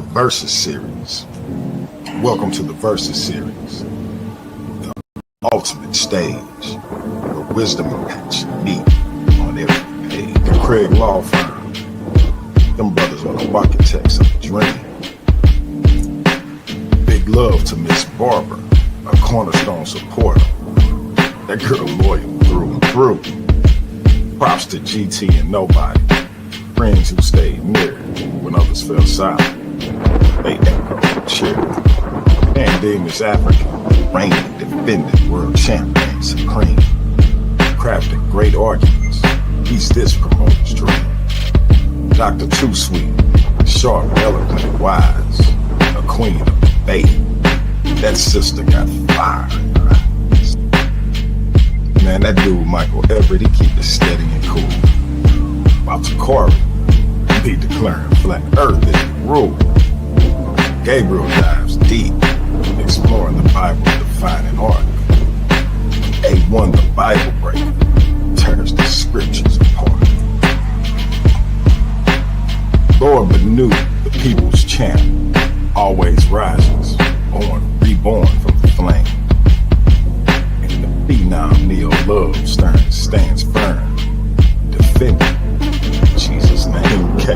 the Versus series. Welcome to the Versus series, the ultimate stage where wisdom and passion meet on every page. The Craig Law Firm, them brothers are the architects of the dream. Big love to Miss Barbara, a cornerstone supporter. That girl loyal through and through. Props to GT and Nobody, friends who stayed near when others fell silent. They echo, cheer. Mandinka is African, reigning, defending, world champion, supreme. Crafting great arguments, he's this promoter's dream. Dr. Too Sweet, sharp, eloquent, wise, a queen of debate. That sister got fire in her eyes. Man, that dude Michael Everett, he keep it steady and cool. About to Corey, be declaring flat earth is the rule. Gabriel dives deep, exploring the Bible, defining art. A1, the Bible breaker, tears the scriptures apart. Lord Benu, the people's champ, always rises, reborn from the flame. And the phenom Neo Love stands firm, defending Jesus' name. K,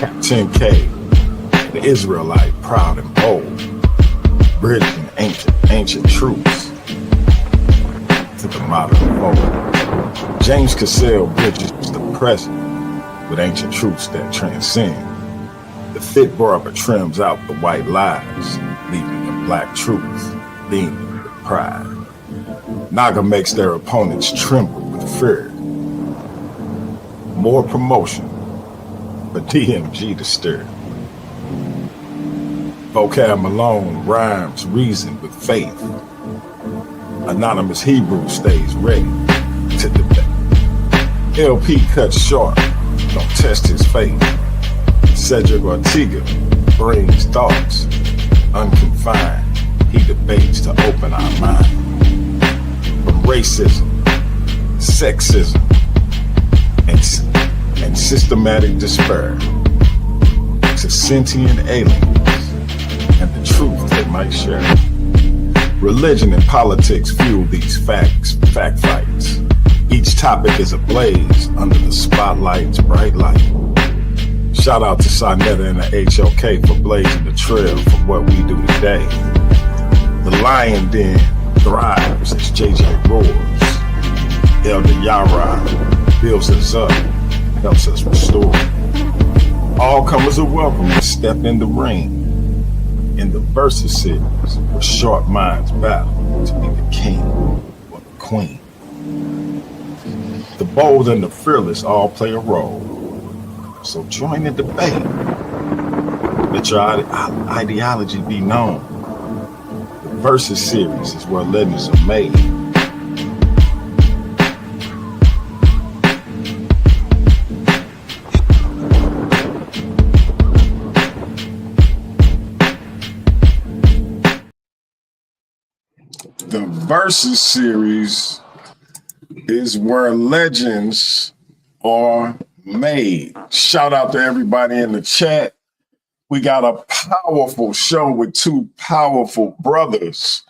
Captain K, the Israelite, proud and bold, bridging ancient truths to the modern moment. James Cassell bridges the present with ancient truths that transcend. The fit barber trims out the white lies, leaving the black truth beaming with pride. Naga makes their opponents tremble with fear. More promotion for DMG to stir. Vocab Malone rhymes reason with faith. Anonymous Hebrew stays ready to debate. LP cuts short, don't test his faith. Cedric Ortega brings thoughts unconfined. He debates to open our mind. From racism, sexism, and systematic despair to sentient aliens and the truth they might share. Religion and politics fuel these fact fights. Each topic is ablaze under the spotlight's bright light. Shout out to Sonetta and the HOK for blazing the trail for what we do today. The Lion Den thrives as JJ roars. Elder Yara builds us up, helps us restore. All comers are welcome to step in the ring in the Versus series where sharp minds battle to be the king or the queen. The bold and the fearless all play a role. So join the debate. Let your ideology be known. The Versus series is where legends are made. The Versus series is where legends are made. Shout out to everybody in the chat. We got a powerful show with two powerful brothers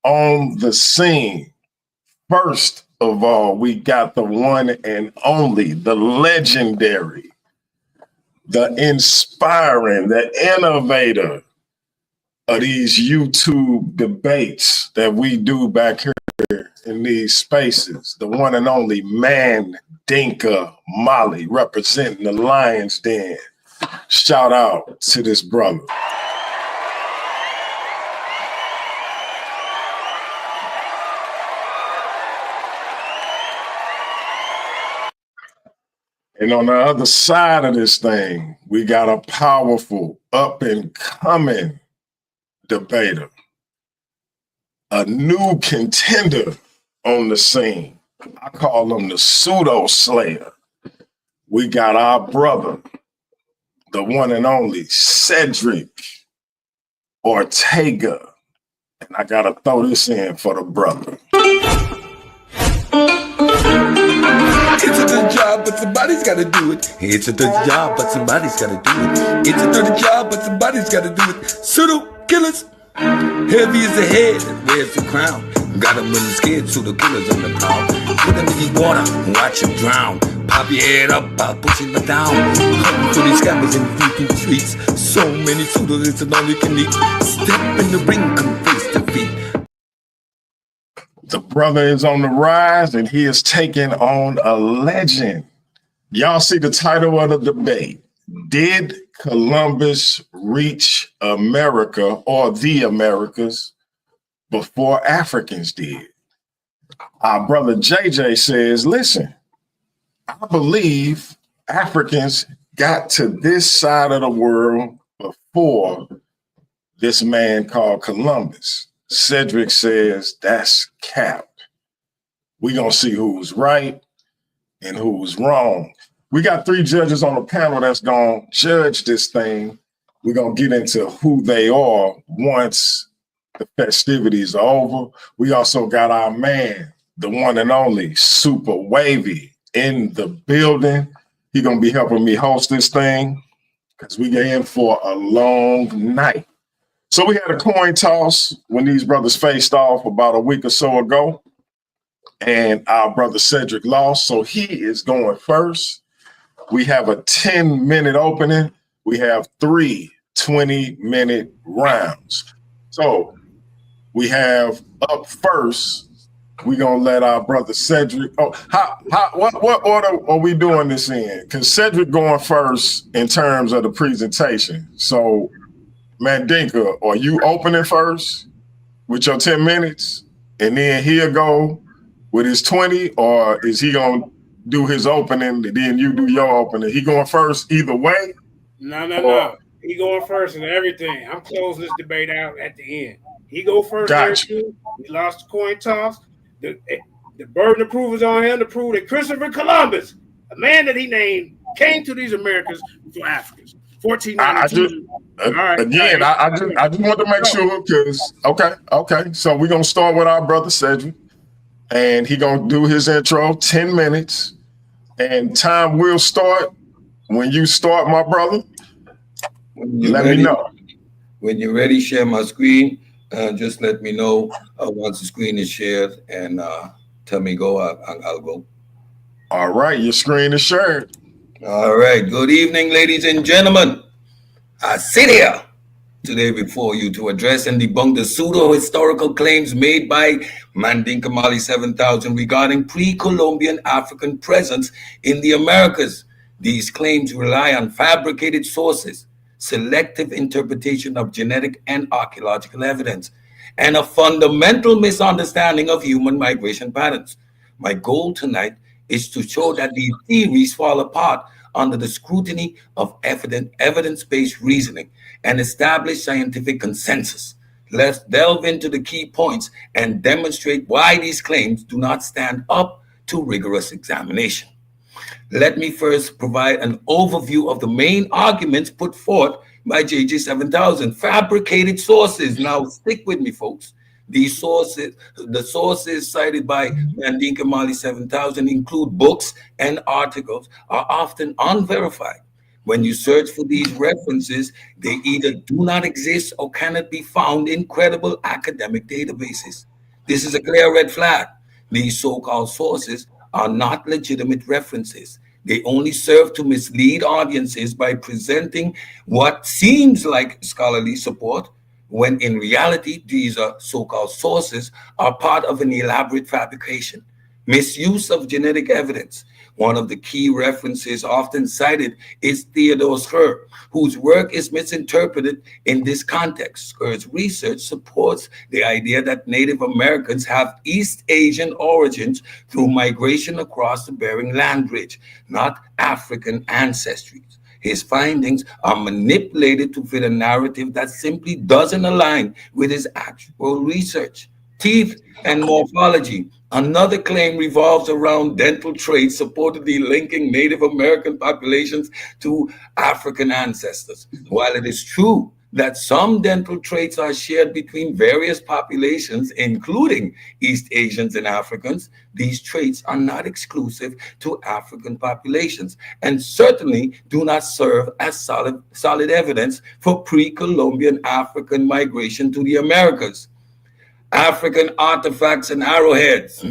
on the scene. First of all, we got the one and only, the legendary, the inspiring, the innovator of these YouTube debates that we do back here in these spaces. The one and only Mandinka Mali, representing the Lion's Den. Shout out to this brother. And on the other side of this thing, we got a powerful, up and coming debater, a new contender on the scene. I call him the Pseudo Slayer. We got our brother, the one and only Cedric Ortega. And I gotta throw this in for the brother. It's a job. job, but somebody's gotta do it. It's a dirty job, but somebody's gotta do it. It's a dirty job, but somebody's gotta do it. Pseudo killers. Heavy is the head that wears the crown. Got them when they're scared, pseudo killers on the prowl. Put them in the water and watch them drown. Pop your head up, I'll push it down. Hunting for these scammers in the freaking streets. So many pseudos, it's all you can eat. Step in the ring, come face to feet. The brother is on the rise and he is taking on a legend. Y'all see the title of the debate. Did Columbus reach America or the Americas before Africans did? Our brother JJ says, listen, I believe Africans got to this side of the world before this man called Columbus. Cedric says that's cap. We're going to see who's right and who's wrong. We got 3 judges on the panel that's going to judge this thing. We're going to get into who they are once the festivities are over. We also got our man, the one and only Super Wavy, in the building. He's going to be helping me host this thing because we get in for a long night. So we had a coin toss when these brothers faced off about a week or so ago, and our brother Cedric lost, so he is going first. We have a 10-minute opening. We have 3 20-minute rounds. So we have up first, we're going to let our brother Cedric. Oh, what order are we doing this in? Because Cedric going first in terms of the presentation. So, Mandinka, are you opening first with your 10 minutes? And then he'll go with his 20? Or is he going to do his opening and then you do your opening? He going first either way? No. He going first and everything. I'm closing this debate out at the end. He go first. Gotcha. He lost the coin toss. The burden of proof is on him to prove that Christopher Columbus, a man that he named, came to these Americas for Africans. 1492. I just want to make sure because okay. So we're gonna start with our brother Cedric, and he gonna do his intro, 10 minutes, and time will start when you start, my brother. Let me know. When you're ready, share my screen. Just let me know once the screen is shared and tell me go. I'll go. All right, your screen is shared. All right. Good evening, ladies and gentlemen. I sit here today before you to address and debunk the pseudo-historical claims made by Mandinka Mali 7000 regarding pre-Columbian African presence in the Americas. These claims rely on fabricated sources, selective interpretation of genetic and archaeological evidence, and a fundamental misunderstanding of human migration patterns. My goal tonight is to show that these theories fall apart under the scrutiny of evidence-based reasoning and establish scientific consensus. Let's delve into the key points and demonstrate why these claims do not stand up to rigorous examination. Let me first provide an overview of the main arguments put forth by JJ 7000. Fabricated sources. Now, stick with me, folks. These sources, the sources cited by Mandinka Mali 7000 include books and articles are often unverified. When you search for these references, they either do not exist or cannot be found in credible academic databases. This is a clear red flag. These so-called sources are not legitimate references. They only serve to mislead audiences by presenting what seems like scholarly support, when in reality, these so-called sources are part of an elaborate fabrication. Misuse of genetic evidence. One of the key references often cited is Theodore Scher, whose work is misinterpreted in this context. Scher's research supports the idea that Native Americans have East Asian origins through migration across the Bering Land Bridge, not African ancestry. His findings are manipulated to fit a narrative that simply doesn't align with his actual research. Teeth and morphology. Another claim revolves around dental traits supposedly linking Native American populations to African ancestors. While it is true that some dental traits are shared between various populations, including East Asians and Africans, these traits are not exclusive to African populations and certainly do not serve as solid evidence for pre-Columbian African migration to the Americas. African artifacts and arrowheads.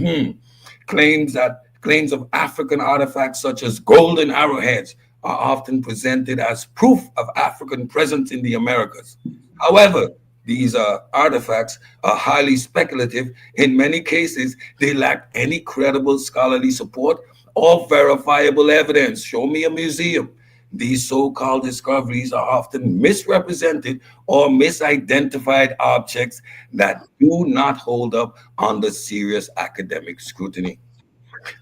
Claims of African artifacts such as golden arrowheads are often presented as proof of African presence in the Americas. However, these artifacts are highly speculative. In many cases, they lack any credible scholarly support or verifiable evidence. Show me a museum. These so-called discoveries are often misrepresented or misidentified objects that do not hold up under serious academic scrutiny.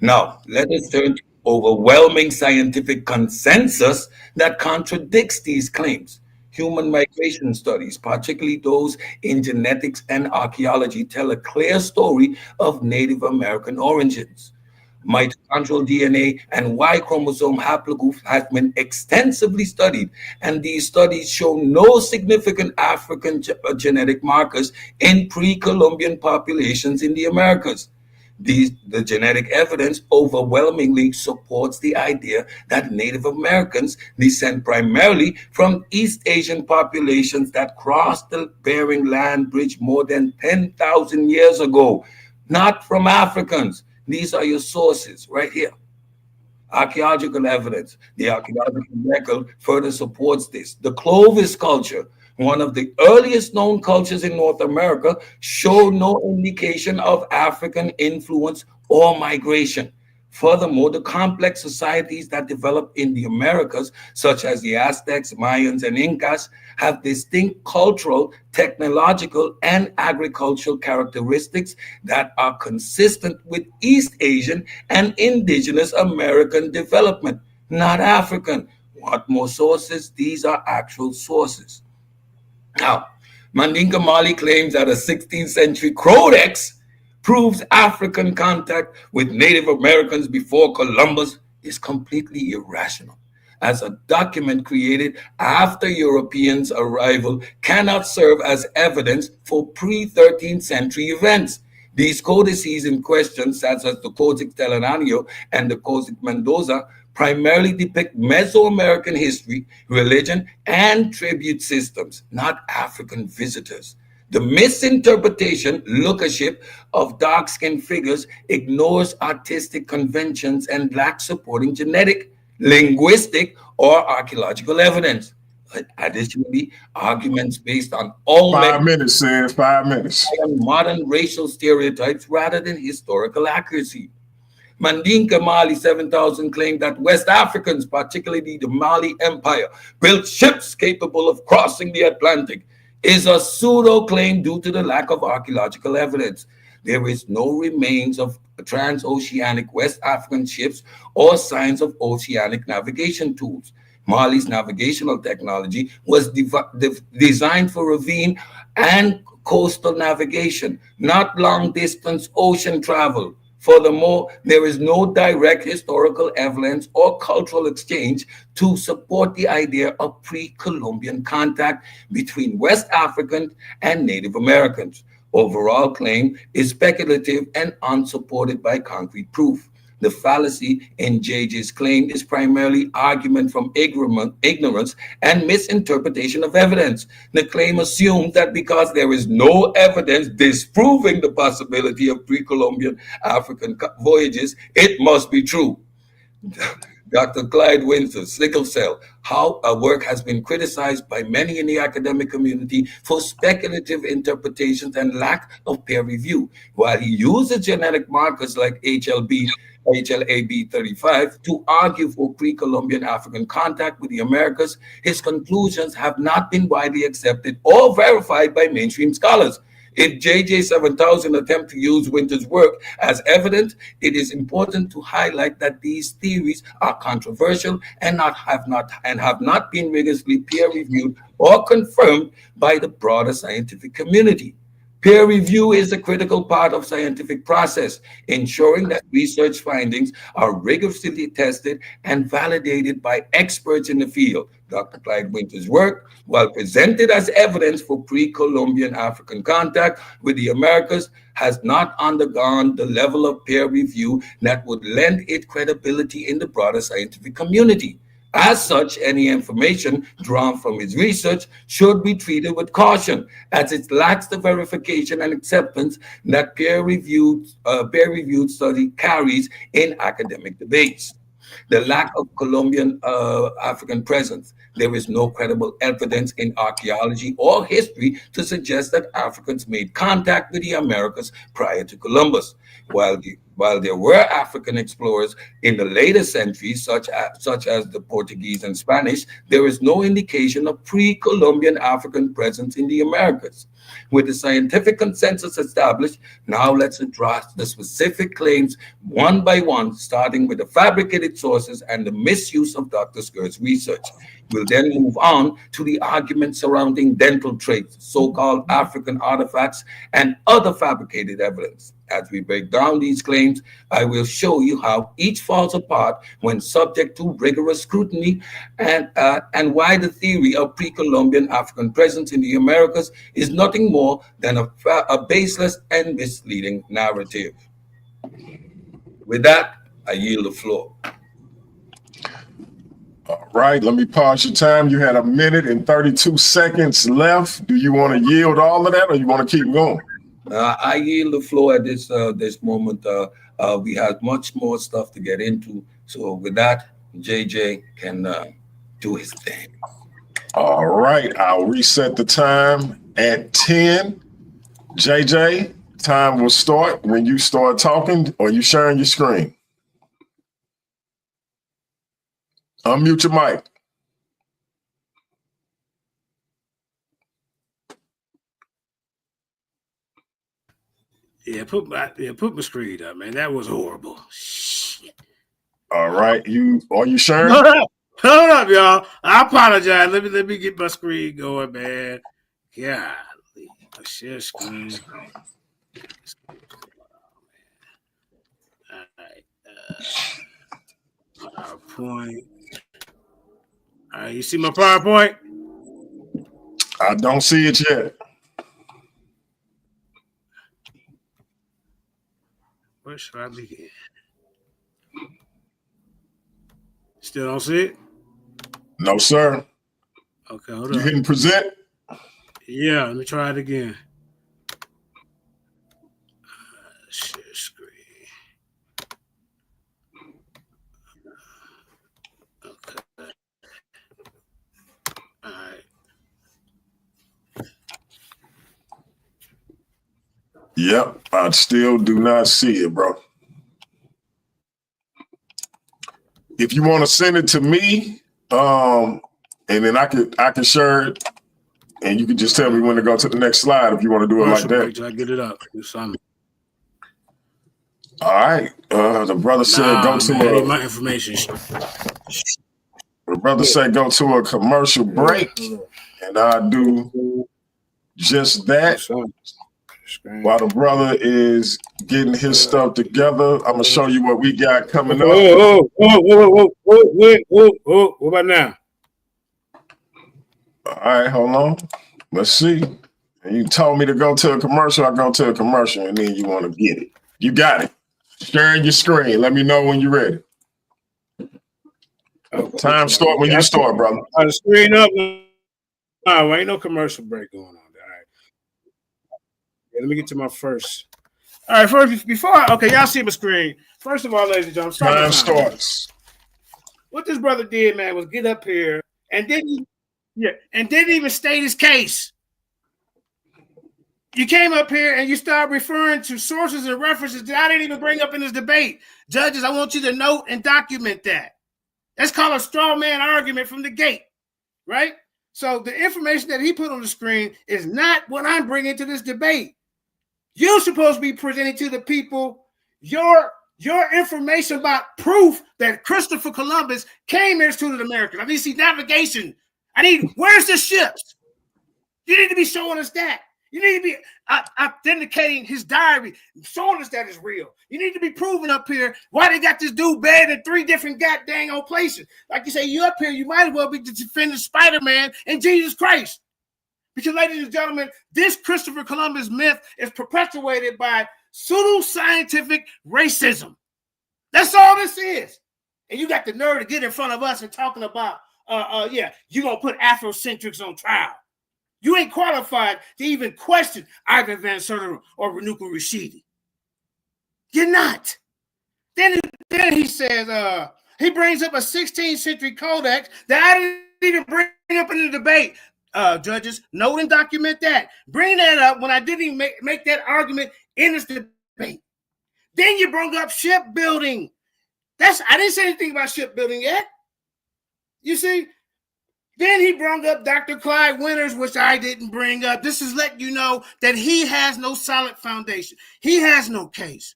Now, let us turn to overwhelming scientific consensus that contradicts these claims. Human migration studies, particularly those in genetics and archaeology, tell a clear story of Native American origins. Mitochondrial DNA and Y chromosome haplogroup has been extensively studied, and these studies show no significant African genetic markers in pre-Columbian populations in the Americas. The genetic evidence overwhelmingly supports the idea that Native Americans descend primarily from East Asian populations that crossed the Bering Land Bridge more than 10,000 years ago, not from Africans. These are your sources right here. Archaeological evidence. The archaeological record further supports this. The Clovis culture, one of the earliest known cultures in North America, showed no indication of African influence or migration. Furthermore, the complex societies that developed in the Americas, such as the Aztecs, Mayans, and Incas, have distinct cultural, technological, and agricultural characteristics that are consistent with East Asian and indigenous American development, not African. Want more sources? These are actual sources. Now, Mandinka Mali claims that a 16th century codex proves African contact with Native Americans before Columbus is completely irrational, as a document created after Europeans' arrival cannot serve as evidence for pre-13th century events. These codices in question, such as the Codex Telaraño and the Codex Mendoza, primarily depict Mesoamerican history, religion, and tribute systems, not African visitors. The misinterpretation, lookership of dark-skinned figures ignores artistic conventions and lacks supporting genetic, linguistic, or archaeological evidence. Additionally, arguments based on all 5 minutes, says 5 minutes. modern racial stereotypes rather than historical accuracy. Mandinka Mali 7000 claimed that West Africans, particularly the Mali Empire, built ships capable of crossing the Atlantic, is a pseudo claim due to the lack of archaeological evidence. There is no remains of transoceanic West African ships or signs of oceanic navigation tools. Mali's navigational technology was designed for ravine and coastal navigation, not long distance ocean travel. Furthermore, there is no direct historical evidence or cultural exchange to support the idea of pre-Columbian contact between West Africans and Native Americans. Overall claim is speculative and unsupported by concrete proof. The fallacy in JJ's claim is primarily argument from ignorance and misinterpretation of evidence. The claim assumes that because there is no evidence disproving the possibility of pre-Columbian African voyages, it must be true. Dr. Clyde Windsor, sickle cell, how a work has been criticized by many in the academic community for speculative interpretations and lack of peer review. While he uses genetic markers like HLA-B35 to argue for pre-Columbian African contact with the Americas, his conclusions have not been widely accepted or verified by mainstream scholars. If JJ 7000 attempt to use Winter's work as evidence, it is important to highlight that these theories are controversial and have not been rigorously peer reviewed or confirmed by the broader scientific community. Peer review is a critical part of scientific process, ensuring that research findings are rigorously tested and validated by experts in the field. Dr. Clyde Winter's work, while presented as evidence for pre-Columbian African contact with the Americas, has not undergone the level of peer review that would lend it credibility in the broader scientific community. As such, any information drawn from his research should be treated with caution, as it lacks the verification and acceptance that peer-reviewed study carries in academic debates. The lack of Colombian African presence. There is no credible evidence in archaeology or history to suggest that Africans made contact with the Americas prior to Columbus. While there were African explorers in the later centuries, such as the Portuguese and Spanish, there is no indication of pre-Columbian African presence in the Americas. With the scientific consensus established, now let's address the specific claims one by one, starting with the fabricated sources and the misuse of Dr. Skirt's research. We'll then move on to the arguments surrounding dental traits, so-called African artifacts, and other fabricated evidence. As we break down these claims, I will show you how each falls apart when subject to rigorous scrutiny, and why the theory of pre-Columbian African presence in the Americas is nothing more than a baseless and misleading narrative. With that, I yield the floor. All right, let me pause your time. You had 1 minute and 32 seconds left. Do you want to yield all of that, or you want to keep going? I yield the floor at this moment. We have much more stuff to get into. So with that, JJ can do his thing. All right, I'll reset the time at 10. JJ, time will start when you start talking or you sharing your screen. Unmute your mic. Yeah, put my screen up, man. That was horrible. Shit. All right, are you sharing? Hold up, y'all. I apologize. Let me get my screen going, man. Yeah, share screen. All right. PowerPoint. All right, you see my PowerPoint? I don't see it yet. Where should I begin? Still don't see it? No, sir. Okay, hold You on. hitting present? Yeah, let me try it again. Share screen. Okay. All right. Yep, I still do not see it, bro. If you want to send it to me, and then I can share it, and you can just tell me when to go to the next slide if you want to do it like that. I get it up. Do something. All right. The brother said go to I need my information. The brother said go to a commercial break, and I do just that. While the brother is getting his stuff together, I'm gonna show you what we got coming up. What about now? All right, hold on. Let's see. And you told me to go to a commercial. I go to a commercial, and then you want to get it. You got it. Sharing your screen. Let me know when you're ready. Time start when you start, brother. The screen up. No, ain't no commercial break going on. Let me get to my first. All right, first y'all see my screen. First of all, ladies and gentlemen, time starts. What this brother did, man, was get up here and didn't even state his case. You came up here and you started referring to sources and references that I didn't even bring up in this debate. Judges, I want you to note and document that. That's called a straw man argument from the gate, right? So the information that he put on the screen is not what I'm bringing to this debate. You're supposed to be presenting to the people your information about proof that Christopher Columbus came here to the Americas. I need to see navigation. Where's the ships? You need to be showing us that. You need to be authenticating his diary, showing us that it's real. You need to be proving up here why they got this dude buried in 3 different goddamn old places. Like you say, you up here, you might as well be defending Spider-Man and Jesus Christ. Because, ladies and gentlemen, this Christopher Columbus myth is perpetuated by pseudo-scientific racism. That's all this is. And you got the nerve to get in front of us and talking about, you're going to put Afrocentrics on trial. You ain't qualified to even question Ivan Van Sertima or Renuka Rashidi. You're not. Then he says, he brings up a 16th century codex that I didn't even bring up in the debate. Judges, note and document that. Bring that up when I didn't even make that argument in this debate. Then you brought up shipbuilding. I didn't say anything about shipbuilding yet. You see? Then he brought up Dr. Clyde Winters, which I didn't bring up. This is letting you know that he has no solid foundation. He has no case.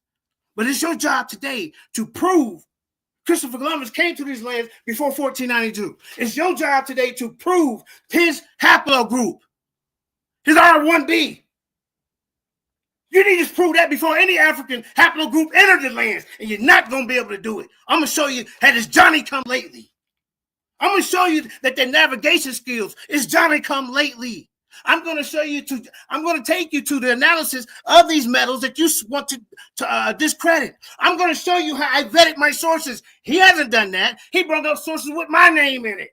But it's your job today to prove Christopher Columbus came to these lands before 1492. It's your job today to prove his haplogroup, his R1b. You need to prove that before any African haplogroup entered the lands, and you're not going to be able to do it. I'm going to show you that it's Johnny come lately. I'm going to show you that their navigation skills is Johnny come lately. I'm going to take you to the analysis of these metals that you want to discredit. I'm going to show you how I vetted my sources. He hasn't done that. He brought up sources with my name in it.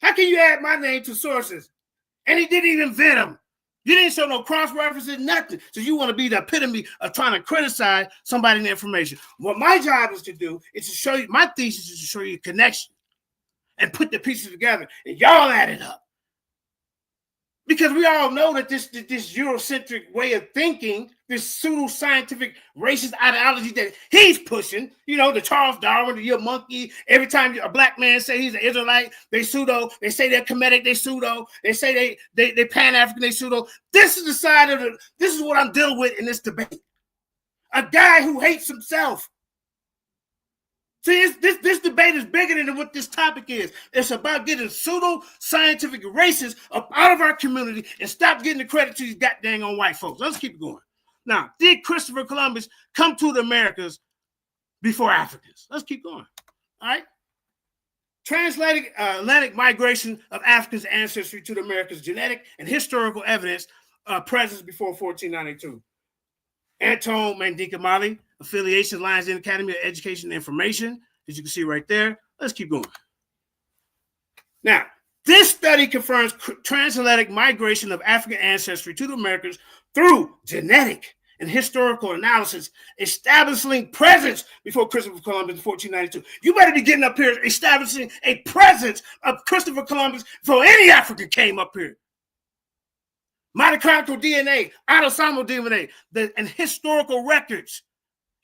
How can you add my name to sources? And he didn't even vet them. You didn't show no cross-references, nothing. So you want to be the epitome of trying to criticize somebody in the information. What my job is to do is to show you, my thesis is to show you a connection and put the pieces together, and y'all add it up. Because we all know that this Eurocentric way of thinking, this pseudo-scientific racist ideology that he's pushing, the Charles Darwin, you're a monkey. Every time a black man say he's an Israelite, they pseudo. They say they're Kemetic, they pseudo. They say they Pan-African, they pseudo. This is the side of this is what I'm dealing with in this debate. A guy who hates himself. See, this debate is bigger than what this topic is. It's about getting pseudo-scientific racists up out of our community and stop getting the credit to these goddamn on white folks. Let's keep it going. Now, did Christopher Columbus come to the Americas before Africans? Let's keep going. All right. Transatlantic migration of Africans' ancestry to the Americas, genetic and historical evidence presence before 1492. Anton Mandinka Mali, affiliation lines in Academy of Education and Information, as you can see right there. Let's keep going. Now, this study confirms transatlantic migration of African ancestry to the Americas through genetic and historical analysis, establishing presence before Christopher Columbus in 1492. You better be getting up here establishing a presence of Christopher Columbus before any African came up here. Mitochondrial DNA, autosomal DNA, and historical records.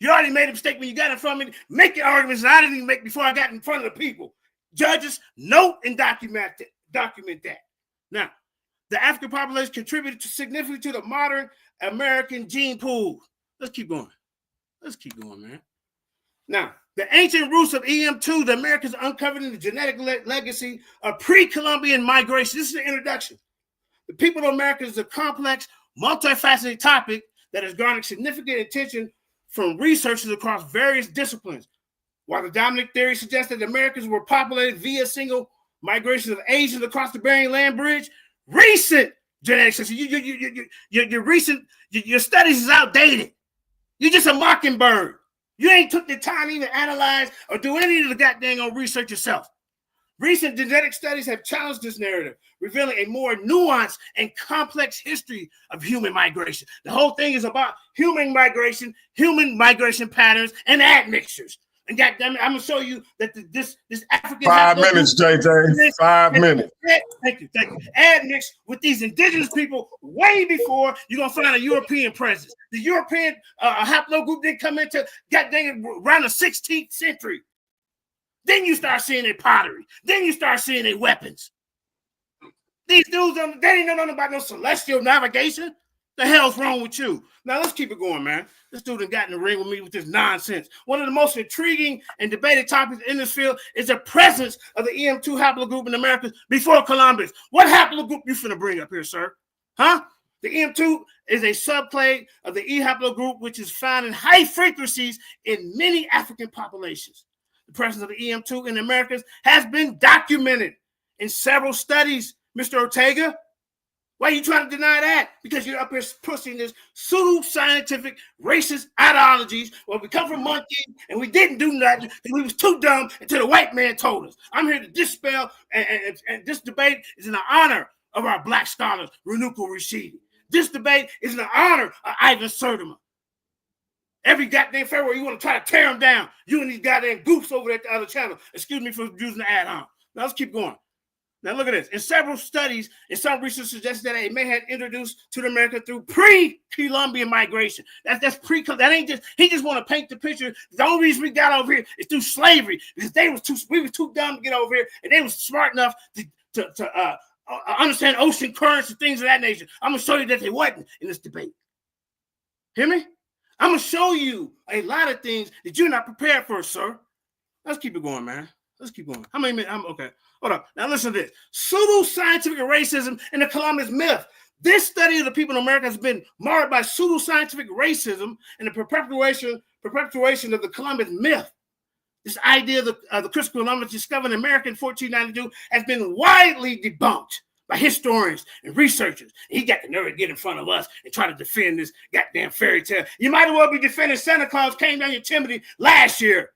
You already made a mistake when you got in front of me. Make your arguments that I didn't even make before I got in front of the people. Judges, note and document that. Now, the African population contributed significantly to the modern American gene pool. Let's keep going. Man. Now, the ancient roots of EM2, the Americans uncovered in the genetic legacy of pre-Columbian migration. This is the introduction. The people of America is a complex, multifaceted topic that has garnered significant attention from researchers across various disciplines. While the dominant theory suggests that the Americans were populated via single migration of Asians across the Bering Land Bridge, recent genetics, your studies is outdated. You're just a mockingbird. You ain't took the time to even analyze or do any of the goddamn research yourself. Recent genetic studies have challenged this narrative, revealing a more nuanced and complex history of human migration. The whole thing is about human migration patterns, and admixtures. And goddamn it, I'm gonna show you that this African 5 minutes, JJ. 5 minutes. Thank you. Admixed with these indigenous people way before you're gonna find a European presence. The European haplogroup didn't come into goddamn around the 16th century. Then you start seeing their pottery. Then you start seeing their weapons. These dudes, they didn't know nothing about no celestial navigation. The hell's wrong with you? Now, let's keep it going, man. This dude done got in the ring with me with this nonsense. One of the most intriguing and debated topics in this field is the presence of the EM2 haplogroup in America before Columbus. What haplogroup you finna bring up here, sir? Huh? The EM2 is a subclade of the E haplogroup, which is found in high frequencies in many African populations. The presence of the EM2 in the Americas has been documented in several studies, Mr. Ortega. Why are you trying to deny that? Because you're up here pushing this pseudo-scientific racist ideologies. Well, we come from monkeys and we didn't do nothing because we was too dumb until the white man told us. I'm here to dispel, and this debate is in the honor of our black scholars, Renuka Rashidi. This debate is in the honor of Ivan Sertima. Every goddamn February you want to try to tear them down. You and these goddamn goofs over there at the other channel. Excuse me for using the ad-on. Now let's keep going. Now look at this. In several studies, and some research suggests that it may have introduced to America through pre-Columbian migration. That's pre. That ain't just. He just want to paint the picture. The only reason we got over here is through slavery because we was too dumb to get over here, and they was smart enough to understand ocean currents and things of that nature. I'm gonna show you that they wasn't in this debate. Hear me? I'm gonna show you a lot of things that you're not prepared for, sir. Let's keep it going, man. Let's keep going. How many minutes? Okay. Hold up. Now listen to this. Pseudo-scientific racism and the Columbus myth. This study of the people in America has been marred by pseudo-scientific racism and the perpetuation of the Columbus myth. This idea of the Christopher Columbus discovered in America in 1492 has been widely debunked by historians and researchers. He got the nerve to get in front of us and try to defend this goddamn fairy tale. You might as well be defending Santa Claus came down your chimney last year.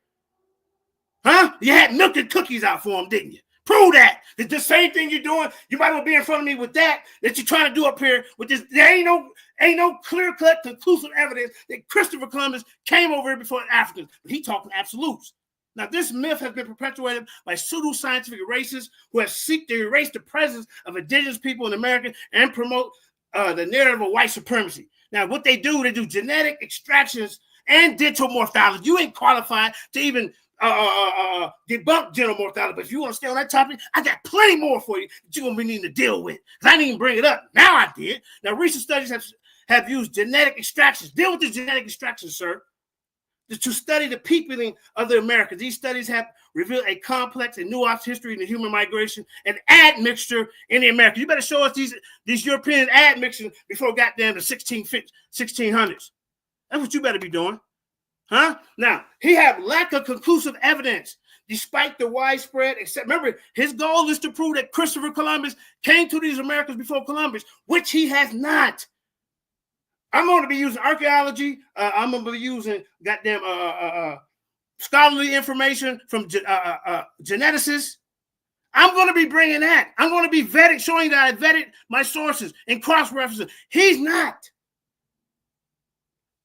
Huh? You had milk and cookies out for him, didn't you? Prove that. It's the same thing you're doing. You might as well be in front of me with that you're trying to do up here with this. There ain't no clear-cut, conclusive evidence that Christopher Columbus came over here before Africans. But he talking absolutes. Now, this myth has been perpetuated by pseudo-scientific racists who have sought to erase the presence of indigenous people in America and promote the narrative of white supremacy. Now, what they do genetic extractions and dental morphology. You ain't qualified to even debunk dental morphology, but if you want to stay on that topic, I got plenty more for you that you're going to be needing to deal with. Because I didn't even bring it up. Now I did. Now, recent studies have used genetic extractions. Deal with the genetic extractions, sir. To study the peopling of the Americas. These studies have revealed a complex and nuanced history in the human migration and admixture in the Americas. You better show us these European admixtures before goddamn the 1600s. That's what you better be doing. Huh? Now, he have lack of conclusive evidence despite the widespread, remember, his goal is to prove that Christopher Columbus came to these Americas before Columbus, which he has not. I'm going to be using archaeology. I'm going to be using goddamn scholarly information from geneticists. I'm going to be bringing that. I'm going to be vetting, showing that I vetted my sources and cross-referencing. He's not.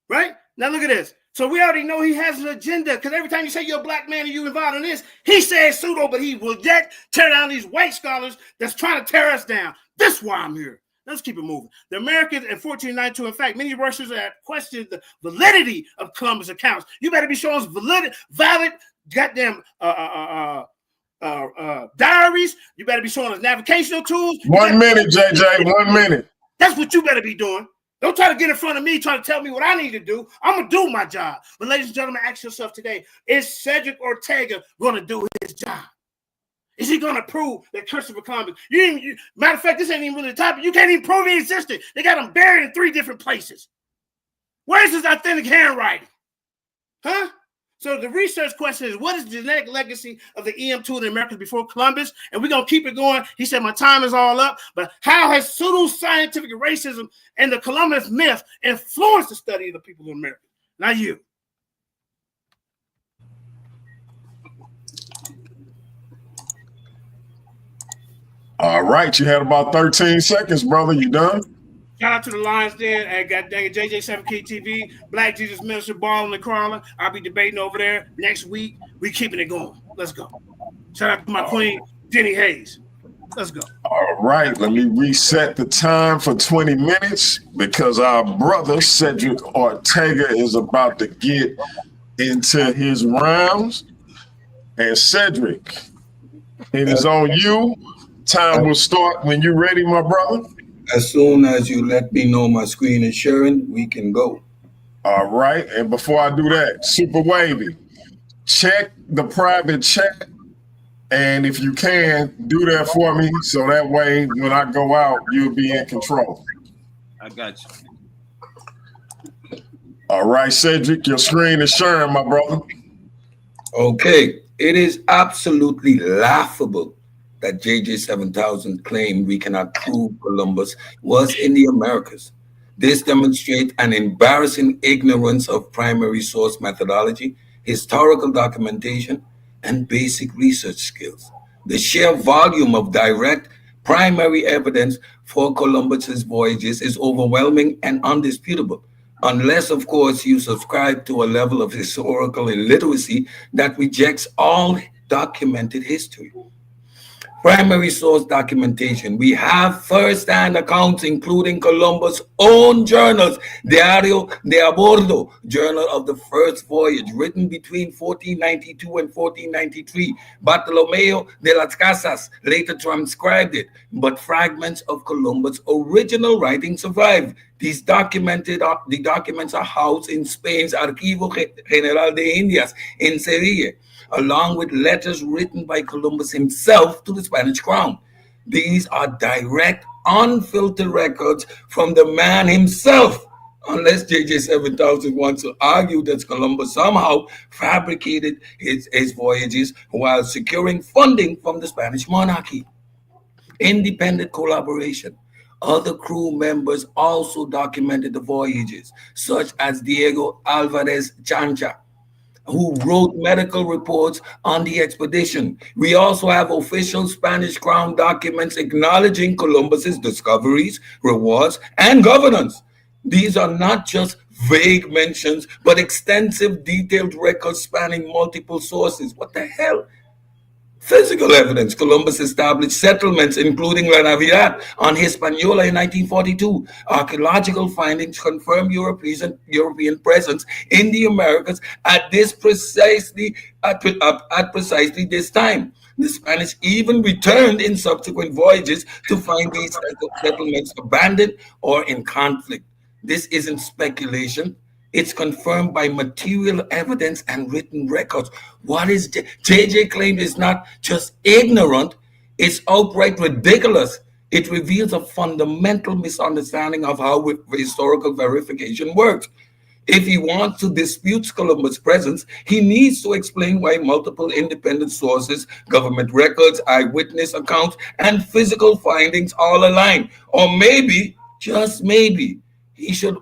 Right? Now look at this. So we already know he has an agenda because every time you say you're a black man and you involved in this, he says pseudo, but he will yet tear down these white scholars that's trying to tear us down. That's why I'm here. Let's keep it moving. The Americans in 1492, in fact, many Russians have questioned the validity of Columbus' accounts. You better be showing us valid goddamn diaries. You better be showing us navigational tools. 1 minute, JJ, 1 minute. That's what you better be doing. Don't try to get in front of me trying to tell me what I need to do. I'm going to do my job. But ladies and gentlemen, ask yourself today, is Cedric Ortega going to do his job? Is he going to prove that Christopher Columbus, matter of fact, this ain't even really the topic. You can't even prove he existed. They got him buried in 3 different places. Where's his authentic handwriting? Huh? So the research question is, what is the genetic legacy of the EM2 in the Americas before Columbus? And we're going to keep it going. He said, my time is all up. But how has pseudo-scientific racism and the Columbus myth influenced the study of the people of America? Not you. All right, you had about 13 seconds, brother. You done? Shout out to the Lions Den and God dang it, JJ7K TV, Black Jesus Minister, Ball and Crawler. I'll be debating over there next week. We keeping it going. Let's go. Shout out to my queen, Jenny Hayes. Let's go. All right, let me reset the time for 20 minutes because our brother Cedric Ortega is about to get into his rounds. And Cedric, it is on you. Time will start when you're ready, my brother. As soon as you let me know my screen is sharing, we can go. All right. And before I do that, Super Wavy, check the private chat. And if you can, do that for me. So that way, when I go out, you'll be in control. I got you. All right, Cedric, your screen is sharing, my brother. Okay, it is absolutely laughable that JJ 7000 claimed we cannot prove Columbus was in the Americas. This demonstrates an embarrassing ignorance of primary source methodology, historical documentation, and basic research skills. The sheer volume of direct primary evidence for Columbus's voyages is overwhelming and undisputable, unless, of course, you subscribe to a level of historical illiteracy that rejects all documented history. Primary source documentation. We have first-hand accounts, including Columbus' own journals, Diario de Abordo, Journal of the First Voyage, written between 1492 and 1493. Bartolomeo de las Casas later transcribed it, but fragments of Columbus' original writing survive. The documents are housed in Spain's Archivo General de Indias in Seville, along with letters written by Columbus himself to the Spanish crown. These are direct, unfiltered records from the man himself, unless JJ 7000 wants to argue that Columbus somehow fabricated his voyages while securing funding from the Spanish monarchy. Independent collaboration. Other crew members also documented the voyages, such as Diego Alvarez Chancha, who wrote medical reports on the expedition. We also have official Spanish crown documents acknowledging Columbus's discoveries, rewards, and governance. These are not just vague mentions, but extensive, detailed records spanning multiple sources. What the hell? Physical evidence. Columbus established settlements, including La Navidad on Hispaniola in 1942. Archaeological findings confirm European presence in the Americas at precisely this time. The Spanish even returned in subsequent voyages to find these settlements abandoned or in conflict. This isn't speculation. It's confirmed by material evidence and written records. What is JJ claimed is not just ignorant, it's outright ridiculous. It reveals a fundamental misunderstanding of how historical verification works. If he wants to dispute Columbus' presence, he needs to explain why multiple independent sources, government records, eyewitness accounts, and physical findings all align. Or maybe, just maybe, he should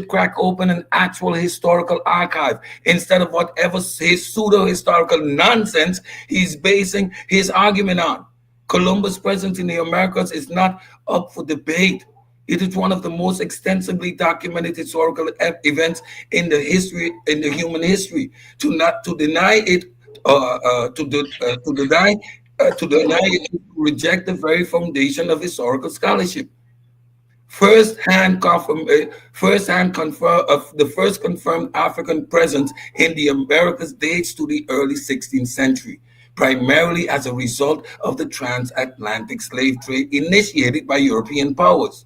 crack open an actual historical archive instead of whatever his pseudo-historical nonsense he's basing his argument on. Columbus' presence in the Americas is not up for debate. It is one of the most extensively documented historical events in the human history. To deny it, to reject the very foundation of historical scholarship. The first confirmed African presence in the Americas dates to the early 16th century, primarily as a result of the transatlantic slave trade initiated by European powers.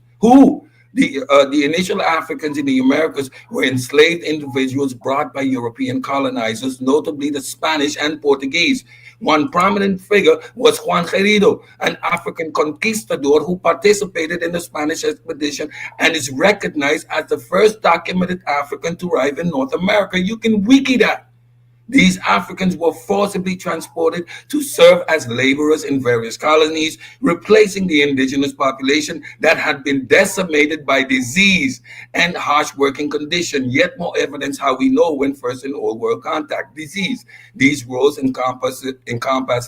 The initial Africans in the Americas were enslaved individuals brought by European colonizers, notably the Spanish and Portuguese. One prominent figure was Juan Querido, an African conquistador who participated in the Spanish expedition and is recognized as the first documented African to arrive in North America. You can wiki that. These Africans were forcibly transported to serve as laborers in various colonies, replacing the indigenous population that had been decimated by disease and harsh working conditions. Yet more evidence how we know when first in old world contact disease. These roles encompass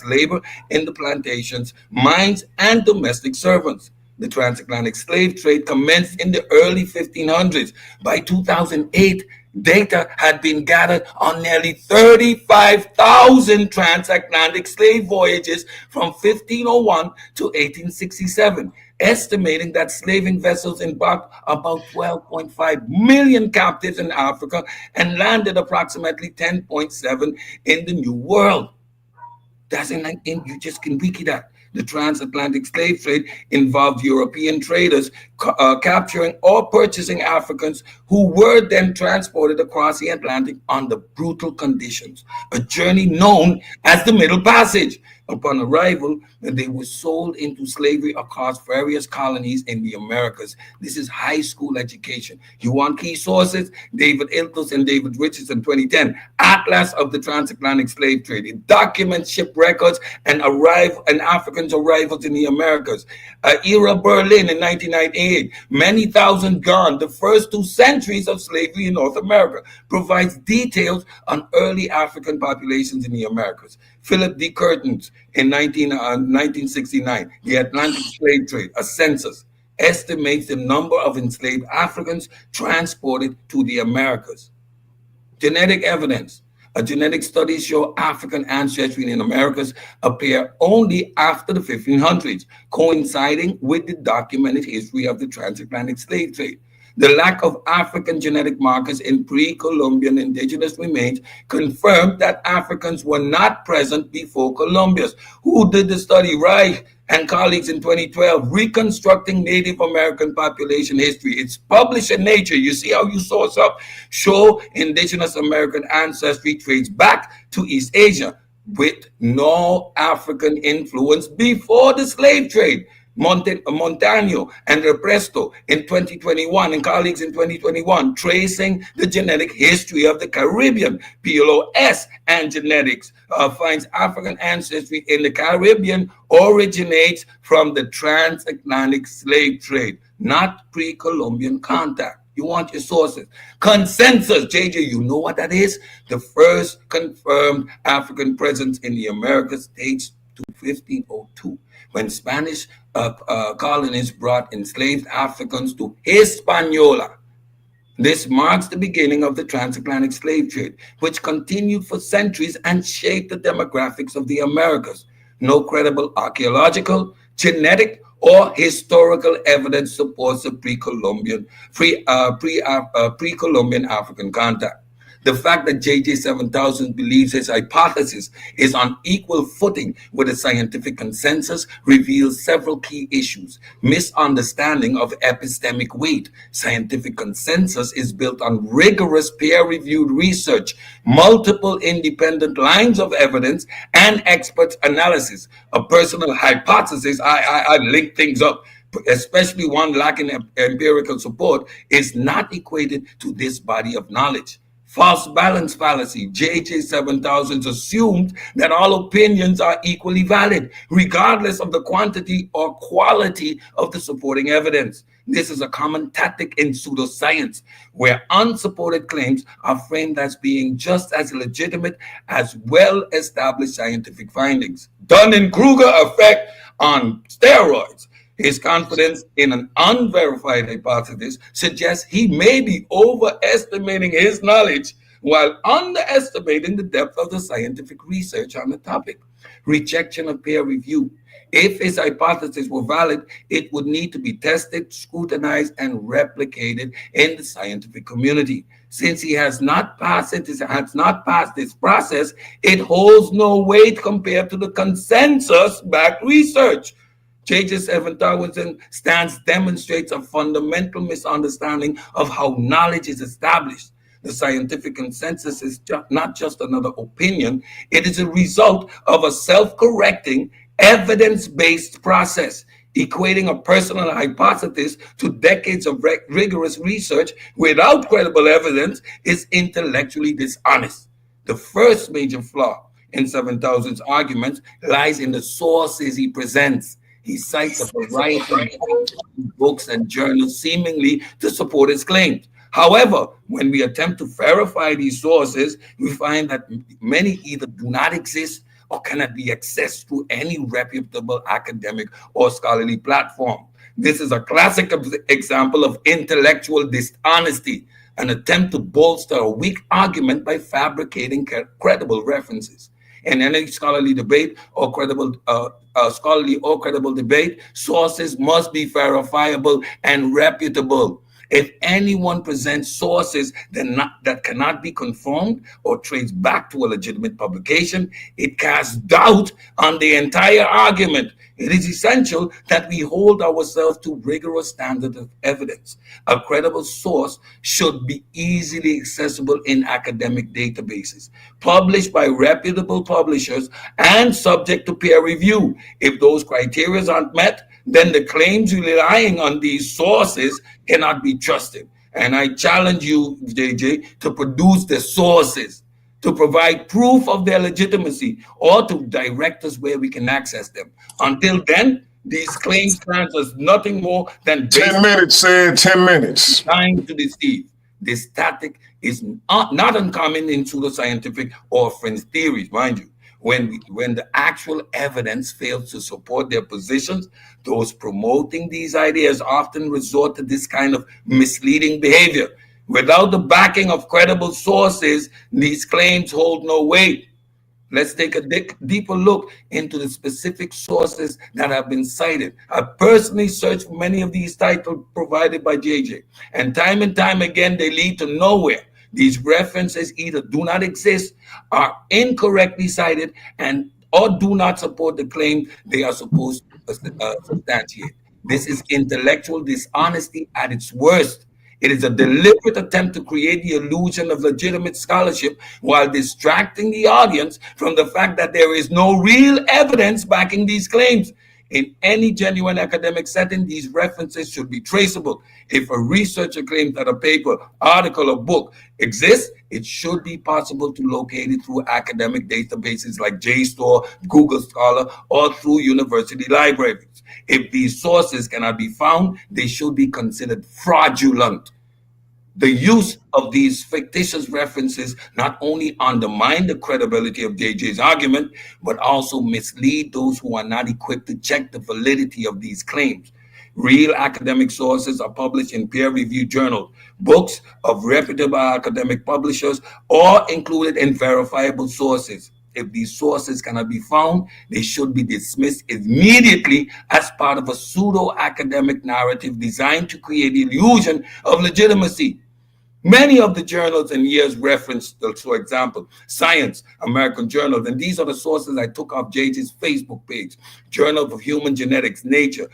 labor in the plantations, mines, and domestic servants. The transatlantic slave trade commenced in the early 1500s. By 2008, data had been gathered on nearly 35,000 transatlantic slave voyages from 1501 to 1867, estimating that slaving vessels embarked about 12.5 million captives in Africa and landed approximately 10.7 in the New World. That's you just can wiki that. The transatlantic slave trade involved European traders capturing or purchasing Africans who were then transported across the Atlantic under brutal conditions, a journey known as the Middle Passage. Upon arrival, they were sold into slavery across various colonies in the Americas. This is high school education. You want key sources? David Iltus and David Richardson, 2010, Atlas of the Transatlantic Slave Trade. It documents ship records and Africans' arrivals in the Americas. Era Berlin in 1998, many thousand gone, the first 2 centuries of slavery in North America, provides details on early African populations in the Americas. Philip D. Curtins in 1969, The Atlantic Slave Trade, a census, estimates the number of enslaved Africans transported to the Americas. Genetic evidence. Genetic studies show African ancestry in the Americas appear only after the 1500s, coinciding with the documented history of the transatlantic slave trade. The lack of African genetic markers in pre-Columbian indigenous remains confirmed that Africans were not present before Columbus. Who did the study? Reich and colleagues in 2012, Reconstructing Native American Population History. It's published in Nature. You see how you source up. Show indigenous American ancestry traces back to East Asia with no African influence before the slave trade. Montano and Represto in 2021 and colleagues in 2021, tracing the genetic history of the Caribbean. PLOS and Genetics finds African ancestry in the Caribbean originates from the transatlantic slave trade, not pre-Columbian contact. You want your sources. Consensus, JJ, you know what that is? The first confirmed African presence in the Americas dates to 1502, when Spanish colonists brought enslaved Africans to Hispaniola. This marks the beginning of the transatlantic slave trade, which continued for centuries and shaped the demographics of the Americas. No credible archaeological, genetic, or historical evidence supports a pre-Columbian African contact. The fact that JJ 7000 believes his hypothesis is on equal footing with the scientific consensus reveals several key issues. Misunderstanding of epistemic weight. Scientific consensus is built on rigorous peer-reviewed research, multiple independent lines of evidence, and expert analysis. A personal hypothesis, I link things up, especially one lacking empirical support, is not equated to this body of knowledge. False balance fallacy. JJ 7000 assumed that all opinions are equally valid, regardless of the quantity or quality of the supporting evidence. This is a common tactic in pseudoscience, where unsupported claims are framed as being just as legitimate as well-established scientific findings. Dunning-Kruger effect on steroids. His confidence in an unverified hypothesis suggests he may be overestimating his knowledge while underestimating the depth of the scientific research on the topic. Rejection of peer review. If his hypothesis were valid, it would need to be tested, scrutinized, and replicated in the scientific community. Since he has not passed this process, it holds no weight compared to the consensus-backed research. JJ 7000 stance demonstrates a fundamental misunderstanding of how knowledge is established. The scientific consensus is not just another opinion. It is a result of a self-correcting, evidence-based process. Equating a personal hypothesis to decades of rigorous research without credible evidence is intellectually dishonest. The first major flaw in 7000's arguments lies in the sources he presents. He cites a variety of books and journals seemingly to support his claims. However, when we attempt to verify these sources, we find that many either do not exist or cannot be accessed through any reputable academic or scholarly platform. This is a classic example of intellectual dishonesty, an attempt to bolster a weak argument by fabricating credible references. In any scholarly debate or credible debate, sources must be verifiable and reputable. If anyone presents sources that cannot be confirmed or traced back to a legitimate publication, it casts doubt on the entire argument. It is essential that we hold ourselves to rigorous standard of evidence. A credible source should be easily accessible in academic databases, published by reputable publishers, and subject to peer review. If those criteria aren't met, then the claims relying on these sources cannot be trusted. And I challenge you, JJ, to produce the sources, to provide proof of their legitimacy, or to direct us where we can access them. Until then, these claims stand as nothing more than 10 minutes, said 10 minutes. Trying to deceive. This tactic is not uncommon in pseudoscientific or fringe theories, mind you. When the actual evidence fails to support their positions, those promoting these ideas often resort to this kind of misleading behavior. Without the backing of credible sources, these claims hold no weight. Let's take a deeper look into the specific sources that have been cited. I personally searched for many of these titles provided by JJ, and time again, they lead to nowhere. These references either do not exist, are incorrectly cited, and or do not support the claim they are supposed to substantiate. This is intellectual dishonesty at its worst. It is a deliberate attempt to create the illusion of legitimate scholarship while distracting the audience from the fact that there is no real evidence backing these claims. In any genuine academic setting, these references should be traceable. If a researcher claims that a paper, article, or book exists, it should be possible to locate it through academic databases like JSTOR, Google Scholar, or through university libraries. If these sources cannot be found, they should be considered fraudulent. The use of these fictitious references not only undermine the credibility of JJ's argument, but also mislead those who are not equipped to check the validity of these claims. Real academic sources are published in peer-reviewed journals, books of reputable academic publishers, or included in verifiable sources. If these sources cannot be found, they should be dismissed immediately as part of a pseudo-academic narrative designed to create the illusion of legitimacy. Many of the journals and years referenced, for example, Science, American Journal, and these are the sources I took off JJ's Facebook page, Journal of Human Genetics, Nature,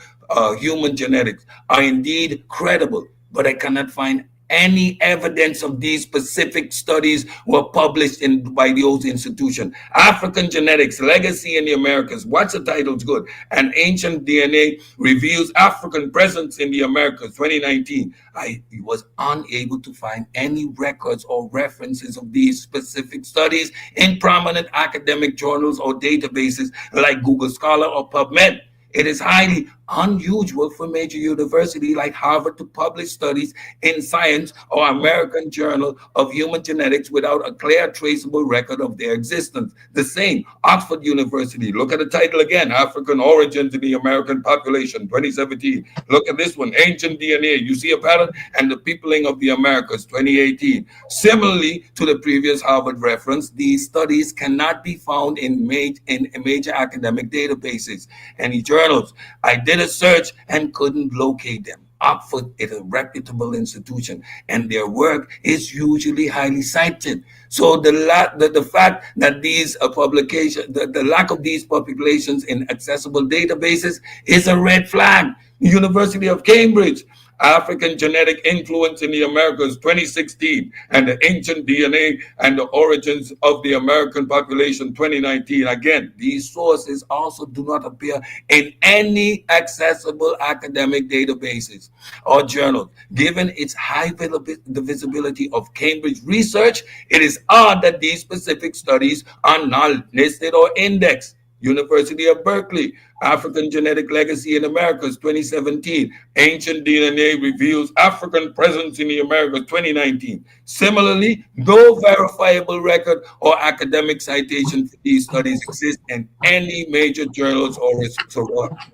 Human Genetics, are indeed credible, but I cannot find any evidence of these specific studies were published by those institutions. African Genetics, Legacy in the Americas, watch the title's good, and Ancient DNA Reveals African Presence in the Americas, 2019. I was unable to find any records or references of these specific studies in prominent academic journals or databases like Google Scholar or PubMed. It is highly unusual for a major university like Harvard to publish studies in Science or American Journal of Human Genetics without a clear, traceable record of their existence. The same, Oxford University. Look at the title again, African Origins in the American Population, 2017. Look at this one, Ancient DNA. You see a pattern? And the Peopling of the Americas, 2018. Similarly to the previous Harvard reference, these studies cannot be found in major academic databases. Any journals. I did a search and couldn't locate them. Oxford is a reputable institution, and their work is usually highly cited. So the fact that these publications, the lack of these publications in accessible databases is a red flag. University of Cambridge, African Genetic Influence in the Americas, 2016, and the Ancient DNA and the Origins of the American Population, 2019. Again, these sources also do not appear in any accessible academic databases or journals. Given its high visibility of Cambridge research, it is odd that these specific studies are not listed or indexed. University of Berkeley, African Genetic Legacy in Americas, 2017. Ancient DNA Reveals African Presence in the Americas, 2019. Similarly, no verifiable record or academic citation for these studies exist in any major journals or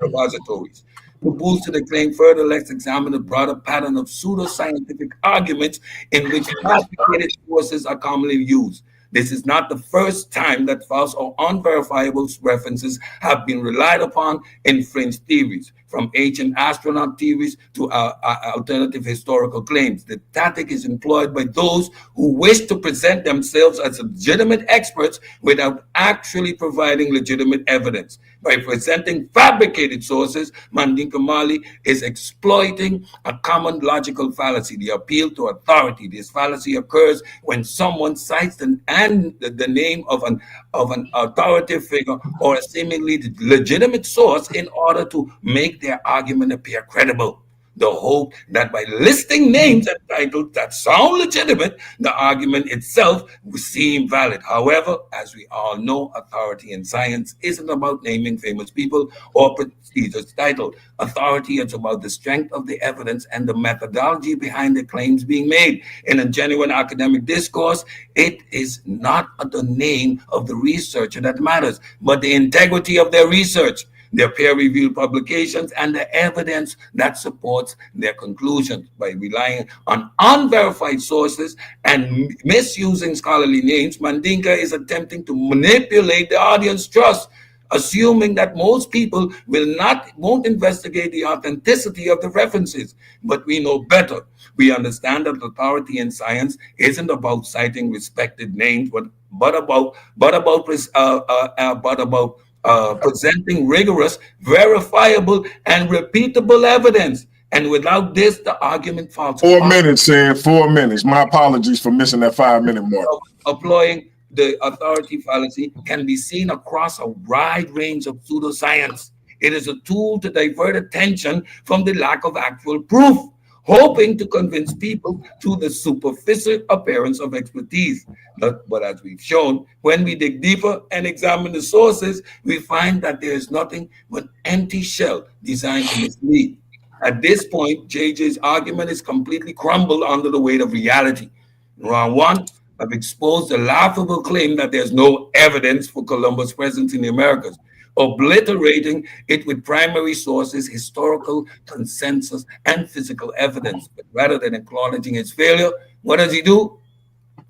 repositories. To boost the claim further, let's examine the broader pattern of pseudoscientific arguments in which fabricated sources are commonly used. This is not the first time that false or unverifiable references have been relied upon in fringe theories. from ancient astronaut theories to alternative historical claims. The tactic is employed by those who wish to present themselves as legitimate experts without actually providing legitimate evidence. By presenting fabricated sources, Mandinka Mali is exploiting a common logical fallacy, the appeal to authority. This fallacy occurs when someone cites the name of an authoritative figure or a seemingly legitimate source in order to make their argument appear credible. The hope that by listing names and titles that sound legitimate, the argument itself will seem valid. However, as we all know, authority in science isn't about naming famous people or prestigious titles. Authority is about the strength of the evidence and the methodology behind the claims being made. In a genuine academic discourse, it is not the name of the researcher that matters, but the integrity of their research, their peer-reviewed publications, and the evidence that supports their conclusions. By relying on unverified sources and misusing scholarly names, Mandinka is attempting to manipulate the audience trust, assuming that most people won't investigate the authenticity of the references. But we know better. We understand that authority in science isn't about citing respected names, but about presenting rigorous, verifiable, and repeatable evidence. And without this, the argument falls apart. 4 minutes, Sam. 4 minutes. My apologies for missing that 5-minute mark. Employing the authority fallacy can be seen across a wide range of pseudoscience. It is a tool to divert attention from the lack of actual proof, hoping to convince people to the superficial appearance of expertise. But as we've shown, when we dig deeper and examine the sources, we find that there is nothing but empty shell designed to mislead. At this point, JJ's argument is completely crumbled under the weight of reality. In round one, I've exposed the laughable claim that there's no evidence for Columbus' presence in the Americas, obliterating it with primary sources, historical consensus, and physical evidence. But rather than acknowledging its failure, what does he do?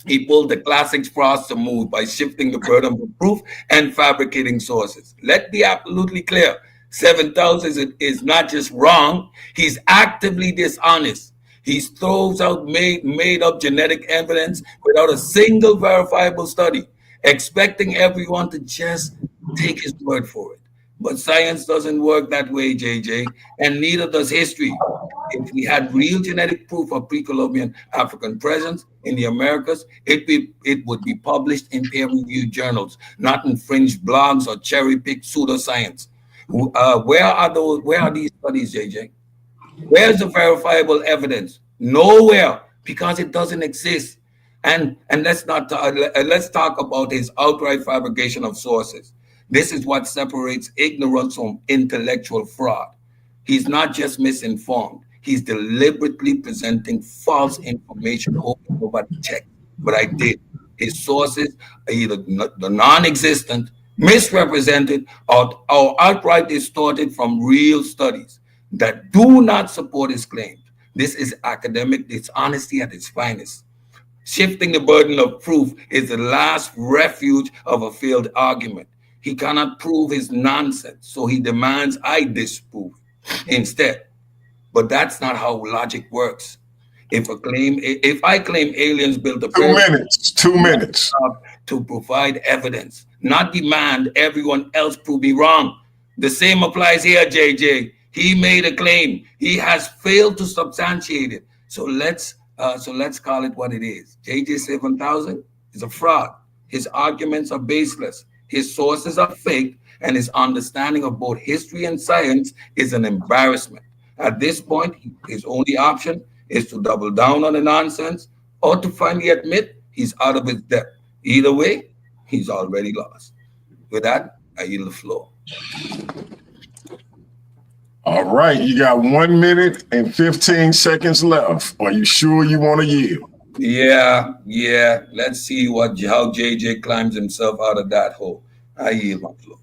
He pulled the classic Frost move by shifting the burden of proof and fabricating sources. Let's be absolutely clear. 7,000 is not just wrong, he's actively dishonest. He throws out made-up genetic evidence without a single verifiable study, expecting everyone to just take his word for it. But science doesn't work that way, JJ, and neither does history. If we had real genetic proof of pre-Columbian African presence in the Americas, it would be published in peer-reviewed journals, not in fringe blogs or cherry-picked pseudoscience. Where are these studies, JJ? Where's the verifiable evidence? Nowhere, because it doesn't exist. And let's talk about his outright fabrication of sources. This is what separates ignorance from intellectual fraud. He's not just misinformed. He's deliberately presenting false information, hoping nobody checked. But I did. His sources are either the non-existent, misrepresented, or outright distorted from real studies that do not support his claims. This is academic dishonesty at its finest. Shifting the burden of proof is the last refuge of a failed argument. He cannot prove his nonsense, so he demands I disprove instead. But that's not how logic works. If I claim aliens built a 2 minutes to provide evidence, not demand everyone else prove me wrong. The same applies here, JJ. He made a claim. He has failed to substantiate it. So let's call it what it is. JJ 7000 is a fraud. His arguments are baseless. His sources are fake, and his understanding of both history and science is an embarrassment. At this point, his only option is to double down on the nonsense or to finally admit he's out of his depth. Either way, he's already lost. With that, I yield the floor. All right, you got 1 minute and 15 seconds left. Are you sure you want to yield? Yeah. Let's see how JJ climbs himself out of that hole. I yield my floor.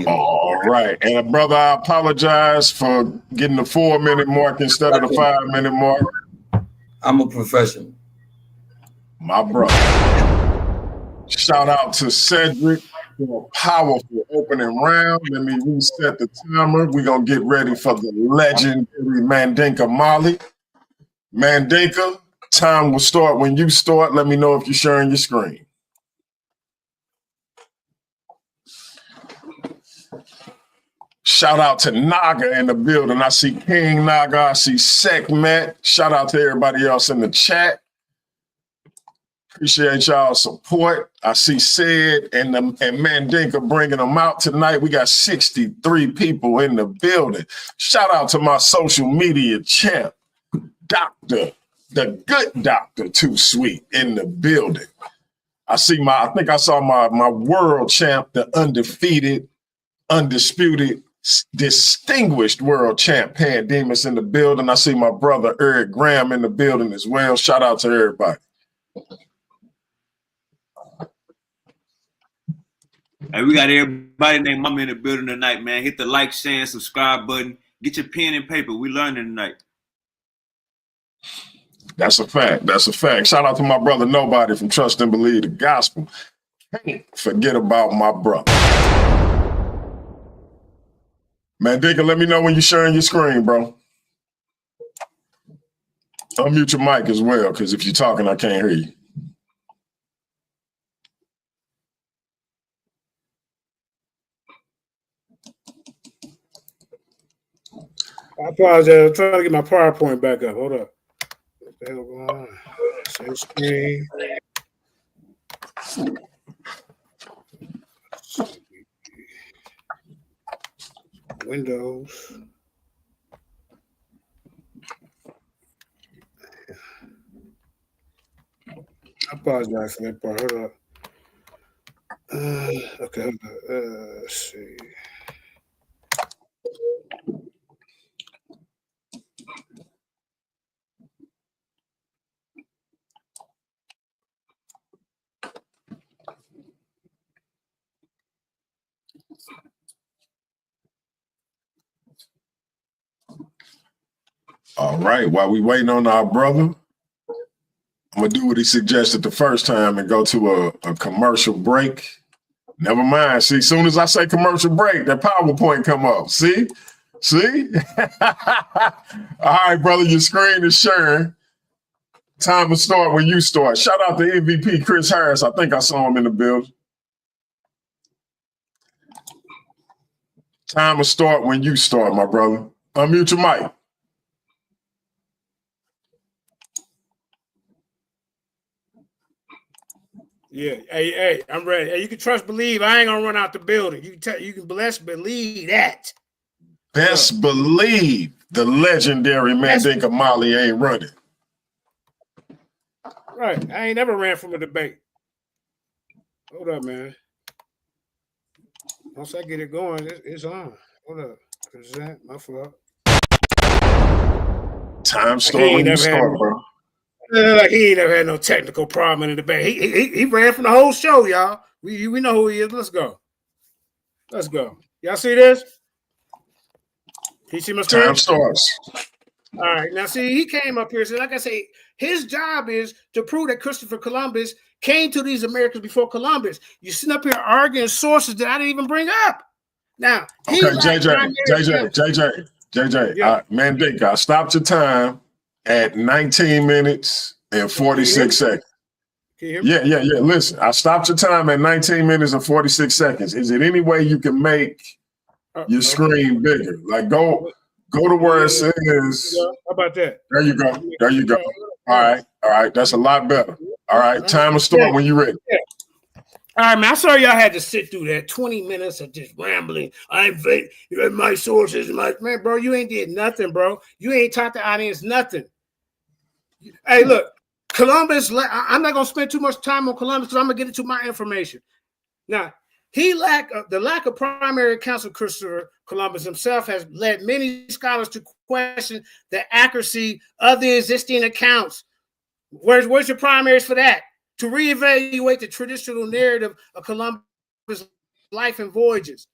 All right, and brother, I apologize for getting the 4 minute mark instead of the 5 minute mark. I'm a professional. My brother. Shout out to Cedric for a powerful opening round. Let me reset the timer. We're going to get ready for the legendary Mandinka Mali. Mandinka, time will start when you start. Let me know if you're sharing your screen. Shout out to Naga in the building. I see King Naga. I see Sekhmet. Shout out to everybody else in the chat. Appreciate y'all's support. I see Ced and Mandinka bringing them out tonight. We got 63 people in the building. Shout out to my social media champ, Doctor, the good Doctor Too Sweet in the building. I think I saw my world champ, the undefeated, undisputed, distinguished world champ Pandemus in the building. I see my brother Eric Graham in the building as well. Shout out to everybody. Hey, we got everybody named Mama in the building tonight, man. Hit the like, share, and subscribe button. Get your pen and paper. We learning tonight. That's a fact. That's a fact. Shout out to my brother Nobody from Trust and Believe the Gospel. Can't forget about my brother. Mandinka, let me know when you're sharing your screen, bro. Unmute your mic as well, because if you're talking, I can't hear you. I apologize. I'm trying to get my PowerPoint back up. Hold up. What the hell going on? Share screen. Windows. I apologize for that part. Hold up. Okay. Hold up. Let's see. All right, while we waiting on our brother, I'm gonna do what he suggested the first time and go to a commercial break. Never mind. See, as soon as I say commercial break, that PowerPoint come up. See? All right, brother, your screen is sharing. Time to start when you start. Shout out to MVP Chris Harris. I think I saw him in the building. Time to start when you start, my brother. Unmute your mic. Yeah, hey, I'm ready. Hey, you can trust, believe. I ain't gonna run out the building. You can believe that. Best believe the legendary Mandinka Mali ain't running. Right, I ain't never ran from a debate. Hold up, man. Once I get it going, it's on. Hold up, present. My fault. Time start when you start, bro. Like he ain't never had no technical problem in the debate. He ran from the whole show, y'all. We know who he is. Let's go. Y'all see this? He see my screen? Time starts. All right. Now, see, he came up here. So, like I say, his job is to prove that Christopher Columbus came to these Americas before Columbus. You sitting up here arguing sources that I didn't even bring up. Now, okay, JJ. Yeah. Mandinka, I stopped your time at 19 minutes and 46 seconds. Yeah. Listen, I stopped your time at 19 minutes and 46 seconds. Is it any way you can make your screen bigger? Like go to where it says. How about that? There you go. All right. That's a lot better. All right. Time to start when you're ready. Yeah. All right, man. I saw y'all had to sit through that 20 minutes of just rambling. I'm fake. My sources, man, bro. You ain't did nothing, bro. You ain't taught the audience nothing. Hey, look, Columbus. I'm not gonna spend too much time on Columbus because I'm gonna get into my information. Now, the lack of primary accounts of Christopher Columbus himself has led many scholars to question the accuracy of the existing accounts. Where's your primaries for that? To reevaluate the traditional narrative of Columbus' life and voyages.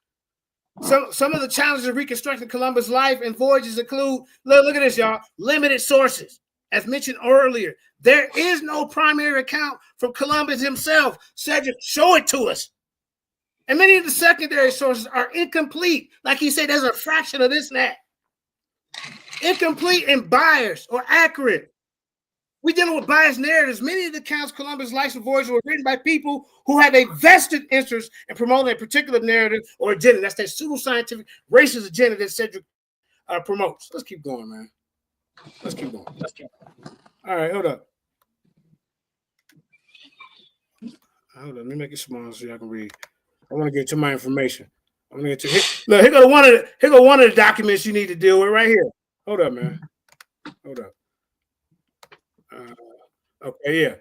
Some of the challenges of reconstructing Columbus' life and voyages include, look at this, y'all, limited sources. As mentioned earlier, there is no primary account from Columbus himself. Cedric, show it to us. And many of the secondary sources are incomplete. Like he said, there's a fraction of this and that. Incomplete and biased or accurate. We're dealing with biased narratives. Many of the accounts Columbus' life and voyage were written by people who have a vested interest in promoting a particular narrative or agenda. That's that pseudoscientific racist agenda that Cedric promotes. Let's keep going, man. Let's keep going. All right, hold up. Hold up. Let me make it small so y'all can read. I want to get to my information. I'm gonna get to look. Here go one of the documents you need to deal with right here. Hold up, man. Hold up. Okay, yeah.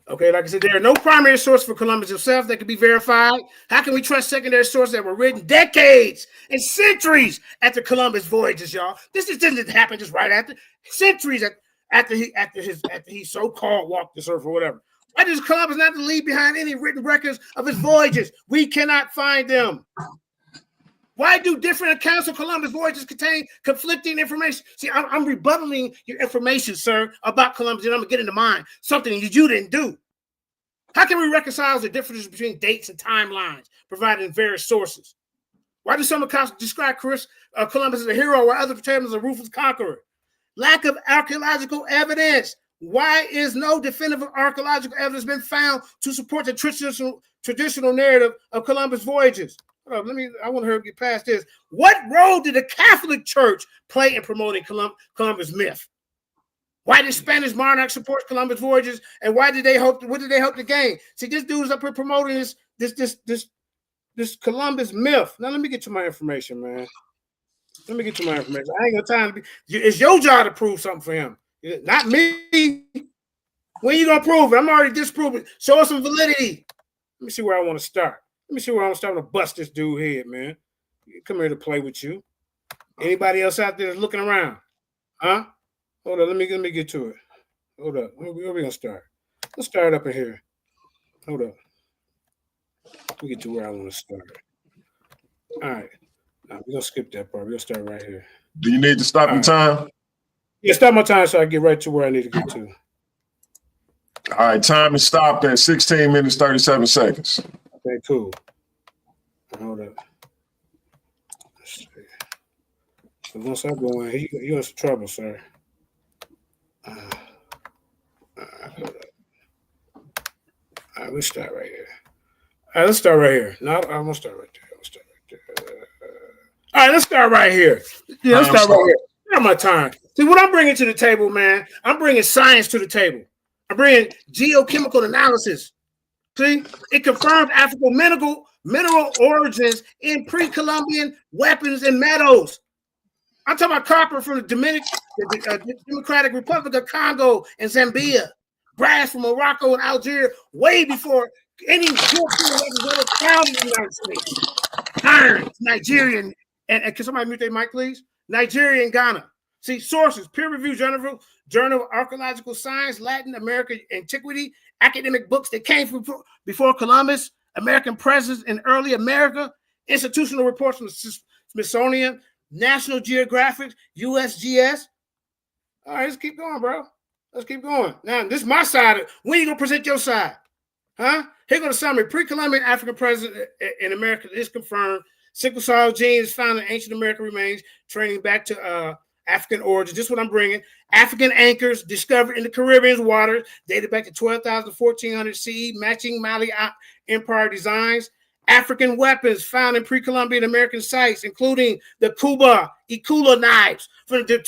Okay, like I said, there are no primary sources for Columbus himself that can be verified. How can we trust secondary sources that were written decades and centuries after Columbus' voyages, y'all? This just didn't happen just right after. Centuries after he so-called walked this earth or whatever. Why does Columbus not leave behind any written records of his voyages? We cannot find them. Why do different accounts of Columbus' voyages contain conflicting information? See, I'm rebuttaling your information, sir, about Columbus, and I'm going to get into mine, something that you didn't do. How can we reconcile the differences between dates and timelines provided in various sources? Why do some accounts describe Columbus as a hero while others portray him as a ruthless conqueror? Lack of archaeological evidence. Why is no definitive archaeological evidence been found to support the traditional narrative of Columbus' voyages? I want her to get past this. What role did the Catholic Church play in promoting Columbus myth? Why did Spanish monarchs support Columbus voyages, and what did they hope to gain? See, this dude's up here promoting this Columbus myth. Now let me get to my information, man. Let me get to my information. I ain't got time to be. It's your job to prove something for him, not me. When you gonna prove it? I'm already disproving. Show us some validity. Let me see where I want to start. Let me see where I'm starting to bust this dude head, man. Come here to play with you. Anybody else out there that's looking around? Huh? Hold on, let me get to it. Hold up. Where we gonna start? Let's start up in here. Hold up. Let me get to where I want to start. All right. Now we're gonna skip that part. We're gonna start right here. Do you need to stop in time? Yeah, stop my time so I get right to where I need to get to. All right, time is stopped at 16 minutes, 37 seconds. Okay, cool. Hold up. Let's see. So once I go in, you're in some trouble, sir. Hold up. All right, let's start right here. All right, let's start right here. No, I'm gonna start right there. All right, let's start right here. Yeah, let's start right here. Not my time. See, what I'm bringing to the table, man, I'm bringing science to the table. I'm bringing geochemical analysis. See, it confirmed African mineral origins in pre-Columbian weapons and metals. I'm talking about copper from the Democratic Republic of Congo and Zambia, brass from Morocco and Algeria, way before any European weapons were found in the United States. Iron, Nigerian, and can somebody mute their mic, please? Nigeria and Ghana. See, sources, peer-reviewed Journal of Archaeological Science, Latin American Antiquity, academic books that came from before Columbus, American presence in early America, institutional reports from the Smithsonian, National Geographic, USGS. All right, let's keep going, bro. Let's keep going. Now, this is my side. When are you going to present your side? Huh? Here goes the summary. Pre-Columbian African presence in America is confirmed. Sickle cell genes found in ancient American remains, training back to African origins. This is what I'm bringing. African anchors discovered in the Caribbean waters, dated back to 12,000 to 1400 CE, matching Mali Empire designs. African weapons found in pre-Columbian American sites, including the Ikula knives from the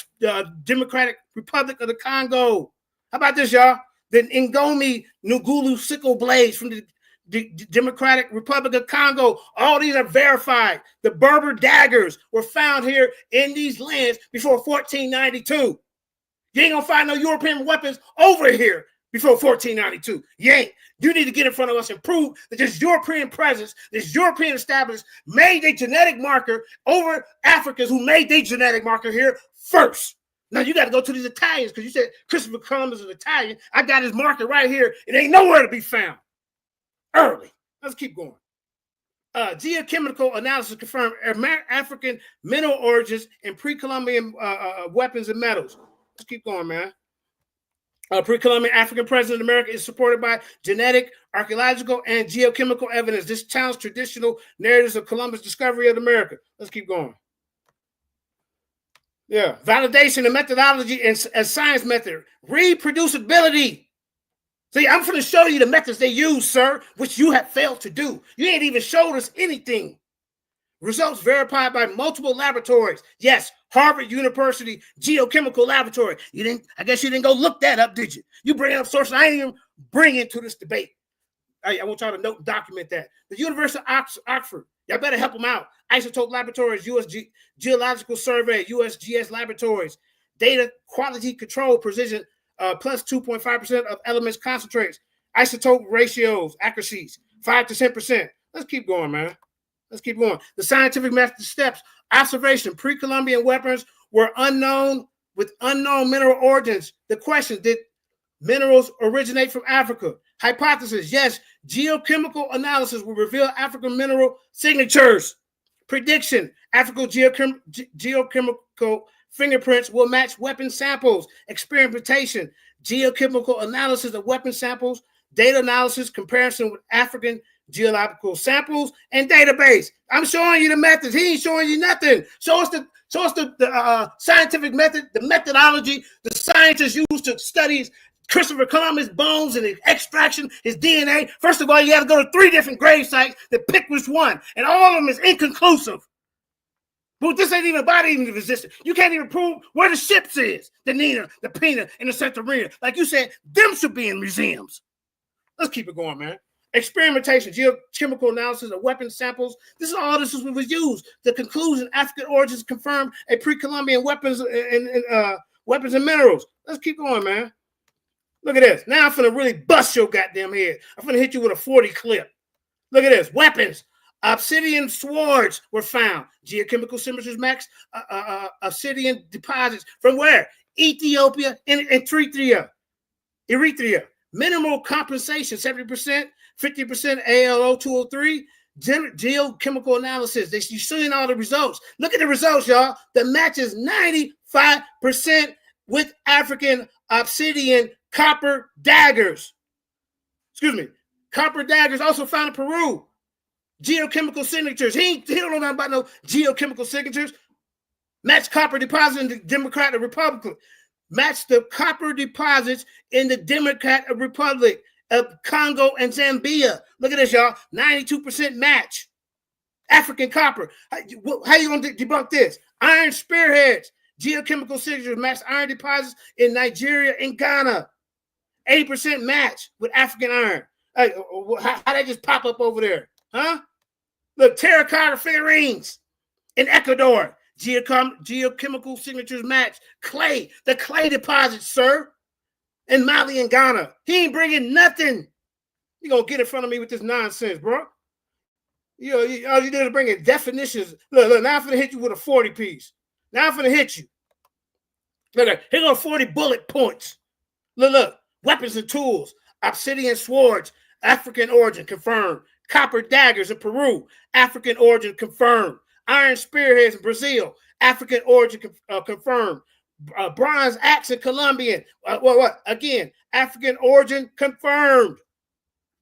Democratic Republic of the Congo. How about this, y'all? The Ngomi Ngulu sickle blades from the Democratic Republic of Congo. All these are verified. The Berber daggers were found here in these lands before 1492. You ain't gonna find no European weapons over here before 1492. You ain't. You need to get in front of us and prove that this European presence, this European establishment made a genetic marker over Africans who made their genetic marker here first. Now you got to go to these Italians because you said Christopher Columbus is Italian. I got his marker right here. It ain't nowhere to be found. Early. Let's keep going. Geochemical analysis confirmed African mineral origins in pre-Columbian weapons and metals. Let's keep going, man. Pre-Columbian African presence in America is supported by genetic archaeological and geochemical evidence. This challenged traditional narratives of Columbus' discovery of America. Let's keep going. Yeah, validation and methodology and science method. Reproducibility. See, I'm going to show you the methods they use, sir, which you have failed to do. You ain't even showed us anything. Results verified by multiple laboratories. Yes, Harvard University Geochemical Laboratory. I guess you didn't go look that up, did you? You bring up sources I ain't even bring into this debate. I want y'all to note and document that. The University of Oxford. Y'all better help them out. Isotope Laboratories, U.S. Geological Survey, USGS Laboratories. Data Quality Control Precision, plus 2.5% of elements concentrates. Isotope ratios, accuracies, 5 to 10%. Let's keep going, man. Let's keep going. The scientific method steps. Observation. Pre-Columbian weapons were unknown with unknown mineral origins. The question, did minerals originate from Africa? Hypothesis. Yes, geochemical analysis will reveal African mineral signatures. Prediction. African geochemical fingerprints will match weapon samples. Experimentation. Geochemical analysis of weapon samples. Data analysis. Comparison with African geological samples and database. I'm showing you the methods. He ain't showing you nothing. Show us the scientific method, the methodology the scientists use to study Christopher Columbus' bones and his extraction, his DNA. First of all, you have to go to 3 different grave sites to pick which one, and all of them is inconclusive. But this ain't even about even resistance. You can't even prove where the ships is, the Nina, the Pina, and the Santorini. Like you said, them should be in museums. Let's keep it going, man. Experimentation, geochemical analysis of weapon samples. This was used. The conclusion, African origins confirm a pre-Columbian weapons and minerals. Let's keep going, man. Look at this. Now I'm finna really bust your goddamn head. I'm finna hit you with a 40 clip. Look at this. Weapons. Obsidian swords were found. Geochemical signatures match obsidian deposits from where? Ethiopia and Eritrea. Minimal compensation, 70%, 50% ALO 203. Geochemical analysis. You're seeing all the results. Look at the results, y'all. The match is 95% with African obsidian copper daggers. Excuse me. Copper daggers also found in Peru. Geochemical signatures. He don't know nothing about no geochemical signatures. Match copper deposits in the Democratic Republic. Match the copper deposits in the Democratic Republic of Congo and Zambia. Look at this, y'all. 92% match. African copper. How you going to debunk this? Iron spearheads. Geochemical signatures match iron deposits in Nigeria and Ghana. 80% match with African iron. How that just pop up over there? Huh? Look, terracotta figurines in Ecuador. Geochemical signatures match clay. The clay deposits, sir, in Mali and Ghana. He ain't bringing nothing. You gonna get in front of me with this nonsense, bro? All you did is bring in definitions. Look, now I'm finna hit you with a 40 piece. Now I'm finna hit you. Look, here go 40 bullet points. Look, weapons and tools. Obsidian swords, African origin confirmed. Copper daggers in Peru, African origin confirmed. Iron spearheads in Brazil, African origin confirmed. Bronze axe in Colombian, again, African origin confirmed.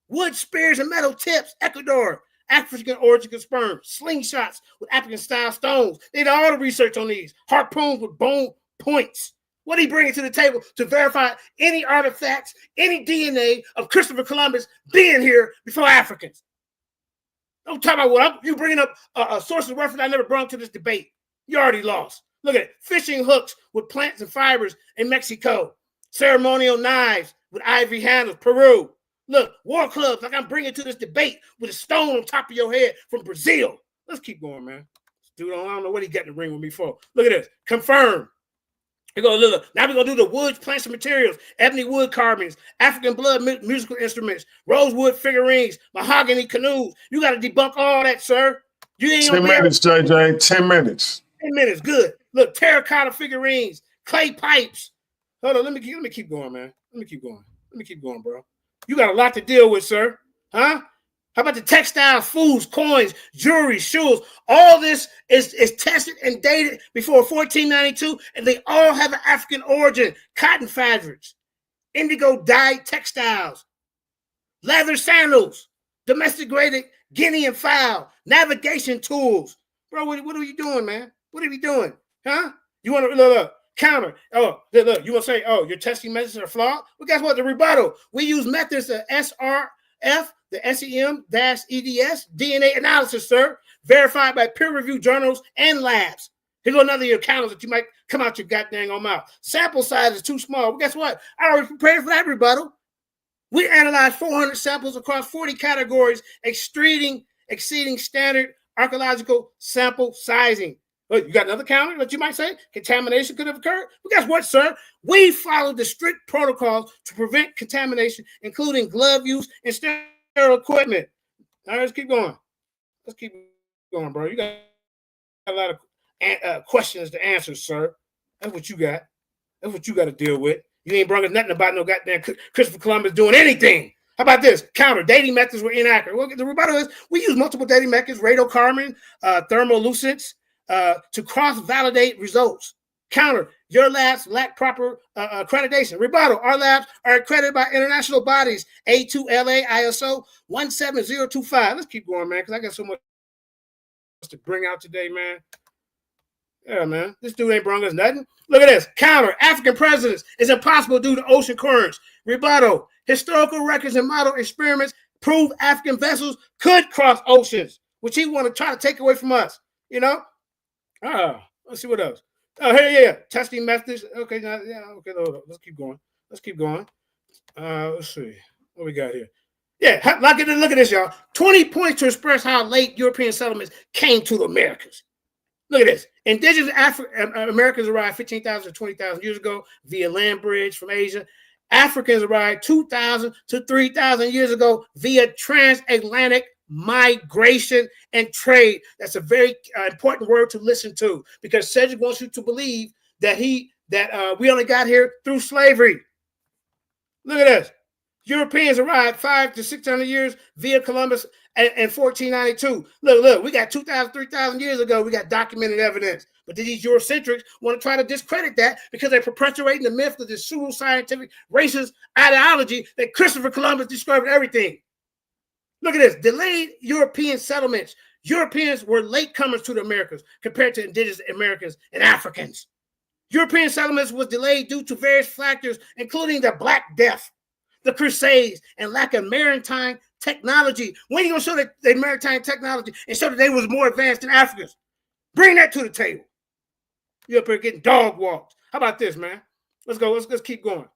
Wood spears and metal tips, Ecuador, African origin confirmed. Slingshots with African style stones. They did all the research on these. Harpoons with bone points. What are he bringing to the table to verify any artifacts, any DNA of Christopher Columbus being here before Africans? Don't talk about you bringing up a source of reference I never brought to this debate. You already lost. Look at it. Fishing hooks with plants and fibers in Mexico. Ceremonial knives with ivory handles, Peru. Look, war clubs like I'm bringing to this debate with a stone on top of your head from Brazil. Let's keep going, man. Dude, I don't know what he got in the ring with me for. Look at this. Confirmed. Now we're going to do the woods, plants, and materials, ebony wood carvings, African blood musical instruments, rosewood figurines, mahogany canoes. You got to debunk all that, sir. You ain't 10 minutes, JJ. 10 minutes. 10 minutes, good. Look, terracotta figurines, clay pipes. Hold on, let me keep going, man. Let me keep going, bro. You got a lot to deal with, sir. Huh? How about the textiles, foods, coins, jewelry, shoes? All this is tested and dated before 1492, and they all have an African origin. Cotton fabrics, indigo dyed textiles. leather sandals, domesticated Guinean fowl, navigation tools. Bro, what are you doing, man? What are you doing? Huh? You want to look, counter. Oh, look, you want to say, oh, your testing methods are flawed? Well, guess what? The rebuttal. We use methods of SRF, the SEM-EDS, DNA analysis, sir, verified by peer-reviewed journals and labs. Here go another of your counters that you might come out your goddamn own mouth. Sample size is too small. Well, guess what? I already prepared for that rebuttal. We analyzed 400 samples across 40 categories, exceeding standard archaeological sample sizing. Look, you got another counter that you might say contamination could have occurred? Well, guess what, sir? We followed the strict protocols to prevent contamination, including glove use and sterile equipment. All right, let's keep going. Let's keep going, bro. You got a lot of questions to answer, sir. That's what you got. That's what you got to deal with. You ain't brought us nothing about no goddamn Christopher Columbus doing anything. How about this? Counter. Dating methods were inaccurate. Well, the rebuttal is we use multiple dating methods, radiocarbon, thermolucents, to cross-validate results. Counter. Your labs lack proper accreditation. Rebuttal. Our labs are accredited by international bodies, A2LA, ISO 17025. Let's keep going, man, because I got so much to bring out today, man. Yeah, man. This dude ain't brought us nothing. Look at this. Counter. African presidents is impossible due to ocean currents. Rebuttal. Historical records and model experiments prove African vessels could cross oceans, which he want to try to take away from us. You know? Let's see what else. Oh, hey, yeah. Testing methods. Okay, now, yeah, okay, hold up. Let's keep going. Let's see. What we got here? Yeah, look at this, y'all. 20 points to express how late European settlements came to the Americas. Look at this. Indigenous Americans arrived 15,000 to 20,000 years ago via land bridge from Asia. Africans arrived 2,000 to 3,000 years ago via transatlantic migration and trade. That's a very important word to listen to because Cedric wants you to believe that we only got here through slavery. Look at this. Europeans arrived 500 to 600 years via Columbus in 1492. Look, we got 2,000, 3,000 years ago, we got documented evidence. But these Eurocentrics want to try to discredit that because they're perpetuating the myth of this pseudo-scientific racist ideology that Christopher Columbus discovered everything. Look at this. Delayed European settlements. Europeans were latecomers to the Americas compared to indigenous Americans and Africans. European settlements was delayed due to various factors, including the Black Death, the Crusades, and lack of maritime technology. When are you going to show that they maritime technology and show that they was more advanced than Africans? Bring that to the table. You're up here getting dog walked. How about this, man? Let's go. Let's keep going.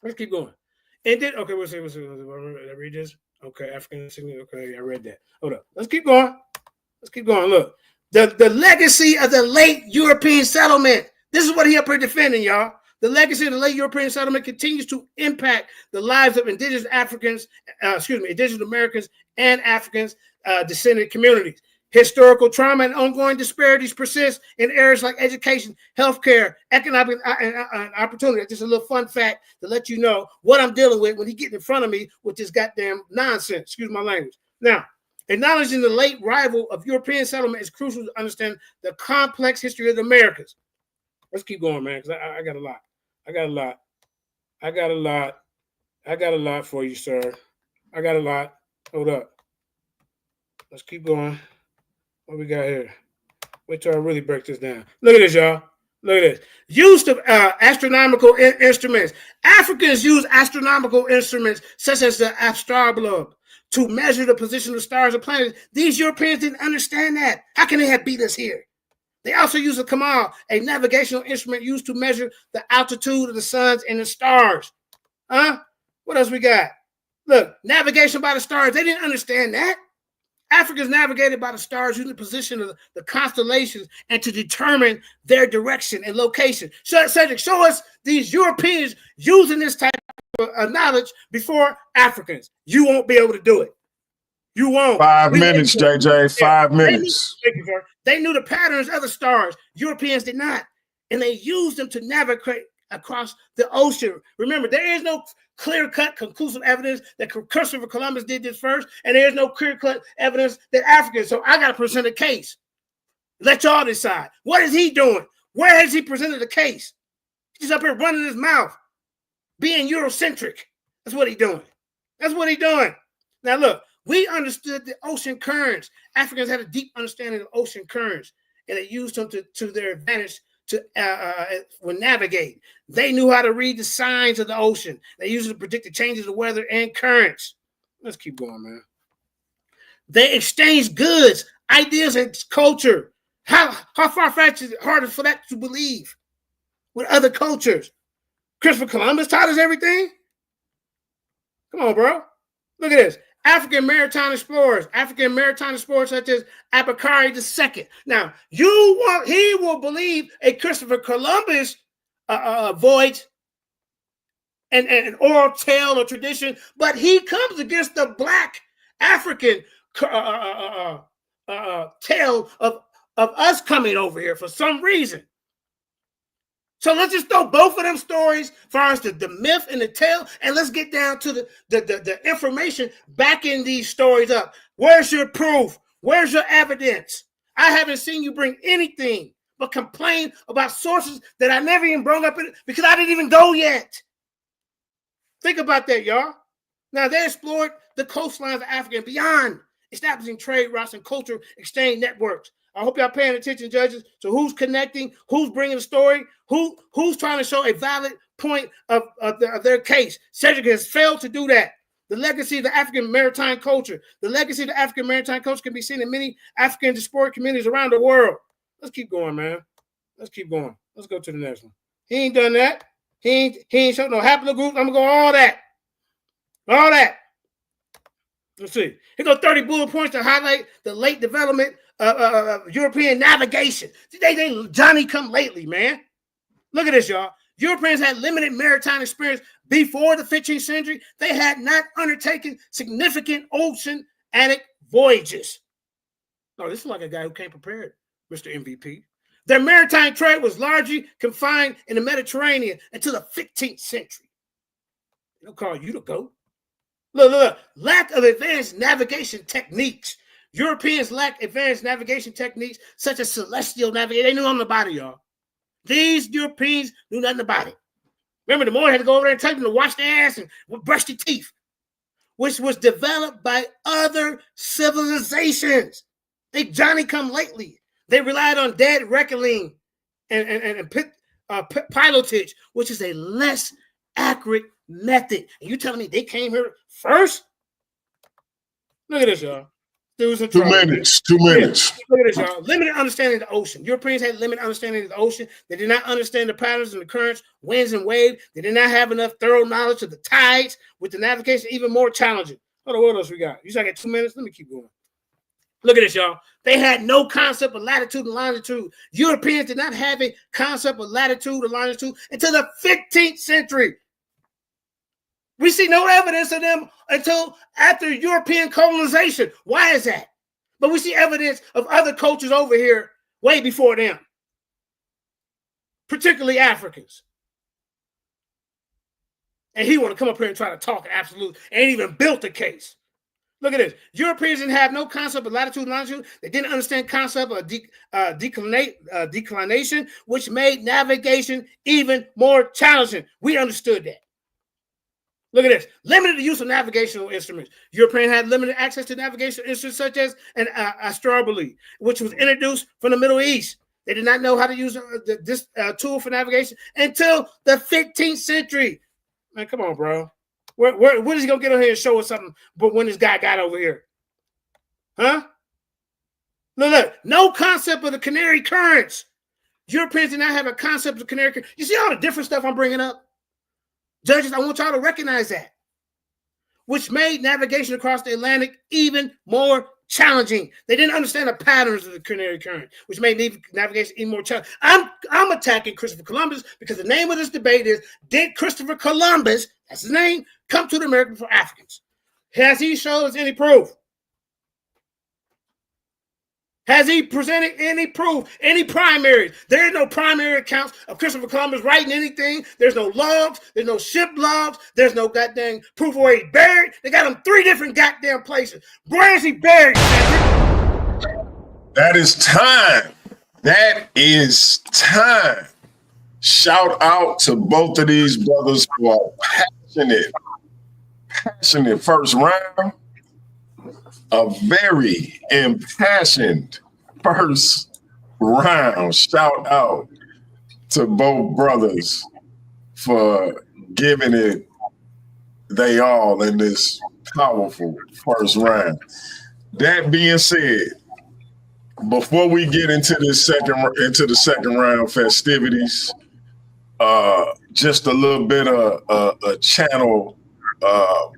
Let's keep going. And then, okay, we'll see. I read this. Okay, African. Okay, I read that. Hold up. Let's keep going. Look, the legacy of the late European settlement. This is what he up here defending, y'all. The legacy of the late European settlement continues to impact the lives of indigenous indigenous Americans and Africans descendant communities. Historical trauma and ongoing disparities persist in areas like education, healthcare, economic opportunity. Just a little fun fact to let you know what I'm dealing with when he gets in front of me with this goddamn nonsense. Excuse my language. Now, acknowledging the late arrival of European settlement is crucial to understand the complex history of the Americas. Let's keep going, man, because I got a lot. I got a lot for you, sir. I got a lot. Hold up. Let's keep going. What we got here? Wait till I really break this down. Look at this, y'all. Look at this. Use of astronomical instruments. Africans use astronomical instruments such as the astrolabe to measure the position of stars and planets. These Europeans didn't understand that. How can they have beat us here? They also use a kamal, a navigational instrument used to measure the altitude of the suns and the stars. What else we got? Look, navigation by the stars. They didn't understand that. Africans navigated by the stars using the position of the constellations and to determine their direction and location. Cedric, show us these Europeans using this type of knowledge before Africans. You won't be able to do it. You won't. 5 minutes, JJ. 5 minutes. They knew the patterns of the stars. Europeans did not. And they used them to navigate across the ocean. Remember, there is no clear-cut, conclusive evidence that Christopher Columbus did this first, and there's no clear-cut evidence that Africans. So I got to present a case. Let y'all decide. What is he doing? Where has he presented a case? He's up here running his mouth, being Eurocentric. That's what he's doing. That's what he's doing. Now, look, we understood the ocean currents. Africans had a deep understanding of ocean currents, and they used them to their advantage to navigate. They knew how to read the signs of the ocean. They used it to predict the changes of weather and currents. Let's keep going, man. They exchanged goods, ideas, and culture. How far-fetched is it harder for that to believe with other cultures? Christopher Columbus taught us everything. Come on, bro. Look at this. African maritime explorers such as Abakari II. Now, he will believe a Christopher Columbus voyage and an oral tale or tradition, but he comes against the Black African tale of us coming over here for some reason. So let's just throw both of them stories as far as the myth and the tale, and let's get down to the information backing these stories up. Where's your proof? Where's your evidence? I haven't seen you bring anything but complain about sources that I never even brought up because I didn't even go yet. Think about that, y'all. Now, they explored the coastlines of Africa and beyond, establishing trade routes and cultural exchange networks. I hope y'all paying attention, judges. So who's connecting? Who's bringing the story? Who's trying to show a valid point of their case? Cedric has failed to do that. The legacy of the African maritime culture. The legacy of the African maritime culture can be seen in many African diasporic communities around the world. Let's keep going, man. Let's keep going. Let's go to the next one. He ain't done that. He ain't showing no haplogroups. I'm going to go all that. All that. Let's see. Here go 30 bullet points to highlight the late development of European navigation. They Johnny come lately, man. Look at this, y'all. Europeans had limited maritime experience before the 15th century. They had not undertaken significant oceanic voyages. No, this is like a guy who came prepared, Mr. MVP. Their maritime trade was largely confined in the Mediterranean until the 15th century. They'll call you the GOAT. Look. Lack of advanced navigation techniques. Europeans lacked advanced navigation techniques such as celestial navigation. They knew nothing about it, y'all. These Europeans knew nothing about it. Remember, the Moors had to go over there and tell them to wash their ass and brush their teeth, which was developed by other civilizations. They Johnny come lately. They relied on dead reckoning and pilotage, which is a less accurate method. And you telling me they came here first? Look at this, y'all. 2 minutes. 2 minutes. Look at this, y'all. Limited understanding of the ocean. Europeans had limited understanding of the ocean. They did not understand the patterns and the currents, winds and waves. They did not have enough thorough knowledge of the tides, with the navigation even more challenging. Hold on, what else we got? You said I got 2 minutes? Let me keep going. Look at this, y'all. They had no concept of latitude and longitude. Europeans did not have a concept of latitude or longitude until the 15th century. We see no evidence of them until after European colonization. Why is that? But we see evidence of other cultures over here way before them, particularly Africans. And he want to come up here and try to talk absolute, ain't even built a case. Look at this. Europeans didn't have no concept of latitude and longitude. They didn't understand concept of declination, which made navigation even more challenging. We understood that. Look at this. Limited use of navigational instruments. Europeans had limited access to navigational instruments such as an astrolabe, which was introduced from the Middle East. They did not know how to use this tool for navigation until the 15th century. Man, come on, bro. When is he going to get on here and show us something but when this guy got over here? Huh? Look. No concept of the Canary Currents. Europeans did not have a concept of Canary Currents. You see all the different stuff I'm bringing up? Judges, I want y'all to recognize that, which made navigation across the Atlantic even more challenging. They didn't understand the patterns of the Canary Current, which made navigation even more challenging. I'm attacking Christopher Columbus because the name of this debate is, did Christopher Columbus, that's his name, come to the America for Africans? Has he shown us any proof? Has he presented any proof, any primaries? There are no primary accounts of Christopher Columbus writing anything. There's no logs. There's no ship logs. There's no goddamn proof of where he's buried. They got him 3 different goddamn places. Where is he buried, Cedric? That is time. That is time. Shout out to both of these brothers who are passionate first round, a very impassioned first round. Shout out to both brothers for giving it they all in this powerful first round. That being said, before we get into the second round festivities, just a little bit of a channel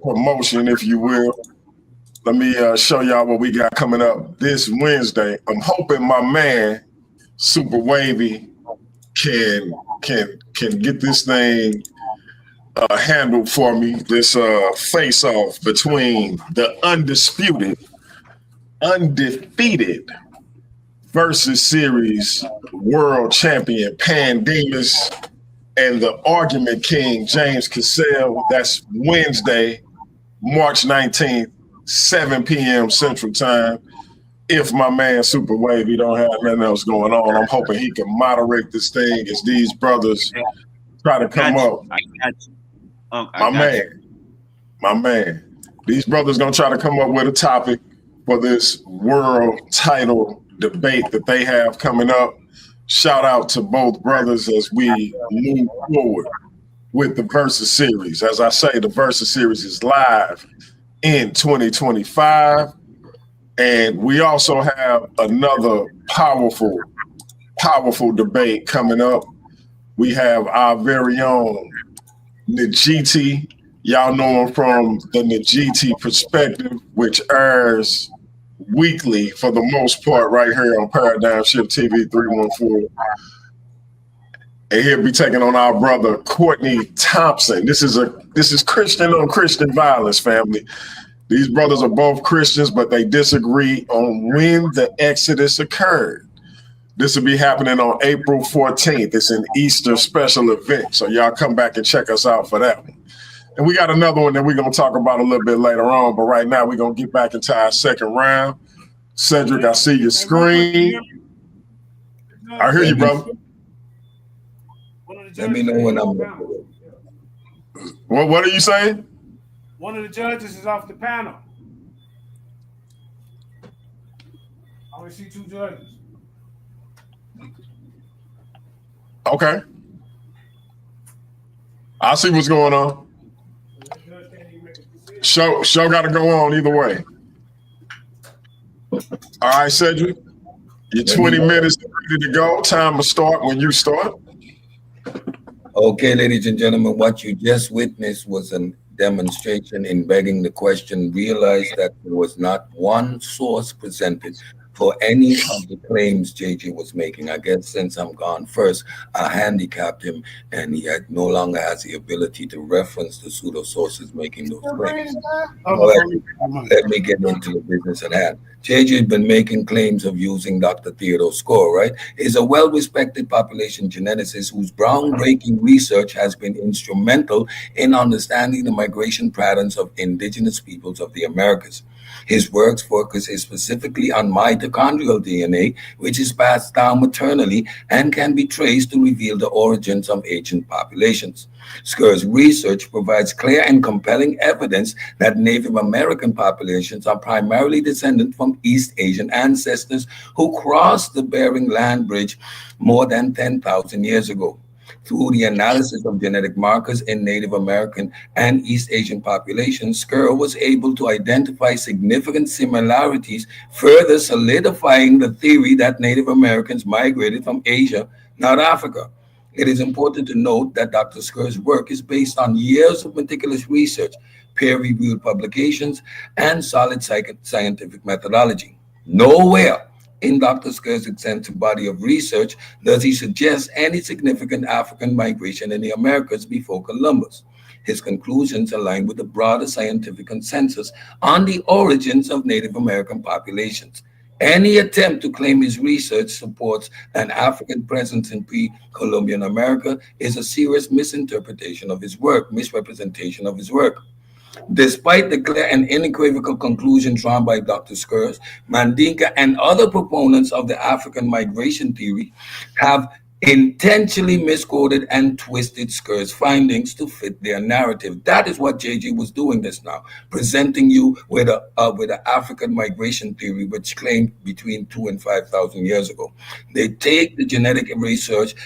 promotion, if you will. Let me show y'all what we got coming up this Wednesday. I'm hoping my man Super Wavy can get this thing handled for me. This face off between the undefeated versus series world champion Pandemus and the argument king James Cassell. That's Wednesday, March 19th, 7 p.m. Central Time. If my man Super Wavy don't have nothing else going on, I'm hoping he can moderate this thing as these brothers try to come up. My man. These brothers gonna try to come up with a topic for this world title debate that they have coming up. Shout out to both brothers as we move forward with the Versus Series. As I say, the Versus Series is live in 2025. And we also have another powerful debate coming up. We have our very own Najiti. Y'all know him from the Najiti Perspective, which airs weekly for the most part right here on Paradigm Shift TV 314. And he'll be taking on our brother Courtney Thompson. This is Christian on Christian violence, family. These brothers are both Christians, but they disagree on when the Exodus occurred. This will be happening on April 14th. It's an Easter special event, so y'all come back and check us out for that one. And we got another one that we're going to talk about a little bit later on, but right now we're going to get back into our second round. Cedric, I see your screen. I hear you, brother. Let me know when I'm What are you saying? One of the judges is off the panel. I only see 2 judges. Okay. I see what's going on. Show got to go on either way. All right, Cedric. Your 20 minutes ready to go. Time to start when you start. Okay, ladies and gentlemen, what you just witnessed was a demonstration in begging the question. Realize that there was not one source presented for any of the claims JJ was making. I guess since I'm gone first, I handicapped him and he no longer has the ability to reference the pseudo sources making those claims. Let me get into the business at hand. JJ has been making claims of using Dr. Theodore Score, right? He's a well-respected population geneticist whose groundbreaking research has been instrumental in understanding the migration patterns of indigenous peoples of the Americas. His works focuses specifically on mitochondrial DNA, which is passed down maternally and can be traced to reveal the origins of ancient populations. Sker's research provides clear and compelling evidence that Native American populations are primarily descended from East Asian ancestors who crossed the Bering Land Bridge more than 10,000 years ago. Through the analysis of genetic markers in Native American and East Asian populations, Sker was able to identify significant similarities, further solidifying the theory that Native Americans migrated from Asia, not Africa. It is important to note that Dr. Sker's work is based on years of meticulous research, peer-reviewed publications, and solid scientific methodology. Nowhere in Dr. Sker's extensive body of research does he suggest any significant African migration in the Americas before Columbus. His conclusions align with the broader scientific consensus on the origins of Native American populations. Any attempt to claim his research supports an African presence in pre-Columbian America is a serious misrepresentation of his work. Despite the clear and unequivocal conclusion drawn by Dr. Skers, Mandinka and other proponents of the African migration theory have intentionally misquoted and twisted Sker's findings to fit their narrative. That is what JJ was doing this now, presenting you with a African migration theory which claimed between 2 and 5,000 years ago. They take the genetic research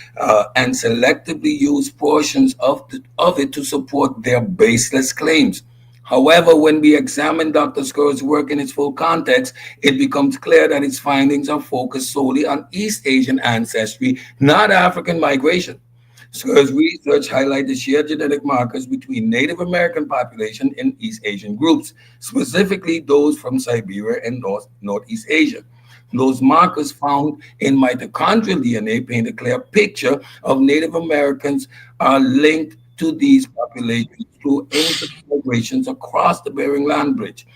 and selectively use portions of it to support their baseless claims. However, when we examine Dr. Sker's work in its full context, it becomes clear that its findings are focused solely on East Asian ancestry, not African migration. Sker's research highlights the shared genetic markers between Native American population and East Asian groups, specifically those from Siberia and Northeast Asia. Those markers found in mitochondrial DNA paint a clear picture of Native Americans are linked to these populations through ancient migrations across the Bering Land Bridge.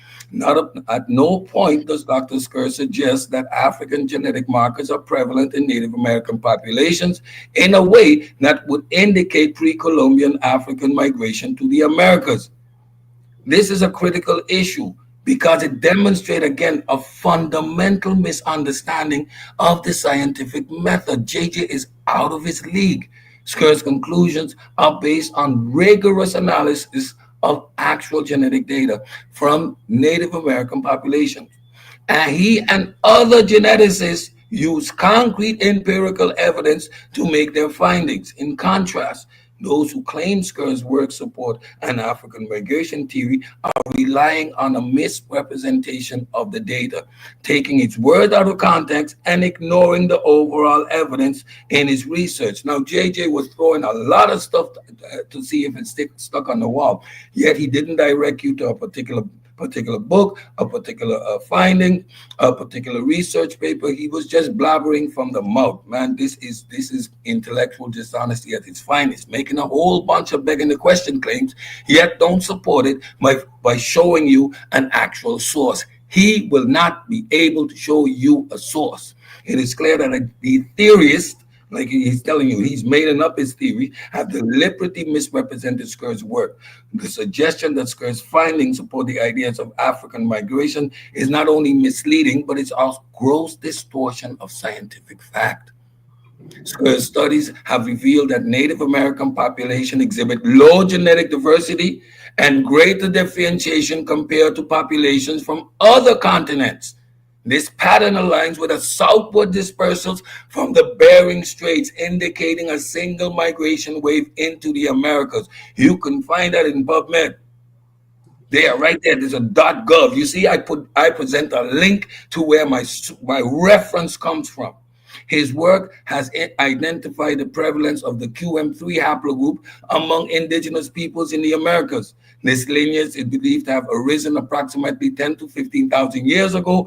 At no point does Dr. Sker suggest that African genetic markers are prevalent in Native American populations in a way that would indicate pre-Columbian African migration to the Americas. This is a critical issue because it demonstrates, again, a fundamental misunderstanding of the scientific method. JJ is out of his league. Sker's conclusions are based on rigorous analysis of actual genetic data from Native American populations. And he and other geneticists use concrete empirical evidence to make their findings. In contrast, those who claim Sker's work support an African migration theory are relying on a misrepresentation of the data, taking its word out of context and ignoring the overall evidence in his research. Now, JJ was throwing a lot of stuff to see if it's stuck on the wall, yet he didn't direct you to a particular book, a particular finding, a particular research paper. He was just blabbering from the mouth. Man, this is intellectual dishonesty at its finest, making a whole bunch of begging the question claims, yet don't support it by showing you an actual source. He will not be able to show you a source. It is clear that the theorist, like he's telling you, he's made up his theory, have deliberately misrepresented Sker's work. The suggestion that Sker's findings support the ideas of African migration is not only misleading, but it's also gross distortion of scientific fact. Sker's studies have revealed that Native American population exhibit low genetic diversity and greater differentiation compared to populations from other continents. This pattern aligns with a southward dispersals from the Bering Straits, indicating a single migration wave into the Americas. You can find that in PubMed. There, right there, there's a .gov. You see, I present a link to where my reference comes from. His work has identified the prevalence of the QM3 haplogroup among indigenous peoples in the Americas. This lineage is believed to have arisen approximately 10 to 15,000 years ago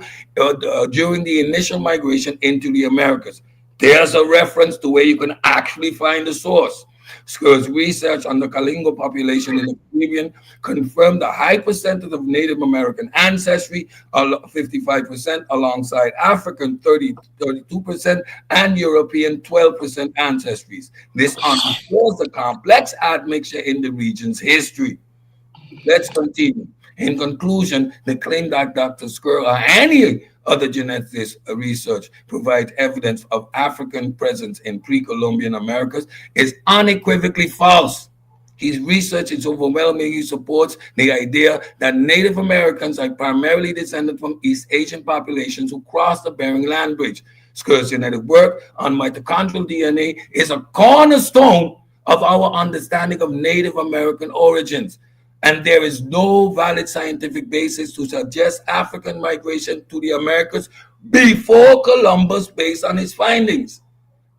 during the initial migration into the Americas. There's a reference to where you can actually find the source. Sker's research on the Kalingo population in the Caribbean confirmed a high percentage of Native American ancestry, 55%, alongside African 32%, and European 12% ancestries. This underscores the complex admixture in the region's history. Let's continue. In conclusion, the claim that Dr. Sker or any other geneticist research provides evidence of African presence in pre-Columbian Americas is unequivocally false. His research is overwhelmingly supports the idea that Native Americans are primarily descended from East Asian populations who crossed the Bering Land Bridge. Sker's genetic work on mitochondrial DNA is a cornerstone of our understanding of Native American origins. And there is no valid scientific basis to suggest African migration to the Americas before Columbus based on his findings.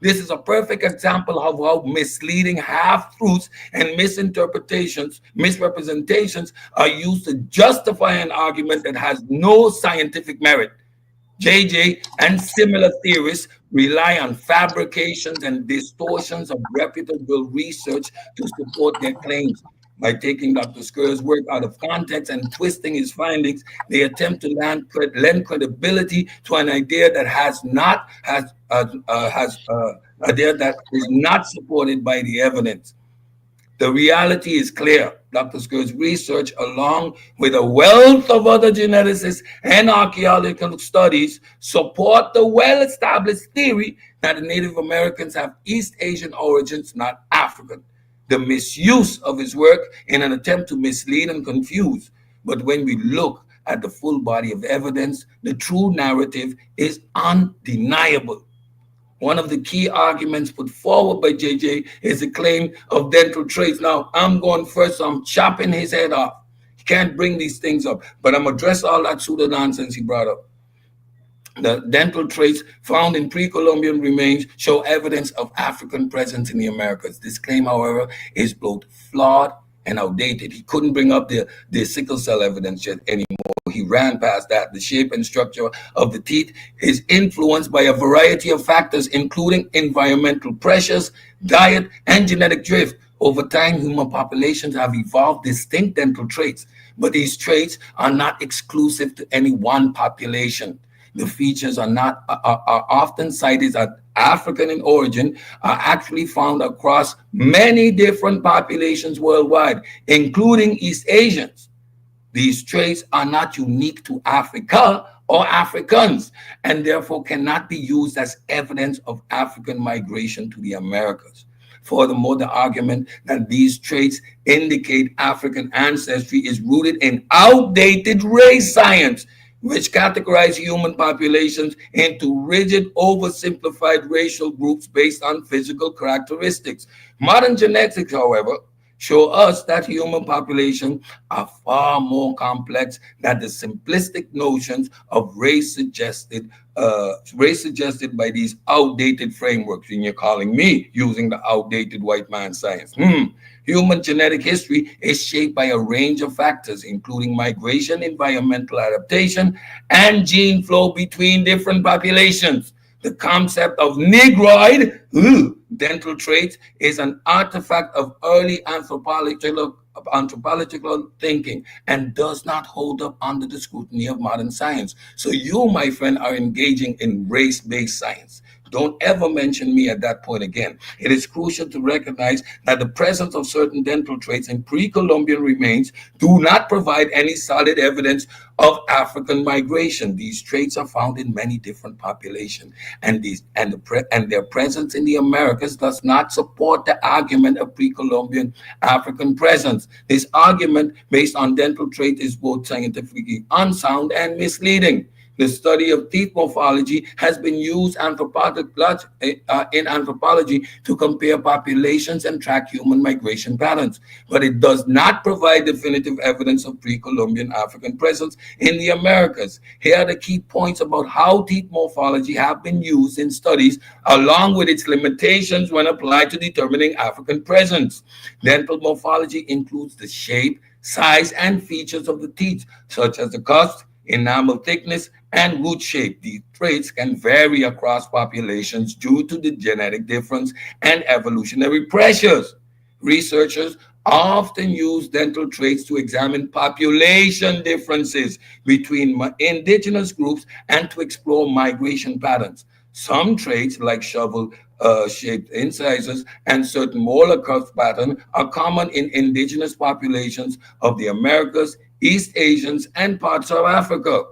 This is a perfect example of how misleading half-truths and misrepresentations are used to justify an argument that has no scientific merit. JJ and similar theorists rely on fabrications and distortions of reputable research to support their claims. By taking Dr. Sker's work out of context and twisting his findings, they attempt to lend credibility to an idea that is not supported by the evidence. The reality is clear. Dr. Sker's research, along with a wealth of other geneticists and archaeological studies, support the well-established theory that the Native Americans have East Asian origins, not African. The misuse of his work in an attempt to mislead and confuse. But when we look at the full body of evidence, the true narrative is undeniable. One of the key arguments put forward by JJ is the claim of dental traits. Now, I'm going first, so I'm chopping his head off. He can't bring these things up, but I'm address all that pseudo nonsense he brought up. The dental traits found in pre-Columbian remains show evidence of African presence in the Americas. This claim, however, is both flawed and outdated. He couldn't bring up the sickle cell evidence yet anymore. He ran past that. The shape and structure of the teeth is influenced by a variety of factors, including environmental pressures, diet, and genetic drift. Over time, human populations have evolved distinct dental traits, but these traits are not exclusive to any one population. The features are often cited as African in origin, are actually found across many different populations worldwide, including East Asians. These traits are not unique to Africa or Africans, and therefore cannot be used as evidence of African migration to the Americas. Furthermore, the argument that these traits indicate African ancestry is rooted in outdated race science, which categorize human populations into rigid, oversimplified racial groups based on physical characteristics. Modern genetics, however, show us that human populations are far more complex than the simplistic notions of race suggested by these outdated frameworks. And you're calling me using the outdated white man science. Human genetic history is shaped by a range of factors, including migration, environmental adaptation, and gene flow between different populations. The concept of Negroid dental traits is an artifact of early anthropological thinking and does not hold up under the scrutiny of modern science. So you, my friend, are engaging in race-based science. Don't ever mention me at that point again. It is crucial to recognize that the presence of certain dental traits in pre-Columbian remains do not provide any solid evidence of African migration. These traits are found in many different populations, and their presence in the Americas does not support the argument of pre-Columbian African presence. This argument based on dental trait is both scientifically unsound and misleading. The study of teeth morphology has been used in anthropology to compare populations and track human migration patterns, but it does not provide definitive evidence of pre-Columbian African presence in the Americas. Here are the key points about how teeth morphology have been used in studies, along with its limitations when applied to determining African presence. Dental morphology includes the shape, size, and features of the teeth, such as the cusp, enamel thickness, and root shape. These traits can vary across populations due to the genetic difference and evolutionary pressures. Researchers often use dental traits to examine population differences between indigenous groups and to explore migration patterns. Some traits, like shovel-shaped incisors and certain molar curve pattern, are common in indigenous populations of the Americas, East Asians, and parts of Africa.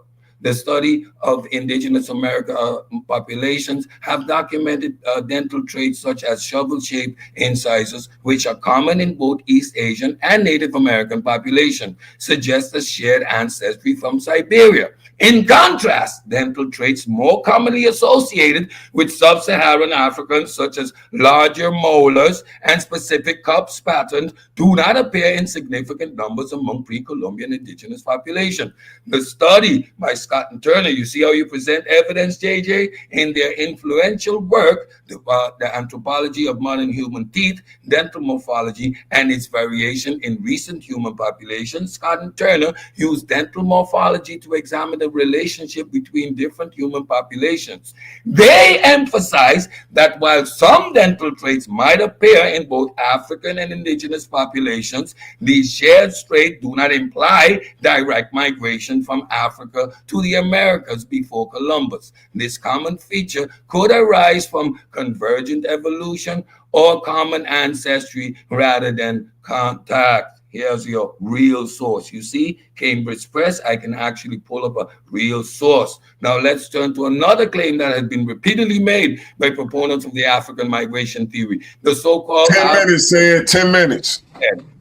The study of indigenous America populations have documented dental traits such as shovel-shaped incisors, which are common in both East Asian and Native American population, suggest a shared ancestry from Siberia. In contrast, dental traits more commonly associated with sub-Saharan Africans, such as larger molars and specific cups patterns, do not appear in significant numbers among pre-Columbian indigenous population. The study by Scott and Turner, you see how you present evidence, JJ, in their influential work, the Anthropology of Modern Human Teeth, Dental Morphology, and its Variation in Recent Human Populations. Scott and Turner used dental morphology to examine the relationship between different human populations. They emphasize that while some dental traits might appear in both African and indigenous populations, these shared traits do not imply direct migration from Africa to the Americas before Columbus. This common feature could arise from convergent evolution or common ancestry rather than contact. Here's your real source. You see, Cambridge Press, I can actually pull up a real source Now let's turn to another claim that has been repeatedly made by proponents of the African migration theory, the so-called 10 minutes, said 10 minutes.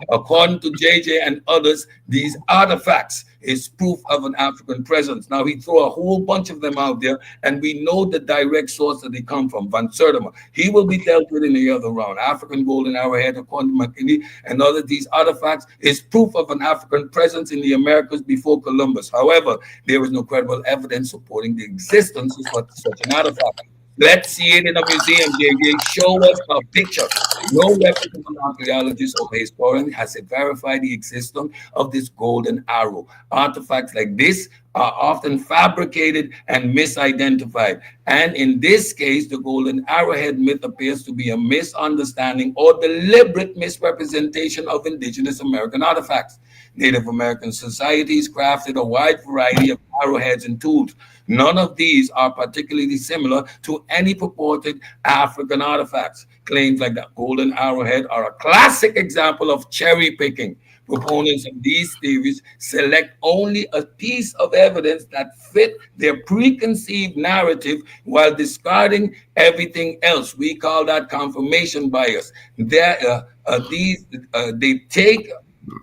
according to JJ and others, these artifacts is proof of an African presence. Now, he threw a whole bunch of them out there, and we know the direct source that they come from, Van Sertima. He will be dealt with in the other round. African golden arrowhead, according to McKinney, and other these artifacts is proof of an African presence in the Americas before Columbus. However, there is no credible evidence supporting the existence of such an artifact. Let's see it in a museum, JJ. Show us a picture. No reputable archaeologist or historian has verified the existence of this golden arrow. Artifacts like this are often fabricated and misidentified. And in this case, the golden arrowhead myth appears to be a misunderstanding or deliberate misrepresentation of indigenous American artifacts. Native American societies crafted a wide variety of arrowheads and tools. None of these are particularly similar to any purported African artifacts. Claims like the golden arrowhead are a classic example of cherry picking. Proponents of these theories select only a piece of evidence that fit their preconceived narrative while discarding everything else. We call that confirmation bias. They take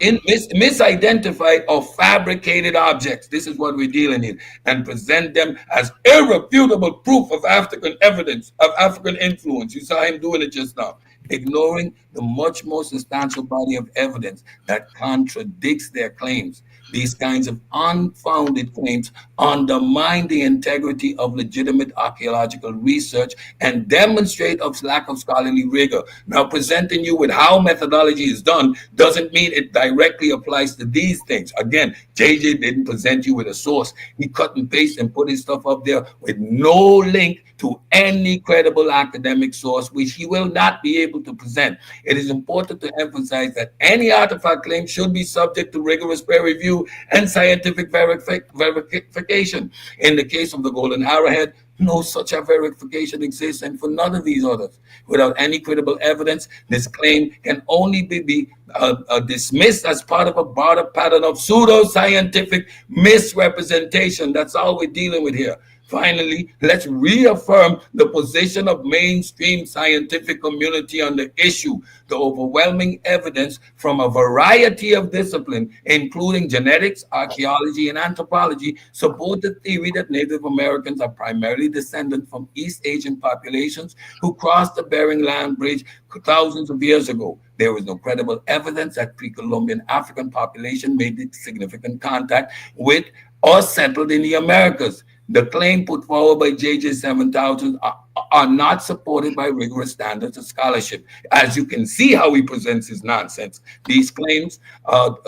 misidentified or fabricated objects. This is what we're dealing in, and present them as irrefutable proof of African evidence, of African influence. You saw him doing it just now, ignoring the much more substantial body of evidence that contradicts their claims. These kinds of unfounded claims undermine the integrity of legitimate archaeological research and demonstrate a lack of scholarly rigor. Now, presenting you with how methodology is done doesn't mean it directly applies to these things. Again, JJ didn't present you with a source. He cut and paste and put his stuff up there with no link to any credible academic source, which he will not be able to present. It is important to emphasize that any artifact claim should be subject to rigorous peer review and scientific verification. In the case of the golden arrowhead, no such a verification exists, and for none of these others. Without any credible evidence, this claim can only be dismissed as part of a broader pattern of pseudo-scientific misrepresentation. That's all we're dealing with here. Finally, let's reaffirm the position of mainstream scientific community on the issue. The overwhelming evidence from a variety of disciplines, including genetics, archaeology, and anthropology, support the theory that Native Americans are primarily descended from East Asian populations who crossed the Bering Land Bridge thousands of years ago. There is no credible evidence that pre-Columbian African population made significant contact with or settled in the Americas. The claim put forward by JJ 7000 are not supported by rigorous standards of scholarship. As you can see how he presents his nonsense. These claims,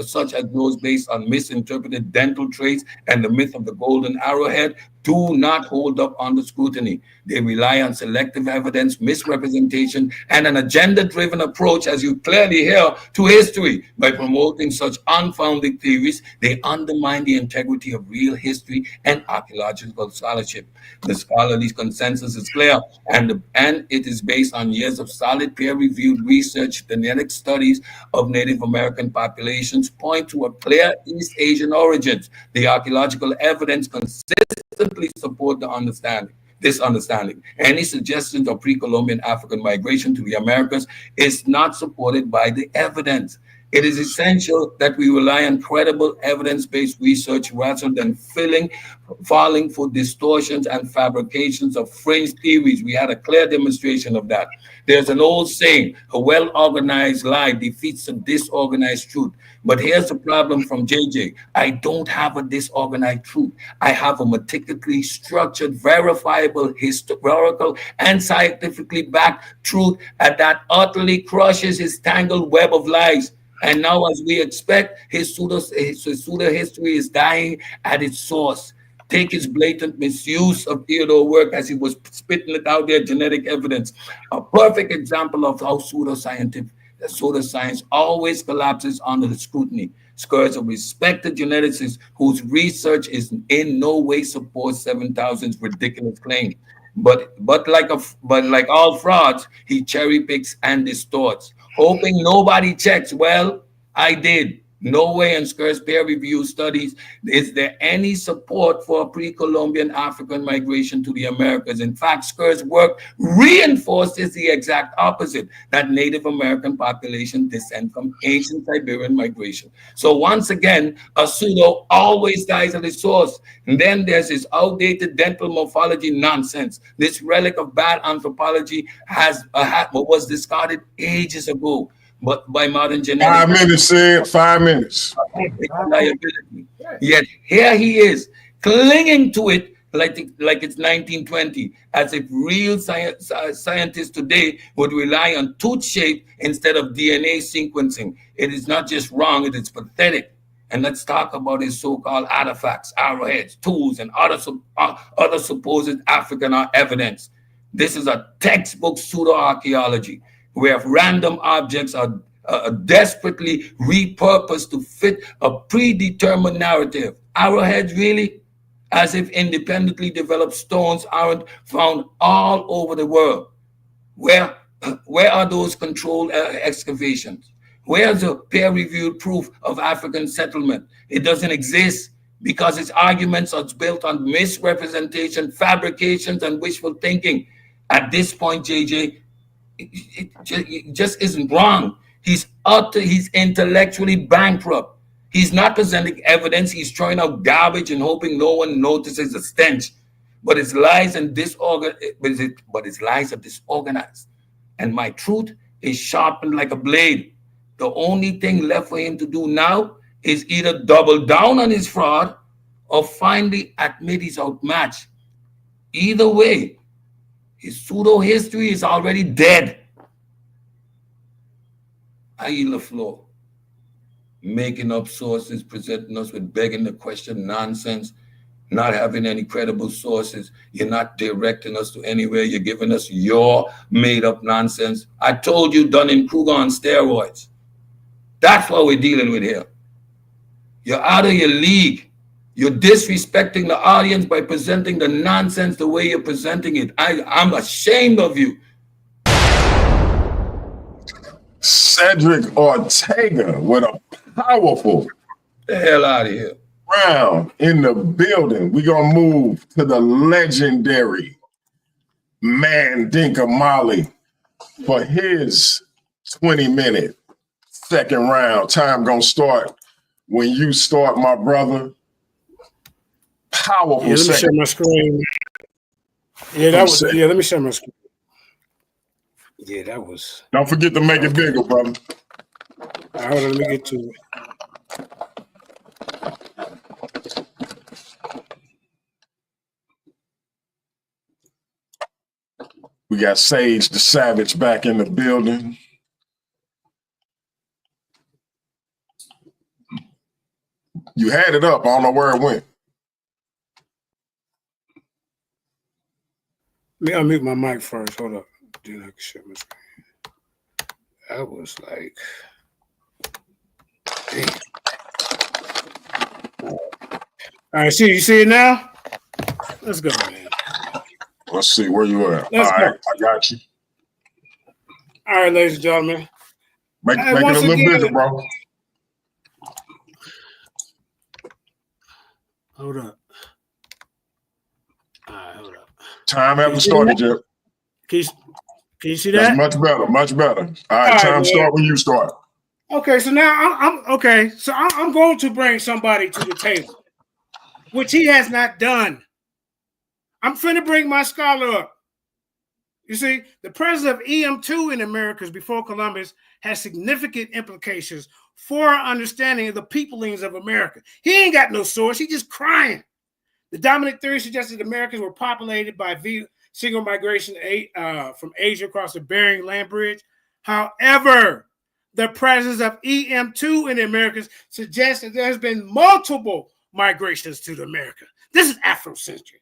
such as those based on misinterpreted dental traits and the myth of the golden arrowhead, do not hold up under scrutiny. They rely on selective evidence, misrepresentation, and an agenda-driven approach, as you clearly hear, to history. By promoting such unfounded theories, they undermine the integrity of real history and archaeological scholarship. The scholarly consensus is clear, and it is based on years of solid peer-reviewed research. Genetic studies of Native American populations point to a clear East Asian origins. The archaeological evidence consistently support this understanding. Any suggestions of pre-Columbian African migration to the Americas is not supported by the evidence. It is essential that we rely on credible evidence-based research rather than falling for distortions and fabrications of fringe theories. We had a clear demonstration of that. There's an old saying, a well-organized lie defeats a disorganized truth. But here's the problem from JJ. I don't have a disorganized truth. I have a meticulously structured, verifiable, historical, and scientifically backed truth that utterly crushes his tangled web of lies. And now, as we expect, his pseudo history is dying at its source. Take his blatant misuse of Theodore work as he was spitting it out there, genetic evidence. A perfect example of how pseudoscience always collapses under the scrutiny. Scores of respected geneticists whose research is in no way supports 7000's ridiculous claim. But like all frauds, he cherry picks and distorts, hoping nobody checks. Well, I did. Nowhere in Sker's peer-reviewed studies is there any support for pre-Columbian African migration to the Americas. In fact, Sker's work reinforces the exact opposite, that Native American population descend from ancient Siberian migration. So once again, a pseudo always dies at the source. And then there's this outdated dental morphology nonsense. This relic of bad anthropology was discarded ages ago. But by modern genetics, 5 minutes, Sid. 5 minutes. Liability. Yet here he is clinging to it like it's 1920, as if real scientists today would rely on tooth shape instead of DNA sequencing. It is not just wrong; it is pathetic. And let's talk about his so-called artifacts, arrowheads, tools, and other supposed African evidence. This is a textbook pseudo-archaeology, where random objects are desperately repurposed to fit a predetermined narrative. Arrowheads, really? As if independently developed stones aren't found all over the world. Where are those controlled excavations? Where's the peer-reviewed proof of African settlement? It doesn't exist because its arguments are built on misrepresentation, fabrications, and wishful thinking. At this point, JJ, it just isn't wrong. He's intellectually bankrupt. He's not presenting evidence. He's throwing out garbage and hoping no one notices the stench. But his lies are disorganized. And my truth is sharpened like a blade. The only thing left for him to do now is either double down on his fraud or finally admit he's outmatched. Either way, his pseudo history is already dead. I yield the floor. Making up sources, presenting us with begging the question nonsense, not having any credible sources. You're not directing us to anywhere. You're giving us your made up nonsense. I told you Dunning-Kruger on steroids. That's what we're dealing with here. You're out of your league. You're disrespecting the audience by presenting the nonsense the way you're presenting it. I'm ashamed of you. Cedric Ortega with a powerful The hell out of here. round in the building. We're going to move to the legendary Mandinka Mali for his 20-minute second round. Time going to start when you start, my brother. Powerful let me share second. my screen. Yeah, that was. Yeah, let me share my screen. Yeah, that was. Don't forget to make it bigger, brother. All right, hold on, let me get to it. We got Sage the Savage back in the building. You had it up. I don't know where it went. Let me unmute my mic first. Hold up. Then I can share my screen. That was like. Damn. All right, you see it now? Let's go, man. Let's see where you at. Let's All go. right, I got you. All right, ladies and gentlemen. Make Hey, it a once little again- bigger, bro. Hold up. All right, hold up. Time haven't started yet. Can you see That's that? much better, much better. All right, All right, time man. start when you start. Okay, so now I'm okay. So I'm going to bring somebody to the table, which he has not done. I'm finna bring my scholar up. You see, the presence of EM2 in Americas before Columbus has significant implications for our understanding of the peoplings of America. He ain't got no source. He just crying. The dominant theory suggests that Americans were populated by single migration from Asia across the Bering Land Bridge. However, the presence of EM2 in the Americas suggests that there's been multiple migrations to the America. This is Afrocentric.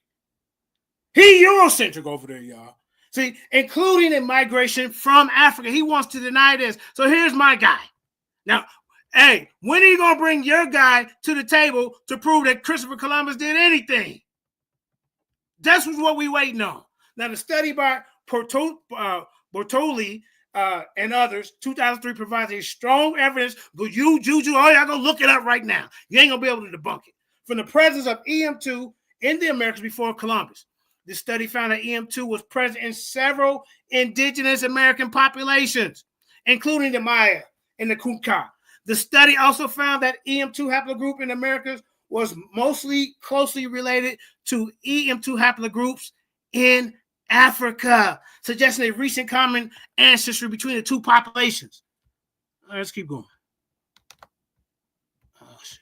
He Eurocentric over there, y'all. See, including a migration from Africa. He wants to deny this. So here's my guy. Now, hey, when are you going to bring your guy to the table to prove that Christopher Columbus did anything? That's what we waiting on. Now, the study by Bortoli and others, 2003 provides a strong evidence, but you, Juju, all y'all go look it up right now. You ain't gonna be able to debunk it. From the presence of EM2 in the Americas before Columbus. This study found that EM2 was present in several indigenous American populations, including the Maya and the Kuka. The study also found that EM2 haplogroup in the Americas was mostly closely related to EM2 haplogroups in Africa, suggesting a recent common ancestry between the two populations. All right, let's keep going. Oh, shit,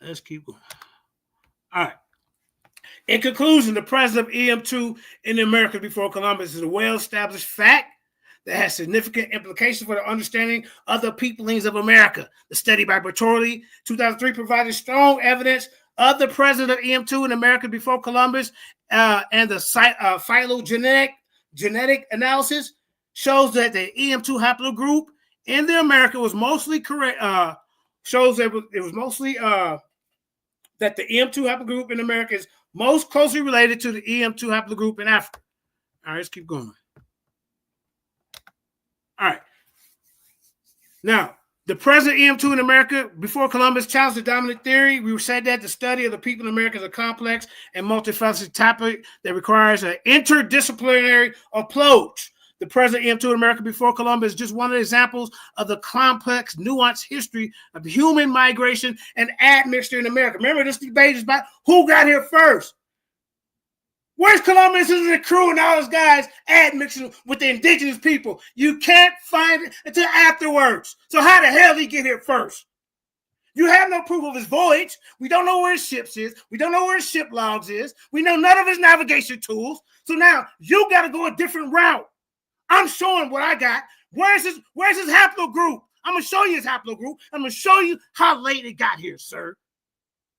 let's keep going. All right. In conclusion, the presence of EM2 in the Americas before Columbus is a well-established fact that has significant implications for the understanding of the peoplings of America. The study by Bertolli, 2003, provided strong evidence of the presence of EM2 in America before Columbus, and the phylogenetic analysis shows that the EM2 haplogroup in the America was mostly correct. Shows that it was mostly that the EM2 haplogroup in America is most closely related to the EM2 haplogroup in Africa. All right, let's keep going. All right. Now, the present EM2 in America before Columbus challenged the dominant theory. We said that the study of the people in America is a complex and multifaceted topic that requires an interdisciplinary approach. The present EM2 in America before Columbus is just one of the examples of the complex, nuanced history of human migration and admixture in America. Remember, this debate is about who got here first. Where's Columbus and the crew and all those guys admixing with the indigenous people? You can't find it until afterwards. So how the hell did he get here first? You have no proof of his voyage. We don't know where his ships is. We don't know where his ship logs is. We know none of his navigation tools. So now you got to go a different route. I'm showing what I got. Where's his haplogroup? I'm going to show you his haplogroup. I'm going to show you how late it got here, sir.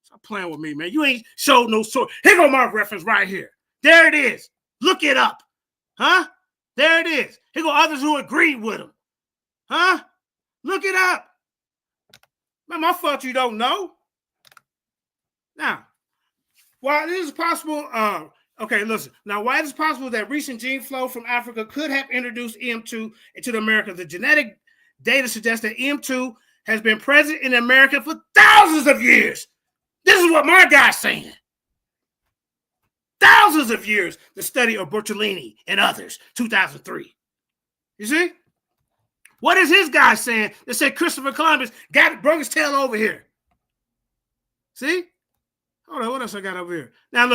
Stop playing with me, man. You ain't showed no source. Here go my reference right here. There it is. Look it up. Huh? There it is. Here go others who agreed with him. Huh? Look it up. Man, my fault you don't know. Now, while it is possible, okay, listen. Now, why it is possible that recent gene flow from Africa could have introduced EM2 into the Americas, the genetic data suggests that EM2 has been present in America for thousands of years. This is what my guy's saying. Thousands of years, the study of Bertolini and others, 2003. You see? What is his guy saying that said Christopher Columbus brought his tail over here? See? Hold on, what else I got over here? Now,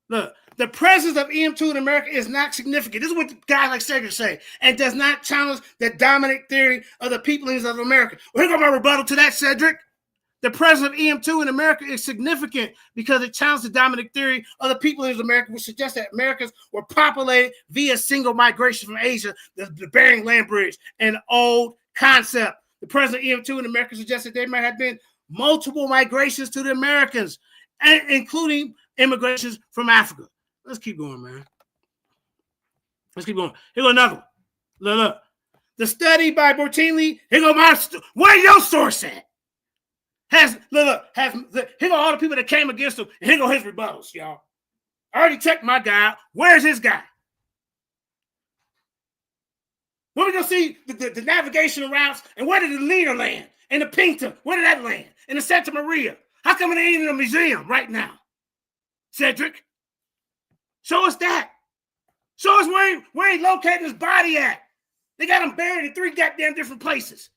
look. The presence of EM2 in America is not significant. This is what guys like Cedric say, and does not challenge the dominant theory of the peoplings of America. Well, here goes my rebuttal to that, Cedric. The presence of EM2 in America is significant because it challenges the dominant theory of the peoplings of America, which suggests that Americans were populated via single migration from Asia, the Bering Land Bridge, an old concept. The presence of EM2 in America suggests that there might have been multiple migrations to the Americans, including immigrations from Africa. Let's keep going, man. Let's keep going. Here go another one. Look. The study by Bertolini. Here go where your source at? Here go all the people that came against him, and here go his rebuttals, y'all. I already checked my guy out. Where's his guy? When we gonna see the navigation routes, and where did the leader land? And the Pinta, where did that land? And the Santa Maria. How come it ain't in a museum right now? Cedric, show us that. Show us where he located his body at. They got him buried in 3 goddamn different places.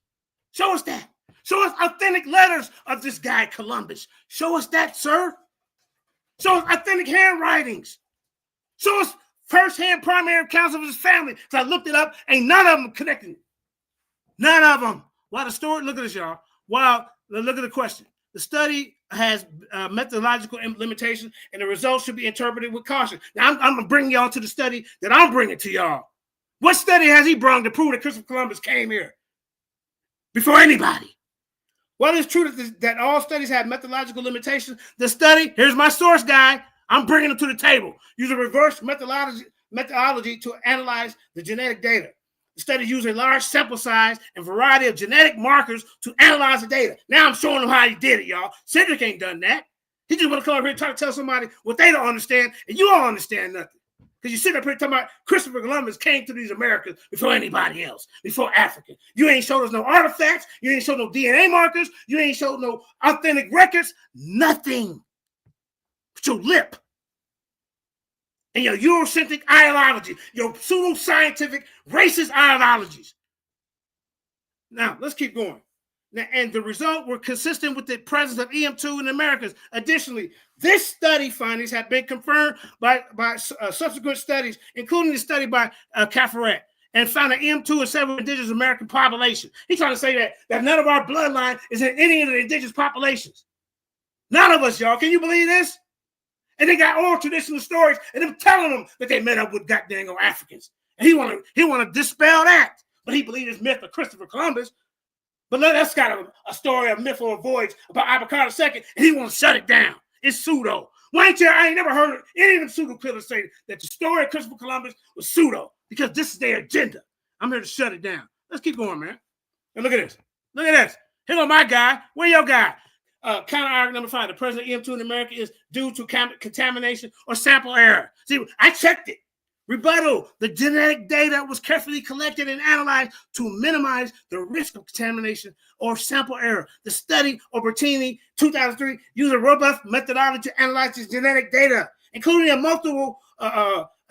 Show us that. Show us authentic letters of this guy, Columbus. Show us that, sir. Show us authentic handwritings. Show us first-hand primary accounts of his family. So I looked it up, ain't none of them connected. None of them. While the story, look at this, y'all. Look at the question. The study has methodological limitations, and the results should be interpreted with caution. Now, I'm going to bring y'all to the study that I'm bringing to y'all. What study has he brought to prove that Christopher Columbus came here before anybody? While it's true that all studies have methodological limitations, the study, here's my source guy, I'm bringing them to the table. Use a reverse methodology to analyze the genetic data. The study used a large sample size and variety of genetic markers to analyze the data. Now I'm showing them how he did it, y'all. Cedric ain't done that. He just want to come over here and try to tell somebody what they don't understand, and you don't understand nothing. Because you sit up here talking about Christopher Columbus came to these Americas before anybody else, before Africa. You ain't showed us no artifacts. You ain't showed no DNA markers. You ain't showed no authentic records. Nothing. But your lip and your Eurocentric ideology, your pseudo-scientific racist ideologies. Now, let's keep going. Now, and the result were consistent with the presence of EM2 in the Americas. Additionally, this study findings have been confirmed by subsequent studies, including the study by Cafferat, and found an EM2 in several indigenous American populations. He's trying to say that none of our bloodline is in any of the indigenous populations. None of us, y'all. Can you believe this? And they got oral traditional stories, and them telling them that they met up with goddamn Africans. And he want to dispel that, but he believed this myth of Christopher Columbus. But that's got a story of myth or voyage about Abakar II, and he want to shut it down. It's pseudo. Why ain't you? I ain't never heard any of the pseudo killers say that the story of Christopher Columbus was pseudo, because this is their agenda. I'm here to shut it down. Let's keep going, man. And look at this. Look at this. Here go my guy. Where your guy? Counter argument number 5. The presence of EM2 in America is due to contamination or sample error. See, I checked it. Rebuttal. The genetic data was carefully collected and analyzed to minimize the risk of contamination or sample error. The study of Bertini, 2003, used a robust methodology to analyze this genetic data, including a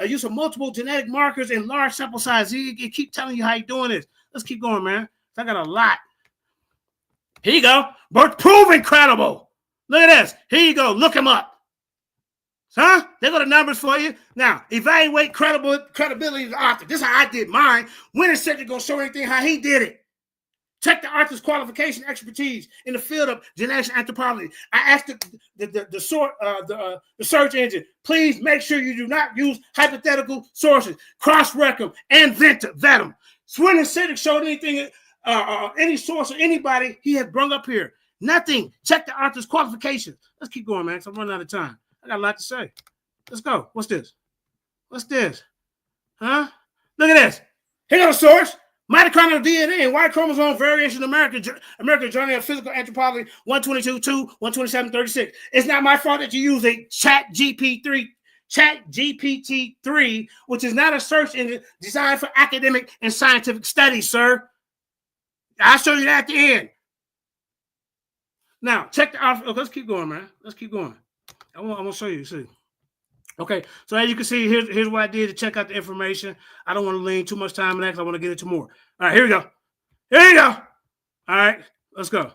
use of multiple genetic markers in large sample size. You keep telling you how you're doing this. Let's keep going, man. I got a lot. Here you go. But prove incredible. Look at this. Here you go. Look him up. Huh? They got the numbers for you. Now, evaluate credibility of the author. This is how I did mine. When is Cedric going to show anything how he did it? Check the author's qualification expertise in the field of genetics and anthropology. I asked the search engine, please make sure you do not use hypothetical sources. Cross-reference them and vet them. So when has Cedric showed anything, any source or anybody he has brought up here? Nothing. Check the author's qualifications. Let's keep going, man, because I'm running out of time. I got a lot to say. Let's go. What's this? What's this? Huh? Look at this. Here goes the source. Mitochondrial DNA and Y chromosome variation in American Journal of Physical Anthropology 122.2, 127.36. It's not my fault that you use a ChatGPT-3, which is not a search engine designed for academic and scientific studies, sir. I'll show you that at the end. Now, check the author. Let's keep going, man. Let's keep going. I'm going to show you. See. Okay, so as you can see, here's what I did to check out the information. I don't want to lean too much time on that because I want to get into more. All right, here we go. Here you go. All right, let's go.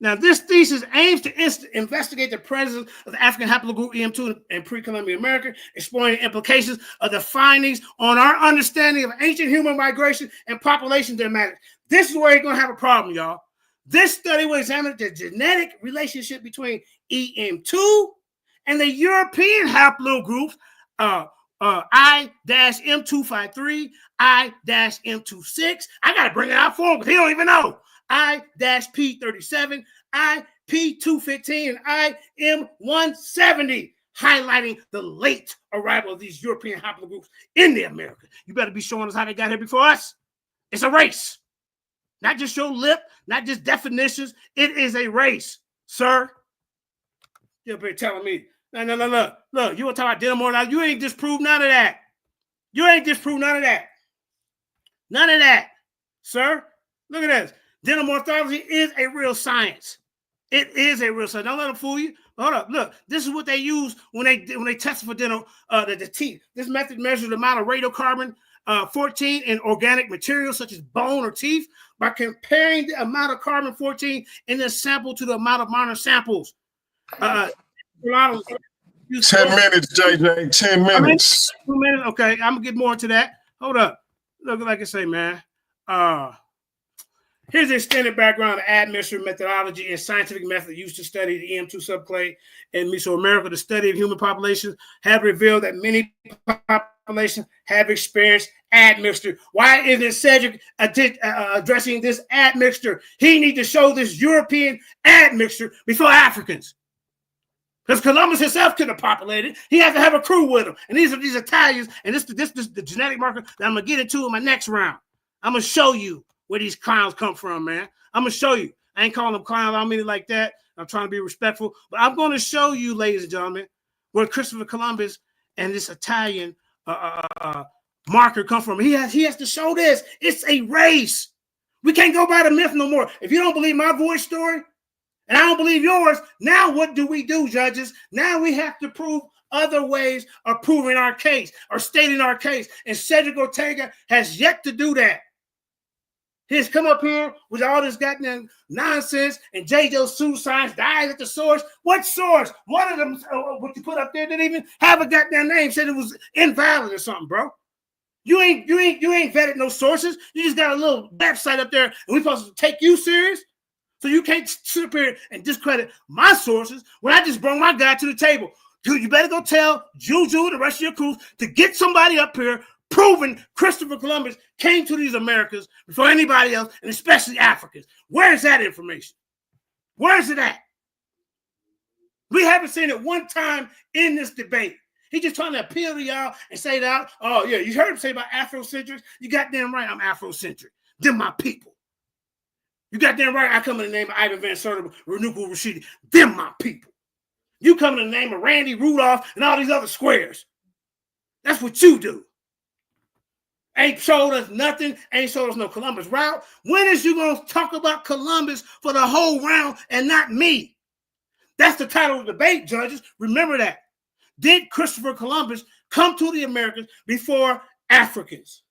Now, this thesis aims to investigate the presence of the African haplogroup EM2 in pre-Columbian America, exploring the implications of the findings on our understanding of ancient human migration and population dynamics. This is where you're going to have a problem, y'all. This study will examine the genetic relationship between EM2 and the European haplogroups I-M253, I-M26. I got to bring it out for him because he don't even know. I-P37, I-P215, and I-M170, highlighting the late arrival of these European haplogroups in the Americas. You better be showing us how they got here before us. It's a race. Not just your lip, not just definitions. It is a race, sir. You'll be telling me. No. Look, you want to talk about dinner now? You ain't disproved none of that. You ain't disproved none of that. None of that, sir. Look at this. Dental morphology is a real science. It is a real science. Don't let them fool you. Hold up. Look, this is what they use when they test for dental the teeth. This method measures the amount of radiocarbon 14 in organic materials such as bone or teeth by comparing the amount of carbon 14 in the sample to the amount of minor samples. 10 minutes, JJ. 10 minutes. 2 minutes. Okay, I'm gonna get more into that. Hold up. Look, like I say, man. Here's the extended background of admixture methodology and scientific method used to study the EM2 subclade in Mesoamerica. The study of human populations have revealed that many populations have experienced admixture. Why isn't Cedric addressing this admixture? He needs to show this European admixture before Africans. Because Columbus himself could have populated. He has to have a crew with him. And these are these Italians. And this the genetic marker that I'm going to get into in my next round. I'm going to show you where these clowns come from, man. I'm going to show you. I ain't calling them clowns. I don't mean it like that. I'm trying to be respectful. But I'm going to show you, ladies and gentlemen, where Christopher Columbus and this Italian marker come from. He has to show this. It's a race. We can't go by the myth no more. If you don't believe my voice story, and I don't believe yours, now what do we do, judges? Now we have to prove other ways of proving our case or stating our case. And Cedric Ortega has yet to do that. He's come up here with all this goddamn nonsense and J.J. pseudoscience dies at the source. What source? One of them, what you put up there, didn't even have a goddamn name, said it was invalid or something, bro. You ain't vetted no sources. You just got a little website up there, and we supposed to take you serious? So you can't sit up here and discredit my sources when I just brought my guy to the table. Dude, you better go tell Juju and the rest of your crews to get somebody up here proving Christopher Columbus came to these Americas before anybody else, and especially Africans. Where is that information? Where is it at? We haven't seen it one time in this debate. He's just trying to appeal to y'all and say that, oh, yeah, you heard him say about Afrocentrics? You got damn right I'm Afrocentric. Them my people. You got damn right I come in the name of Ivan Van Sertima, Renuku Rashidi. Them my people. You come in the name of Randy Rudolph and all these other squares. That's what you do. Ain't showed us nothing. Ain't showed us no Columbus route. When is you going to talk about Columbus for the whole round and not me? That's the title of the debate, judges. Remember that. Did Christopher Columbus come to the Americas before Africans?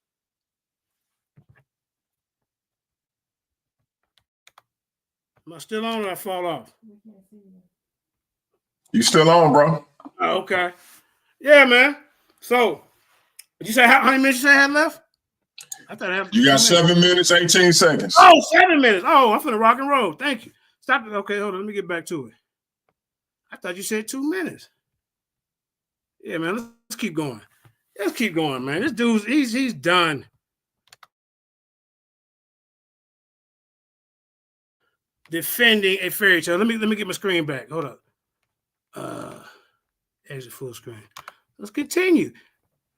Am I still on or I fall off? You still on, bro? Okay. Yeah, man. So, did you say how many minutes you say I had left? I thought I had. You got 7 minutes, 18 seconds. Oh, 7 minutes. Oh, I'm finna rock and roll. Thank you. Stop it. Okay, hold on. Let me get back to it. I thought you said 2 minutes. Yeah, man. Let's keep going. Let's keep going, man. This dude's he's done. Defending a fairy tale. Let me get my screen back. Hold up. Exit full screen. Let's continue.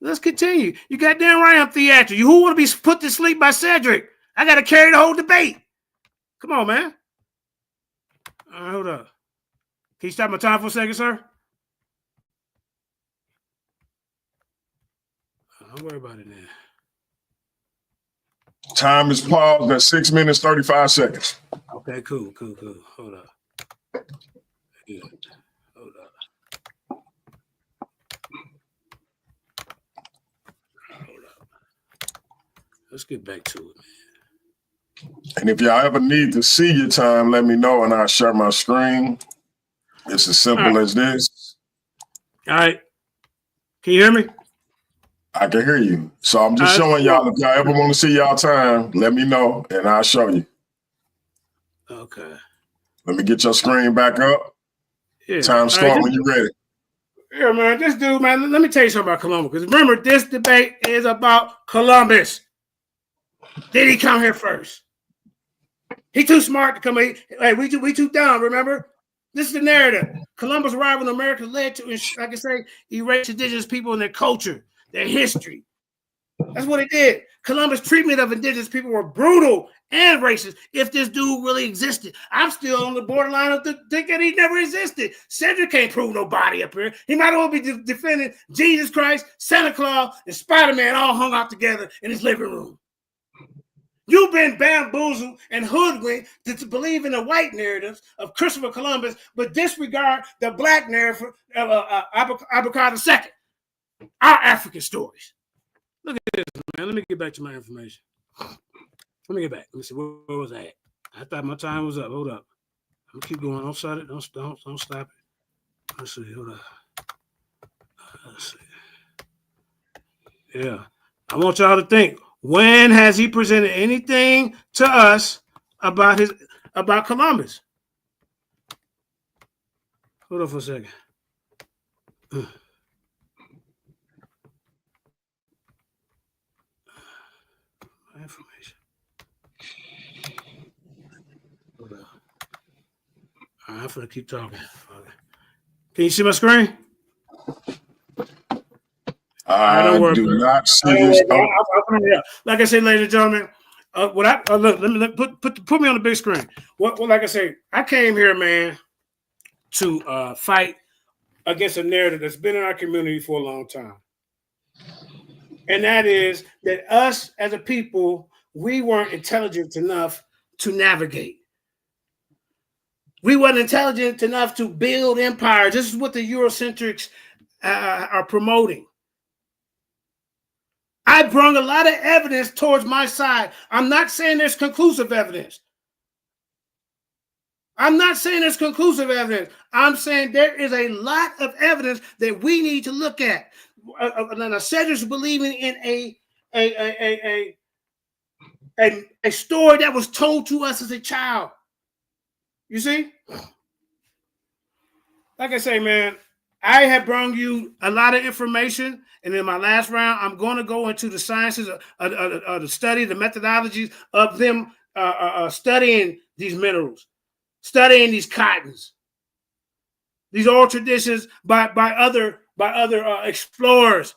You goddamn right I'm theatrical. You who want to be put to sleep by Cedric? I got to carry the whole debate. Come on, man. All right, hold up. Can you stop my time for a second, sir? Don't worry about it now. Time is paused at 6 minutes, 35 seconds. Okay, cool. Hold up. Good. Hold up. Let's get back to it, man. And if y'all ever need to see your time, let me know and I'll share my screen. It's as simple as this. All right. Can you hear me? I can hear you. So I'm just showing y'all, if y'all ever want to see y'all time, let me know and I'll show you. Okay. Let me get your screen back up. Yeah. Time start when you're ready. Yeah, man. This dude, man, let me tell you something about Columbus. Because remember, this debate is about Columbus. Did he come here first? He too smart to come here. Hey, we too dumb, remember? This is the narrative. Columbus' arrival in America led to, like I say, erase indigenous people and their culture, their history. That's what it did. Columbus' treatment of indigenous people were brutal and racist if this dude really existed. I'm still on the borderline of thinking that he never existed. Cedric can't prove nobody up here. He might as well be defending Jesus Christ, Santa Claus, and Spider-Man all hung out together in his living room. You've been bamboozled and hoodwinked to believe in the white narratives of Christopher Columbus, but disregard the black narrative of Abacar II, our African stories. Look at this, man. Let me get back to my information. Let me get back. Let me see. Where was I at? I thought my time was up. Hold up. I'm gonna keep going. Don't stop it. Don't stop it. Let's see. Hold up. Let's see. Yeah. I want y'all to think. When has he presented anything to us about Columbus? Hold on for a second. My information. Hold on. All right, I'm gonna keep talking. Okay. Can you see my screen? I do not see this. Like I said, ladies and gentlemen, put me on the big screen. Like I say, I came here, man, to fight against a narrative that's been in our community for a long time. And that is that us as a people, we weren't intelligent enough to navigate. We weren't intelligent enough to build empires. This is what the Eurocentrics are promoting. I brought a lot of evidence towards my side. I'm not saying there's conclusive evidence. I'm not saying there's conclusive evidence. I'm saying there is a lot of evidence that we need to look at. Cedric's believing in a story that was told to us as a child. You see? Like I say, man, I have brought you a lot of information. And in my last round, I'm going to go into the sciences of the study, the methodologies of them studying these minerals, studying these cottons, these oral traditions by other explorers.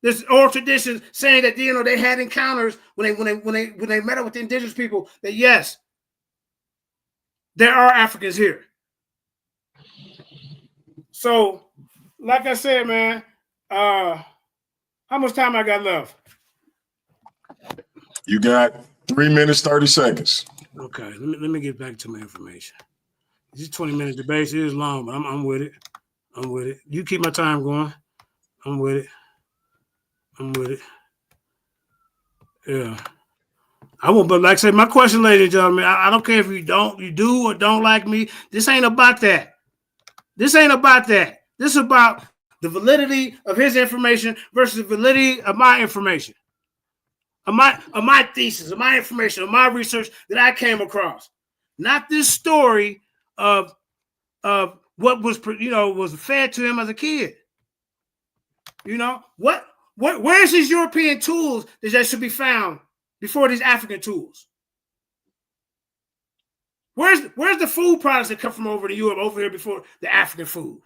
There's oral traditions saying that they had encounters when they met up with the indigenous people. That yes, there are Africans here. So, like I said, man, how much time I got left? You got 3 minutes, 30 seconds. Okay, let me get back to my information. This 20-minute debate is long, but I'm with it. I'm with it. You keep my time going. I'm with it. I'm with it. Yeah. I won't, but like I said, my question, ladies and gentlemen, I don't care if you do or don't like me. This ain't about that. This ain't about that. This is about the validity of his information versus the validity of my information, of my thesis, of my information, of my research that I came across. Not this story of what was fed to him as a kid. Where's these European tools that should be found before these African tools? Where's the food products that come from over to Europe over here before the African food?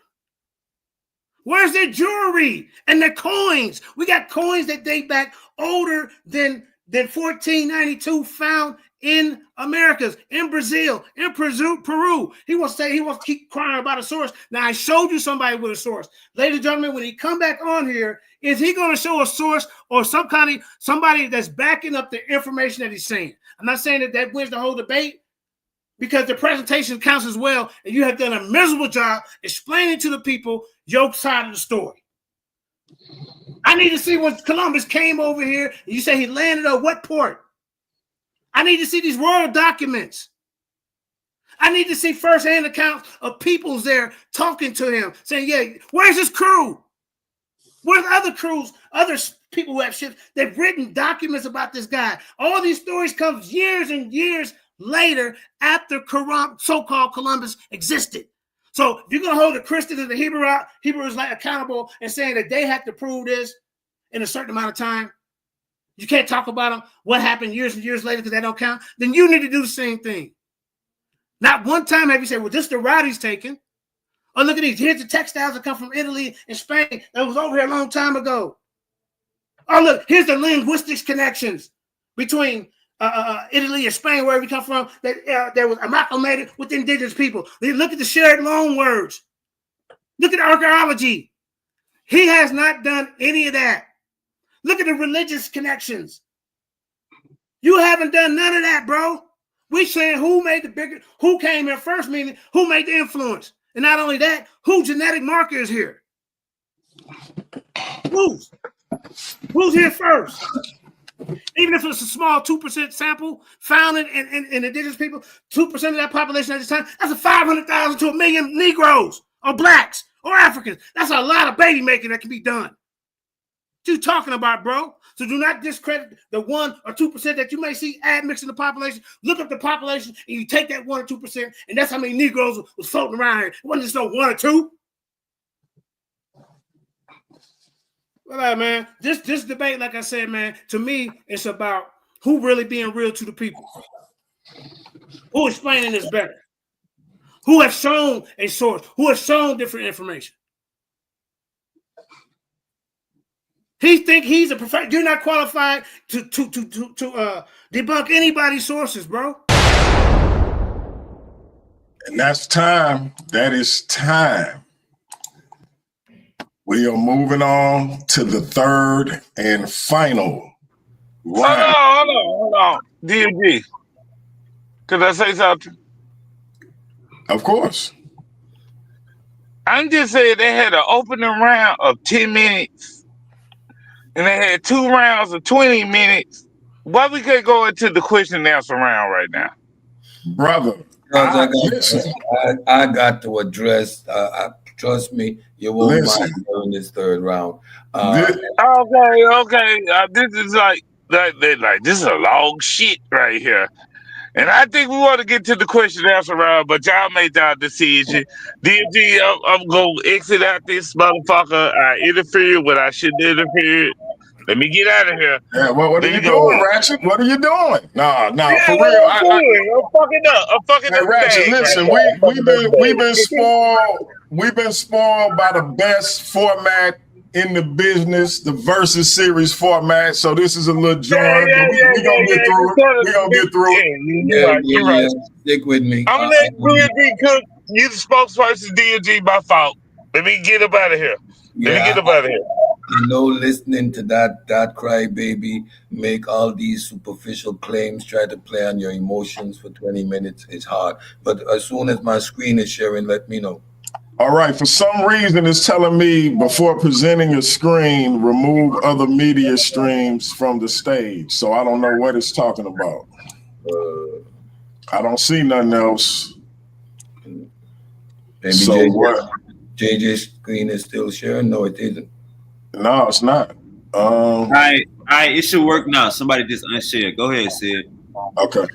Where's their jewelry and their coins? We got coins that date back older than 1492 found in Americas, in Brazil, in Peru. He wants to keep crying about a source. Now I showed you somebody with a source. Ladies and gentlemen, when he come back on here, is he going to show a source or somebody that's backing up the information that he's saying? I'm not saying that wins the whole debate, because the presentation counts as well, and you have done a miserable job explaining to the people your side of the story. I need to see when Columbus came over here, and you say he landed at what port? I need to see these royal documents. I need to see firsthand accounts of peoples there talking to him, saying, yeah, where's his crew? Where's other crews, other people who have ships? They've written documents about this guy. All these stories come years and years later after so-called Columbus existed. So if you're going to hold the Christians and the Hebrews like accountable and saying that they have to prove this in a certain amount of time, you can't talk about them, what happened years and years later because that don't count, then you need to do the same thing. Not one time have you said, well, this the route he's taking. Oh, look at these. Here's the textiles that come from Italy and Spain that was over here a long time ago. Oh, look, here's the linguistics connections between Italy and Spain, wherever we come from, that was amalgamated with indigenous people. Look at the shared loan words. Look at archaeology. He has not done any of that. Look at the religious connections. You haven't done none of that, bro. We saying who came in first, meaning who made the influence. And not only that, who genetic marker is here? Who's here first? Even if it's a small 2% sample found in indigenous people, 2% of that population at this time, that's a 500,000 to 1 million Negroes or blacks or Africans. That's a lot of baby making that can be done. What you talking about, bro? So do not discredit the 1 or 2% that you may see admixing the population. Look up the population and you take that 1 or 2%, and that's how many Negroes was floating around here. It wasn't just no 1 or 2. Well, man, this debate, like I said, man, to me, it's about who really being real to the people. Who explaining this better? Who has shown a source? Who has shown different information? He think he's a professor. You're not qualified to debunk anybody's sources, bro. And that's time. That is time. We are moving on to the third and final round. Hold on. DMG. Could I say something? Of course. I'm just saying they had an opening round of 10 minutes and they had 2 rounds of 20 minutes. Why we can't go into the question and answer round right now? Brother, I got to address. Trust me, you won't mind during this third round. Okay. This is like this is a long shit right here. And I think we want to get to the question and answer round, but y'all made y'all decision. DMG, I'm going to exit out this motherfucker. I interfered when I shouldn't interfere. Let me get out of here. Yeah, what are you doing, Ratchet? What are you doing? Nah, for real. I'm fucking up. Hey, Ratchet, listen, we've been spoiled by the best format in the business, the versus series format. So this is a little joint. We're gonna get through it. You're right. Stick with me. I'm gonna let DMG cook. You the spokesperson, DMG, my fault. Let me get up out of here. Listening to that crybaby make all these superficial claims, try to play on your emotions for 20 minutes, it's hard. But as soon as my screen is sharing, let me know. All right, for some reason it's telling me before presenting a screen, remove other media streams from the stage. So I don't know what it's talking about. I don't see nothing else. Maybe so JJ's screen is still sharing? No, it isn't. No, it's not. All right, it should work now. Somebody just unshare. Go ahead, Sid. Okay.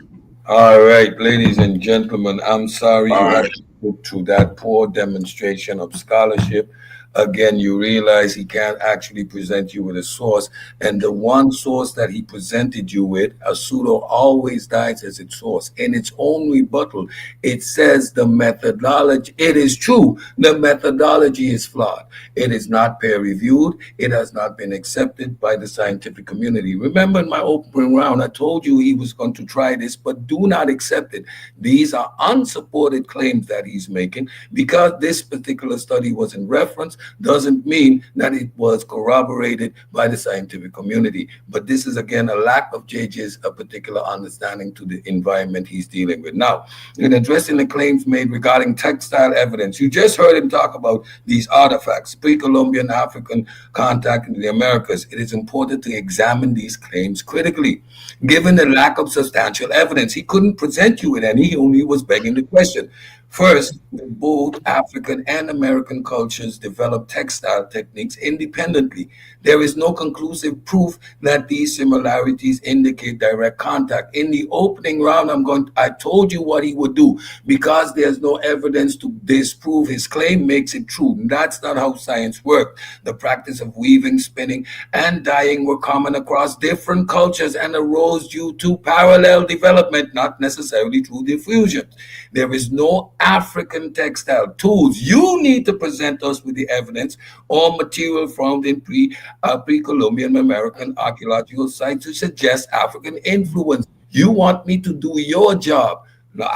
All right, ladies and gentlemen, I'm sorry you had to go through that poor demonstration of scholarship. Again, you realize he can't actually present you with a source. And the one source that he presented you with, a pseudo always dies as its source. In its own rebuttal, it says the methodology, it is true, the methodology is flawed. It is not peer-reviewed. It has not been accepted by the scientific community. Remember in my opening round, I told you he was going to try this, but do not accept it. These are unsupported claims that he's making. Because this particular study was in reference, doesn't mean that it was corroborated by the scientific community. But this is, again, a lack of JJ's particular understanding to the environment he's dealing with. Now, in addressing the claims made regarding textile evidence, you just heard him talk about these artifacts, pre-Columbian African contact in the Americas. It is important to examine these claims critically. Given the lack of substantial evidence, he couldn't present you with any, he only was begging the question. First, both African and American cultures developed textile techniques independently. There is no conclusive proof that these similarities indicate direct contact. In the opening round, I told you what he would do. Because there's no evidence to disprove his claim makes it true. That's not how science works. The practice of weaving, spinning, and dyeing were common across different cultures and arose due to parallel development, not necessarily through diffusion. There is no African textile tools. You need to present us with the evidence or material found in pre-Columbian American archaeological sites to suggest African influence. You want me to do your job. Now,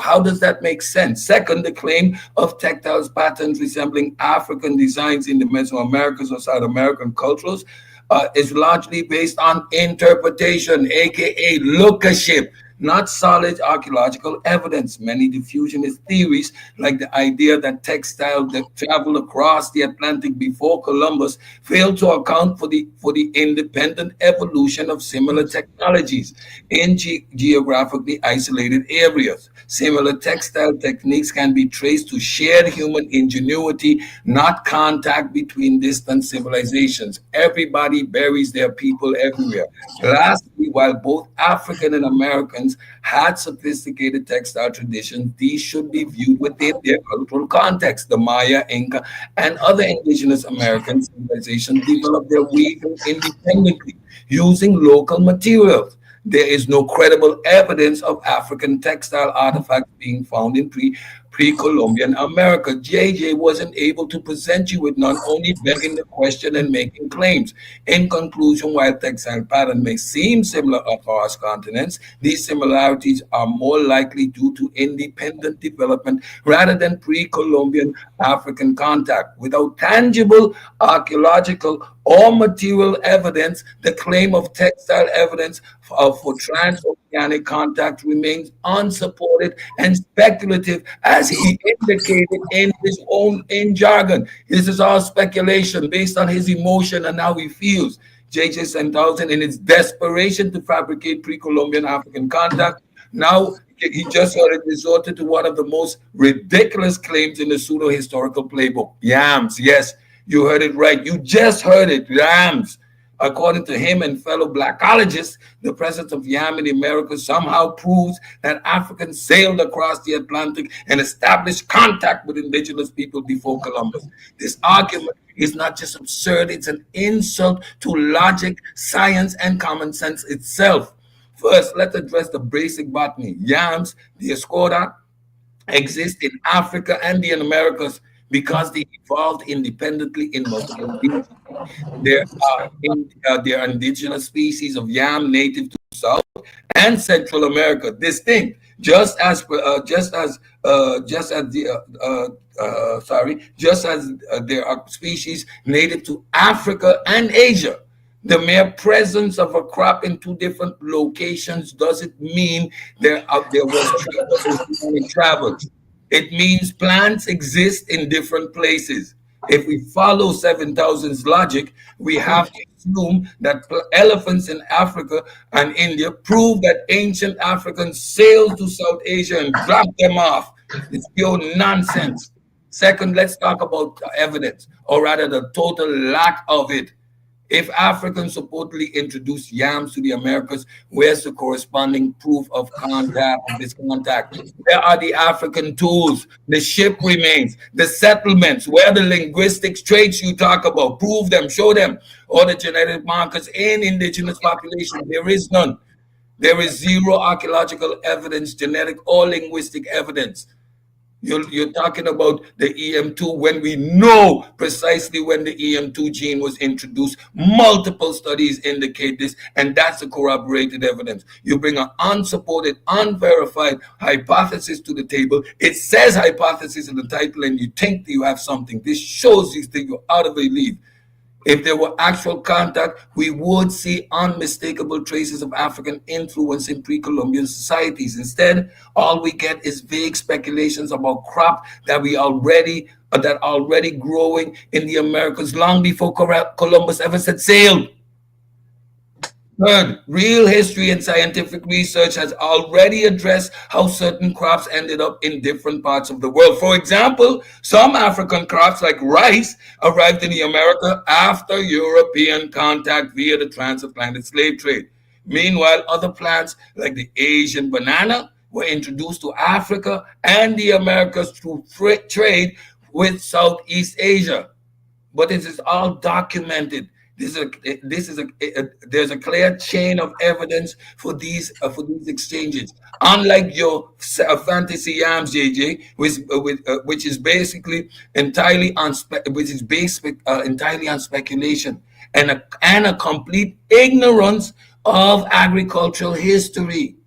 how does that make sense? Second, the claim of textiles patterns resembling African designs in the Mesoamericas or South American cultures is largely based on interpretation, aka lookership, not solid archaeological evidence. Many diffusionist theories, like the idea that textiles that traveled across the Atlantic before Columbus, fail to account for the independent evolution of similar technologies in geographically isolated areas. Similar textile techniques can be traced to shared human ingenuity, not contact between distant civilizations. Everybody buries their people everywhere. Lastly, while both African and Americans had sophisticated textile traditions, these should be viewed within their cultural context. The Maya, Inca, and other indigenous American civilizations developed their weaving independently using local materials. There is no credible evidence of African textile artifacts being found in pre-Columbian America. JJ wasn't able to present you with none, only begging the question and making claims. In conclusion, while textile pattern may seem similar across continents, these similarities are more likely due to independent development rather than pre-Columbian African contact. Without tangible archaeological or material evidence, the claim of textile evidence for transoceanic contact remains unsupported and speculative, as he indicated in his own jargon. This is all speculation based on his emotion and how he feels. J.J. Sandhausen, in his desperation to fabricate pre-Columbian African contact, now he just resorted to one of the most ridiculous claims in the pseudo-historical playbook. Yams, yes, you heard it right. You just heard it, yams. According to him and fellow blackologists, the presence of yam in the Americas somehow proves that Africans sailed across the Atlantic and established contact with indigenous people before Columbus. This argument is not just absurd, it's an insult to logic, science, and common sense itself. First, let's address the basic botany. Yams, the Escoda, exist in Africa and the Americas because they evolved independently in multiple regions. There are indigenous species of yam native to South and Central America, distinct, just as there are species native to Africa and Asia. The mere presence of a crop in two different locations doesn't mean there was travel. It means plants exist in different places. If we follow 7000's logic, we have to assume that elephants in Africa and India prove that ancient Africans sailed to South Asia and dropped them off. It's pure nonsense. Second, let's talk about evidence, or rather the total lack of it. If Africans supposedly introduced yams to the Americas, where's the corresponding proof of this contact? Where are the African tools? The ship remains. The settlements, where are the linguistic traits you talk about? Prove them, show them. Or the genetic markers in indigenous population. There is none. There is zero archaeological evidence, genetic or linguistic evidence. You're talking about the EM2 when we know precisely when the EM2 gene was introduced. Multiple studies indicate this, and that's the corroborated evidence. You bring an unsupported, unverified hypothesis to the table. It says hypothesis in the title, and you think that you have something. This shows you that you're out of a league. If there were actual contact, we would see unmistakable traces of African influence in pre-Columbian societies. Instead, all we get is vague speculations about crop that already growing in the Americas long before Columbus ever set sail. Third, real history and scientific research has already addressed how certain crops ended up in different parts of the world. For example, some African crops like rice arrived in the America after European contact via the transatlantic slave trade. Meanwhile, other plants like the Asian banana were introduced to Africa and the Americas through trade with Southeast Asia. But this is all documented. There's a clear chain of evidence for these exchanges. Unlike your fantasy yams, JJ, which is basically entirely on speculation and a complete ignorance of agricultural history.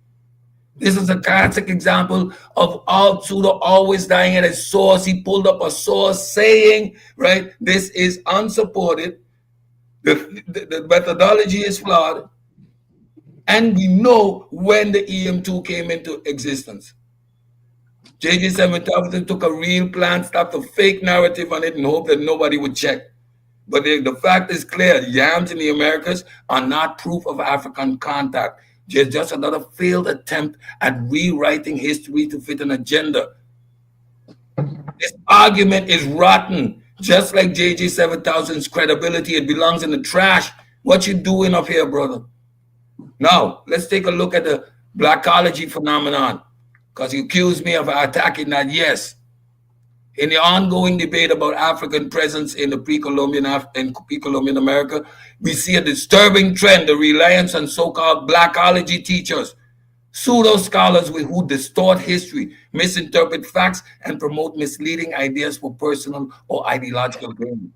This is a classic example of Pseudo always dying at a source. He pulled up a source saying, right, this is unsupported. The methodology is flawed, and we know when the EM2 came into existence. J.J. Sandhausen took a real plan, stopped a fake narrative on it, and hoped that nobody would check. But the fact is clear: yams in the Americas are not proof of African contact. Just another failed attempt at rewriting history to fit an agenda. This argument is rotten. Just like J.J. 7000's credibility, it belongs in the trash. What you doing up here, brother? Now, let's take a look at the blackology phenomenon, because you accused me of attacking that. Yes. In the ongoing debate about African presence in the pre-Columbian America, we see a disturbing trend, the reliance on so-called blackology teachers Pseudo scholars who distort history, misinterpret facts, and promote misleading ideas for personal or ideological gain.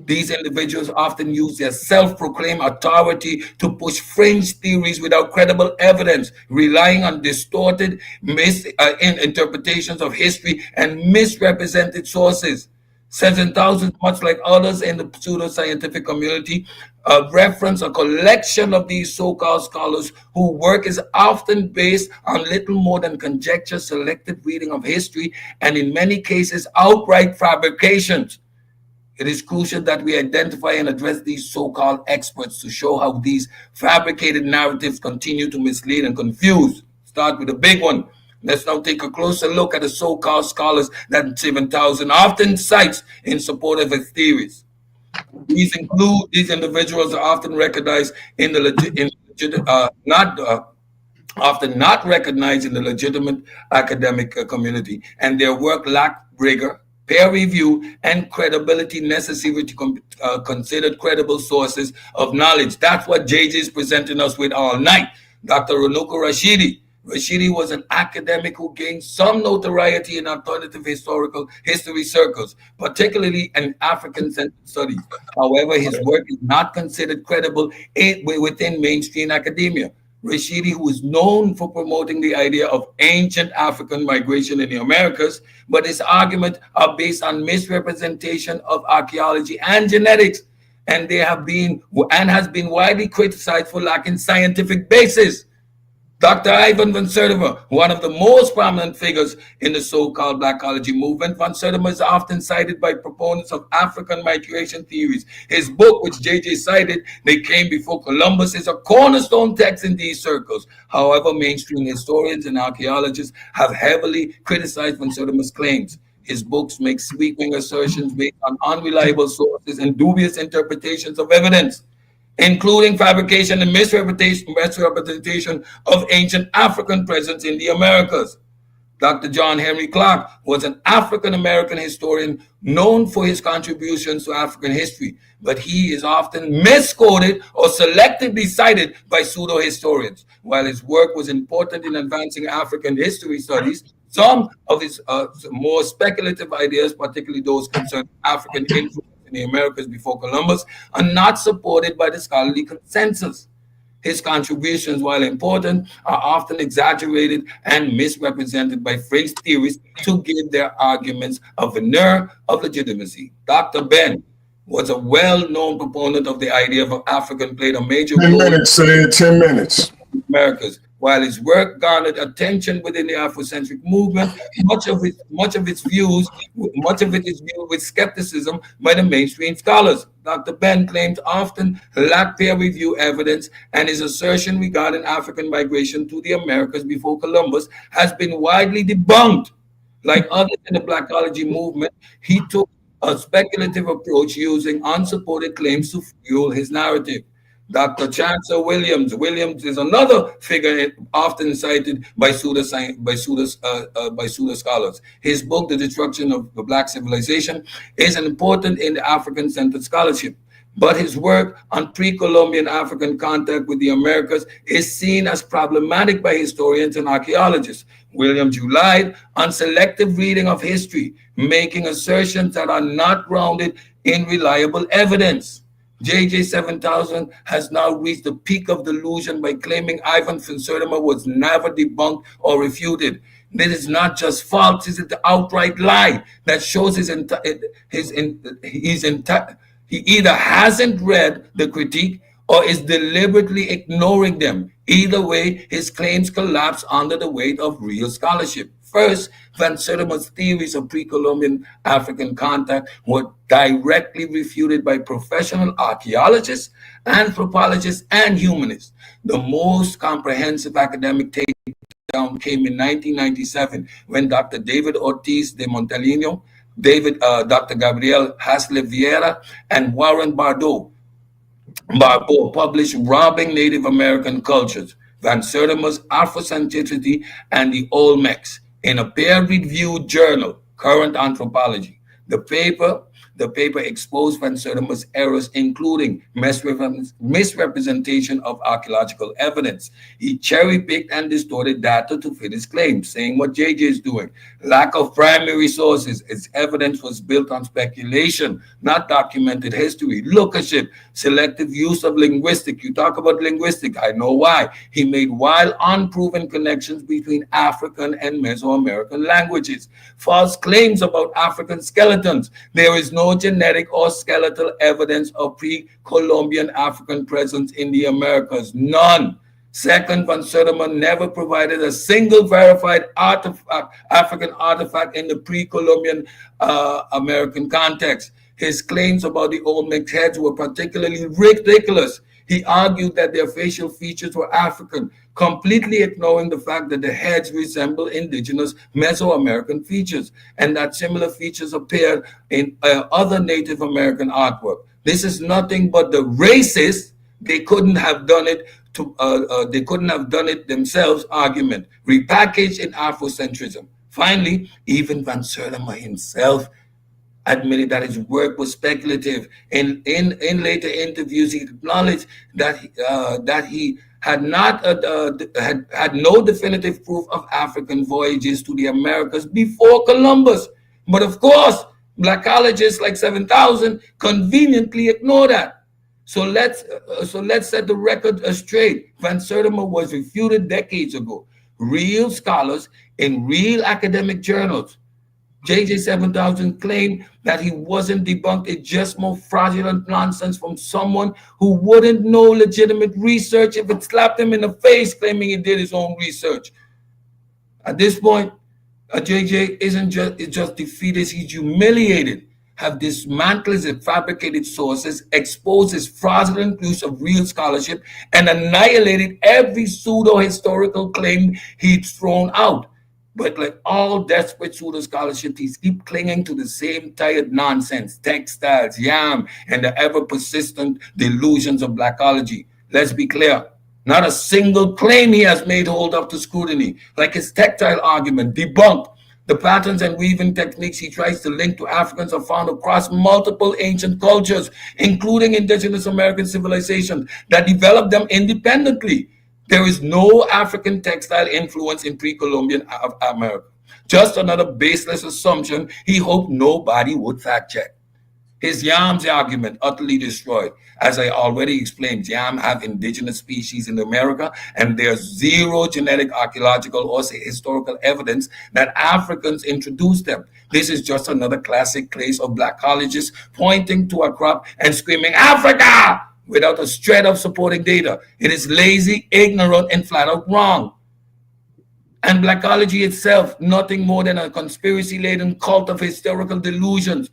These individuals often use their self-proclaimed authority to push fringe theories without credible evidence, relying on distorted interpretations of history and misrepresented sources. 7,000, much like others in the pseudoscientific community, reference a collection of these so-called scholars whose work is often based on little more than conjecture, selective reading of history, and in many cases, outright fabrications. It is crucial that we identify and address these so-called experts to show how these fabricated narratives continue to mislead and confuse. Start with a big one. Let's now take a closer look at the so-called scholars that 7,000 often cites in support of his theories. These individuals are often recognized in the often not recognized in the legitimate academic community, and their work lack rigor, peer review, and credibility necessary to consider credible sources of knowledge. That's what JJ is presenting us with all night. Dr. Ranuka Rashidi. Rashidi was an academic who gained some notoriety in alternative historical history circles, particularly in African-centered studies. However, his work is not considered credible within mainstream academia. Rashidi, who is known for promoting the idea of ancient African migration in the Americas, but his arguments are based on misrepresentation of archaeology and genetics, and has been widely criticized for lacking scientific basis. Dr. Ivan van Sertima, one of the most prominent figures in the so-called Blackology movement, van Sertima is often cited by proponents of African migration theories. His book, which JJ cited, They Came Before Columbus, is a cornerstone text in these circles. However, mainstream historians and archaeologists have heavily criticized van Sertima's claims. His books make sweeping assertions based on unreliable sources and dubious interpretations of evidence, including fabrication and misrepresentation of ancient African presence in the Americas. Dr. John Henry Clark was an African-American historian known for his contributions to African history, but he is often misquoted or selectively cited by pseudo-historians. While his work was important in advancing African history studies, some of his more speculative ideas, particularly those concerning African influence in the Americas before Columbus, are not supported by the scholarly consensus. His contributions, while important, are often exaggerated and misrepresented by fringe theorists to give their arguments a veneer of legitimacy. Dr. Ben was a well-known proponent of the idea of African played a major role. 10 minutes, say 10 minutes. Americas. While his work garnered attention within the Afrocentric movement, much of it is viewed with skepticism by the mainstream scholars. Dr. Ben claims often lack peer review evidence, and his assertion regarding African migration to the Americas before Columbus has been widely debunked. Like others in the Blackology movement, he took a speculative approach using unsupported claims to fuel his narrative. Dr. Chancellor Williams. Williams is another figure often cited by pseudo scholars. His book, The Destruction of the Black Civilization, is important in the African-centered scholarship, but his work on pre-Columbian African contact with the Americas is seen as problematic by historians and archaeologists. Williams relied on selective reading of history, making assertions that are not grounded in reliable evidence. JJ 7000 has now reached the peak of delusion by claiming Ivan van Sertima was never debunked or refuted. This is not just false, this is the outright lie that shows he either hasn't read the critique or is deliberately ignoring them. Either way, his claims collapse under the weight of real scholarship. First, van Sertima's theories of pre-Columbian African contact were directly refuted by professional archaeologists, anthropologists, and humanists. The most comprehensive academic takedown came in 1997 when Dr. David Ortiz de Montalino, Dr. Gabriel Hasle Vieira, and Warren Barbeau published Robbing Native American Cultures, Van Sertima's Afrocentricity and the Olmecs, in a peer-reviewed journal, Current Anthropology. The paper The paper exposed Van Sertima's errors, including misrepresentation of archaeological evidence. He cherry-picked and distorted data to fit his claims, saying what JJ is doing. Lack of primary sources. Its evidence was built on speculation, not documented history. Lookership, selective use of linguistic. You talk about linguistic, I know why. He made wild, unproven connections between African and Mesoamerican languages. False claims about African skeletons. There is no genetic or skeletal evidence of pre-Columbian African presence in the Americas. None. Second, Van Sertima never provided a single verified African artifact in the pre-Columbian American context. His claims about the Olmec heads were particularly ridiculous. He argued that their facial features were African, completely ignoring the fact that the heads resemble indigenous Mesoamerican features and that similar features appeared in other Native American artwork. This is nothing but the racist, they couldn't have done it themselves argument, repackaged in Afrocentrism. Finally, even Van Sertima himself admitted that his work was speculative. In later interviews, he acknowledged that he had no definitive proof of African voyages to the Americas before Columbus. But of course, Blackologists like 7,000 conveniently ignore that. So let's set the record straight. Van Sertima was refuted decades ago. Real scholars in real academic journals. JJ 7000 claimed that he wasn't debunked. It's just more fraudulent nonsense from someone who wouldn't know legitimate research if it slapped him in the face claiming he did his own research. At this point, JJ isn't just defeated, he's humiliated. Have dismantled his fabricated sources, exposed his fraudulent use of real scholarship, and annihilated every pseudo-historical claim he'd thrown out. But like all desperate pseudo-scholarship, he keeps clinging to the same tired nonsense, textiles, yam, and the ever-persistent delusions of Blackology. Let's be clear. Not a single claim he has made hold up to scrutiny, like his textile argument, debunked. The patterns and weaving techniques he tries to link to Africans are found across multiple ancient cultures, including indigenous American civilizations that developed them independently. There is no African textile influence in pre-Columbian America. Just another baseless assumption he hoped nobody would fact check. His yams argument utterly destroyed. As I already explained, yam have indigenous species in America, and there's zero genetic, archaeological, or historical evidence that Africans introduced them. This is just another classic case of Blackologists pointing to a crop and screaming, Africa! Without a shred of supporting data. It is lazy, ignorant, and flat out wrong. And Blackology itself, nothing more than a conspiracy-laden cult of historical delusions.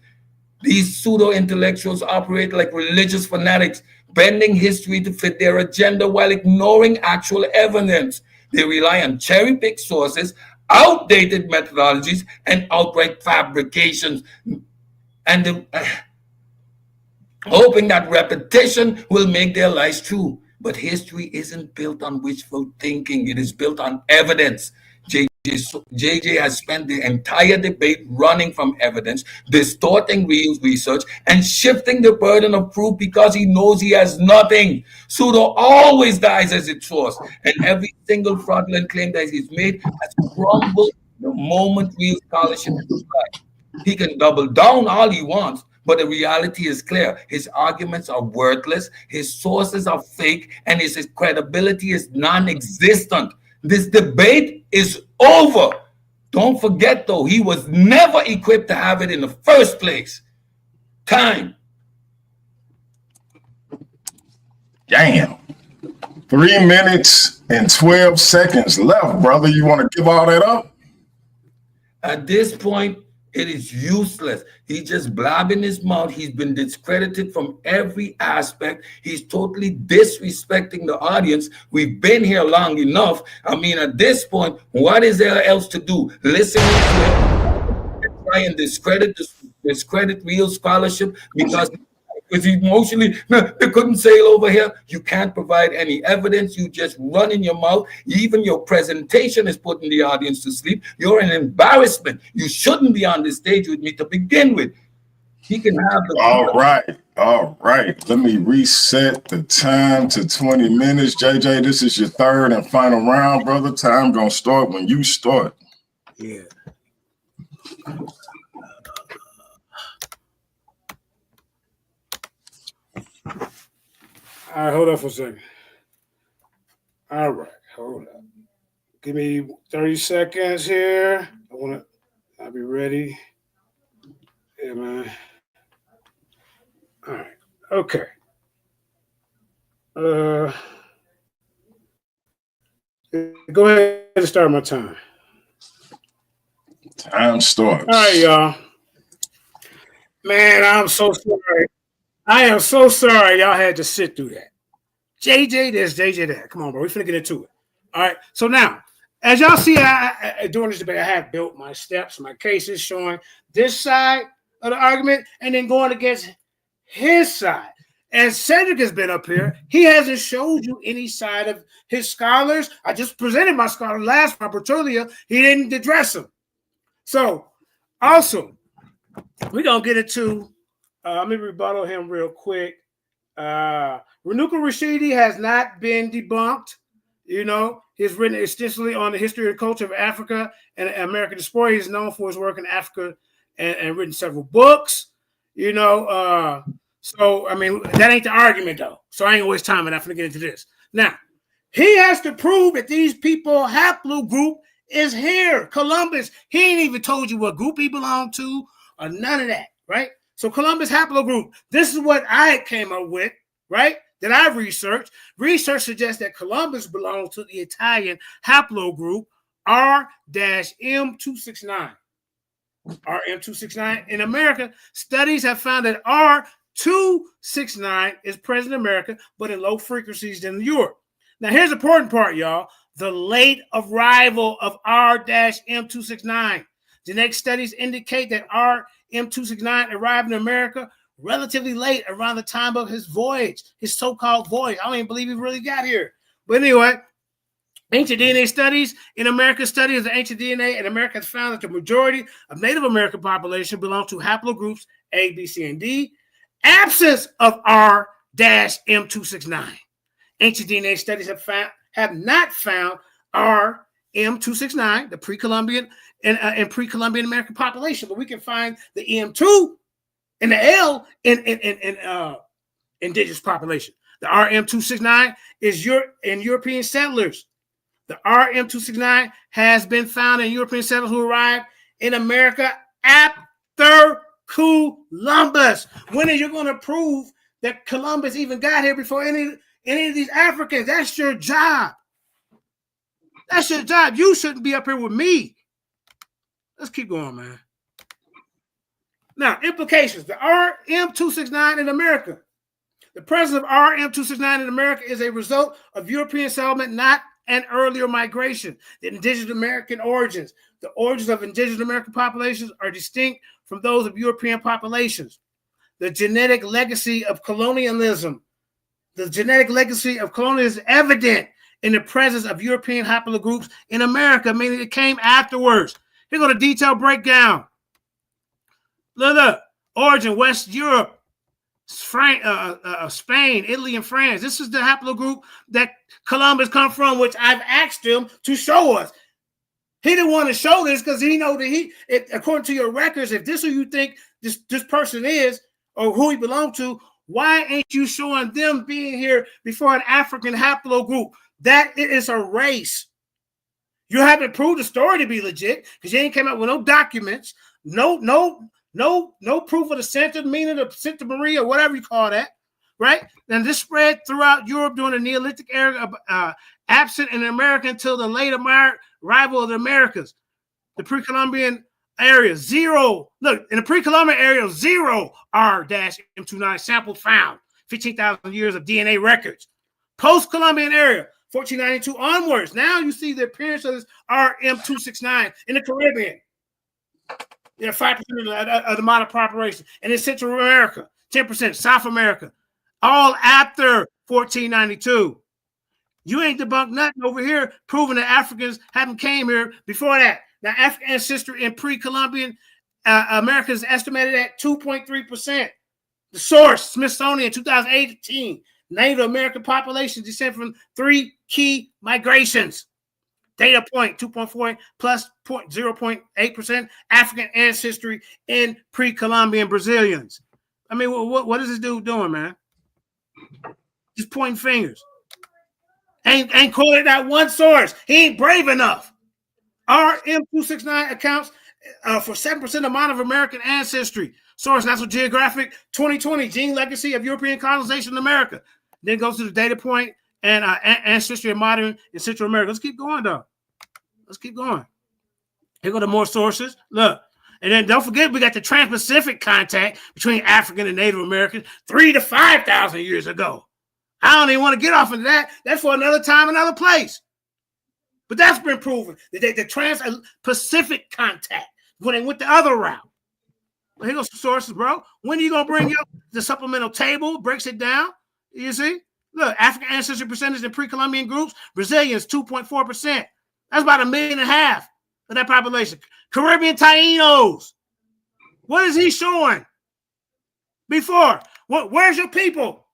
These pseudo-intellectuals operate like religious fanatics, bending history to fit their agenda while ignoring actual evidence. They rely on cherry-picked sources, outdated methodologies, and outright fabrications. And hoping that repetition will make their lies true. But history isn't built on wishful thinking. It is built on evidence. JJ has spent the entire debate running from evidence, distorting real research, and shifting the burden of proof because he knows he has nothing. Pseudo always dies as its source, and every single fraudulent claim that he's made has crumbled the moment real scholarship is right. He can double down all he wants, but the reality is clear. His arguments are worthless, his sources are fake, and his credibility is non-existent. This debate is over. Don't forget, though, he was never equipped to have it in the first place. Time. Damn. 3 minutes and 12 seconds left, brother. You want to give all that up? At this point, it is useless. He's just blabbing his mouth. He's been discredited from every aspect. He's totally disrespecting the audience. We've been here long enough. I mean, at this point, what is there else to do? Listen to him and try and discredit real scholarship because emotionally, they couldn't sail over here. You can't provide any evidence. You just run in your mouth. Even your presentation is putting the audience to sleep. You're an embarrassment. You shouldn't be on the stage with me to begin with. He can have the. All right. Let me reset the time to 20 minutes. JJ, this is your third and final round, brother. Time gonna start when you start. Yeah. All right, hold on for a second. All right, hold up. Give me 30 seconds here. I'll be ready. Yeah, man. All right. Okay. Go ahead and start my time. Time starts. All right, y'all. Man, I'm so sorry. I am so sorry y'all had to sit through that. JJ this, JJ that. Come on, bro. We're finna get into it. All right. So now, as y'all see, during this debate, I have built my steps, my cases showing this side of the argument and then going against his side. As Cedric has been up here, he hasn't showed you any side of his scholars. I just presented my scholar last time, Bertollia. He didn't address them. So, also, we're going to get into, let me rebuttal him real quick. Renuka Rashidi has not been debunked. You know, he's written extensively on the history and culture of Africa and American diaspora. He's known for his work in Africa and written several books. You know, so, I mean, that ain't the argument, though. So I ain't gonna waste time, and I'm going to get into this. Now, he has to prove that these people haplogroup is here. Columbus, he ain't even told you what group he belonged to or none of that, right? So Columbus haplogroup, this is what I came up with, right? That I've researched. Research suggests that Columbus belongs to the Italian haplogroup R-M269. RM269. In America, studies have found that R269 is present in America, but in low frequencies than Europe. Now, here's the important part, y'all. The late arrival of R-M269. Genetic studies indicate that RM269 arrived in America relatively late, around the time of his voyage, his so-called voyage. I don't even believe he really got here. But anyway, ancient DNA studies in America, studies of ancient DNA in America has found that the majority of Native American population belong to haplogroups A, B, C, and D. Absence of R-M269. Ancient DNA studies have not found RM269, the pre-Columbian and pre-Columbian American population, but we can find the EM2 and the L in indigenous population. The RM269 is in European settlers. The RM269 has been found in European settlers who arrived in America after Columbus. When are you going to prove that Columbus even got here before any of these Africans? That's your job. That's your job. You shouldn't be up here with me. Let's keep going, man. Now, implications. The RM269 in America. The presence of RM269 in America is a result of European settlement, not an earlier migration. The indigenous American origins. The origins of indigenous American populations are distinct from those of European populations. The genetic legacy of colonialism. The genetic legacy of colonialism is evident in the presence of European haplogroups in America, meaning it came afterwards. Here's a detailed breakdown. Look, origin, West Europe, Spain, Italy, and France. This is the haplogroup that Columbus come from, which I've asked him to show us. He didn't want to show this because he know that according to your records, if this is who you think this person is or who he belonged to, why ain't you showing them being here before an African haplogroup? That it is a race. You haven't proved the story to be legit because you ain't came up with no documents, no proof of the Santa, meaning of Santa Maria, or whatever you call that, right? And this spread throughout Europe during the Neolithic era, absent in America until the late arrival of the Americas. The pre-Columbian area, zero. Look, in the pre-Columbian area, 0 R-M29 samples found. 15,000 years of DNA records. Post-Columbian area, 1492 onwards. Now you see the appearance of this RM269 in the Caribbean. Yeah, 5% of the modern population. And in Central America, 10%, South America, all after 1492. You ain't debunked nothing over here proving that Africans haven't came here before that. Now, African ancestry in pre-Columbian America is estimated at 2.3%. The source, Smithsonian, 2018. Native American population descend from 3 key migrations. Data point 2.4 plus 0.8% African ancestry in pre-Columbian Brazilians. I mean, what is this dude doing, man? Just pointing fingers. Ain't quoted that one source. He ain't brave enough. RM269 accounts for 7% amount of American ancestry. Source, National Geographic, 2020, Gene Legacy of European Colonization in America. Then goes to the data point and ancestry of modern and Central America. Let's keep going, though. Let's keep going. Here go to more sources. Look. And then don't forget, we got the Trans-Pacific contact between African and Native Americans 3,000 to 5,000 years ago. I don't even want to get off into that. That's for another time, another place. But that's been proven. The Trans-Pacific contact when they went the other route. Well, here goes some sources, bro. When are you going to bring up the supplemental table? Breaks it down. You see? Look, African ancestry percentage in pre-Columbian groups. Brazilians, 2.4%. That's about 1.5 million of that population. Caribbean Tainos. What is he showing? Before. Where's your people?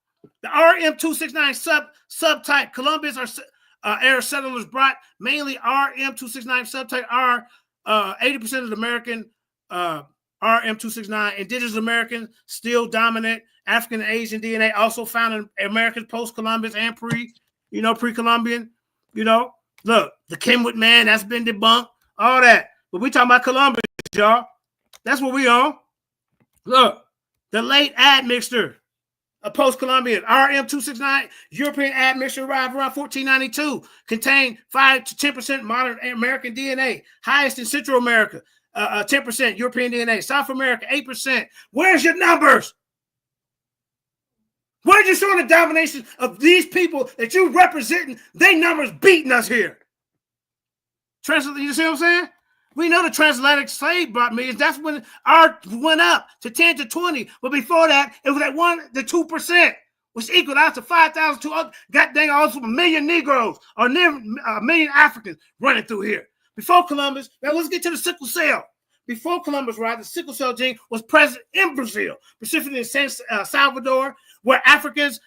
The RM269 subtype. Columbus era settlers brought mainly RM269 subtype R. 80% of the American RM269. Indigenous Americans still dominant. African and Asian DNA also found in Americans post-Columbus and pre-Columbian. Look, the Kenwood man, that's been debunked. All that. But we talking about Columbus, y'all. That's what we on. Look, the late admixture of post-Columbian RM269 European admixture arrived around 1492. Contained 5 to 10% modern American DNA. Highest in Central America, 10% European DNA. South America, 8%. Where's your numbers? Where's you showing the domination of these people that you representing? They numbers beating us here. You see what I'm saying? We know the transatlantic slave brought millions. That's when ours went up to 10 to 20. But before that, it was at 1 to 2%, which equaled out to 5,000. God dang, also 1 million Negroes or 1 million Africans running through here. Before Columbus, now let's get to the sickle cell. Before Columbus, right, the sickle cell gene was present in Brazil, specifically in San Salvador, where Africans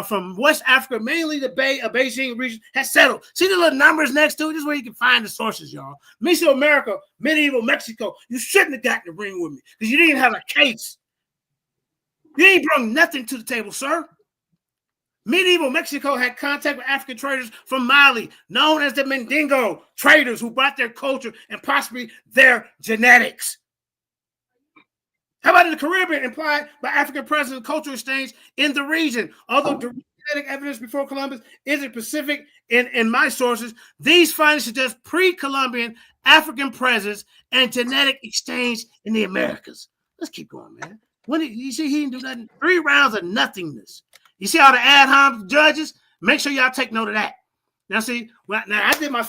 from West Africa, mainly the Beijing region, had settled. See the little numbers next to it? This is where you can find the sources, y'all. Mesoamerica, medieval Mexico, you shouldn't have gotten the ring with me because you didn't have a case. You ain't brought nothing to the table, sir. Medieval Mexico had contact with African traders from Mali, known as the Mandingo traders, who brought their culture and possibly their genetics. How about in the Caribbean, implied by African presence and cultural exchange in the region? Although genetic evidence before Columbus isn't specific in my sources, these findings suggest pre-Columbian African presence and genetic exchange in the Americas. Let's keep going, man. You see, he didn't do nothing. 3 rounds of nothingness. You see all the ad hoc judges? Make sure y'all take note of that. Now, see, now I did my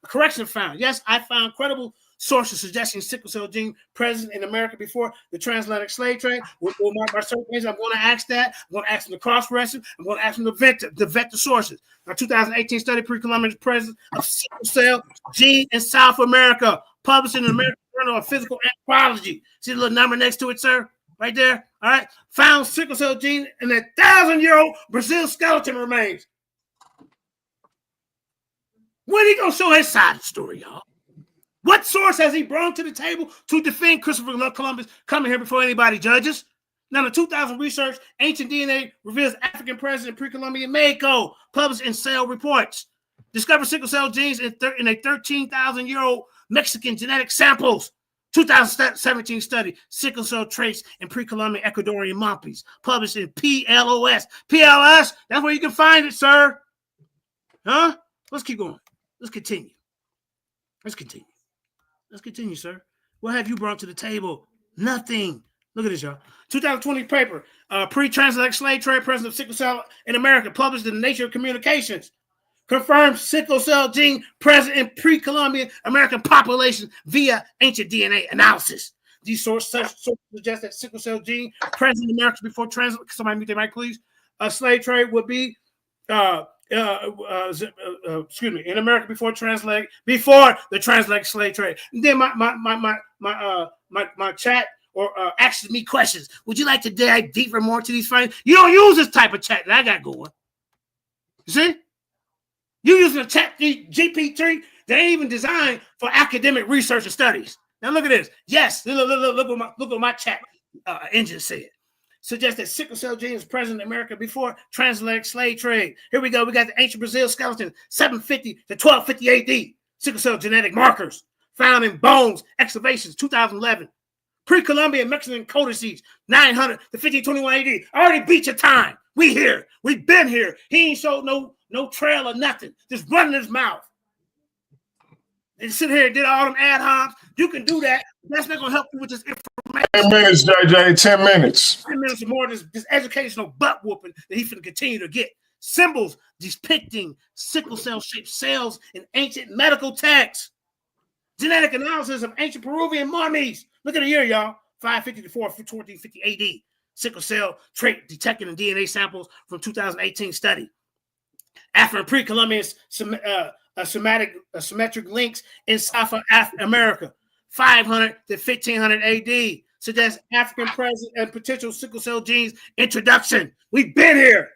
correction found. Yes, I found credible sources suggesting sickle cell gene present in America before the transatlantic slave trade. With my search engine, I'm going to ask that. I'm going to ask them to cross-reference. I'm going to ask them to vet the sources. Our 2018 study, pre-Columbian presence of sickle cell gene in South America, published in the American Journal of Physical Anthropology. See the little number next to it, sir? Right there, all right? Found sickle cell gene in a 1,000-year-old Brazil skeleton remains. When he gonna show his side of the story, y'all? What source has he brought to the table to defend Christopher Columbus coming here before anybody judges? Now, the 2000 research, Ancient DNA reveals African presence in pre-Columbian Mexico, published in Cell Reports. Discovered sickle cell genes in a 13,000-year-old Mexican genetic samples. 2017 study, sickle cell traits in pre-Columbian Ecuadorian monkeys, published in PLOS. PLS, that's where you can find it, sir. Huh? Let's keep going. Let's continue. Let's continue, sir. What have you brought to the table? Nothing. Look at this, y'all. 2020 paper, pre-transatlantic slave trade, presence of sickle cell in America, published in the Nature of Communications. Confirms sickle cell gene present in pre-Columbian American population via ancient DNA analysis. These sources suggest that sickle cell gene present in America before somebody mute their mic, please. Slave trade would be in America before the transatlantic slave trade. And then my my chat or asking me questions. Would you like to dive deeper more to these findings? You don't use this type of chat that I got going. You see? You using a chat GP3 that ain't even designed for academic research and studies. Now look at this. Yes, look what my chat engine said. Suggests that sickle cell gene is present in America before transatlantic slave trade. Here we go. We got the ancient Brazil skeleton, 750 to 1250 AD. Sickle cell genetic markers found in bones, excavations, 2011. Pre-Columbian Mexican codices, 900 to 1521 AD. I already beat your time. We here. We've been here. He ain't showed no trail or nothing. Just running his mouth. And sit here and did all them ad hocs. You can do that. That's not going to help you with this information. 10 minutes, JJ. 10 minutes. 10 minutes or more of this educational butt whooping that he's going to continue to get. Symbols depicting sickle cell-shaped cells in ancient medical texts. Genetic analysis of ancient Peruvian mummies. Look at the year, y'all. 550 to 1450 AD. Sickle cell trait detected in DNA samples from 2018 study. African pre-Columbian symmetric links in South America. 500 to 1500 AD. Suggests African present and potential sickle cell genes introduction. We've been here.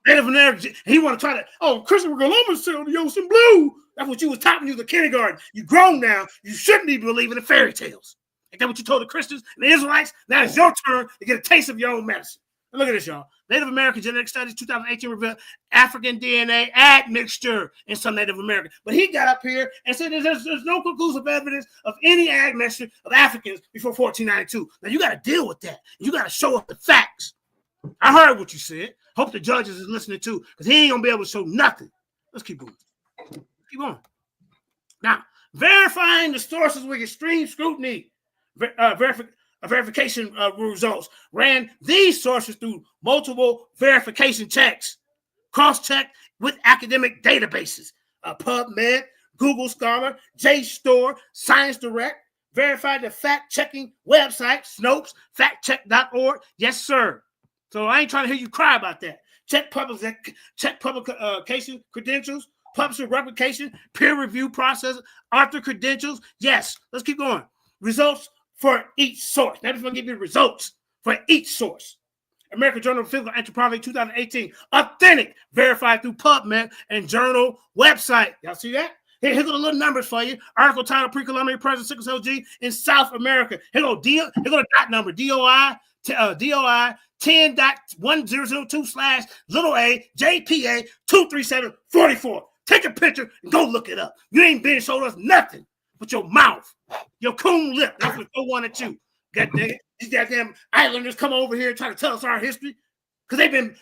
Native American. He want to try to, Christopher Columbus sailed the ocean blue. That's what you was taught when you was a kindergarten. You grown now. You shouldn't be believing in fairy tales. Ain't that what you told the Christians and the Israelites? Now it's your turn to get a taste of your own medicine. And look at this, y'all. Native American genetic studies 2018 revealed African DNA admixture in some Native American. But he got up here and said there's no conclusive evidence of any admixture of Africans before 1492. Now you got to deal with that. You got to show us the facts. I heard what you said. Hope the judges is listening too, because he ain't gonna be able to show nothing. Let's keep going. Keep going. Now, verifying the sources with extreme scrutiny. Verification results ran these sources through multiple verification checks, cross-checked with academic databases, PubMed, Google Scholar, JSTOR, Science Direct, verified the fact-checking website, Snopes, factcheck.org. Yes, sir. So I ain't trying to hear you cry about that. Check publication credentials, publisher replication, peer review process, author credentials. Yes, let's keep going. Results for each source. Now, I'm just going to give you the results for each source. American Journal of Physical Anthropology 2018. Authentic, verified through PubMed and journal website. Y'all see that? Here go the little numbers for you. Article title, Pre-Columbian present sickle cell gene in South America. Here go the dot number, DOI 10.1002/a JPA 23744. Take a picture and go look it up. You ain't been showed us nothing but your mouth, your coon lip. That's what they wanted you. God dang it. These goddamn islanders come over here and try to tell us our history because they've been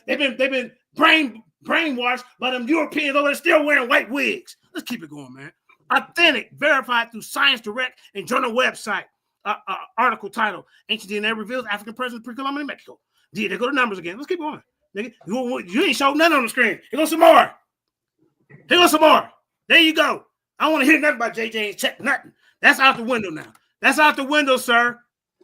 brainwashed by them Europeans over there still wearing white wigs. Let's keep it going, man. Authentic, verified through Science Direct and journal website. Article title: Ancient DNA reveals African presence pre-Columbian Mexico. They go to numbers again. Let's keep going. Nigga, you ain't showed nothing on the screen. Here goes some more. Here goes some more. There you go. I don't want to hear nothing about JJ ain't check nothing. That's out the window now. That's out the window, sir.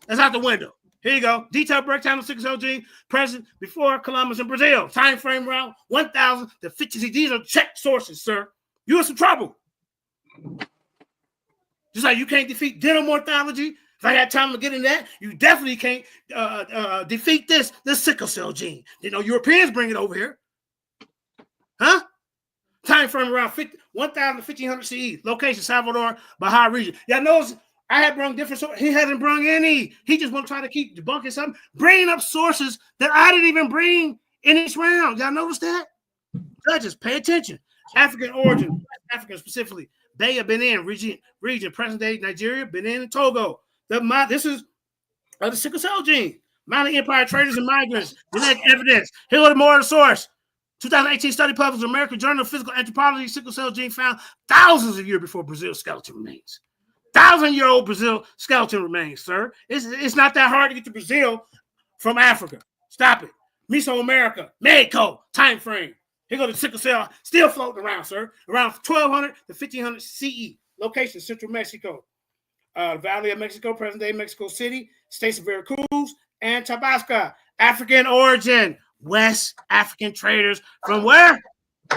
That's out the window. Here you go. Detailed breakdown of sickle cell gene present before Columbus in Brazil. Time frame around 1,000 to 50. These are checked sources, sir. You in some trouble. Just like you can't defeat dental morphology. If I had time to get into that, you definitely can't defeat this sickle cell gene. You know, Europeans bring it over here. Huh? Time frame around 1,000 to 1,500 CE. Location, Salvador, Baja region. Y'all notice I had brung different sources. He hasn't brung any. He just want to try to keep debunking something. Bringing up sources that I didn't even bring in this round. Y'all notice that? Judges, pay attention. African origin, African specifically. Bay of Benin region, present-day Nigeria, Benin, and Togo. This is the sickle cell gene. Mali Empire traders and migrants. Genetic evidence. Here are the more of the source. 2018 study published in American Journal of Physical Anthropology. Sickle cell gene found thousands of years before Brazil's skeleton remains. 1,000-year-old Brazil skeleton remains, sir. It's not that hard to get to Brazil from Africa. Stop it. Mesoamerica, Mexico, time frame. Here go the sickle cell, still floating around, sir. Around 1,200 to 1,500 CE. Location, Central Mexico. Valley of Mexico, present-day Mexico City, states of Veracruz, and Tabasco. African origin, West African traders from where?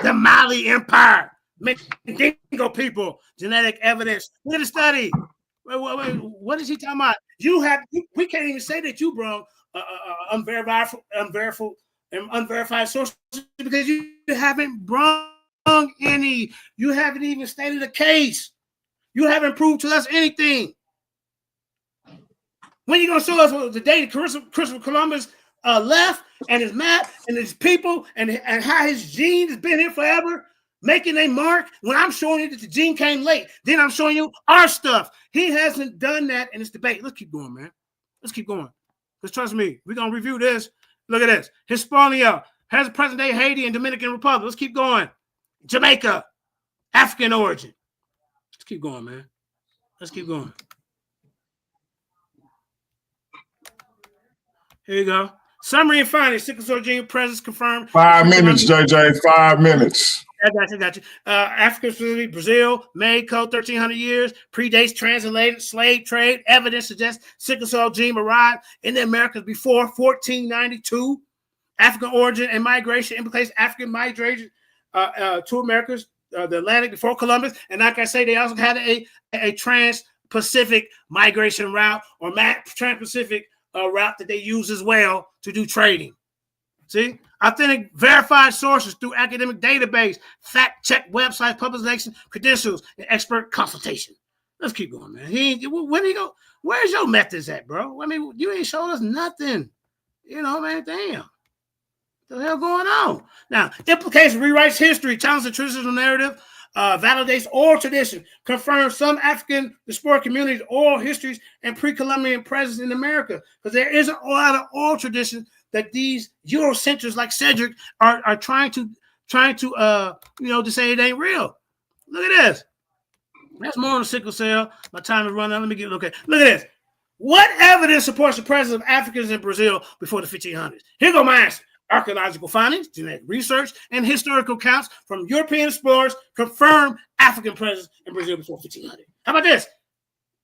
The Mali Empire. Mandinka people, genetic evidence. Look at the study. Wait, what is he talking about? We can't even say that you brought unverified sources because you haven't brought any. You haven't even stated a case. You haven't proved to us anything. When are you gonna show us the day Christopher Columbus left and his map and his people and how his gene has been here forever, making a mark? When I'm showing you that the gene came late, then I'm showing you our stuff. He hasn't done that in this debate. Let's keep going, man. Let's keep going. Because trust me, we're gonna review this. Look at this. Hispaniola has a present-day Haiti and Dominican Republic. Let's keep going. Jamaica, African origin. Let's keep going, man. Let's keep going. Here you go. Summary and findings. Sickle cell gene presence confirmed. 5 minutes, JJ. 5 minutes. I got you. Africa, specifically Brazil, May code 1300 years, predates transatlantic slave trade. Evidence suggests sickle cell gene arrived in the Americas before 1492. African origin and migration implicates African migration to Americas, the Atlantic before Columbus. And like I say, they also had a trans-Pacific migration route or trans-Pacific route that they use as well to do trading. See? Authentic verified sources through academic database, fact check websites, publication, credentials, and expert consultation. Let's keep going, man. When he go? Where's your methods at, bro? I mean, you ain't showed us nothing. You know, man, damn. What the hell going on? Now, implication rewrites history, challenges the traditional narrative, validates oral tradition, confirms some African diaspora communities' oral histories and pre-Columbian presence in America. Because there isn't a lot of oral tradition that these Eurocentrists like Cedric are trying to to say it ain't real. Look at this. That's more on the sickle cell. My time is running out. Let me get look at this. What evidence supports the presence of Africans in Brazil before the 1500s? Here go my answer. Archaeological findings, genetic research, and historical accounts from European explorers confirm African presence in Brazil before 1500. How about this?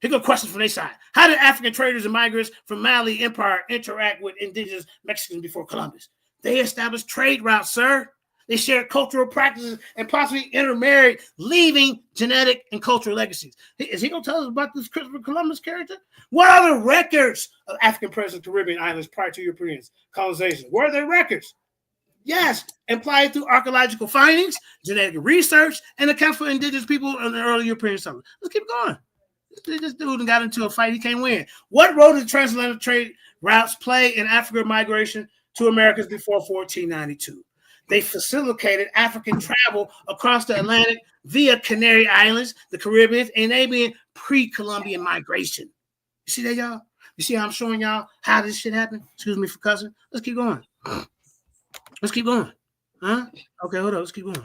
Here go questions from their side. How did African traders and migrants from Mali Empire interact with indigenous Mexicans before Columbus? They established trade routes, sir. They shared cultural practices and possibly intermarried, leaving genetic and cultural legacies. Is he going to tell us about this Christopher Columbus character? What are the records of African presence in Caribbean islands prior to European colonization? Where are their records? Yes, implied through archaeological findings, genetic research, and accounts for indigenous people in the early European settlers. Let's keep going. This dude got into a fight he can't win. What role did transatlantic trade routes play in African migration to Americas before 1492? They facilitated African travel across the Atlantic via Canary Islands, the Caribbean, enabling pre-Columbian migration. You see that, y'all? You see how I'm showing y'all how this shit happened? Excuse me for cussing. Let's keep going. Let's keep going. Huh? Okay, hold on. Let's keep going.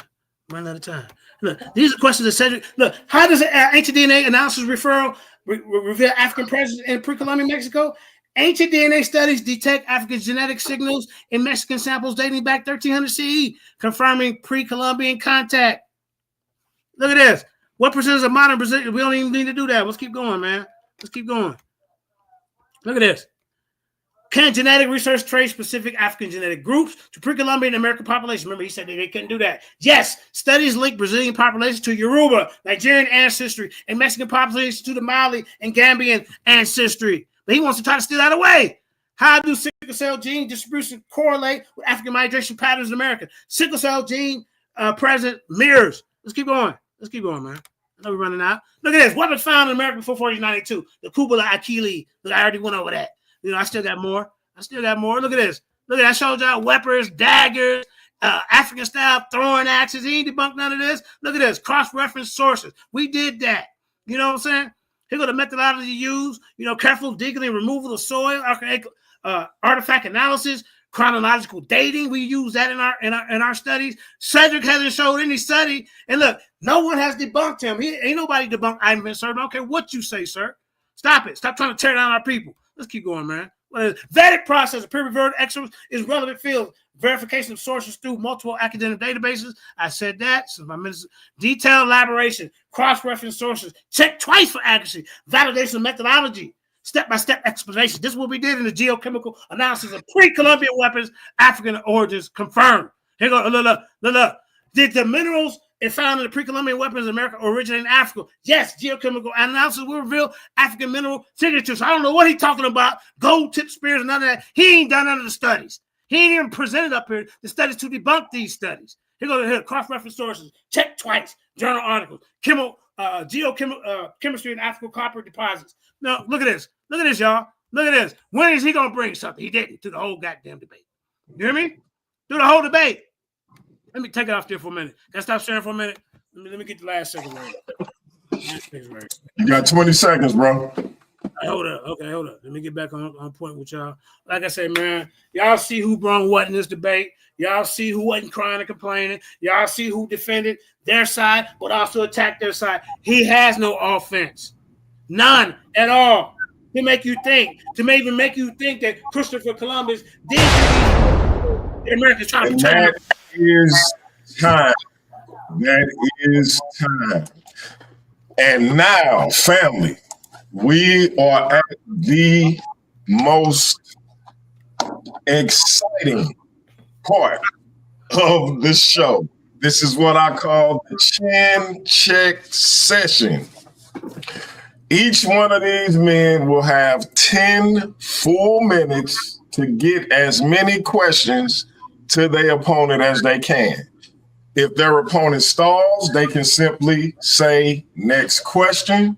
Run out of time. Look, these are questions that Cedric. Look, how does ancient DNA analysis reveal African presence in pre-Columbian Mexico? Ancient DNA studies detect African genetic signals in Mexican samples dating back 1300 CE, confirming pre-Columbian contact. Look at this. What percentage of modern Brazil? We don't even need to do that. Let's keep going, man. Let's keep going. Look at this. Can genetic research trace specific African genetic groups to pre-Columbian American population? Remember, he said they couldn't do that. Yes, studies link Brazilian population to Yoruba, Nigerian ancestry, and Mexican population to the Mali and Gambian ancestry. But he wants to try to steal that away. How do sickle cell gene distribution correlate with African migration patterns in America? Sickle cell gene present mirrors. Let's keep going. Let's keep going, man. I know we're running out. Look at this. Weapons found in America before 1492. The Kubala Achille. Look, I already went over that. You know, I still got more. Look at this. Look at that. I showed y'all weapons, daggers, African style throwing axes. He ain't debunked none of this. Look at this. Cross-reference sources. We did that. You know what I'm saying? Here go the methodology used. You know, careful digging and removal of soil, artifact analysis, chronological dating. We use that in our studies. Cedric hasn't showed any study. And look, no one has debunked him. Ain't nobody debunked Ivan Van Sertima. I don't care what you say, sir. Stop it. Stop trying to tear down our people. Let's keep going, man. Vetted process of peer-reviewed experts is relevant field. Verification of sources through multiple academic databases. I said that. So my minister. Detailed elaboration. Cross-reference sources. Check twice for accuracy. Validation of methodology. Step-by-step explanation. This is what we did in the geochemical analysis of pre-Columbian weapons. African origins confirmed. Here go. Look. Did the minerals it found in the pre-Columbian weapons of America originated in Africa. Yes, geochemical analysis will reveal African mineral signatures. I don't know what he's talking about. Gold tip spears and none of that. He ain't done none of the studies. He ain't even presented up here the studies to debunk these studies. Here go here, cross-reference sources. Check twice. Journal articles. Chemistry and African copper deposits. Now, look at this. Look at this, y'all. Look at this. When is he going to bring something? He didn't through the whole goddamn debate. You hear me? Through the whole debate. Let me take it off there for a minute. Can I stop sharing for a minute? Let me get the last second word. You got 20 seconds, bro. Hold up. Okay, hold up. Let me get back on point with y'all. Like I said, man, y'all see who brung what in this debate. Y'all see who wasn't crying and complaining. Y'all see who defended their side, but also attacked their side. He has no offense. None at all. To make you think, even make you think that Christopher Columbus did the Americans trying to protect That is time. That is time. And now, family, we are at the most exciting part of the show. This is what I call the chin check session. Each one of these men will have 10 full minutes to get as many questions to their opponent as they can. If their opponent stalls, they can simply say, next question.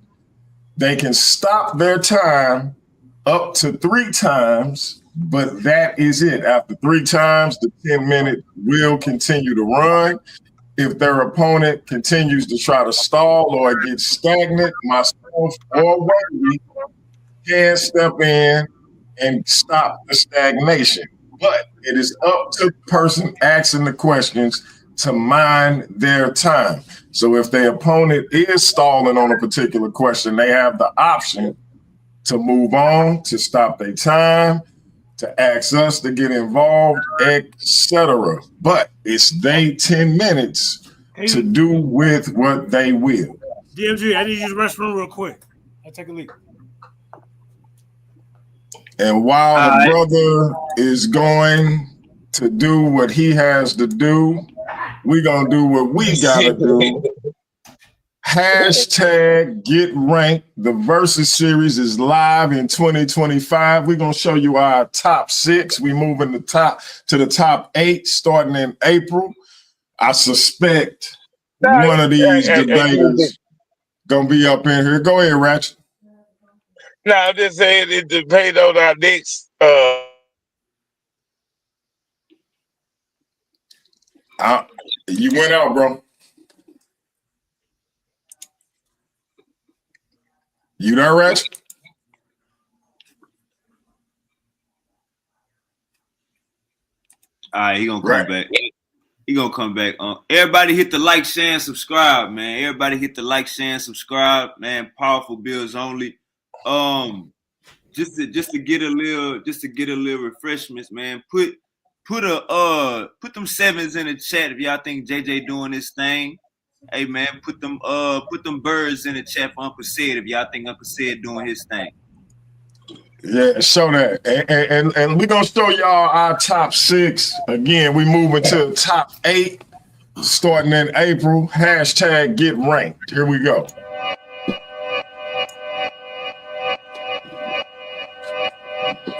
They can stop their time up to 3 times, but that is it. After 3 times, the 10-minute will continue to run. If their opponent continues to try to stall or get stagnant, myself or Wavy can step in and stop the stagnation. But it is up to the person asking the questions to mind their time. So if their opponent is stalling on a particular question, they have the option to move on, to stop their time, to ask us to get involved, etc. But it's they 10 minutes to do with what they will. DMG, I need to use the restroom real quick. I'll take a leak. And while the brother is going to do what he has to do, we're going to do what we got to do. Hashtag Get Ranked. The Versus Series is live in 2025. We're going to show you our top 6. We moving to the top 8 starting in April. I suspect one of these debaters going to be up in here. Go ahead, Ratchet. No, I'm just saying it depends on our next. You went out, bro. You there, Ratchet? All right, he gonna come back. He gonna come back. Everybody hit the like, share, and subscribe, man. Everybody hit the like, share, and subscribe, man. Powerful bills only. Just to get a little refreshments, man. Put them 7s in the chat if y'all think JJ doing this thing. Hey man, put them birds in the chat for Uncle Sid if y'all think Uncle Sid doing his thing. Yeah, show that. And we're gonna show y'all our top 6. Again, we moving to the top 8 starting in April. Hashtag Get Ranked. Here we go.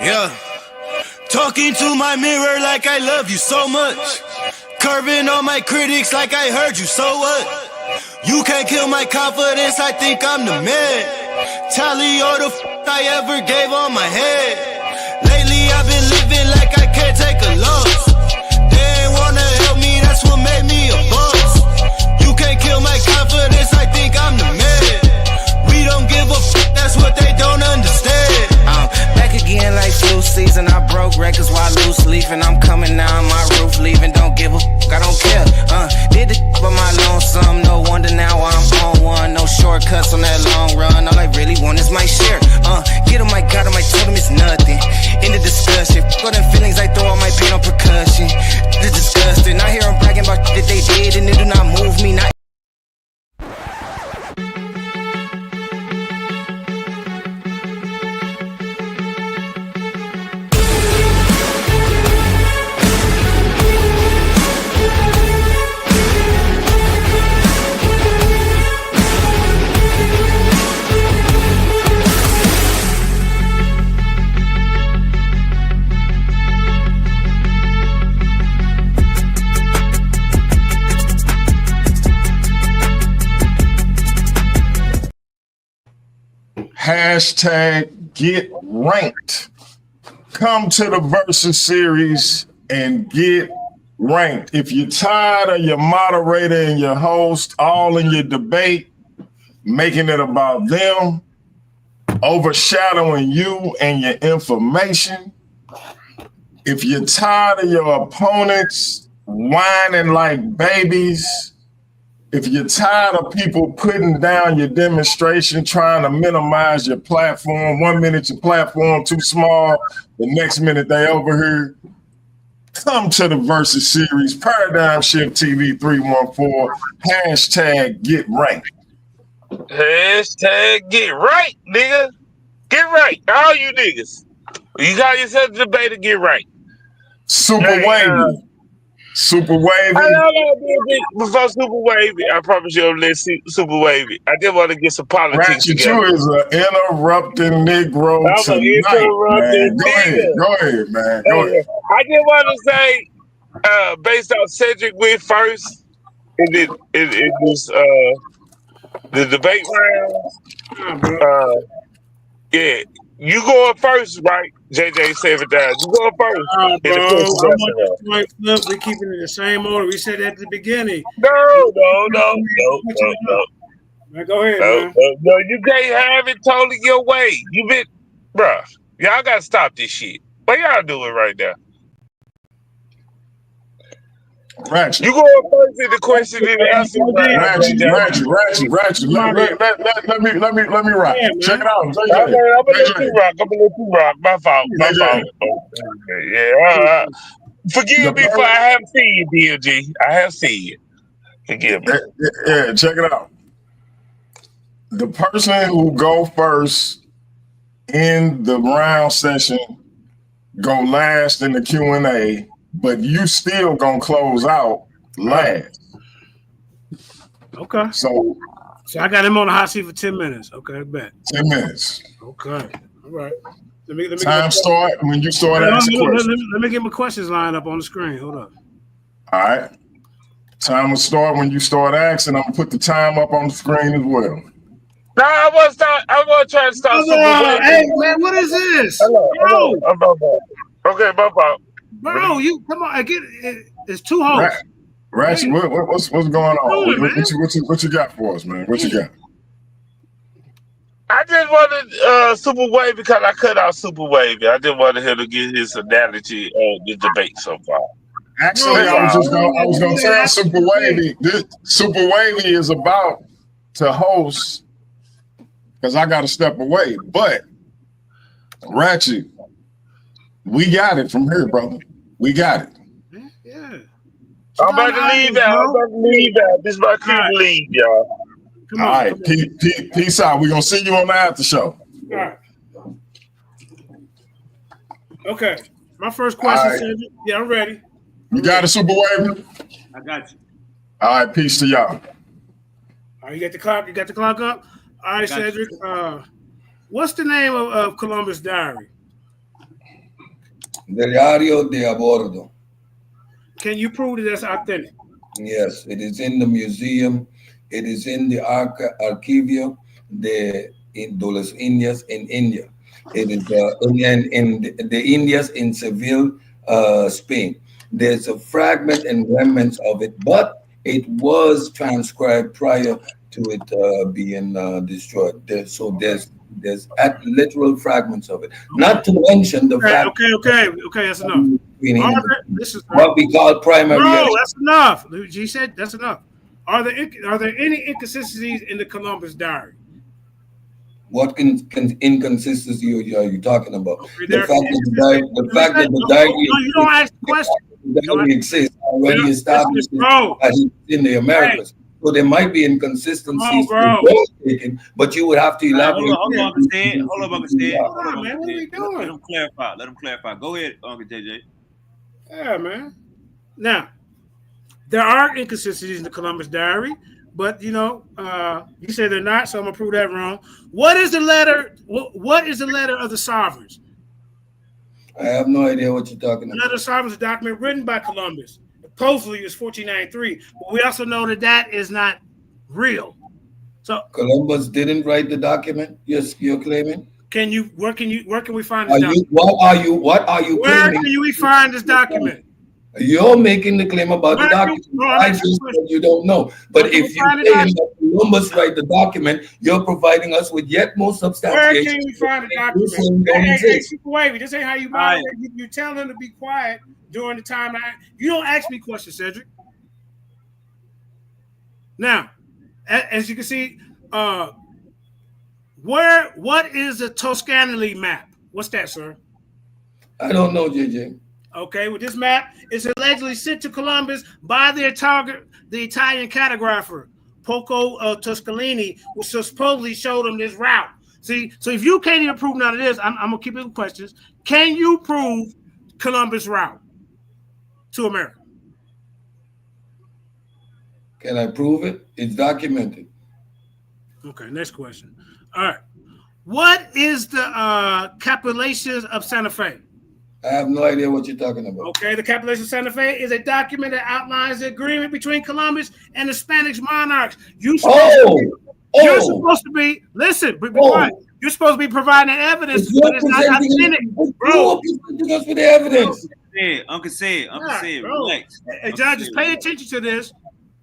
Yeah. Talking to my mirror like I love you so much. Curving on my critics like I heard you, so what? You can't kill my confidence, I think I'm the man. Tally all the I ever gave on my head. Lately I've been living like I can't take a loss. They ain't wanna help me, that's what made me a boss. You can't kill my confidence, I think I'm the man. We don't give a that's what they don't understand. Back again like flu season, I broke records while loose leafing. I'm coming down my roof, leaving, don't give a I don't care. Did the by my lonesome, no wonder now I'm on one. No shortcuts on that long run, all I really want is my share. Get him, I got him, I told him it's nothing. In the discussion, for them feelings, I throw all my pain on percussion. It's disgusting, I hear them bragging about that they did, and it do not move me, not Hashtag get ranked. Come to the Versus series and get ranked. If you're tired of your moderator and your host all in your debate, making it about them, overshadowing you and your information, if you're tired of your opponents whining like babies, if you're tired of people putting down your demonstration, trying to minimize your platform, 1 minute your platform too small, the next minute they over here, come to the Versus series, Paradigm Shift TV 314, hashtag get ranked. Hashtag get right, nigga. Get right. All you niggas. You got yourself a debate to get right. Super Hey, wavy. Super wavy. Before Super Wavy, I promise you, let's see Super Wavy. I just want to get some politics Ratchet together. you is an interrupting Negro I'm an interrupting tonight, man. Go ahead, man. Go ahead. I just want to say, based on Cedric went first in this the debate round. Yeah, you going first, right? JJ 7 times. You going first. Bro, we're keeping it in the same order. We said that at the beginning. No. Man, go ahead, man. No, you can't have it totally your way. You been, bruh. Y'all gotta stop this shit. What y'all doing right now? Ratchet. You going first in the question and answer. Ratchet. Let me rock. Check it out. I'm gonna let you rock. My fault. Yeah. Forgive me for I haven't seen you, DLG. I have seen you. Forgive me. Yeah, check it out. The person who go first in the round session go last in the Q&A, but you still gonna close out last. Okay. So I got him on the hot seat for 10 minutes. Okay, bet. 10 minutes. Okay. All right. Let me Time start when you start asking questions. Let me get my questions lined up on the screen. Hold up. All right. Time will start when you start asking. I'm gonna put the time up on the screen as well. No, I want to try to start. Hey man, what is this? Hello. Okay, my fault. Bro, you come on. I get it. It's two hosts. Ratchet, what's going on? What you got for us, man? What you got? I just wanted Super Wavy because I cut out Super Wavy. I just wanted him to get his analogy on the debate so far. Actually, I was gonna tell Super Wavy. Super Wavy is about to host because I got to step away. But Ratchet, we got it from here, brother. We got it. Yeah. I'm about to leave out. This is my cue to leave, y'all. Come on. All right, peace out. We're gonna see you on the after show. All right. Okay. My first question, right. Cedric. Yeah, I'm ready. You got it, Super Wavy? I got you. All right, peace to y'all. All right, you got the clock. You got the clock up. All right, Cedric. What's the name of Columbus Diary? Diario de Abordo. Can you prove that that's authentic? Yes, it is in the museum. It is in the Archivio de las Indias in India. It is in the Indias in Seville, Spain. There's a fragment and remnants of it, but it was transcribed prior to it being destroyed. There's literal fragments of it. Not to mention the fact. Okay, that's enough. This is what we call primary. No, that's enough. G said that's enough. Are there any inconsistencies in the Columbus Diary? What inconsistency are you talking about? The fact that the diary. No, you don't ask the question. The diary exists already established in the Americas. Hey. So there might be inconsistencies, but you would have to elaborate. Hold on, man. What are we doing? Let him clarify. Go ahead, Uncle JJ. Yeah, man. Now, there are inconsistencies in the Columbus Diary, but you say they're not, so I'm gonna prove that wrong. What is the letter? What is the letter of the sovereigns? I have no idea what you're talking about. The letter of the sovereigns is a document written by Columbus. Supposedly it's 1493, but we also know that is not real. So Columbus didn't write the document. Yes, you're claiming. where can we find this document? What are you Where claiming? can we find this document? You're making the claim about the document. I just said you don't know. But if you're saying that Columbus write the document, you're providing us with yet more substantiation. Where can we find the document? Hey, Super Wavy, this ain't how you moderate. You tell him to be quiet during the time. You don't ask me questions, Cedric. Now, as you can see, what is the Toscanelli map? What's that, sir? I don't know, JJ. Okay, well, this map is allegedly sent to Columbus by the Italian cartographer Poco Toscanelli, which supposedly showed him this route. See, so if you can't even prove none of this, I'm gonna keep it with questions. Can you prove Columbus' route to America? Can I prove it? It's documented. Okay, next question. All right, what is the Capitulations of Santa Fe? I have no idea what you're talking about. Okay, the Capitulation of Santa Fe is a document that outlines the agreement between Columbus and the Spanish monarchs. You're supposed to be, listen, be quiet. You're supposed to be providing evidence, but it's not authentic, bro. You're for the evidence. Uncle said, relax. Hey, judges, pay attention to this.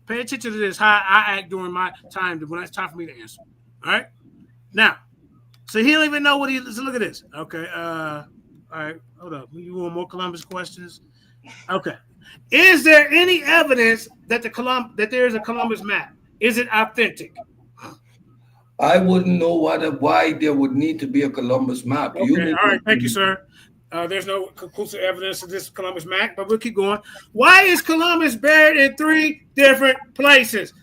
Pay attention to this, how I act during my time, when it's time for me to answer. All right? Now, so he don't even know what so look at this. Okay, all right, hold up. You want more Columbus questions? Okay. Is there any evidence that there is a Columbus map? Is it authentic? I wouldn't know why there would need to be a Columbus map. Okay, all right, thank you, sir. There's no conclusive evidence of this Columbus map, but we'll keep going. Why is Columbus buried in 3 different places?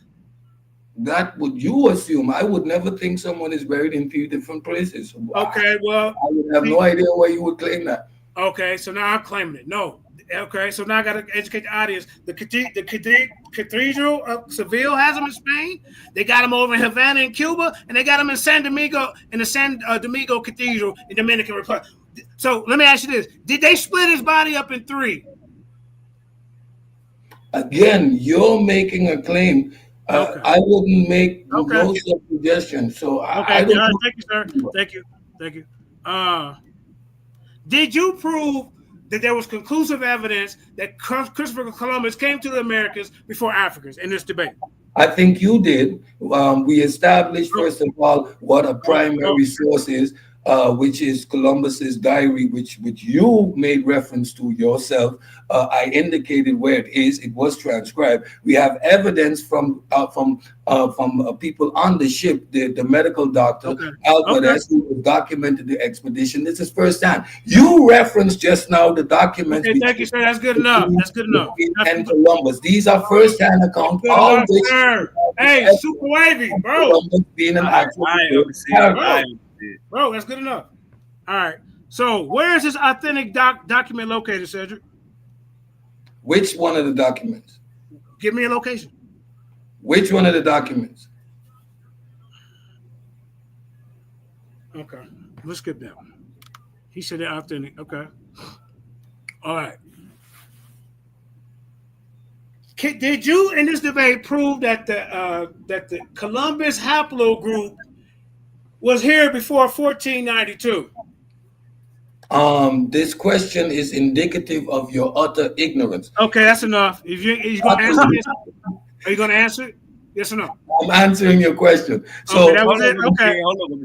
That would you assume. I would never think someone is buried in 3 different places. Okay, well, I would have no idea why you would claim that. Okay, so now I'm claiming it. No. Okay, so now I got to educate the audience. The Cathedral of Seville has them in Spain. They got them over in Havana in Cuba, and they got them in San Domingo, in the San Domingo Cathedral in Dominican Republic. So let me ask you this: did they split his body up in 3? Again, you're making a claim. Okay. I wouldn't make no suggestion. So I don't. Right, thank you, sir. Thank you. Did you prove that there was conclusive evidence that Christopher Columbus came to the Americas before Africans in this debate? I think you did. We established, first of all, what a primary source is, which is Columbus's diary, which you made reference to yourself. I indicated where it is. It was transcribed. We have evidence from people on the ship, the medical doctor, Albert, who documented the expedition. This is first hand. You referenced just now the documents. Okay, thank you, sir. That's good enough. And Columbus. These are first hand accounts. Hey, super wavy, bro. Columbus being an actual Bro, that's good enough. All right. So where is this authentic document located, Cedric? Which one of the documents? Give me a location. Which one of the documents? Okay. Let's skip that one. He said it authentic. Okay. All right. Did you in this debate prove that the Columbus haplogroup was here before 1492? This question is indicative of your utter ignorance. Okay, that's enough. If you're going to answer this, are you going to answer it? Yes or no? I'm answering your question. So that was it. Okay.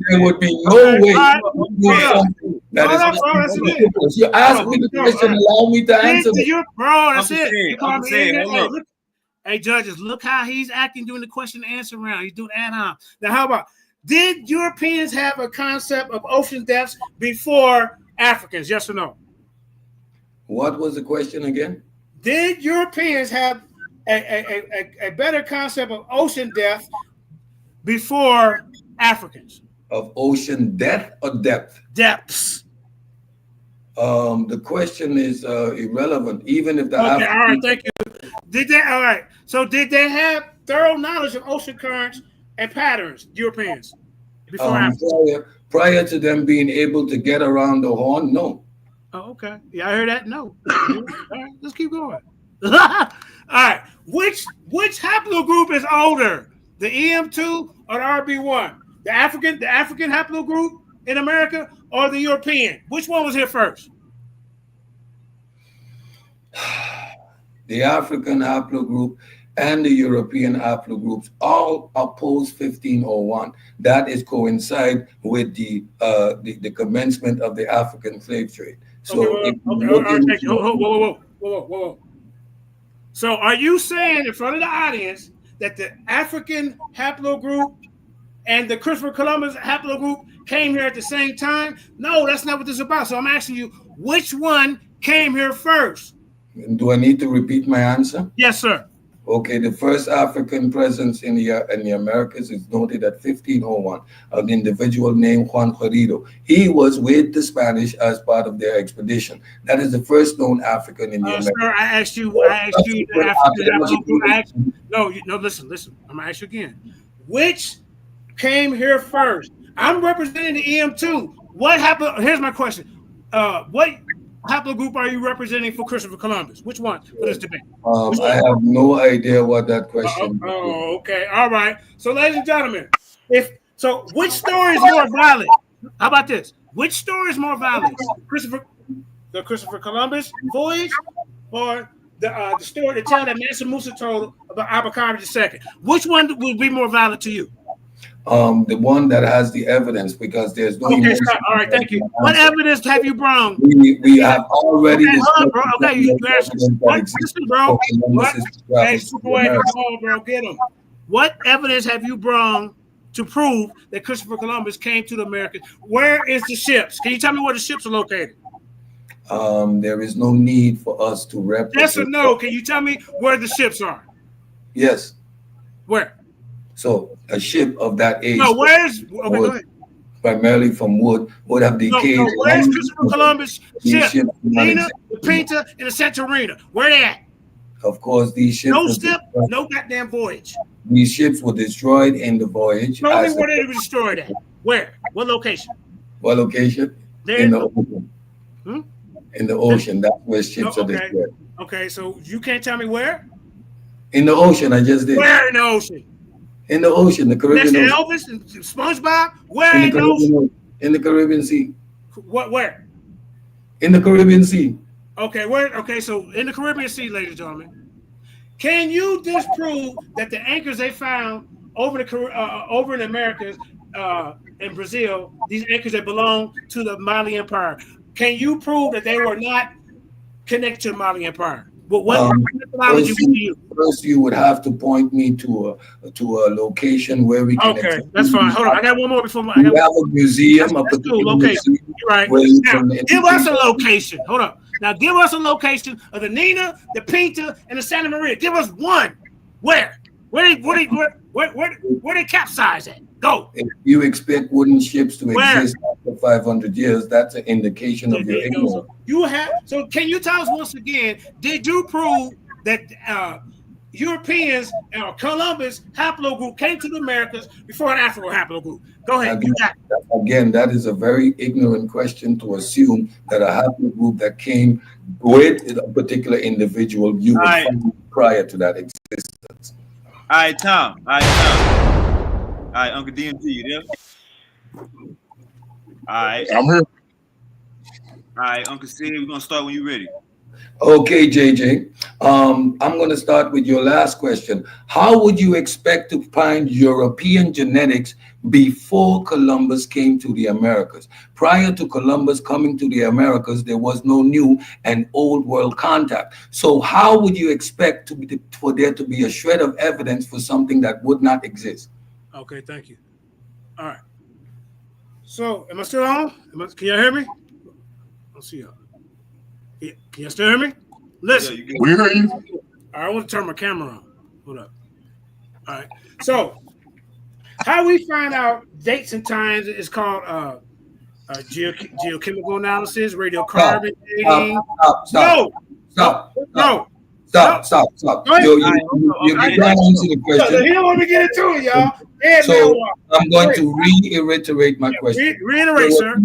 There would be no way you do something that is. You asked me the question, allow me to answer. Bro, that's it. Hey, judges, look how he's acting during the question and answer round. He's doing ad hoc. Now, how about, did Europeans have a concept of ocean depths before Africans? Yes or no? What was the question again? Did Europeans have a better concept of ocean depth before Africans? Of ocean depth or depth? Depths. The question is irrelevant, even if the Africans... all right, thank you. All right. So did they have thorough knowledge of ocean currents and patterns, Europeans, before Africans? Prior to them being able to get around the horn, no. Oh, okay. Yeah, I heard that. No. All right, let's keep going. All right. Which haplogroup is older, the EM2 or the RB1? The African haplogroup in America or the European? Which one was here first? The African haplogroup and the European haplogroups all oppose 1501. That is coincide with the commencement of the African slave trade. So, whoa. So, are you saying in front of the audience that the African haplogroup and the Christopher Columbus haplogroup came here at the same time? No, that's not what this is about. So, I'm asking you, which one came here first? Do I need to repeat my answer? Yes, sir. Okay, the first African presence in the Americas is noted at 1501. An individual named Juan Jerido. He was with the Spanish as part of their expedition. That is the first known African in the Americas. Sir, I asked you No, listen. I'm gonna ask you again. Which came here first? I'm representing the EM2. What happened? Here's my question. What haplogroup are you representing for Christopher Columbus? Which one for this debate? I have no idea what that question is. Okay. All right. So, ladies and gentlemen, which story is more valid? How about this? Which story is more valid? The Christopher Columbus voyage, or the story to tell that Mansa Musa told about Abakari II? Which one would be more valid to you? The one that has the evidence, because there's no. Okay, stop. All right, thank you. What evidence have you brought? We have already. Okay, you listen, bro. Hey, Superway, come on, bro, get him. What evidence have you brought to prove that Christopher Columbus came to the Americas? Where is the ships? Can you tell me where the ships are located? There is no need for us to replicate. Yes or no? Can you tell me where the ships are? Yes. Where? So a ship of that age. No, where's go ahead. Primarily from wood would have decayed. No, where's Christopher Columbus ship? Nina, the Pinta, and the Santorina. Where they at? Of course, these ships. No ship, no goddamn voyage. These ships were destroyed in the voyage. Tell me where they were destroyed at. Where? What location? What location? In the ocean. In the ocean. That's where ships are destroyed. Okay, so you can't tell me where? In the ocean, I just did. Where in the ocean? In the ocean, the Caribbean. Next to Elvis and SpongeBob? Where in the ocean? In the Caribbean Sea. Where? In the Caribbean Sea. Okay, where? Okay, so in the Caribbean Sea, ladies and gentlemen, can you disprove that the anchors they found over in the Americas, in Brazil, these anchors that belong to the Mali Empire, can you prove that they were not connected to the Mali Empire? But what methodology would you use? First, you would have to point me to a location where we can. Okay, that's fine. Hold on, I got one more before we have a museum. That's cool. Location. You're right. Now, give us a location. Hold up. Now, give us a location of the Nina, the Pinta, and the Santa Maria. Give us one. Where? Where they capsize at? Go. If you expect wooden ships to exist after 500 years, that's an indication of your ignorance. So can you tell us once again, did you prove that Europeans or Columbus haplogroup came to the Americas before an Afro haplogroup? Go ahead. Again, that is a very ignorant question to assume that a haplogroup that came with a particular individual you would find prior to that existence. All right, Tom. All right, Uncle DMT, you there? All right. I'm here. All right, Uncle Sid, we're gonna start when you're ready. Okay, JJ. I'm gonna start with your last question. How would you expect to find European genetics before Columbus came to the Americas? Prior to Columbus coming to the Americas, there was no new and old world contact. So how would you expect for there to be a shred of evidence for something that would not exist? Okay, thank you. All right. So, am I still on? Can y'all hear me? I'll see y'all. Can y'all still hear me? Listen. Yeah, we hear you. All right, I want to turn my camera on. Hold up. All right. So, how we find out dates and times is called geochemical analysis, radiocarbon dating. Stop. You're getting into the question. He don't want me to get into it, y'all. So I'm going to reiterate my question. Reiterate, sir.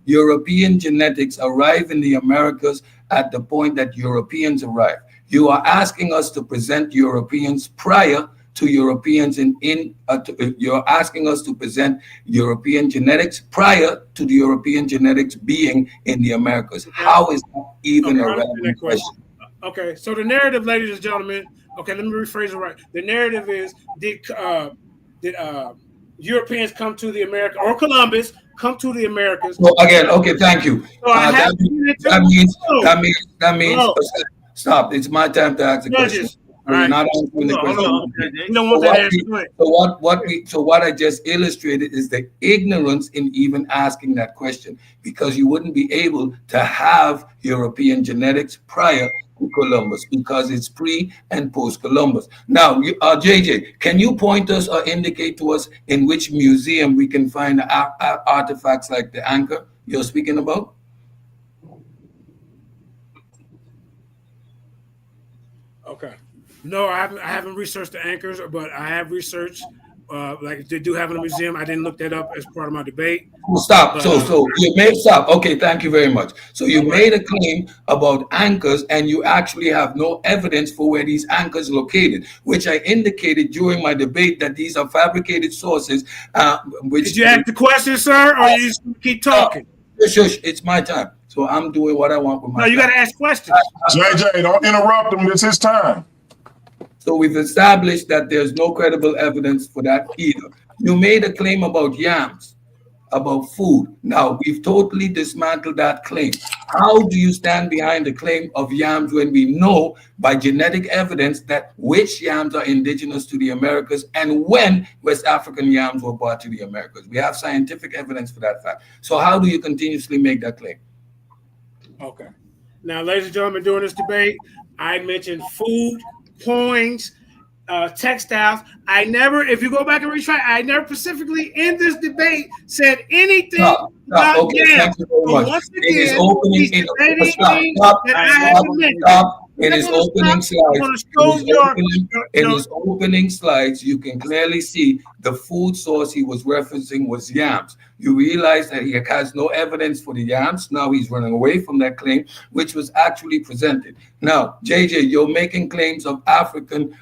European genetics arrive in the Americas at the point that Europeans arrive. You are asking us to present Europeans prior to Europeans you're asking us to present European genetics prior to the European genetics being in the Americas. How is that even a relevant question? Okay, so the narrative, ladies and gentlemen, okay, let me rephrase it right. The narrative is, did Europeans come to the Americas, or Columbus come to the Americas? So again, okay, thank you. So that means stop. It's my time to ask the question. We're not answering the question. So what I just illustrated is the ignorance in even asking that question, because you wouldn't be able to have European genetics prior to Columbus, because it's pre and post Columbus. Now, JJ, can you point us or indicate to us in which museum we can find artifacts like the anchor you're speaking about? Okay. No, I haven't researched the anchors, but I have researched like they do have in a museum. I didn't look that up as part of my debate. Stop. But, so you made stop. Okay, thank you very much. So you made a claim about anchors, and you actually have no evidence for where these anchors located, which I indicated during my debate that these are fabricated sources. Did you ask the question, sir, or you just keep talking? Shush, it's my time. So I'm doing what I want with my time. No, you got to ask questions. JJ, don't interrupt him. It's his time. So we've established that there's no credible evidence for that either. You made a claim about yams, about food. Now, we've totally dismantled that claim. How do you stand behind the claim of yams when we know by genetic evidence that which yams are indigenous to the Americas and when West African yams were brought to the Americas? We have scientific evidence for that fact. So how do you continuously make that claim? Okay. Now, ladies and gentlemen, during this debate, I mentioned food, coins, textiles. I never, if you go back and retry, I never specifically in this debate said anything about okay, thank you very much. Once again, in his opening slides, you can clearly see the food source he was referencing was yams. You realize that he has no evidence for the yams. Now he's running away from that claim, which was actually presented. Now, JJ, you're making claims of African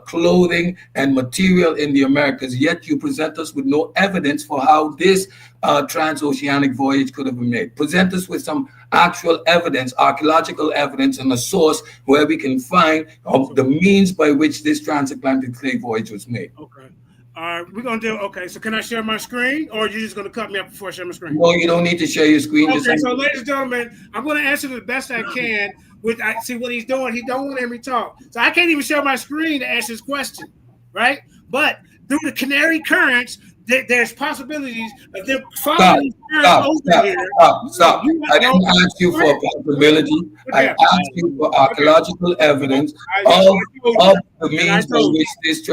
clothing and material in the Americas, yet you present us with no evidence for how this transoceanic voyage could have been made. Present us with some actual evidence, archaeological evidence, and a source where we can find the means by which this transatlantic slave voyage was made. Okay. All right, we're going to do, okay, so can I share my screen, or are you just going to cut me up before I share my screen? No, you don't need to share your screen. Okay, so ladies and gentlemen, I'm going to answer the best I can. I see what he's doing. He don't want to hear me talk. So I can't even share my screen to answer his question, right? But through the Canary Currents, there's possibilities of them following Stop. I didn't ask you for a possibility. I asked you for archaeological evidence of the means by which this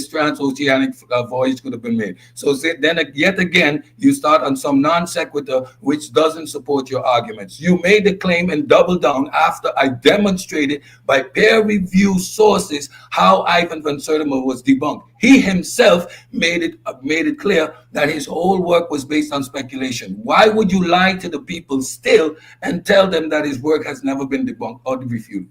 transoceanic voyage could have been made. So then yet again, you start on some non sequitur which doesn't support your arguments. You made the claim and doubled down after I demonstrated by peer-reviewed sources how Ivan van Sertima was debunked. He himself made it clear that his whole work was based on speculation. Why would you lie to the people still and tell them that his work has never been debunked or refuted?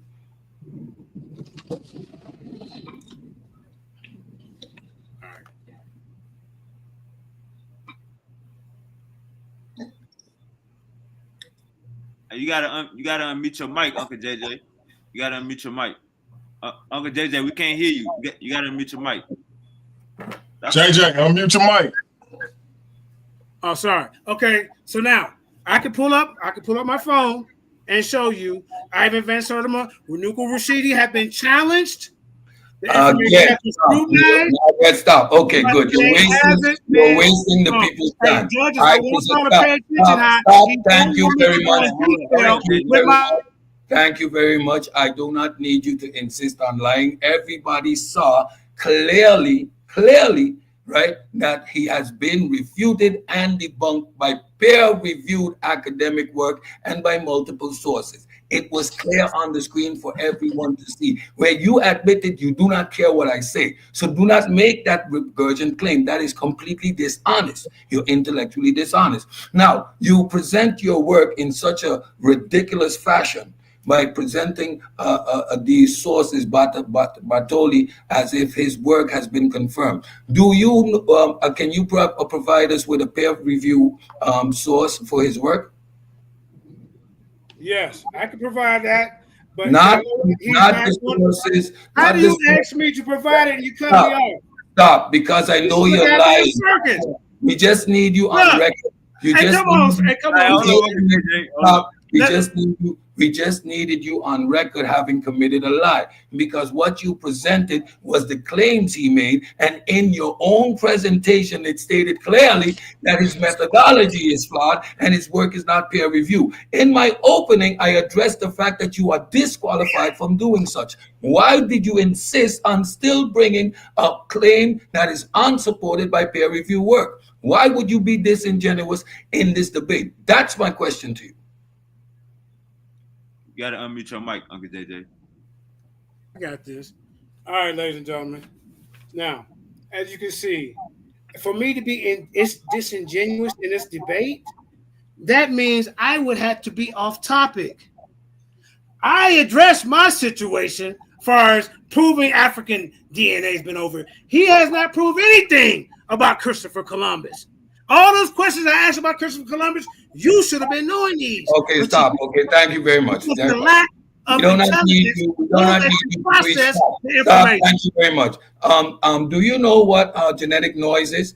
You gotta unmute your mic, Uncle JJ. You gotta unmute your mic. Uncle JJ, we can't hear you. You gotta unmute your mic. JJ, unmute your mic. Oh, sorry. Okay, so now I can pull up my phone and show you Ivan van Sertima, Renuka Rashidi have been challenged. Stop. Okay, good. You're wasting the people's time. Thank you very much. Thank you very much. I do not need you to insist on lying. Everybody saw clearly, right, that he has been refuted and debunked by peer-reviewed academic work and by multiple sources. It was clear on the screen for everyone to see, where you admitted you do not care what I say. So do not make that regurgent claim. That is completely dishonest. You're intellectually dishonest. Now, you present your work in such a ridiculous fashion by presenting these sources, Bartoli, as if his work has been confirmed. Do you can you provide us with a peer review source for his work? Yes, I can provide that. But Not how the sources. do you ask me to provide it and you cut me off? Stop, because I know you're lying. We just need you on record. Hey, come on. We just needed you on record having committed a lie, because what you presented was the claims he made, and in your own presentation it stated clearly that his methodology is flawed and his work is not peer review. In my opening, I addressed the fact that you are disqualified from doing such. Why did you insist on still bringing a claim that is unsupported by peer review work? Why would you be disingenuous in this debate? That's my question to you. You gotta unmute your mic, Uncle JJ. I got this. All right, ladies and gentlemen. Now, as you can see, for me to be disingenuous in this debate, that means I would have to be off topic. I addressed my situation as far as proving African DNA has been over. He has not proved anything about Christopher Columbus. All those questions I asked about Christopher Columbus, you should have been knowing these. Okay, stop. Okay, thank you very much. The lack of intelligence to process the information. Thank you very much. Do you know what genetic noise is?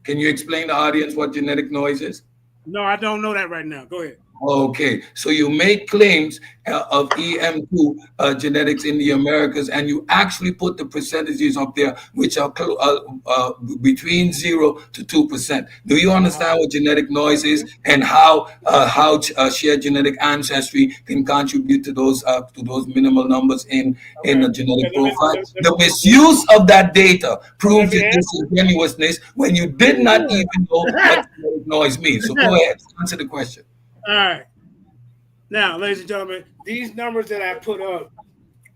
Can you explain to the audience what genetic noise is? No, I don't know that right now. Go ahead. Okay, so you make claims of EM2 genetics in the Americas, and you actually put the percentages up there, which are between 0 to 2%. Do you understand what genetic noise is, and how shared genetic ancestry can contribute to those minimal numbers in the genetic profile? The misuse of that data proves your disingenuousness when you did not even know what genetic noise means. So go ahead, answer the question. All right. Now, ladies and gentlemen, these numbers that I put up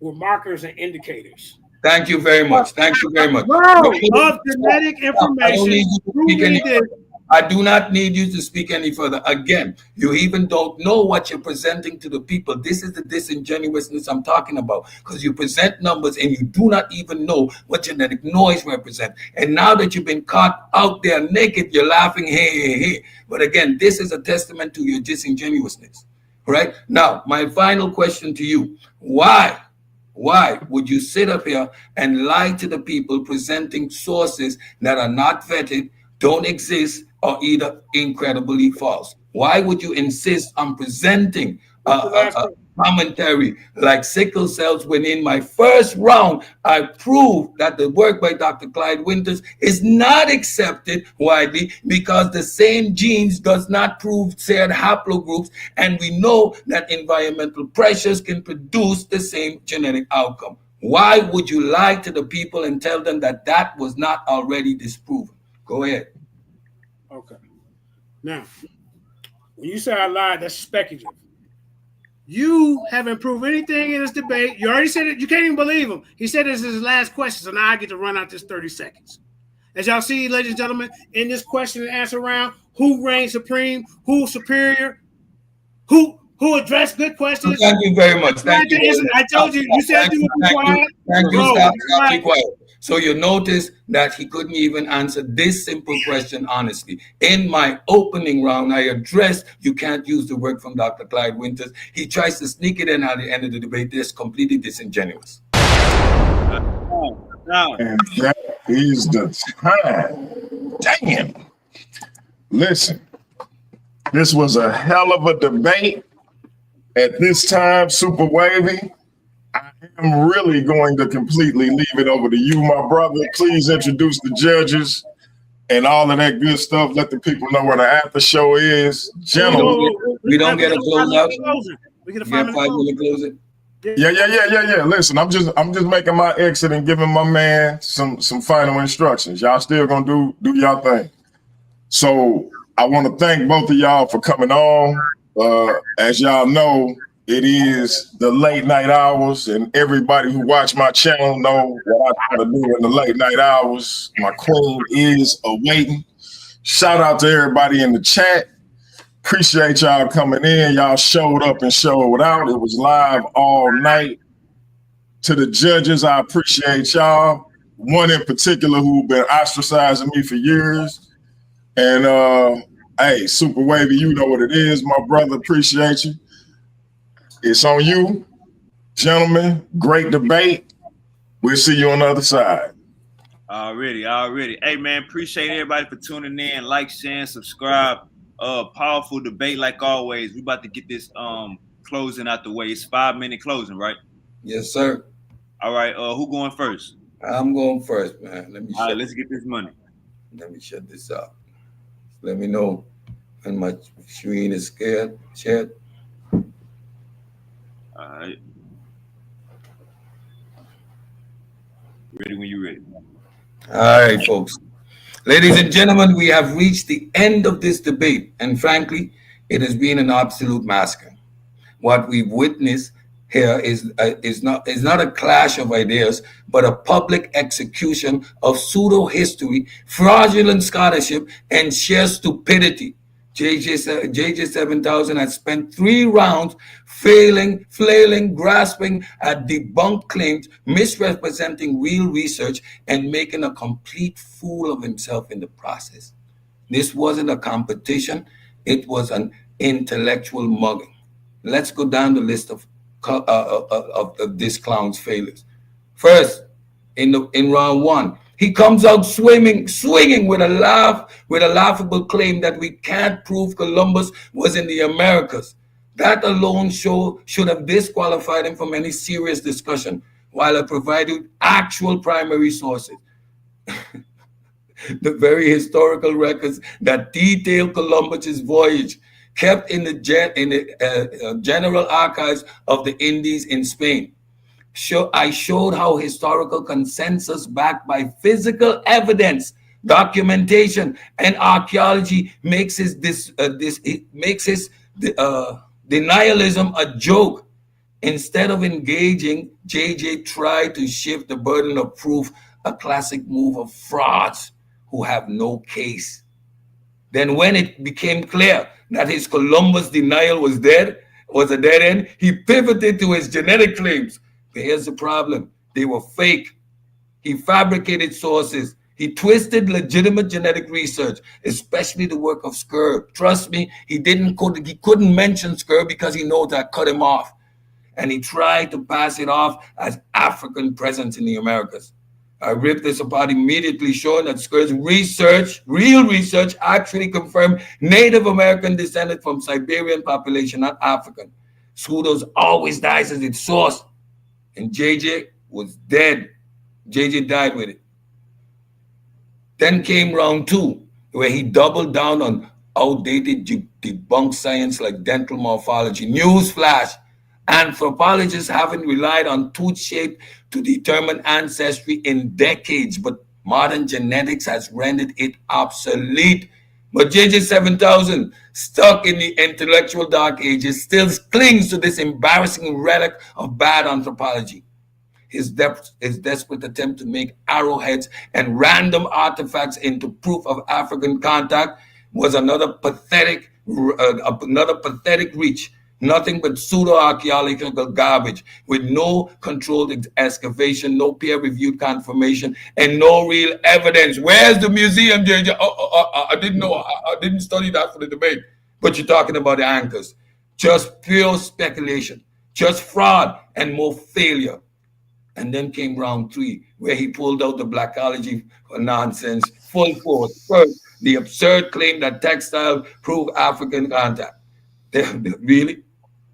were markers and indicators. Thank you very much. Thank you very much. Of genetic information. I do not need you to speak any further. Again, you even don't know what you're presenting to the people. This is the disingenuousness I'm talking about, because you present numbers and you do not even know what genetic noise represents. And now that you've been caught out there naked, you're laughing, hey. But again, this is a testament to your disingenuousness. Right? Now, my final question to you, why would you sit up here and lie to the people, presenting sources that are not vetted, don't exist, or either incredibly false? Why would you insist on presenting a commentary like sickle cells when in my first round I proved that the work by Dr. Clyde Winters is not accepted widely because the same genes does not prove shared haplogroups, and we know that environmental pressures can produce the same genetic outcome? Why would you lie to the people and tell them that that was not already disproven? Go ahead. Okay. Now, when you say I lied, that's speculative. You haven't proved anything in this debate. You already said it. You can't even believe him. He said this is his last question, so now I get to run out this 30 seconds. As y'all see, ladies and gentlemen, in this question and answer round, who reigns supreme, who's superior, who addressed good questions. Thank you very much. Thank you. I told you. You said you would be quiet. Thank you. Stop. Be quiet. So you notice that he couldn't even answer this simple question honestly. In my opening round, I addressed you can't use the work from Dr. Clyde Winters. He tries to sneak it in at the end of the debate. This is completely disingenuous. And that is the time. Damn. Listen, this was a hell of a debate. At this time, Super Wavy, I'm really going to completely leave it over to you, my brother. Please introduce the judges and all of that good stuff. Let the people know where the after show is. Gentlemen. We don't get a close out. We get a 5-minute closing. Yeah. Listen, I'm just making my exit and giving my man some final instructions. Y'all still gonna do y'all thing. So I want to thank both of y'all for coming on. As y'all know, it is the late night hours, and everybody who watch my channel know what I try to do in the late night hours. My queen is awaiting. Shout out to everybody in the chat. Appreciate y'all coming in. Y'all showed up and showed out. It was live all night. To the judges, I appreciate y'all. One in particular who been ostracizing me for years. And hey, Super Wavy, you know what it is, my brother. Appreciate you. It's on you, gentlemen. Great debate. We'll see you on the other side. Already. Hey, man, appreciate everybody for tuning in. Like, share, and subscribe. Powerful debate like always. We about to get this closing out the way. It's 5-minute closing, right? Yes, sir. All right. Who going first? I'm going first, man. All right, let's get this money. Let me shut this up. Let me know when my screen is scared. Chat. All right. Ready when you're ready. All right, folks. Ladies and gentlemen, we have reached the end of this debate, and frankly, it has been an absolute massacre. What we've witnessed here is not a clash of ideas, but a public execution of pseudo history, fraudulent scholarship, and sheer stupidity. JJ 7000 has spent 3 rounds flailing, grasping at debunked claims, misrepresenting real research, and making a complete fool of himself in the process. This wasn't a competition. It was an intellectual mugging. Let's go down the list of this clown's failures. First, in round 1, he comes out swinging with a laughable claim that we can't prove Columbus was in the Americas. That alone should have disqualified him from any serious discussion, while I provided actual primary sources. The very historical records that detail Columbus's voyage, kept in the General Archives of the Indies in Spain. I showed how historical consensus backed by physical evidence, documentation, and archaeology makes his denialism a joke. Instead of engaging, JJ tried to shift the burden of proof, a classic move of frauds who have no case. Then when it became clear that his Columbus denial was a dead end, he pivoted to his genetic claims. But here's the problem. They were fake. He fabricated sources. He twisted legitimate genetic research, especially the work of Skirb. Trust me, he couldn't mention Skirb because he knows that cut him off. And he tried to pass it off as African presence in the Americas. I ripped this apart immediately, showing that Skirb's real research, actually confirmed Native American descended from Siberian population, not African. Pseudo's always dies as its source. And JJ was dead. JJ died with it. Then came round 2, where he doubled down on outdated debunked science like dental morphology. Newsflash, anthropologists haven't relied on tooth shape to determine ancestry in decades, but modern genetics has rendered it obsolete. But JJ 7000, stuck in the intellectual dark ages, still clings to this embarrassing relic of bad anthropology. His desperate attempt to make arrowheads and random artifacts into proof of African contact was another pathetic reach. Nothing but pseudo-archaeological garbage with no controlled excavation, no peer-reviewed confirmation, and no real evidence. Where's the museum, JJ? I didn't know. I didn't study that for the debate. But you're talking about the anchors. Just pure speculation, just fraud, and more failure. And then came round 3, where he pulled out the blackology nonsense full force. First, the absurd claim that textile prove African contact. Really?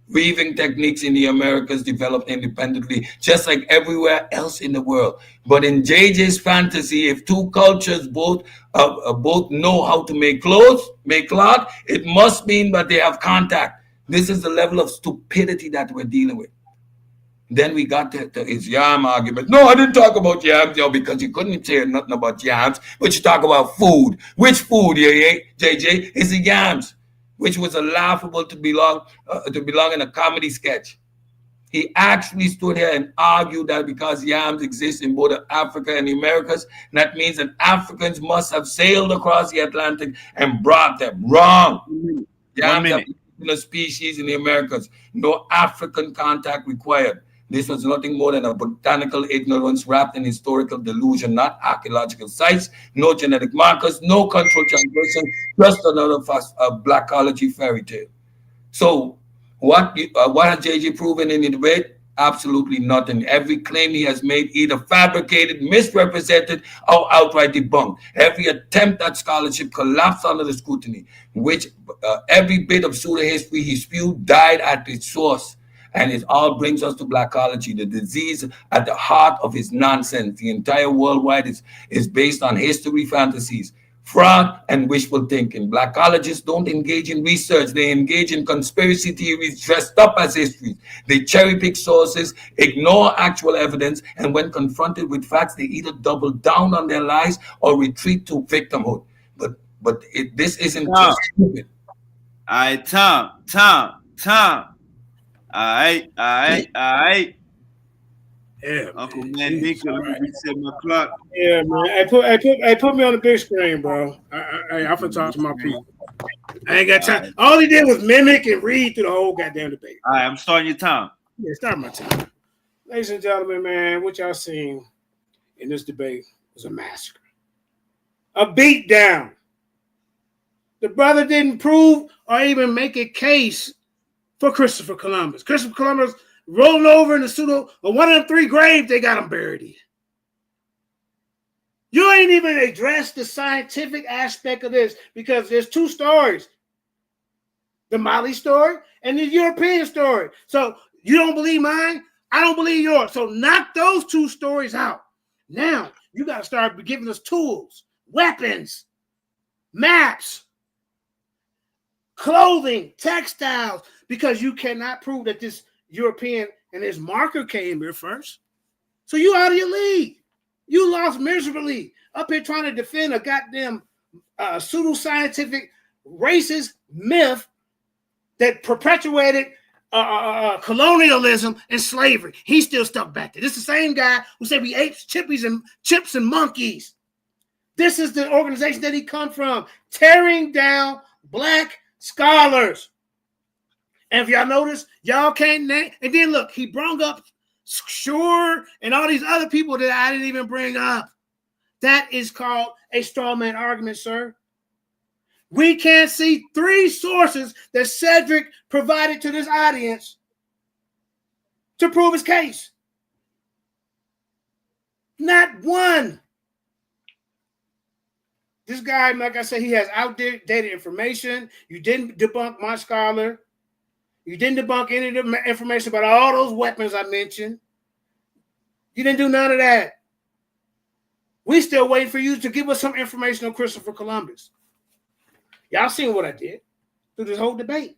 Weaving techniques in the Americas developed independently, just like everywhere else in the world. But in JJ's fantasy, if 2 cultures both know how to make cloth, it must mean that they have contact. This is the level of stupidity that we're dealing with. Then we got to his yam argument. No, I didn't talk about yams, because you couldn't say nothing about yams, but you talk about food. Which food, JJ? It's the yams, which was laughable to belong in a comedy sketch. He actually stood here and argued that because yams exist in both Africa and the Americas, that means that Africans must have sailed across the Atlantic and brought them. Wrong. Yams are particular species in the Americas. No African contact required. This was nothing more than a botanical ignorance wrapped in historical delusion, not archaeological sites, no genetic markers, no controlled transmission, just another blackology fairy tale. So what has JG proven in the debate? Absolutely nothing. Every claim he has made either fabricated, misrepresented, or outright debunked. Every attempt at scholarship collapsed under the scrutiny, which every bit of pseudo history he spewed died at its source. And it all brings us to blackology, the disease at the heart of his nonsense. The entire worldwide is based on history fantasies, fraud, and wishful thinking. Blackologists don't engage in research. They engage in conspiracy theories dressed up as histories. They cherry pick sources, ignore actual evidence, and when confronted with facts, they either double down on their lies or retreat to victimhood. But this isn't just stupid. All right, Tom. All right. Yeah, Uncle Mandinka, let me reset my clock. Yeah, man. I put me on the big screen, bro. I often talk to my people. I ain't got time. All he did was mimic and read through the whole goddamn debate. All right, I'm starting your time. Yeah, start my time. Ladies and gentlemen, man, what y'all seen in this debate was a massacre. A beatdown. The brother didn't prove or even make a case for Christopher Columbus. Christopher Columbus rolling over in the pseudo, or one of them 3 graves they got him buried in. You ain't even addressed the scientific aspect of this because there's 2 stories. The Mali story and the European story. So you don't believe mine, I don't believe yours. So knock those 2 stories out. Now you got to start giving us tools, weapons, maps, clothing, textiles, because you cannot prove that this European and his marker came here first. So you out of your league. You lost miserably up here trying to defend a goddamn pseudoscientific racist myth that perpetuated colonialism and slavery. He's still stuck back there. This is the same guy who said we ate chips and monkeys. This is the organization that he come from, tearing down black scholars. And if y'all notice, y'all can't name. And then look, he brought up Sure and all these other people that I didn't even bring up. That is called a straw man argument, sir. We can't see 3 sources that Cedric provided to this audience to prove his case. Not one. This guy, like I said, he has outdated information. You didn't debunk my scholar. You didn't debunk any of the information about all those weapons I mentioned. You didn't do none of that. We still waiting for you to give us some information on Christopher Columbus. Y'all seen what I did through this whole debate.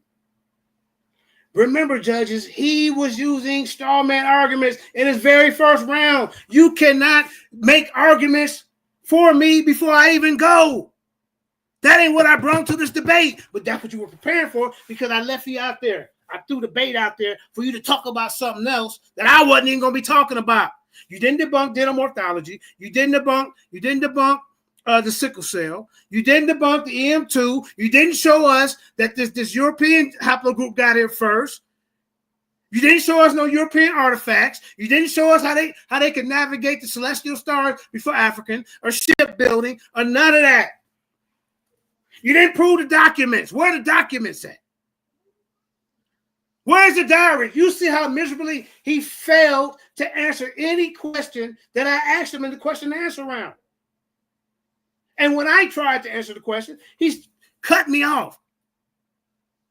Remember, judges, he was using straw man arguments in his very first round. You cannot make arguments for me before I even go. That ain't what I brought to this debate, but that's what you were preparing for because I left you out there. I threw the bait out there for you to talk about something else that I wasn't even going to be talking about. You didn't debunk dental morphology. You didn't debunk the sickle cell. You didn't debunk the EM2. You didn't show us that this European haplogroup got here first. You didn't show us no European artifacts. You didn't show us how they could navigate the celestial stars before African or shipbuilding or none of that. You didn't prove the documents. Where are the documents at? Where's the diary? You see how miserably he failed to answer any question that I asked him in the question and answer round. And when I tried to answer the question, he cut me off.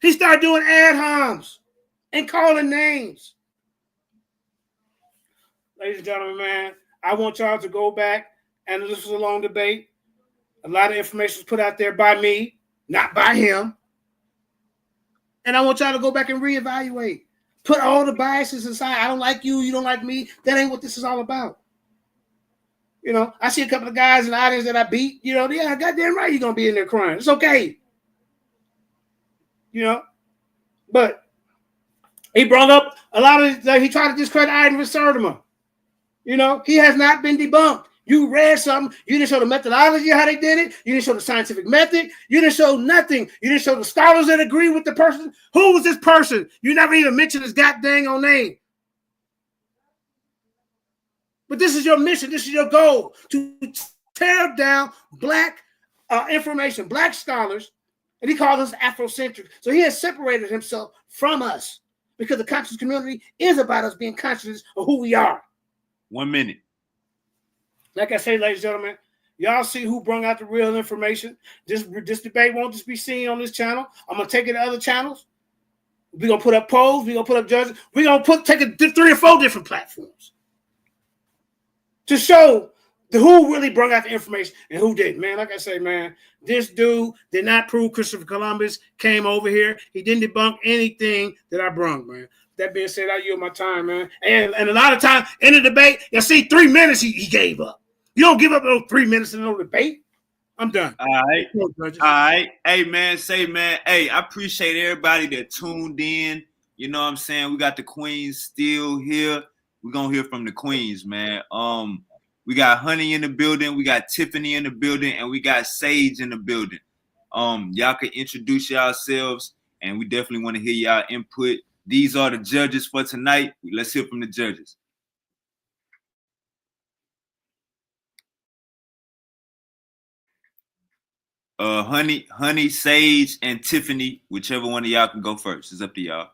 He started doing ad homs and calling names. Ladies and gentlemen, man, I want y'all to go back, and this was a long debate. A lot of information was put out there by me, not by him. And I want y'all to go back and reevaluate. Put all the biases aside. I don't like you, you don't like me. That ain't what this is all about. You know, I see a couple of guys in the audience that I beat. You know, yeah, goddamn right you're going to be in there crying. It's okay. You know, but he brought up a lot of, like, he tried to discredit Ivan Sertima. You know, he has not been debunked. You read something. You didn't show the methodology of how they did it. You didn't show the scientific method. You didn't show nothing. You didn't show the scholars that agree with the person. Who was this person? You never even mentioned his goddamn own name. But this is your mission. This is your goal, to tear down black information, black scholars, and he calls us Afrocentric. So he has separated himself from us because the conscious community is about us being conscious of who we are. 1 minute. Like I say, ladies and gentlemen, y'all see who brought out the real information. This debate won't just be seen on this channel. I'm going to take it to other channels. We're going to put up polls. We're going to put up judges. We're going to take it to 3 or 4 different platforms to show who really brought out the information and who didn't. Man, like I say, man, this dude did not prove Christopher Columbus came over here. He didn't debunk anything that I brought, man. That being said, I yield my time, man. And a lot of time in the debate, you see 3 minutes he gave up. You don't give up those 3 minutes in no debate. I'm done. All right. All right. Hey, man, hey, I appreciate everybody that tuned in. You know what I'm saying? We got the queens still here. We're going to hear from the queens, man. We got Honey in the building. We got Tiffany in the building. And we got Sage in the building. Y'all can introduce yourselves. And we definitely want to hear y'all input. These are the judges for tonight. Let's hear from the judges. Honey, Sage, and Tiffany, whichever one of y'all can go first. It's up to y'all.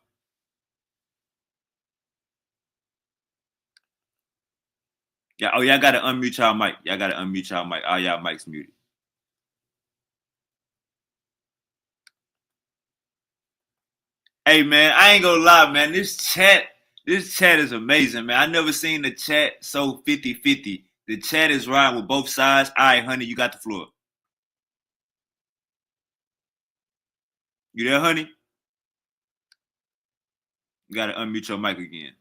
Yeah, y'all gotta unmute y'all mic. All y'all mics muted. Hey man, I ain't gonna lie, man. This chat is amazing, man. I never seen the chat so 50-50. The chat is riding with both sides. All right, Honey, you got the floor. You there, Honey? You gotta unmute your mic again.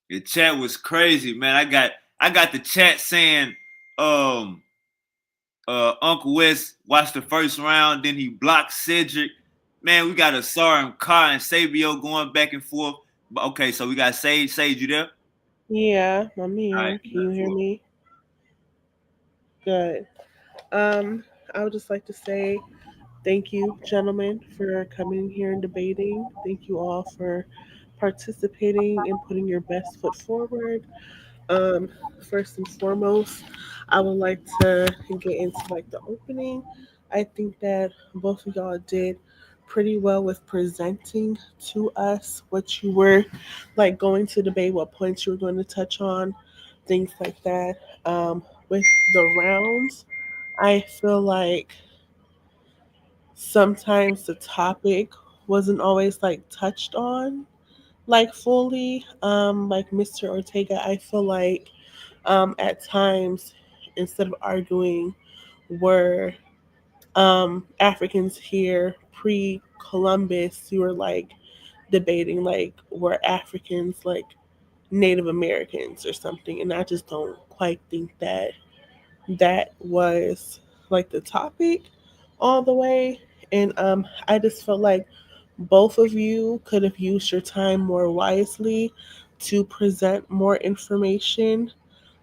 The chat was crazy, man. I got the chat saying Uncle West watched the first round, then he blocked Cedric. Man, we got a Sar and Car and Sabio going back and forth. Okay, so we got Sage. Sage, you there? Yeah, I'm here. Right, can you hear me? Good. I would just like to say thank you, gentlemen, for coming here and debating. Thank you all for participating and putting your best foot forward. First and foremost, I would like to get into like the opening. I think that both of y'all did pretty well with presenting to us what you were like going to debate, what points you were going to touch on, things like that. With the rounds, I feel like sometimes the topic wasn't always like touched on like fully. Like Mr. Ortega, I feel like at times instead of arguing were Africans here pre-Columbus, you were like debating like were Africans like Native Americans or something, and I just don't quite think that was like the topic all the way. And I just felt like both of you could have used your time more wisely to present more information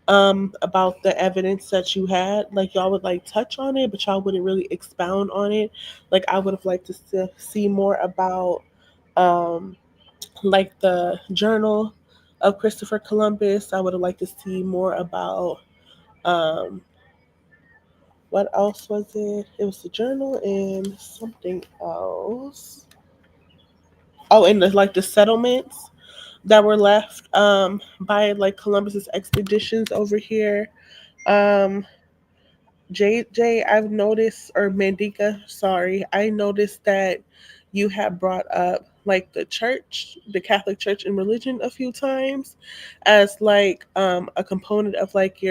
about the evidence that you had. Like y'all would like touch on it, but y'all wouldn't really expound on it. Like I would have liked to see more about like the journal of Christopher Columbus. I would have liked to see more about what else was it? It was the journal and something else. Oh, and like the settlements that were left by like Columbus's expeditions over here. JJ, I've noticed, or Mandinka, sorry, I noticed that you have brought up like the church, the Catholic Church and religion a few times as like a component of like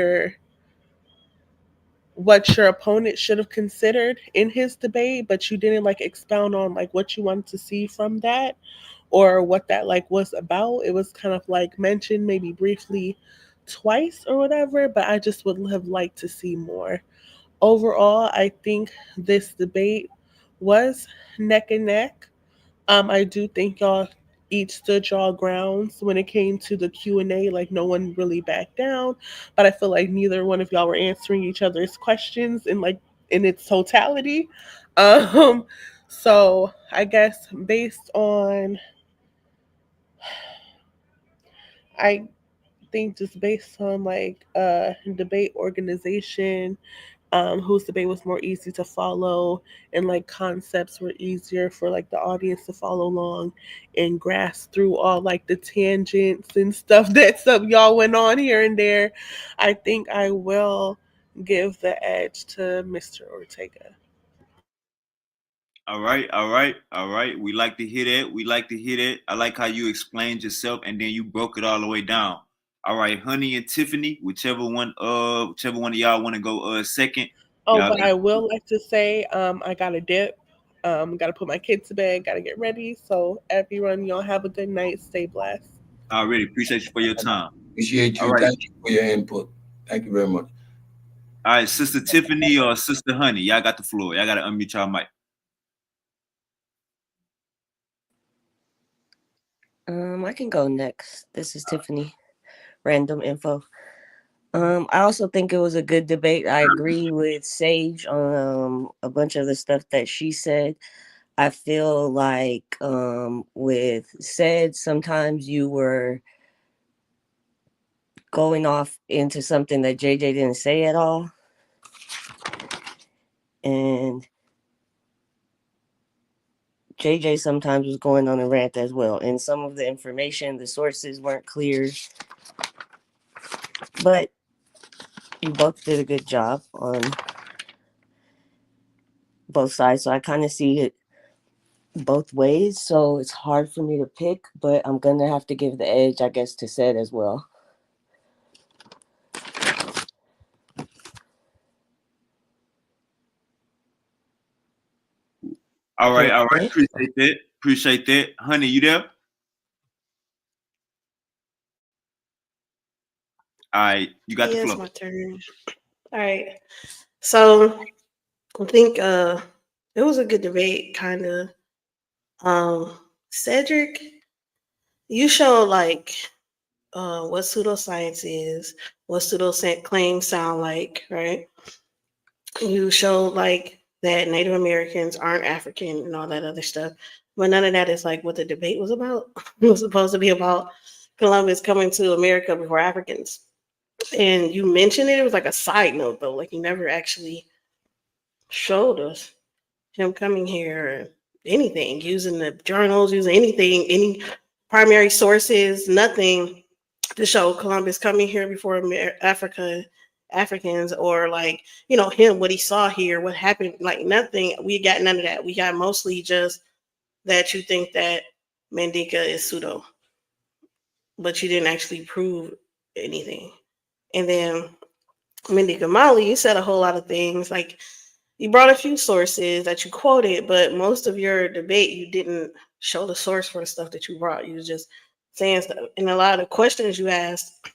what your opponent should have considered in his debate, but you didn't like expound on like what you wanted to see from that or what that like was about. It was kind of like mentioned maybe briefly twice or whatever, but I just would have liked to see more. Overall, I think this debate was neck and neck. I do think y'all each stood y'all grounds when it came to the Q&A. Like no one really backed down, but I feel like neither one of y'all were answering each other's questions in its totality. Um, so I guess based on, I think just based on like debate organization, whose debate was more easy to follow, and like concepts were easier for like the audience to follow along and grasp through all like the tangents and stuff that some y'all went on here and there. I think I will give the edge to Mr. Ortega. All right, all right, all right. We like to hear that. We like to hear that. I like how you explained yourself and then you broke it all the way down. All right, Honey and Tiffany, whichever one of y'all want to go second. Oh, but I will like to say, I got to dip. Got to put my kids to bed. Got to get ready. So everyone, y'all have a good night. Stay blessed. I really appreciate you for your time. Appreciate you. Right. Thank you for your input. Thank you very much. All right, Sister Tiffany or Sister Honey, y'all got the floor. Y'all got to unmute y'all mic. I can go next. This is Tiffany, Random Info. I also think it was a good debate. I agree with Sage on a bunch of the stuff that she said. I feel like with Said, sometimes you were going off into something that JJ didn't say at all. And JJ sometimes was going on a rant as well. And some of the information, the sources weren't clear. But you both did a good job on both sides. So I kind of see it both ways. So it's hard for me to pick, but I'm going to have to give the edge, I guess, to Said as well. All right, all right. Appreciate that. Appreciate that. Honey, you there? All right, you got the floor. It's my turn. All right. So I think it was a good debate, kind of. Cedric, you showed like what pseudoscience is, what claims sound like, right? You showed like that Native Americans aren't African and all that other stuff. But none of that is like what the debate was about. It was supposed to be about Columbus coming to America before Africans. And you mentioned it was like a side note though, like you never actually showed us him coming here or anything, using the journals, using anything, any primary sources, nothing to show Columbus coming here before Africans, or like, you know, him, what he saw here, what happened, like nothing. We got none of that. We got mostly just that you think that Mandinka is pseudo, but you didn't actually prove anything. And then Mandinka Mali, you said a whole lot of things. Like you brought a few sources that you quoted, but most of your debate, you didn't show the source for the stuff that you brought. You was just saying stuff. And a lot of the questions you asked,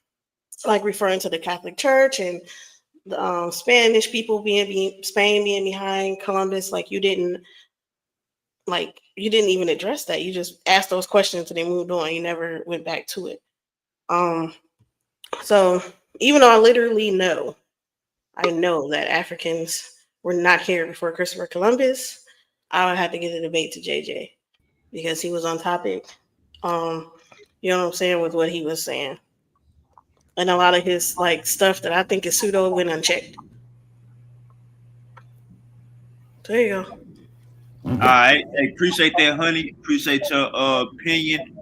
like referring to the Catholic Church and the Spanish people Spain being behind Columbus, like you didn't even address that. You just asked those questions and they moved on. You never went back to it. So even though I know that Africans were not here before Christopher Columbus, I would have to give the debate to JJ because he was on topic. You know what I'm saying, with what he was saying. And a lot of his like stuff that I think is pseudo went unchecked. There you go. All right. Hey, appreciate that, Honey. Appreciate your opinion.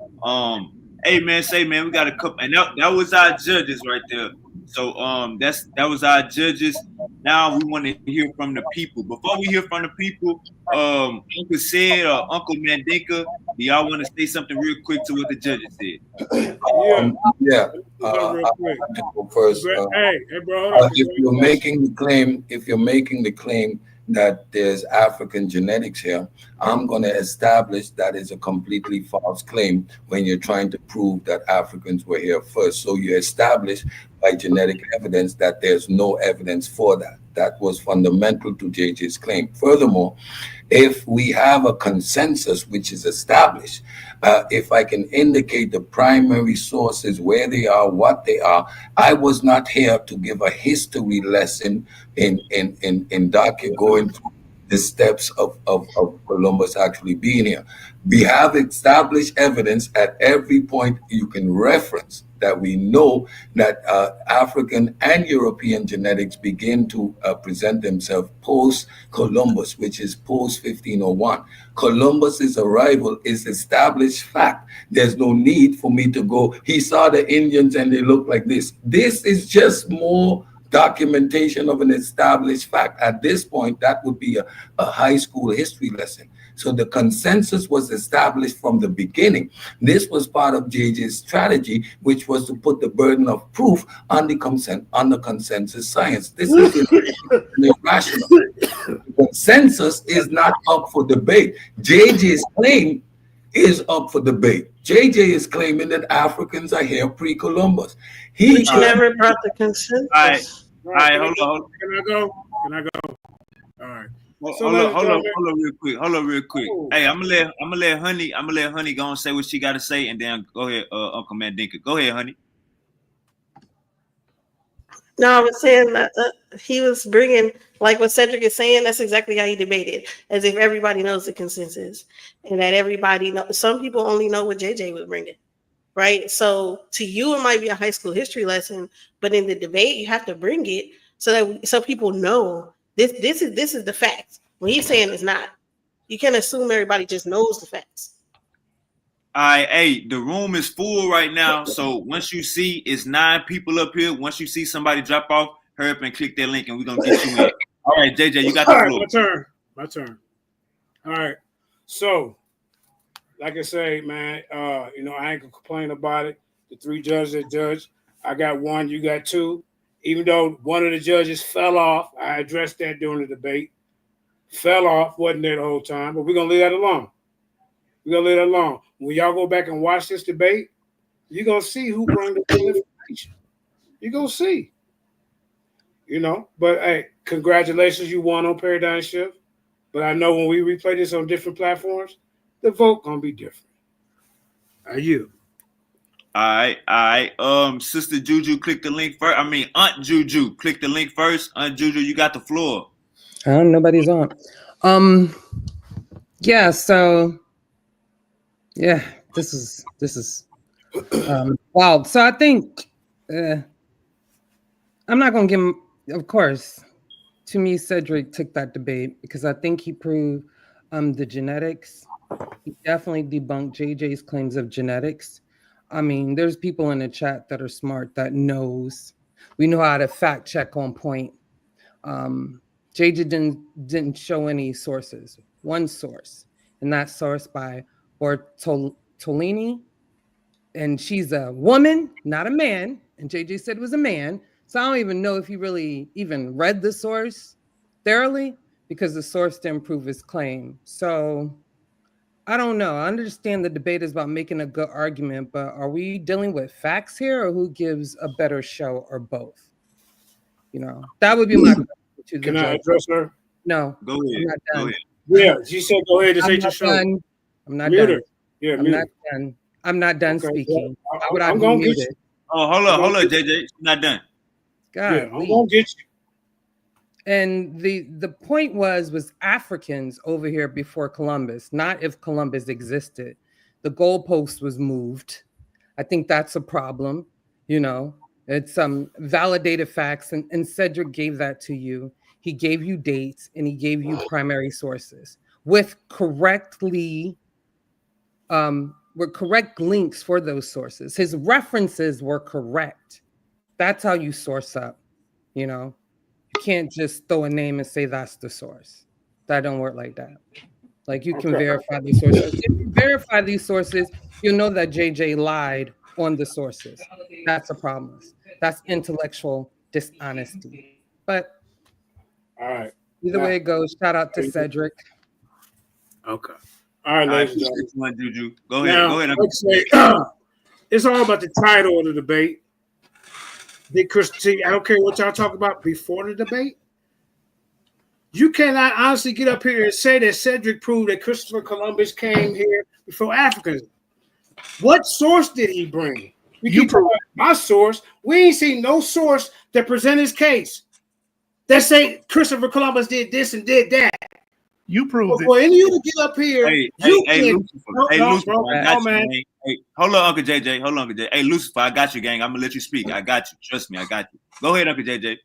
Hey man, we got a couple, and that was our judges right there. So that was our judges. Now we want to hear from the people. Before we hear from the people, Uncle Sid or Uncle Mandinka, do y'all want to say something real quick to what the judges said? Yeah. First, hey, bro. If you're making the claim that there's African genetics here, I'm going to establish that is a completely false claim when you're trying to prove that Africans were here first. So you establish by genetic evidence that there's no evidence for that. that was fundamental to JJ's claim. Furthermore, if we have a consensus which is established, if I can indicate the primary sources, where they are, what they are, I was not here to give a history lesson in Dhaka, going through the steps of Columbus actually being here. We have established evidence at every point you can reference that we know that African and European genetics begin to present themselves post-Columbus, which is post-1501. Columbus's arrival is established fact. There's no need for me to go, he saw the Indians and they look like this. This is just more documentation of an established fact. At this point, that would be a high school history lesson. So the consensus was established from the beginning. This was part of JJ's strategy, which was to put the burden of proof on the consensus science. This is irrational. The consensus is not up for debate. JJ's claim is up for debate. JJ is claiming that Africans are here pre-Columbus. He never brought the consensus. All right, hold on. Can I go? All right. Hold on real quick. Oh. Hey, I'm gonna let Honey go and say what she gotta say, and then go ahead, Uncle Mandinka. Go ahead, Honey. No, I was saying that he was bringing, like what Cedric is saying, that's exactly how he debated, as if everybody knows the consensus, and that everybody knows. Some people only know what JJ was bringing, right? So to you, it might be a high school history lesson, but in the debate, you have to bring it so people know this is the facts. When he's saying it's not, you can't assume everybody just knows the facts. All right, hey, the room is full right now. So once you see it's 9 people up here, once you see somebody drop off, hurry up and click that link, and we're gonna get you in. All right, JJ, you got the floor. My turn. All right. So, like I say, man, I ain't gonna complain about it. The 3 judges that judge, I got 1, you got 2. Even though one of the judges fell off, I addressed that during the debate. Fell off, wasn't there the whole time, but we're gonna leave that alone. When y'all go back and watch this debate, you're gonna see who brought the information. You're gonna see. But hey, congratulations, you won on Paradigm Shift. But I know when we replay this on different platforms, the vote gonna be different. Are you? All right. Sister Juju, click the link first. Aunt Juju, click the link first. Aunt Juju, you got the floor. Nobody's on. Yeah. So, yeah, this is wild. So I think I'm not gonna give him. Of course, to me, Cedric took that debate because I think he proved the genetics. He definitely debunked JJ's claims of genetics. There's people in the chat that are smart that knows. We know how to fact check on point. JJ didn't show any sources. One source, and that source by Bortolini, and she's a woman, not a man. And JJ said it was a man. So I don't even know if he really even read the source thoroughly because the source didn't prove his claim. So I don't know. I understand the debate is about making a good argument, but are we dealing with facts here or who gives a better show or both? That would be my question to the Can judge. I address her? No. Go ahead. I'm not done. Yeah, she said go ahead and say your show. I'm not Mute done. her. Yeah, I'm not done. I'm not done speaking. Well, How would I I'm be gonna get muted? you. Oh, hold on, JJ. She's not done. God, Yeah, I'm gonna get you. And the point was Africans over here before Columbus, not if Columbus existed. The goalpost was moved. I think that's a problem. It's validated facts, and Cedric gave that to you. He gave you dates and he gave you primary sources with correct links for those sources. His references were correct. That's how you source up. You can't just throw a name and say that's the source. That don't work like that. Like you can verify these sources. If you verify these sources, you'll know that JJ lied on the sources. That's a problem. That's intellectual dishonesty. But all right. Either way it goes, shout out to Cedric. Okay. All right, ladies and gentlemen. Juju. Go ahead. It's all about the title of the debate. I don't care what y'all talk about before the debate. You cannot honestly get up here and say that Cedric proved that Christopher Columbus came here before Africans. What source did he bring? You keep talking about my source. We ain't seen no source that present his case that say Christopher Columbus did this and did that. You proved it. For any of you to get up here, Lucifer, hold on, Uncle JJ. Hold on, Uncle JJ. Hey, Lucifer, I got you, gang. I'm gonna let you speak. I got you. Trust me, I got you. Go ahead, Uncle JJ.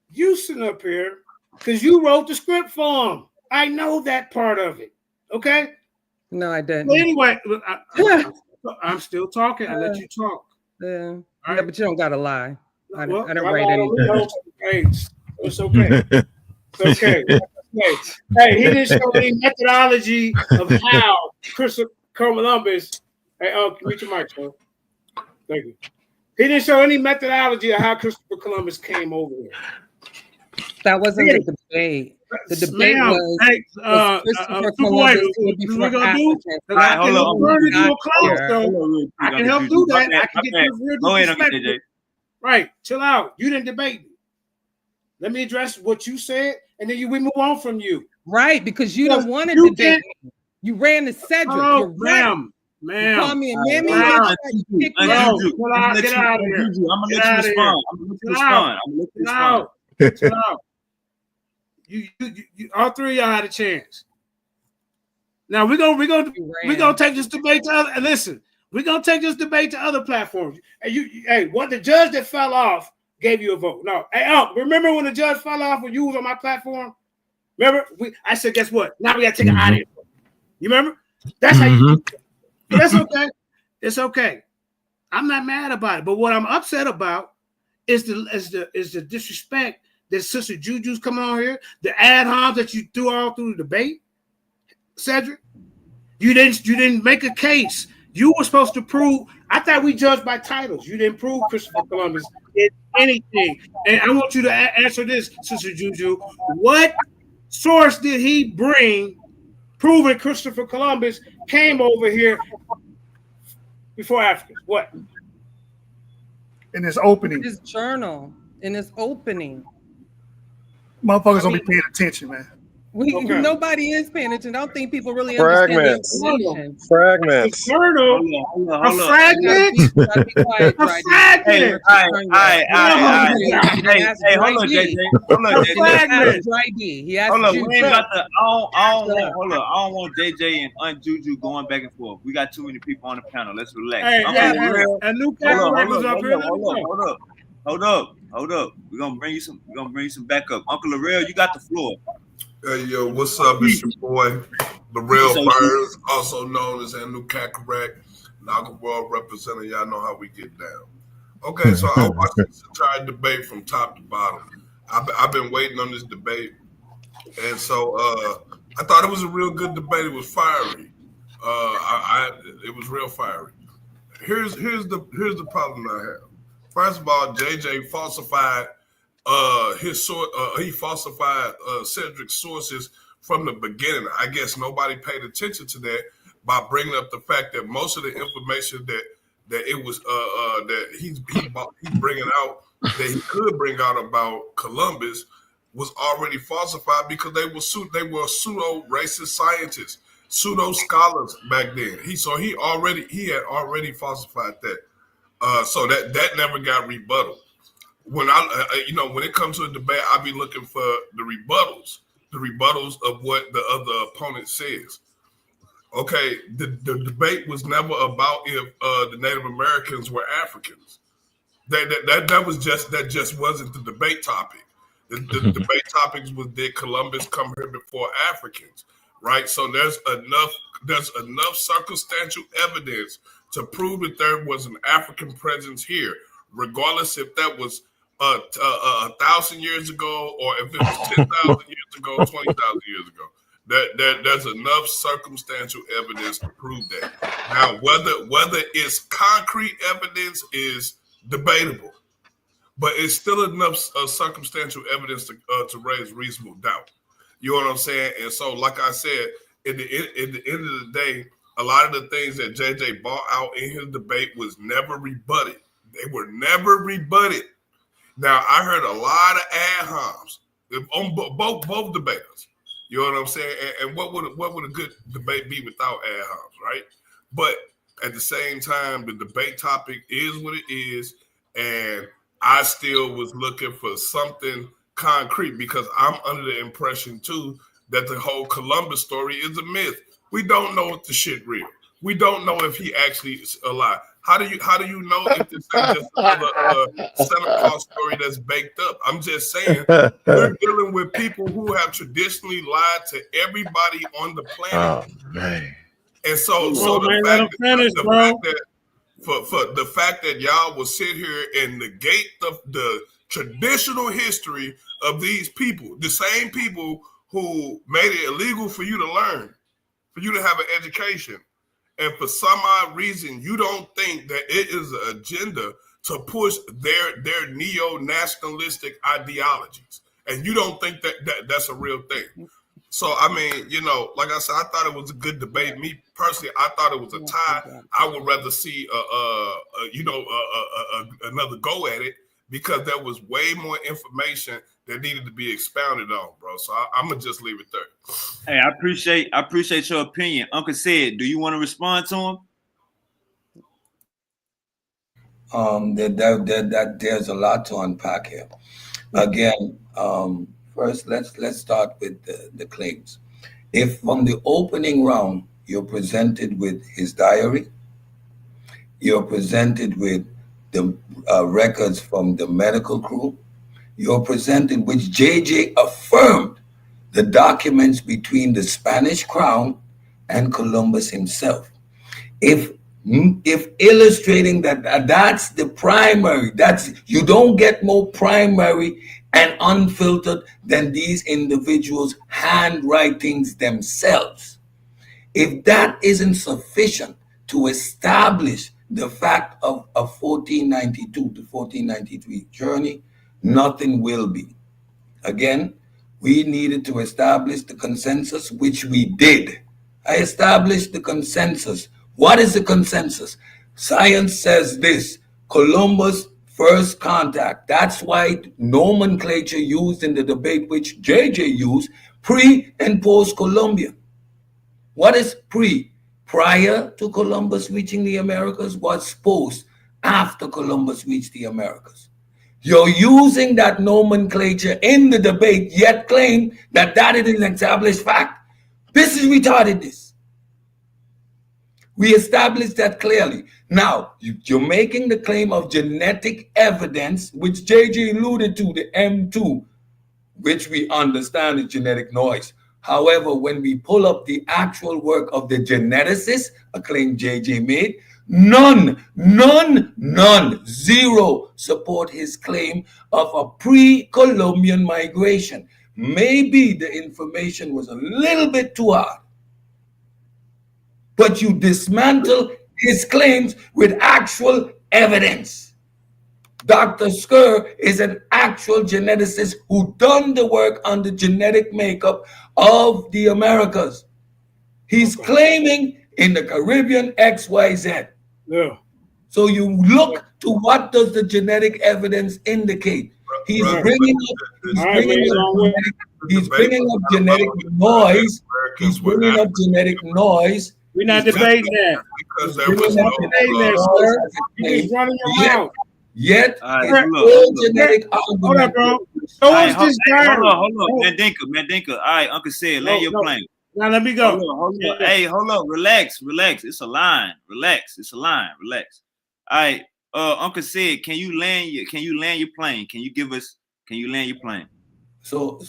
You sitting up here because you wrote the script for him. I know that part of it. Okay. No, I didn't. Well, anyway, I'm still talking. I let you talk. Yeah, but you don't gotta lie. I don't write anything. It's okay. It's okay. Hey, he didn't show any methodology of how Christopher Columbus. Hey, meet your mic, sir. Thank you. He didn't show any methodology of how Christopher Columbus came over here. That wasn't the debate. The debate was Christopher Columbus before Africans. I can help do that. I can get this real perspective. Right, chill out. You didn't debate me. Let me address what you said, and then we move on from you. Right, because you don't want to debate me. You ran to Cedric. Oh, ma'am. You call me a mammy. Get out of here. I'm gonna let you respond. Chill out. You all three of y'all had a chance. Now we're gonna take this debate to other. And listen, we're gonna take this debate to other platforms. Hey, what the judge that fell off gave you a vote? No, hey, remember when the judge fell off when you was on my platform? Remember? I said, guess what? Now we gotta take an audience. You remember? That's how you do it. That's okay. It's okay. I'm not mad about it, but what I'm upset about is the disrespect that Sister Juju's coming on here, the ad homs that you threw all through the debate, Cedric. You didn't make a case. You were supposed to prove. I thought we judged by titles. You didn't prove Christopher Columbus did anything. And I want you to answer this, Sister Juju. What source did he bring proving Christopher Columbus came over here before Africans? What? In his opening. His journal. In his opening. Motherfuckers don't be paying attention, man. Nobody is paying attention. I don't think people really understand the information. A Fragments. fragment? Hey, hold on, JJ. Hold on, I don't want JJ and Aunt Juju going back and forth. We got too many people on the panel. Let's relax. Hold up. We're gonna bring you some backup. Uncle Larrell, you got the floor. Hey, yo, what's up? It's your boy, Larrell Byers, also known as Anu Kakarek, Naga World representative. Y'all know how we get down. Okay, so I watched this entire debate from top to bottom. I've been waiting on this debate, and so I thought it was a real good debate. It was fiery. It was real fiery. Here's the problem I have. First of all, JJ falsified he falsified Cedric's sources from the beginning. I guess nobody paid attention to that by bringing up the fact that most of the information that it was that he's bringing out that he could bring out about Columbus was already falsified because they were pseudo racist scientists, pseudo scholars back then. He had already falsified that. So that never got rebutted. When when it comes to a debate, I'll be looking for the rebuttals of what the other opponent says. Okay, the debate was never about if the Native Americans were Africans. That just wasn't the debate topic. The debate topics was, did Columbus come here before Africans? Right. So there's enough circumstantial evidence to prove that there was an African presence here, regardless if that was 1,000 years ago or if it was 10,000 years ago, 20,000 years ago. There's enough circumstantial evidence to prove that. Now, whether it's concrete evidence is debatable, but it's still enough circumstantial evidence to raise reasonable doubt. You know what I'm saying? And so, like I said, at the end of the day, a lot of the things that JJ brought out in his debate was never rebutted. They were never rebutted. Now, I heard a lot of ad homs on both debaters. You know what I'm saying? And what would a good debate be without ad homs, right? But at the same time, the debate topic is what it is, and I still was looking for something concrete because I'm under the impression too that the whole Columbus story is a myth. We don't know if the shit real. We don't know if he actually is alive. How do you know if this ain't just another Santa Claus story that's baked up? I'm just saying we're dealing with people who have traditionally lied to everybody on the planet. Oh man. And so the fact that y'all will sit here and negate the traditional history of these people, the same people who made it illegal for you to learn, for you to have an education. And for some odd reason, you don't think that it is an agenda to push their neo-nationalistic ideologies. And you don't think that's a real thing. So, I mean, you know, like I said, I thought it was a good debate. Me personally, I thought it was a tie. I would rather see, another go at it because there was way more information that needed to be expounded on, bro. So I'm gonna just leave it there. Hey, I appreciate your opinion. Uncle Said, do you want to respond to him? There's a lot to unpack here. Again, first let's start with the claims. If from the opening round you're presented with his diary, you're presented with the records from the medical crew, you're presented which JJ affirmed the documents between the Spanish crown and Columbus himself. If illustrating that's the primary, you don't get more primary and unfiltered than these individuals' handwritings themselves. If that isn't sufficient to establish the fact of a 1492 to 1493 journey, nothing will be. Again, we needed to establish the consensus, which we did. I established the consensus. What is the consensus? Science says this: Columbus first contact. That's why nomenclature used in the debate, which JJ used, pre and post Columbian. What is pre? Prior to Columbus reaching the Americas. What's post? After Columbus reached the Americas. You're using that nomenclature in the debate, yet claim that is an established fact. This is retardedness. We established that clearly. Now, you're making the claim of genetic evidence, which JJ alluded to, the M2, which we understand is genetic noise. However, when we pull up the actual work of the geneticist, a claim JJ made, none, zero support his claim of a pre-Columbian migration. Maybe the information was a little bit too hard, but you dismantle his claims with actual evidence. Dr. Skur is an actual geneticist who done the work on the genetic makeup of the Americas. He's claiming in the Caribbean XYZ. Yeah. So you look to what does the genetic evidence indicate. He's bringing up genetic noise. He's bringing up genetic noise. We're not debating that. Because there was no You're just running your mouth. Yet, genetic hold on, bro. So is this guy? Hold on. Mandinka. All right, Uncle Said, land your plane. Now let me go. Hold on. Hey, hold on. Relax. It's a line. Relax. All right. Uncle Said, can you land your plane? Can you land your plane? So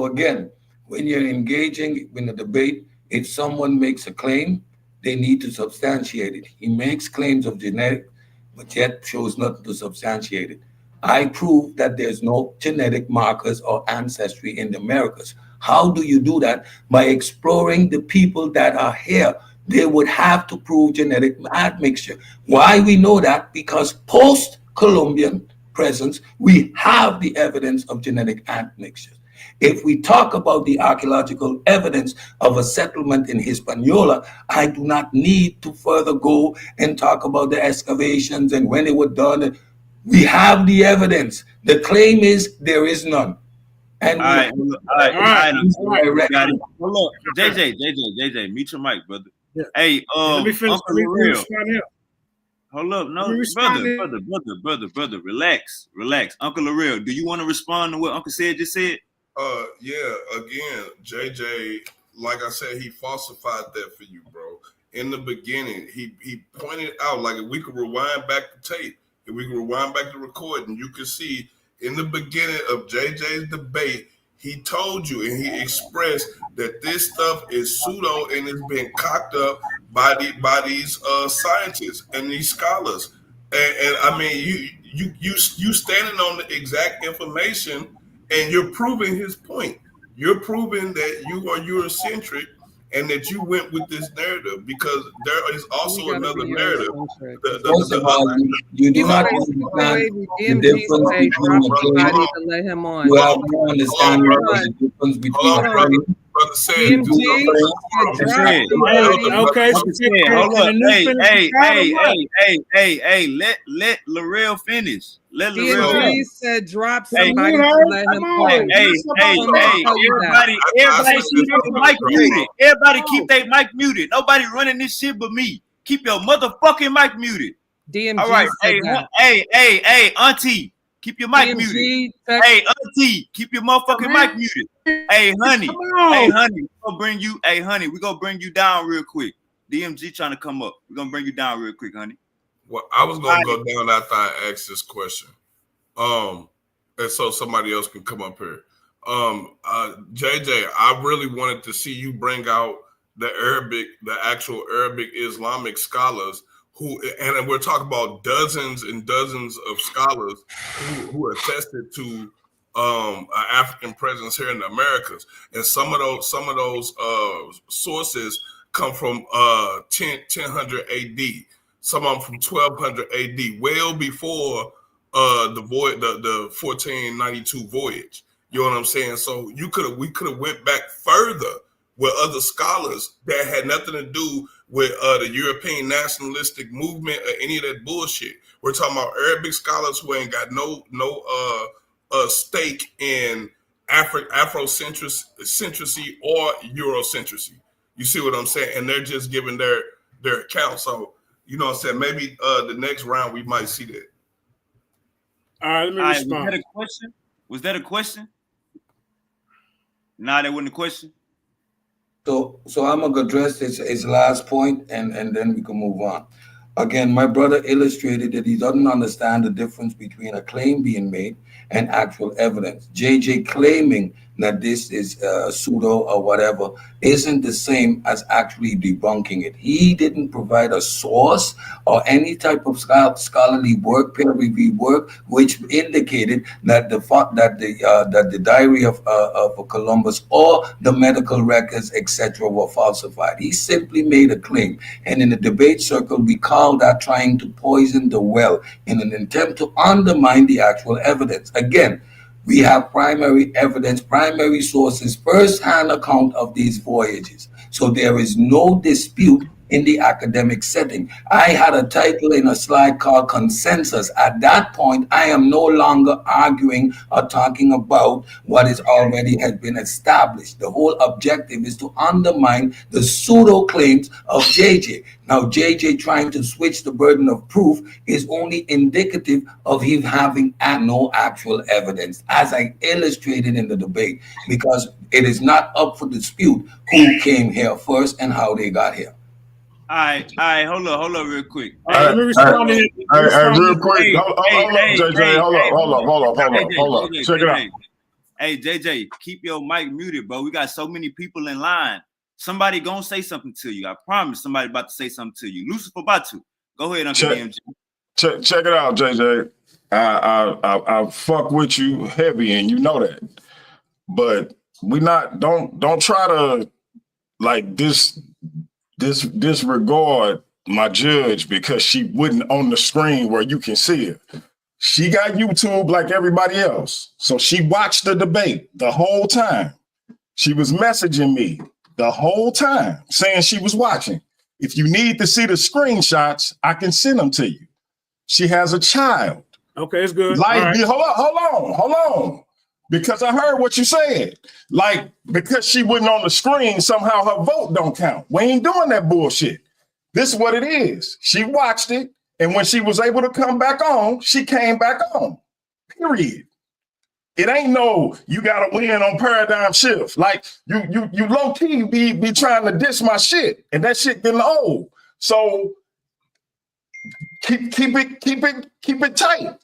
again, when you're engaging in a debate, if someone makes a claim, they need to substantiate it. He makes claims of genetic, but yet shows nothing to substantiate it. I prove that there's no genetic markers or ancestry in the Americas. How do you do that? By exploring the people that are here. They would have to prove genetic admixture. Why we know that? Because post-Columbian presence, we have the evidence of genetic admixture. If we talk about the archaeological evidence of a settlement in Hispaniola, I do not need to further go and talk about the excavations and when they were done. We have the evidence. The claim is there is none. And All right, All right. Hold up, JJ, mute your mic, brother. Yeah. Hey, Let me finish. Uncle Let me Larrell. respond here. Hold up, no, Let me respond brother, relax. Uncle Larrell, do you want to respond to what Uncle said just said? Yeah, again, JJ, like I said, he falsified that for you, bro. In the beginning, he pointed out, like, if we could rewind back the tape, if we could rewind back the recording, you could see in the beginning of JJ's debate, he told you and he expressed that this stuff is pseudo and it's been cocked up by these scientists and these scholars. And I mean, you standing on the exact information, and you're proving his point. You're proving that you are Eurocentric and that you went with this narrative, because there is also another narrative. First of all, you do not understand the difference between you have no understanding of the difference between a claim. Okay, hold up. Hey, let Larrell finish. Let Larrell finish. Said drop somebody to let him on. Everybody keep their mic muted. Everybody keep their mic muted. Nobody running this shit but me. Keep your motherfucking mic muted. DMG. All right. Hey, auntie. Keep your mic muted. Hey, auntie, keep your motherfucking mic muted. Hey, honey. Hey, honey, we gonna bring you down real quick. DMG trying to come up. We're gonna bring you down real quick, honey. Well, I was gonna go down after I asked this question. And so somebody else can come up here. JJ, I really wanted to see you bring out the actual Arabic Islamic scholars and we're talking about dozens and dozens of scholars who attested to African presence here in the Americas, and some of those sources come from 1000 AD, some of them from 1200 AD, well before the 1492 voyage. You know what I'm saying? So we could have went back further with other scholars that had nothing to do with the European nationalistic movement or any of that bullshit. We're talking about Arabic scholars who ain't got no stake in Afrocentricity or Eurocentricity. You see what I'm saying? And they're just giving their account. So, you know what I'm saying? Maybe the next round we might see that. All right, let me respond. Was that a question? Was that a question? Nah, that wasn't a question. So I'm gonna address his last point, and then we can move on. Again, my brother illustrated that he doesn't understand the difference between a claim being made and actual evidence. JJ claiming that this is pseudo or whatever isn't the same as actually debunking it. He didn't provide a source or any type of scholarly work, peer-reviewed work, which indicated that the diary of Columbus or the medical records, etc., were falsified. He simply made a claim, and in the debate circle, we call that trying to poison the well in an attempt to undermine the actual evidence. Again, we have primary evidence, primary sources, first-hand account of these voyages. So there is no dispute in the academic setting. I had a title in a slide called Consensus. At that point, I am no longer arguing or talking about what is already has been established. The whole objective is to undermine the pseudo claims of JJ. Now, JJ trying to switch the burden of proof is only indicative of him having no actual evidence, as I illustrated in the debate, because it is not up for dispute who came here first and how they got here. All right, hold up real quick. Let me respond to him. Real quick. Hold up, JJ. Hold up. Check it out. Hey, JJ, keep your mic muted, bro. We got so many people in line. Somebody gonna say something to you. I promise somebody about to say something to you. Lucifer about to. Go ahead, Uncle DMG. Check it out, JJ. I fuck with you heavy, and you know that. But we not don't try to like disregard my judge because she wasn't on the screen where you can see it. She got YouTube like everybody else. So she watched the debate the whole time. She was messaging me the whole time saying she was watching. If you need to see the screenshots, I can send them to you. She has a child. Okay, it's good. Hold on. Because I heard what you said. Like, because she wasn't on the screen, somehow her vote don't count. We ain't doing that bullshit. This is what it is. She watched it, and when she was able to come back on, she came back on. Period. It ain't no, you gotta win on paradigm shift. Like you low key be trying to diss my shit, and that shit getting old. So keep it tight.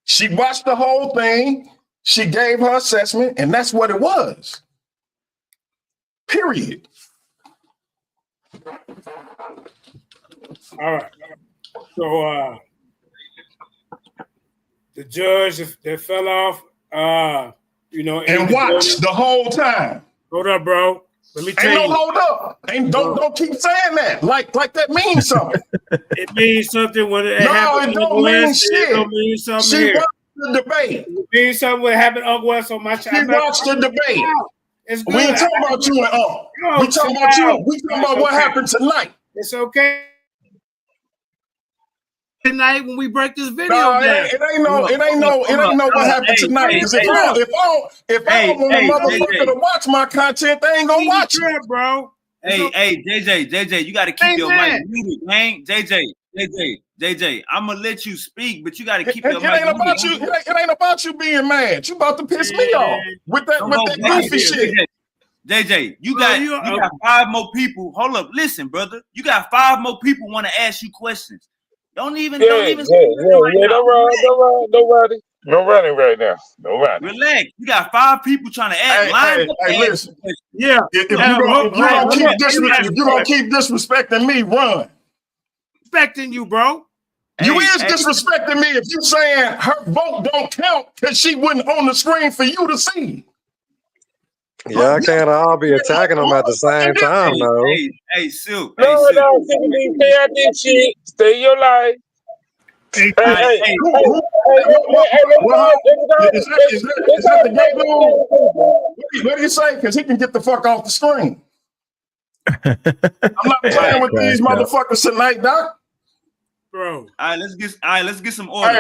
She watched the whole thing. She gave her assessment, and that's what it was. Period. All right. So the judge that fell off, and watched the whole time. Hold up, bro. Let me tell you. Ain't no hold up. Don't keep saying that. Like that means something. It means something when it no, happened. No, it don't mean shit. It don't mean something she here. Watched the debate. It means something when it happened Uncle West on my channel. She watched the debate. It's good. We ain't talking about you and We talking about you. We talking about what happened tonight. It's okay. Tonight when we break this video down. It ain't no what happened tonight. Because if I don't want a motherfucker to watch my content, they ain't gonna watch it, bro. Hey, JJ, you gotta keep your mic muted, man. JJ, I'm gonna let you speak, but you gotta keep your mic muted. It ain't about you being mad. You about to piss me off with that goofy shit. JJ, you got 5 more people. Hold up, listen, brother. You got 5 more people want to ask you questions. Don't even. Nobody right now. Nobody. Relax. You got 5 people trying to ask. Listen. Yeah. If you don't keep disrespecting me, run. Respecting you, bro. You is disrespecting me if you saying her vote don't count because she wasn't on the screen for you to see. Yeah, I can't all be attacking them at the same time, though. Hey, Silk. No, stay out this shit. Stay your life. Is that the gay dude? What do you say? Because he can get the fuck off the screen. I'm not playing with these motherfuckers tonight, Doc. Bro. All right, let's get some order.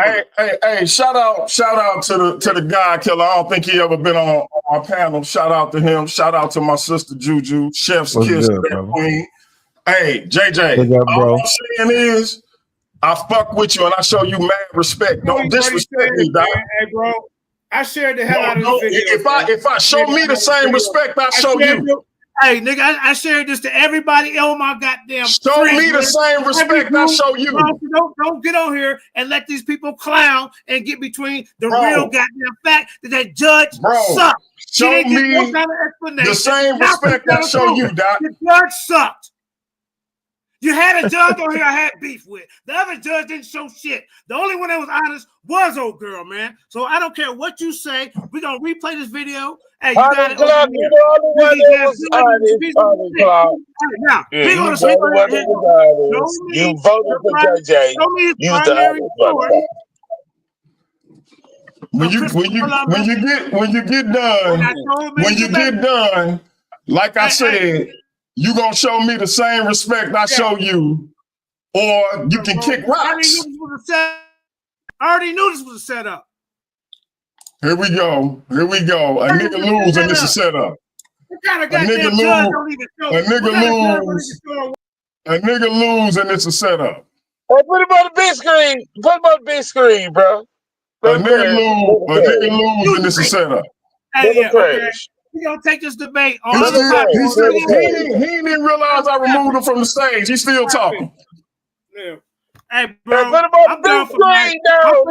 Hey, shout out to the guy killer. I don't think he ever been on our panel. Shout out to him. Shout out to my sister Juju, Chef's Kiss, Queen. Hey, JJ, all I'm saying is I fuck with you and I show you mad respect. Don't disrespect me, Doc. Hey, bro, I shared the hell out of this video. If I show me the same respect, I show you. Hey, nigga, I shared this to everybody on my goddamn. Show me the same respect I show you. Don't get on here and let these people clown and get between the real goddamn fact that judge sucked. Show me the same respect I show you, Doc. The judge sucked. You had a judge on here I had beef with. The other judge didn't show shit. The only one that was honest was old girl, man. So I don't care what you say. We're going to replay this video. Hey, you got it. Now, you voted for JJ. You the when you get done, like I said, you gonna show me the same respect I show you, or you can kick rocks. I already knew this was a setup. Here we go. A nigga lose and it's a setup. A nigga lose and it's a setup. Hey, put him on the big screen. Put him on the big screen, bro. A nigga lose and it's a setup. We gonna take this debate on he didn't even realize I removed him from the stage. He's still talking. Yeah. Hey, bro, put him on the big screen now.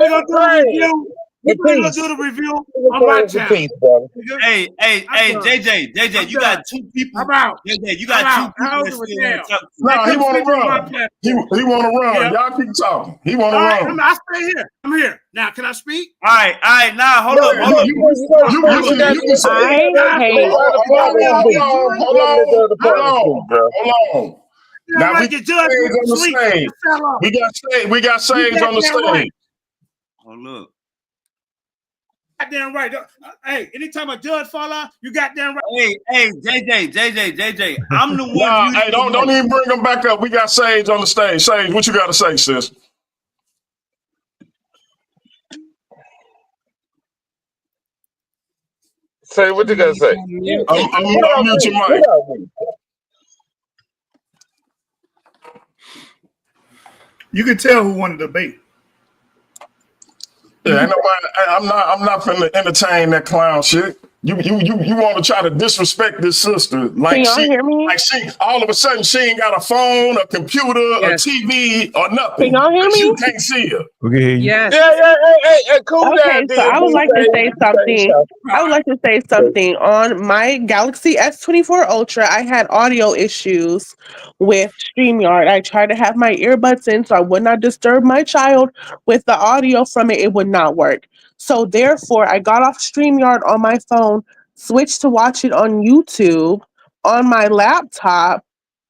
We're gonna do the review on my channel. Hey, JJ, you got 2 people. I'm out. JJ, you got 2 people. No, he want to run. He want to run. Yeah. Y'all keep talking. He want to run. I stay here. I'm here. Now, can I speak? All right. Now, hold up. Hold on. Now we got Sage on the stage. Hold up. Goddamn right. Hey, anytime a judge fall out, you goddamn right. Hey, JJ. I'm the one. Nah, hey, don't even bring them back up. We got Sage on the stage. Sage, what you got to say, sis? Say what you gotta say. I'm mute your mic. You can tell who won the debate. Yeah, ain't nobody, I'm not finna entertain that clown shit. You want to try to disrespect this sister like Can y'all hear me? like she all of a sudden she ain't got a phone, a computer, a TV, or nothing. Can y'all hear me? You can't see her. We can hear you. Yes. Hey, cool down. Okay, so I would like to say something. I would like to say something. On my Galaxy S24 Ultra, I had audio issues with StreamYard. I tried to have my earbuds in so I would not disturb my child with the audio from it. It would not work. So therefore, I got off StreamYard on my phone, switched to watch it on YouTube on my laptop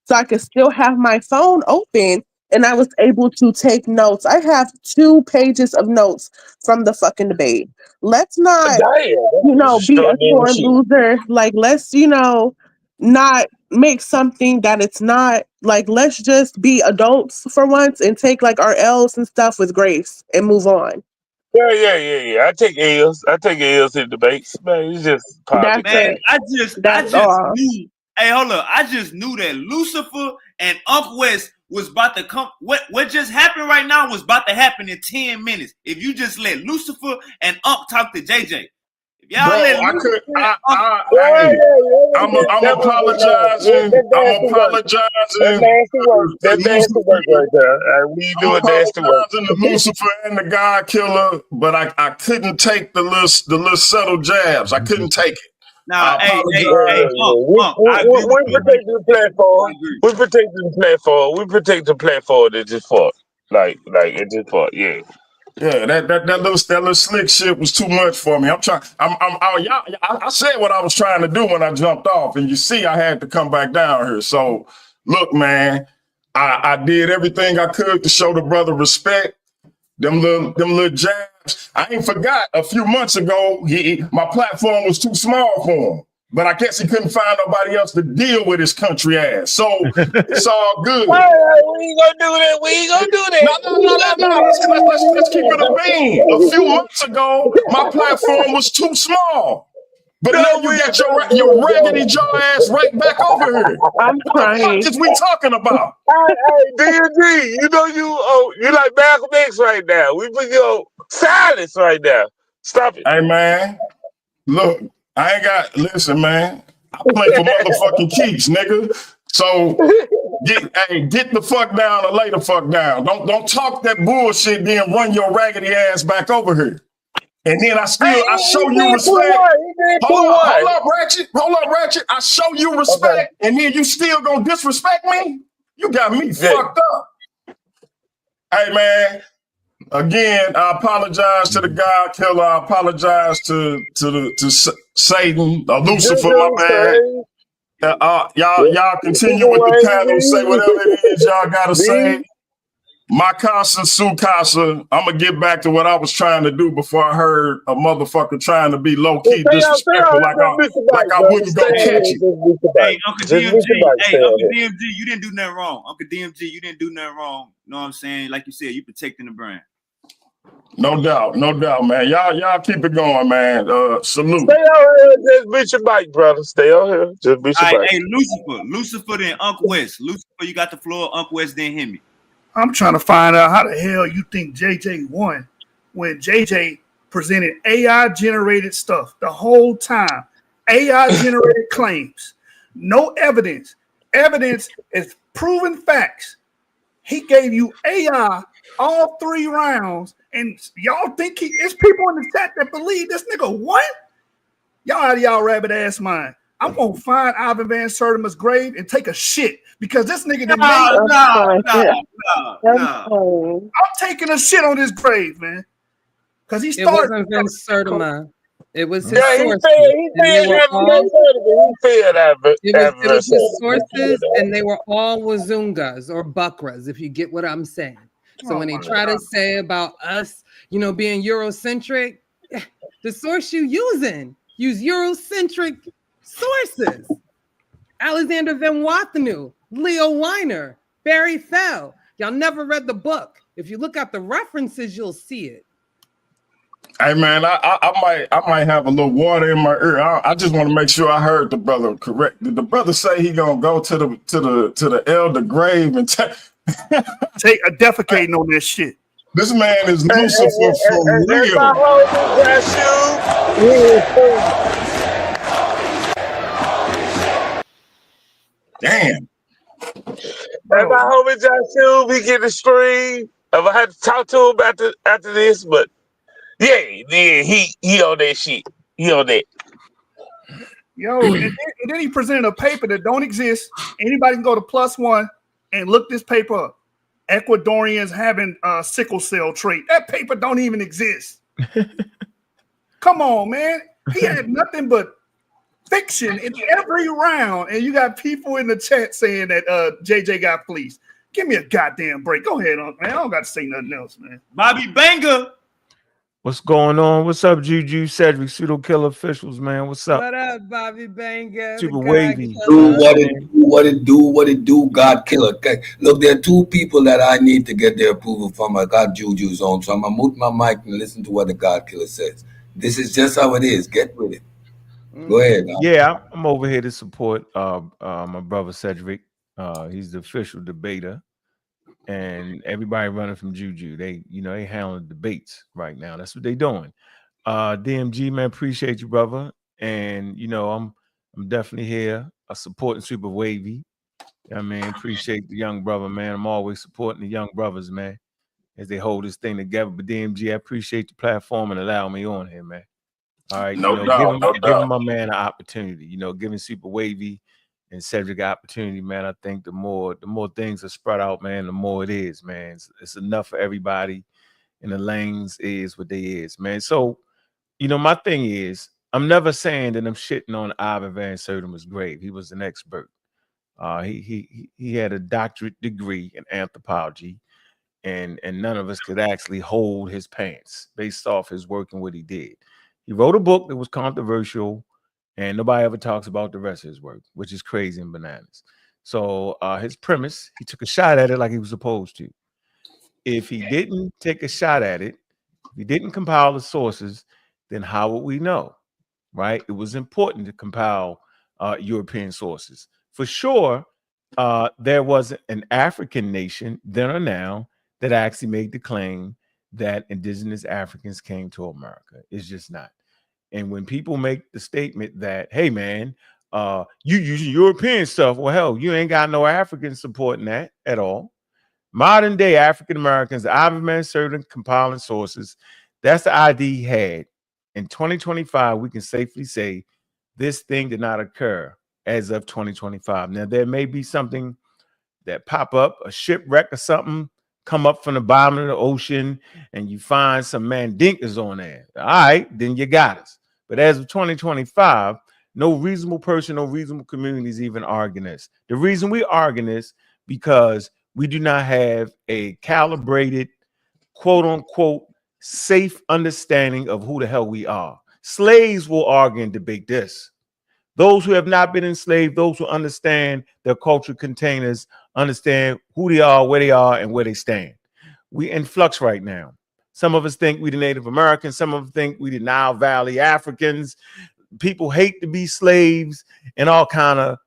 so I could still have my phone open, and I was able to take notes. I have 2 pages of notes from the fucking debate. Let's not, be a sore loser. Like, let's, not make something that it's not. Like, let's just be adults for once and take like our L's and stuff with grace and move on. Yeah. I take L's in debates, man. It's just politics. Man, I just all. knew. Hey, hold up! I just knew that Lucifer and Unc West was about to come. What just happened right now was about to happen in 10 minutes. If you just let Lucifer and Unc talk to JJ. If y'all let Lucifer I'm apologizing. I'm apologizing. That nasty work right there. We doing nasty work. To Lucifer and the God Killer, but I couldn't take the little subtle jabs. I couldn't take it. Nah, hey, we protect the platform. We protect the platform. We protect the platform that just fought. Like it just fought. Yeah. Yeah, that little slick shit was too much for me. I said what I was trying to do when I jumped off, and you see, I had to come back down here. So, look, man, I did everything I could to show the brother respect. Them little jabs. I ain't forgot a few months ago, my platform was too small for him. But I guess he couldn't find nobody else to deal with his country ass. So it's all good. We ain't gonna do that. We ain't gonna do that. No. Let's keep it a bean. A few months ago, my platform was too small. But now you got your raggedy jaw ass right back over here. I'm crying. What the fuck is we talking about? Hey, DMG, you like Malcolm X right now. We put your silence right now. Stop it. Hey, man, look. Listen, man, I play for motherfucking keeps, nigga. So get the fuck down or lay the fuck down. Don't talk that bullshit, then run your raggedy ass back over here. And then I show you respect. Hold up, Ratchet. I show you respect, and then you still gonna disrespect me? You got me fucked up. Hey, man. Again, I apologize to the God Killer. I apologize to Satan, Lucifer, my bad. Y'all continue with the panel. Say whatever it is y'all gotta say. My casa, su casa. I'm gonna get back to what I was trying to do before I heard a motherfucker trying to be low key disrespectful, like I wouldn't go catch it. Hey, Uncle DMG, you didn't do nothing wrong. Uncle DMG, you didn't do nothing wrong. You know what I'm saying? Like you said, you protecting the brand. No doubt, man. Y'all keep it going, man. Salute. Stay out here, just beat your bike, brother. Stay out here, just beat your bike. Hey, Lucifer, then Unc West. Lucifer, you got the floor. Unc West, then hit me. I'm trying to find out how the hell you think JJ won when JJ presented AI-generated stuff the whole time. AI-generated claims. No evidence. Evidence is proven facts. He gave you AI all 3 rounds, and y'all think it's people in the chat that believe this nigga won? Y'all out of y'all rabbit ass mind. I'm gonna find Ivan Van Sertima's grave and take a shit because this nigga didn't I'm taking a shit on his grave, man. Because he started. It wasn't Van Sertima. It was his sources. It was his sources, and they were all Wazungas or Bukras, if you get what I'm saying. So when they try to say about us, being Eurocentric, the source you use Eurocentric sources. Alexander Van Wathenu, Leo Weiner, Barry Fell. Y'all never read the book. If you look at the references, you'll see it. Hey man, I might have a little water in my ear. I just want to make sure I heard the brother correct. Did the brother say he gonna go to the elder grave and take a defecating on that shit? This man is Lucifer for And my real. homie Jashu, he is Damn. and my homie Jashu, we get the stream. I had to talk to him after this, but yeah, he on that shit. He on that. Yo, and then he presented a paper that don't exist. Anybody can go to +1 and look this paper up. Ecuadorians having sickle cell trait. That paper don't even exist. Come on, man. He had nothing but fiction in every round, and you got people in the chat saying that JJ got fleeced. Give me a goddamn break. Go ahead, man. I don't got to say nothing else, man. Bobby Banger. What's going on? What's up, Juju, Cedric, Pseudo Killer Officials, man? What's up? What up, Bobby Banger? Super wavy. Do what it do, God killer. Okay. Look, there are two people that I need to get their approval from. I got Juju's on, so I'm gonna mute my mic and listen to what the God killer says. This is just how it is. Get with it. Go ahead. Now. Yeah, I'm over here to support my brother Cedric. He's the official debater, and everybody running from Juju. They handling debates right now. That's what they're doing. DMG, man, appreciate you, brother. And I'm definitely here supporting Super Wavy. I mean, appreciate the young brother, man. I'm always supporting the young brothers, man, as they hold this thing together. But DMG, I appreciate the platform and allowing me on here, man. All right, giving my man an opportunity, giving Super Wavy and Cedric an opportunity, man. I think the more things are spread out, man, the more it is, man. It's enough for everybody, and the lanes is what they is, man. So, my thing is, I'm never saying that I'm shitting on Ivan Van Sertima's grave. He was an expert. He had a doctorate degree in anthropology, and none of us could actually hold his pants based off his work and what he did. He wrote a book that was controversial, and nobody ever talks about the rest of his work, which is crazy and bananas. So his premise, he took a shot at it like he was supposed to. If he didn't take a shot at it, if he didn't compile the sources, then how would we know, right? It was important to compile European sources. For sure, there was an African nation then or now that actually made the claim that indigenous Africans came to America. It's just not. And when people make the statement that, hey, man, you using European stuff, well, hell, you ain't got no Africans supporting that at all. Modern day African Americans, Ivan Van Sertima compiling sources, that's the ID he had. In 2025, we can safely say this thing did not occur as of 2025. Now, there may be something that pop up, a shipwreck or something, come up from the bottom of the ocean, and you find some Mandinkas on there. All right, then you got us. But as of 2025, no reasonable person, no reasonable community is even arguing this. The reason we arguing this because we do not have a calibrated, quote unquote, safe understanding of who the hell we are. Slaves will argue and debate this. Those who have not been enslaved, those who understand their cultural containers, understand who they are, and where they stand. We in flux right now. Some of us think we the Native Americans. Some of us think we the Nile Valley Africans. People hate to be slaves and all kind of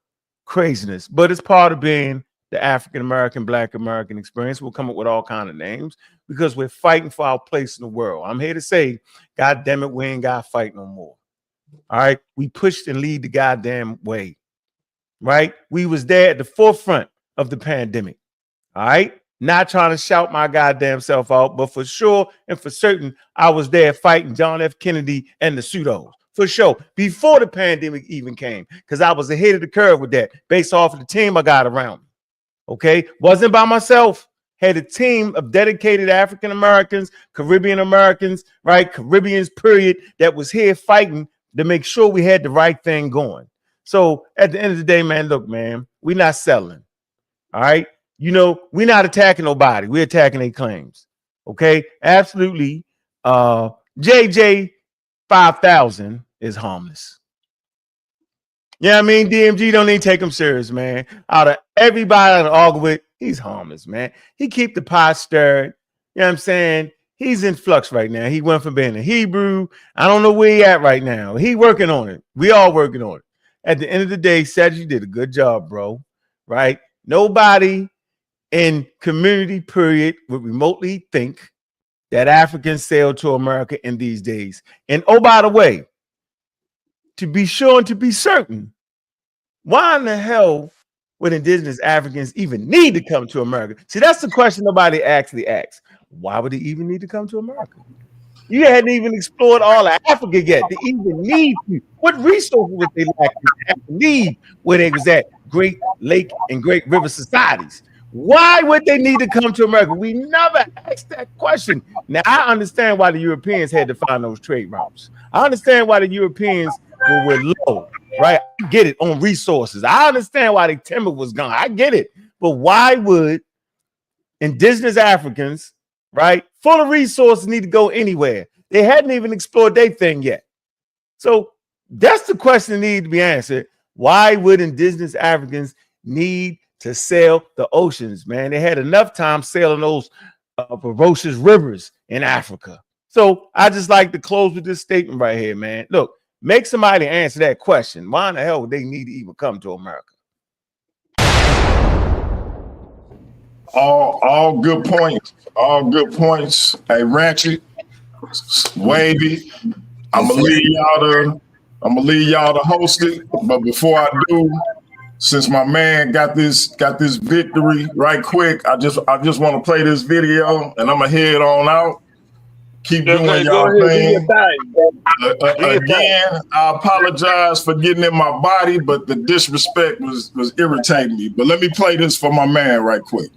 craziness. But it's part of being the African American, Black American experience. We'll come up with all kind of names because we're fighting for our place in the world. I'm here to say, God damn it, we ain't got to fight no more. All right, we pushed and lead the goddamn way, right? We was there at the forefront of the pandemic. All right, not trying to shout my goddamn self out, but for sure and for certain, I was there fighting John F. Kennedy and the Pseudos for sure before the pandemic even came, because I was ahead of the curve with that based off of the team I got around me. Okay, wasn't by myself. Had a team of dedicated African Americans, Caribbean Americans, right? Caribbeans, period, that was here fighting to make sure we had the right thing going. So at the end of the day, man, look, man, we're not selling. All right. We're not attacking nobody. We're attacking their claims. Okay. Absolutely. JJ 5000 is harmless. Yeah, I mean, DMG don't even take him serious, man. Out of everybody I argue with, he's harmless, man. He keep the pot stirred. You know what I'm saying? He's in flux right now. He went from being a Hebrew. I don't know where he at right now. He working on it. We all working on it. At the end of the day, Cedric, you did a good job, bro. Right? Nobody in community period would remotely think that Africans sail to America in these days. And oh, by the way, to be sure and to be certain, why in the hell would indigenous Africans even need to come to America? See, that's the question nobody actually asks. Why would they even need to come to America? You hadn't even explored all of Africa yet. They even need to. What resources would they lack to leave where they was at? Great Lake and Great River societies. Why would they need to come to America? We never asked that question. Now, I understand why the Europeans had to find those trade routes. I understand why the Europeans were low, right? I get it on resources. I understand why the timber was gone. I get it. But why would indigenous Africans, right, full of resources, need to go anywhere? They hadn't even explored their thing yet. So that's the question that needs to be answered. Why would indigenous Africans need to sail the oceans, man? They had enough time sailing those ferocious rivers in Africa. So I just like to close with this statement right here, man. Look, make somebody answer that question. Why in the hell would they need to even come to America? All good points. All good points. Hey, Ratchet, Wavy, I'm gonna leave y'all to host it. But before I do, since my man got this victory right quick, I just want to play this video and I'm gonna head on out. Keep doing y'all thing. Again, I apologize for getting in my body, but the disrespect was irritating me. But let me play this for my man right quick.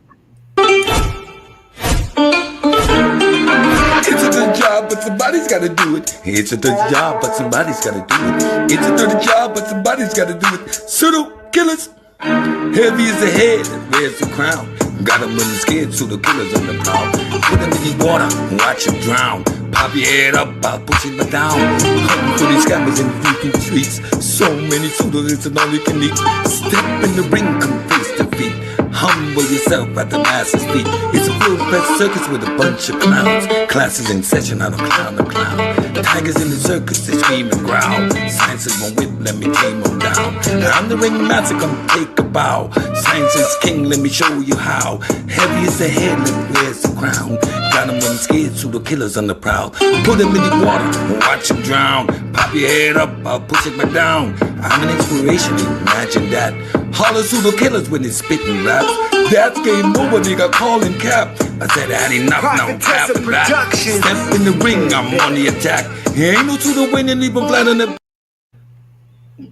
It's a good job, but somebody's gotta do it. It's a good job, but somebody's gotta do it. It's a good job, but somebody's gotta do it. Pseudo killers. Heavy is the head that wears the crown. Got them running scared, pseudo killers on the prowl. Put them in the water, watch them drown. Pop your head up, I'll push it down. Hunting for these scammers in the freaking streets. So many pseudos, it's an all you can eat. Step in the ring, come face to feet. Humble yourself at the master's feet. It's a full-fledged circus with a bunch of clowns. Classes in session, I'm a clown, a clown. Tigers in the circus, they scream and growl. Science is one whip, let me tame them down. I'm the ring master, come take a bow. Science is king, let me show you how. Heavy is the head, let me wears the crown. Got them running scared, pseudo killers on the prowl. Put them in the water, watch them drown. Pop your head up, I'll push it back down. I'm an inspiration, imagine that. Holler pseudo killers when they spitting raps. That's game over, nigga, calling cap. I said I had enough, now tap and back. Step in the ring, I'm on the attack. Ain't no pseudo winning, leave them flat on the.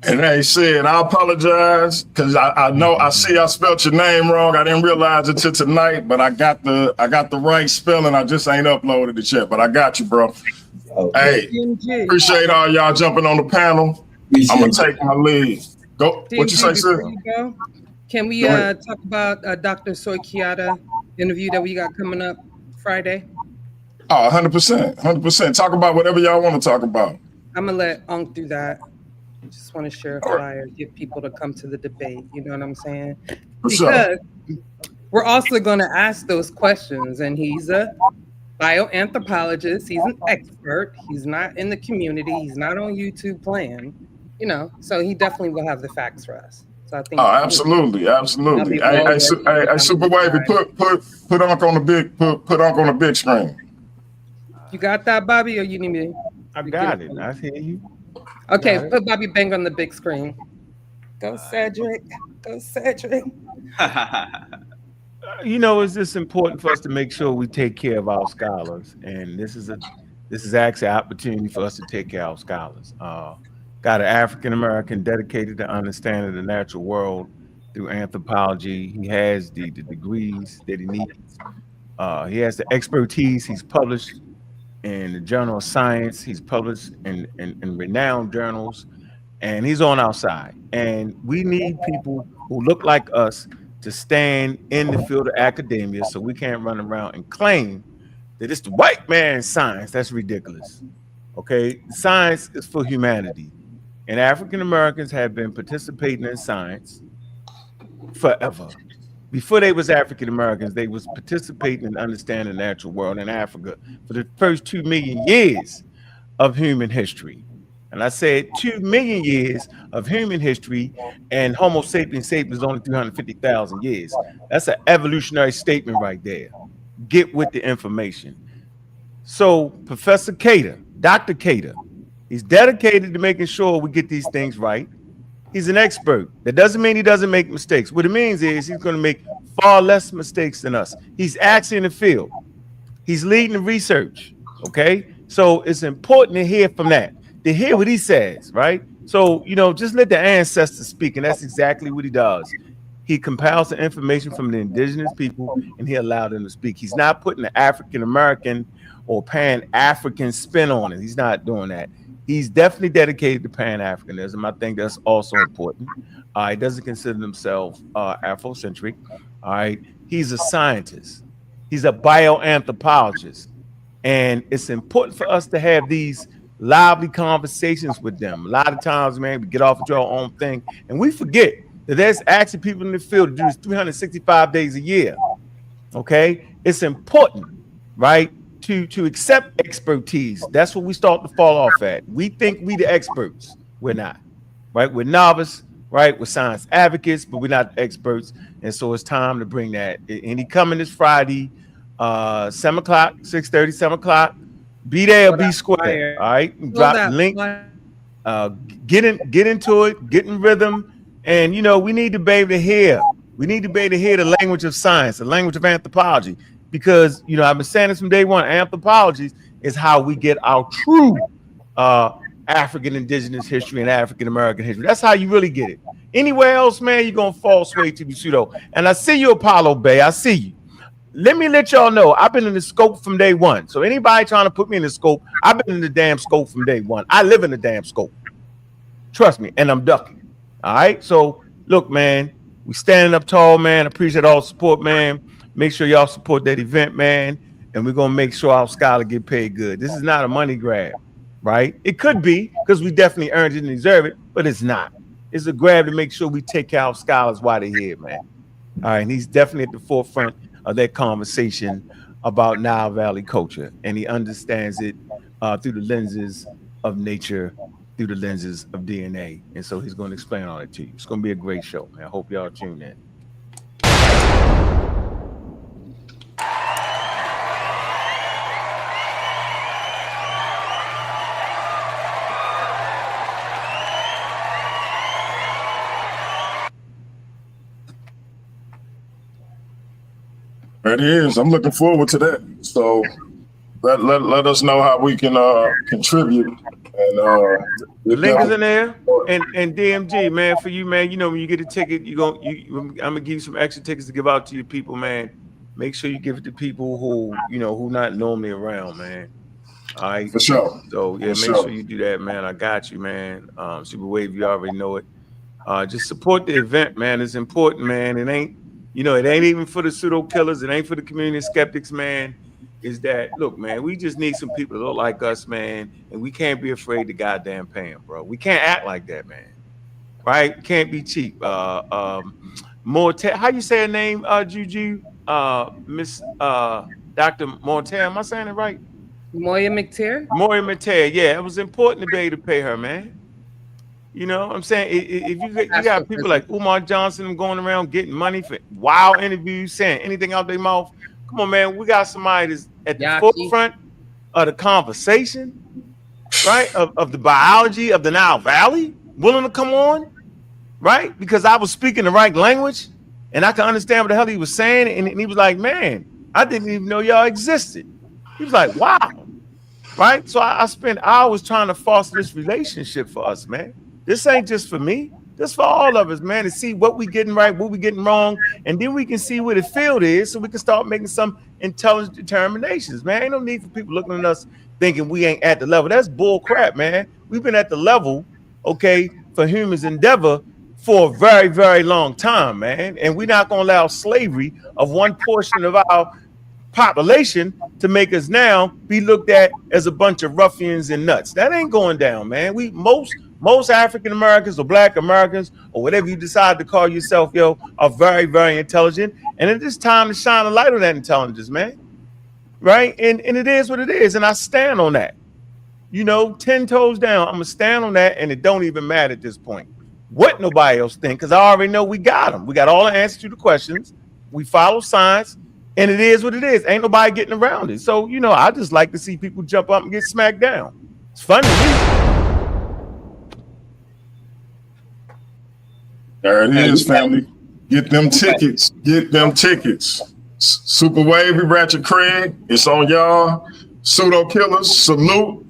And they said, I apologize because I know I see I spelled your name wrong. I didn't realize it till tonight, but I got the right spelling. I just ain't uploaded it yet, but I got you, bro. Okay. Hey, appreciate all y'all jumping on the panel. I'm gonna take my lead. Go. What you say, sir? Can we talk about Dr. Soikiata interview that we got coming up Friday? Oh, 100%. 100%. Talk about whatever y'all want to talk about. I'm gonna let Unc do that. Just want to share a flyer, get people to come to the debate. You know what I'm saying? For sure. We're also going to ask those questions, and he's a bioanthropologist. He's an expert. He's not in the community. He's not on YouTube playing. You know, so he definitely will have the facts for us. So I think. Oh, absolutely. Hey, Super Wavy, put Unc on the big put Unc on the big screen. You got that, Bobby, or you need me? I got it. I hear you. Okay, put Bobby Bang on the big screen. Go Cedric. Go Cedric. You know, it's just important for us to make sure we take care of our scholars, and this is actually an opportunity for us to take care of our scholars. Got an African American dedicated to understanding the natural world through anthropology. He has the degrees that he needs. He has the expertise. He's published in the Journal of Science. He's published in renowned journals, and he's on our side. And we need people who look like us to stand in the field of academia, so we can't run around and claim that it's the white man's science. That's ridiculous. Okay, science is for humanity, and African Americans have been participating in science forever. Before they was African Americans, they was participating in understanding the natural world in Africa for the first 2 million years of human history. And I said 2 million years of human history, and Homo sapiens sapiens only 350,000 years. That's an evolutionary statement right there. Get with the information. So Professor Cater, Dr. Cater, he's dedicated to making sure we get these things right. He's an expert. That doesn't mean he doesn't make mistakes. What it means is he's going to make far less mistakes than us. He's actually in the field. He's leading the research. Okay. So it's important to hear from that, to hear what he says, right? So, just let the ancestors speak. And that's exactly what he does. He compiles the information from the indigenous people and he allowed them to speak. He's not putting the African American or Pan-African spin on it. He's not doing that. He's definitely dedicated to Pan-Africanism. I think that's also important. He doesn't consider himself Afrocentric. All right. He's a scientist. He's a bioanthropologist. And it's important for us to have these lively conversations with them. A lot of times, man, we get off into our own thing and we forget that there's actually people in the field to do this 365 days a year. Okay. It's important, right? To accept expertise. That's what we start to fall off at. We think we the experts. We're not, right? We're novice, right? We're science advocates, but we're not experts. And so it's time to bring that. And he coming this Friday, 7 o'clock, 6:30, 7 o'clock. Be there or be square. All right. Drop the link. Get into it, get in rhythm. And we need to be able to hear. We need to be able to hear the language of science, the language of anthropology. Because I've been saying this from day one, anthropology is how we get our true African indigenous history and African American history. That's how you really get it. Anywhere else, man, you're gonna fall sway to the pseudo. And I see you, Apollo Bay. I see you. Let me let y'all know I've been in the scope from day one. So anybody trying to put me in the scope, I've been in the damn scope from day one. I live in the damn scope. Trust me, and I'm ducking. All right. So look, man, we standing up tall, man. Appreciate all the support, man. Make sure y'all support that event, man. And we're going to make sure our scholar get paid good. This is not a money grab, right? It could be because we definitely earned it and deserve it, but it's not. It's a grab to make sure we take care of scholars while they're here, man. All right. And he's definitely at the forefront of that conversation about Nile Valley culture. And he understands it through the lenses of nature, through the lenses of DNA. And so he's going to explain all that to you. It's going to be a great show, man. I hope y'all tune in. It is. I'm looking forward to that. So let us know how we can contribute. And the link is in there. And DMG, man, for you, man. When you get a ticket, I'm gonna give you some extra tickets to give out to your people, man. Make sure you give it to people who not normally around, man. All right. For sure. So yeah, make sure you do that, man. I got you, man. Super Wave, you already know it. Just support the event, man. It's important, man. It ain't even for the pseudo killers. It ain't for the community skeptics, man. Is that, look, man, we just need some people that look like us, man. And we can't be afraid to goddamn pay them, bro. We can't act like that, man. Right? We can't be cheap. Morte, how you say her name, Juju? Miss Dr. Morte, am I saying it right? Moya McTeer? Moya McTeer, yeah. It was important to be able to pay her, man. You know what I'm saying? If you got people like Umar Johnson going around getting money for wild interviews, saying anything out their mouth. Come on, man. We got somebody that's at the forefront of the conversation, right? Of the biology of the Nile Valley, willing to come on, right? Because I was speaking the right language and I can understand what the hell he was saying. And he was like, man, I didn't even know y'all existed. He was like, wow. Right? So I spent hours trying to foster this relationship for us, man. This ain't just for me. This for all of us, man, to see what we getting right, what we getting wrong, and then we can see where the field is so we can start making some intelligent determinations, man. Ain't no need for people looking at us thinking we ain't at the level. That's bull crap, man. We've been at the level, okay, for humans endeavor for a very, very long time, man. And we're not going to allow slavery of one portion of our population to make us now be looked at as a bunch of ruffians and nuts. That ain't going down, man. Most Most African Americans or Black Americans or whatever you decide to call yourself, yo, are very, very intelligent. And it is time to shine a light on that intelligence, man. Right? And it is what it is. And I stand on that. 10 toes down. I'm going to stand on that, and it don't even matter at this point what nobody else think, because I already know we got them. We got all the answers to the questions. We follow science, and it is what it is. Ain't nobody getting around it. So, I just like to see people jump up and get smacked down. It's fun to me. There it is, family. Get them tickets. Get them tickets. Super Wavy, Ratchet Craig, it's on y'all. Pseudo Killers, salute.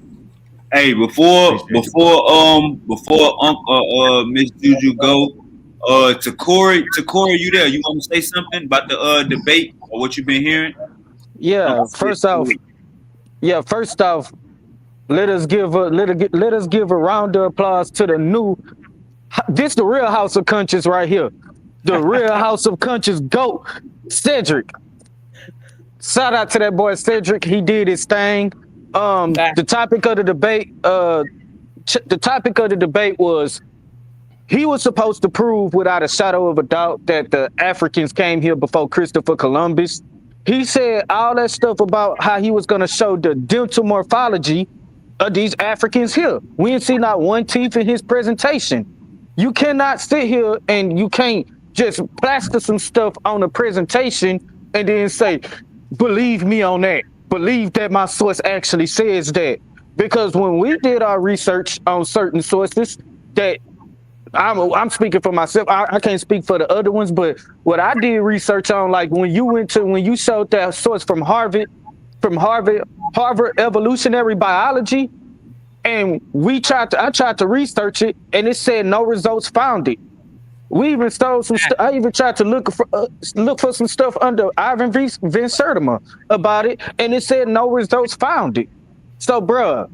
Hey, before Miss Juju go, to Corey, you there? You want to say something about the debate or what you've been hearing? Yeah. First off, let us give a round of applause to the new. This the real House of Conscious right here. The real House of Conscious GOAT, Cedric. Shout out to that boy Cedric. He did his thing. The topic of the debate was he was supposed to prove without a shadow of a doubt that the Africans came here before Christopher Columbus. He said all that stuff about how he was going to show the dental morphology of these Africans here. We didn't see not one teeth in his presentation. You cannot sit here and you can't just plaster some stuff on a presentation and then say, believe me on that. Believe that my source actually says that. Because when we did our research on certain sources, that I'm speaking for myself. I can't speak for the other ones, but what I did research on, like when you showed that source from Harvard Evolutionary Biology, and I tried to research it, and it said no results found it. We even stole some stuff. I even tried to look for some stuff under Ivan Van Sertima about it, and it said no results found it. So, bruh,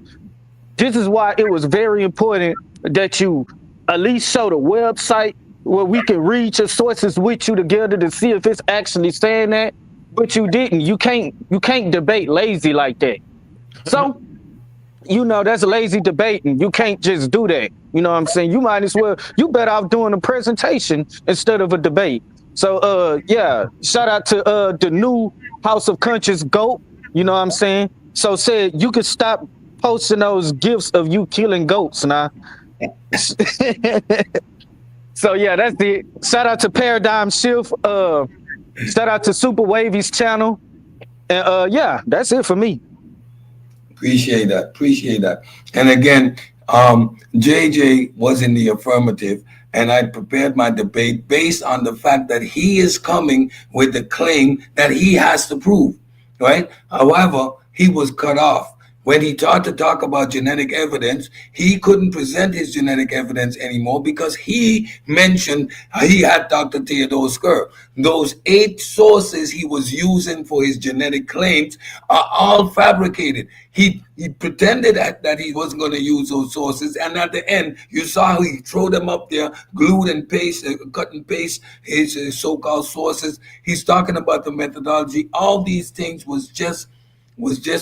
this is why it was very important that you at least show the website where we can read your sources with you together to see if it's actually saying that. But you didn't. You can't debate lazy like that. So, that's a lazy debating. You can't just do that. You know what I'm saying? You might as well, you better off doing a presentation instead of a debate. So, shout out to the new House of Conscious GOAT. You know what I'm saying? So said you could stop posting those gifs of you killing goats now. So, yeah, that's it. Shout out to Paradigm Shift. Shout out to Super Wavy's channel. And, that's it for me. Appreciate that. And again, JJ was in the affirmative, and I prepared my debate based on the fact that he is coming with the claim that he has to prove, right? However, he was cut off. When he tried to talk about genetic evidence, he couldn't present his genetic evidence anymore because he mentioned he had Dr. Theodore Skur. Those 8 sources he was using for his genetic claims are all fabricated. He pretended that he wasn't going to use those sources, and at the end, you saw how he threw them up there, glued and cut and paste his so-called sources. He's talking about the methodology. All these things was just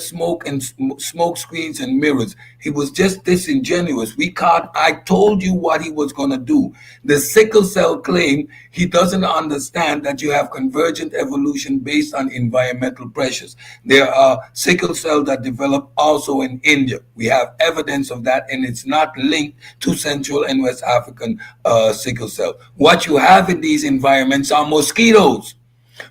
smoke and smoke screens and mirrors. He was just disingenuous. I told you what he was going to do. The sickle cell claim, he doesn't understand that you have convergent evolution based on environmental pressures. There are sickle cells that develop also in India. We have evidence of that, and it's not linked to Central and West African sickle cell. What you have in these environments are mosquitoes.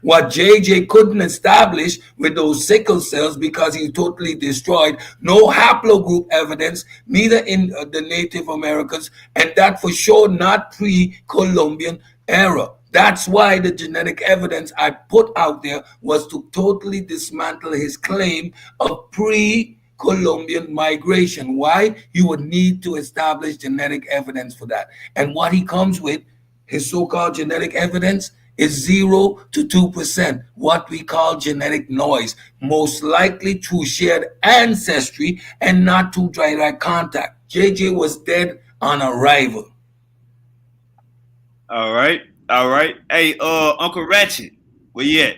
What JJ couldn't establish with those sickle cells because he totally destroyed no haplogroup evidence, neither in the Native Americans, and that for sure not pre-Columbian era. That's why the genetic evidence I put out there was to totally dismantle his claim of pre-Columbian migration. Why? You would need to establish genetic evidence for that. And what he comes with, his so-called genetic evidence, is 0 to 2%, what we call genetic noise, most likely through shared ancestry and not through direct contact. JJ was dead on arrival. All right. Hey, Uncle Ratchet, where you at?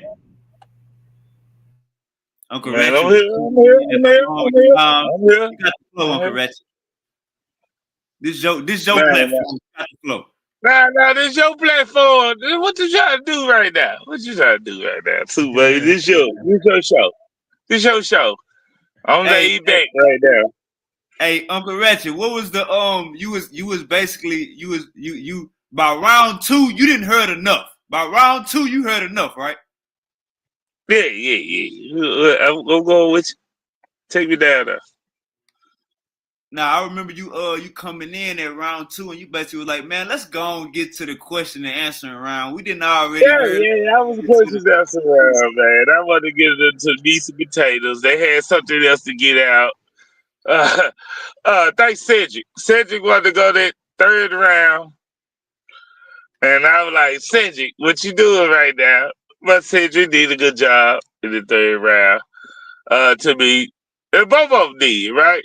Uncle Man, Ratchet. I'm here. You got the flow, Uncle Ratchet. This your Nah, platform. nah, this your platform. What you trying to do right now? What you trying to do right now, too, baby? This your show. This your show. I'm laid back right now. Hey, Uncle Ratchet, what was the you was basically you by round 2 you didn't heard enough. By round 2 you heard enough, right? Yeah. I'm going with you. Take me down there. Now I remember you coming in at round 2 and you basically was like, man, let's go and get to the question and answering round. We didn't already heard. Yeah, I was pushing that around, man. I wanted to get into meat and potatoes. They had something else to get out. Thanks, Cedric. Cedric wanted to go that third round. And I was like, Cedric, what you doing right now? But Cedric did a good job in the third round. To me. And both of them did, right?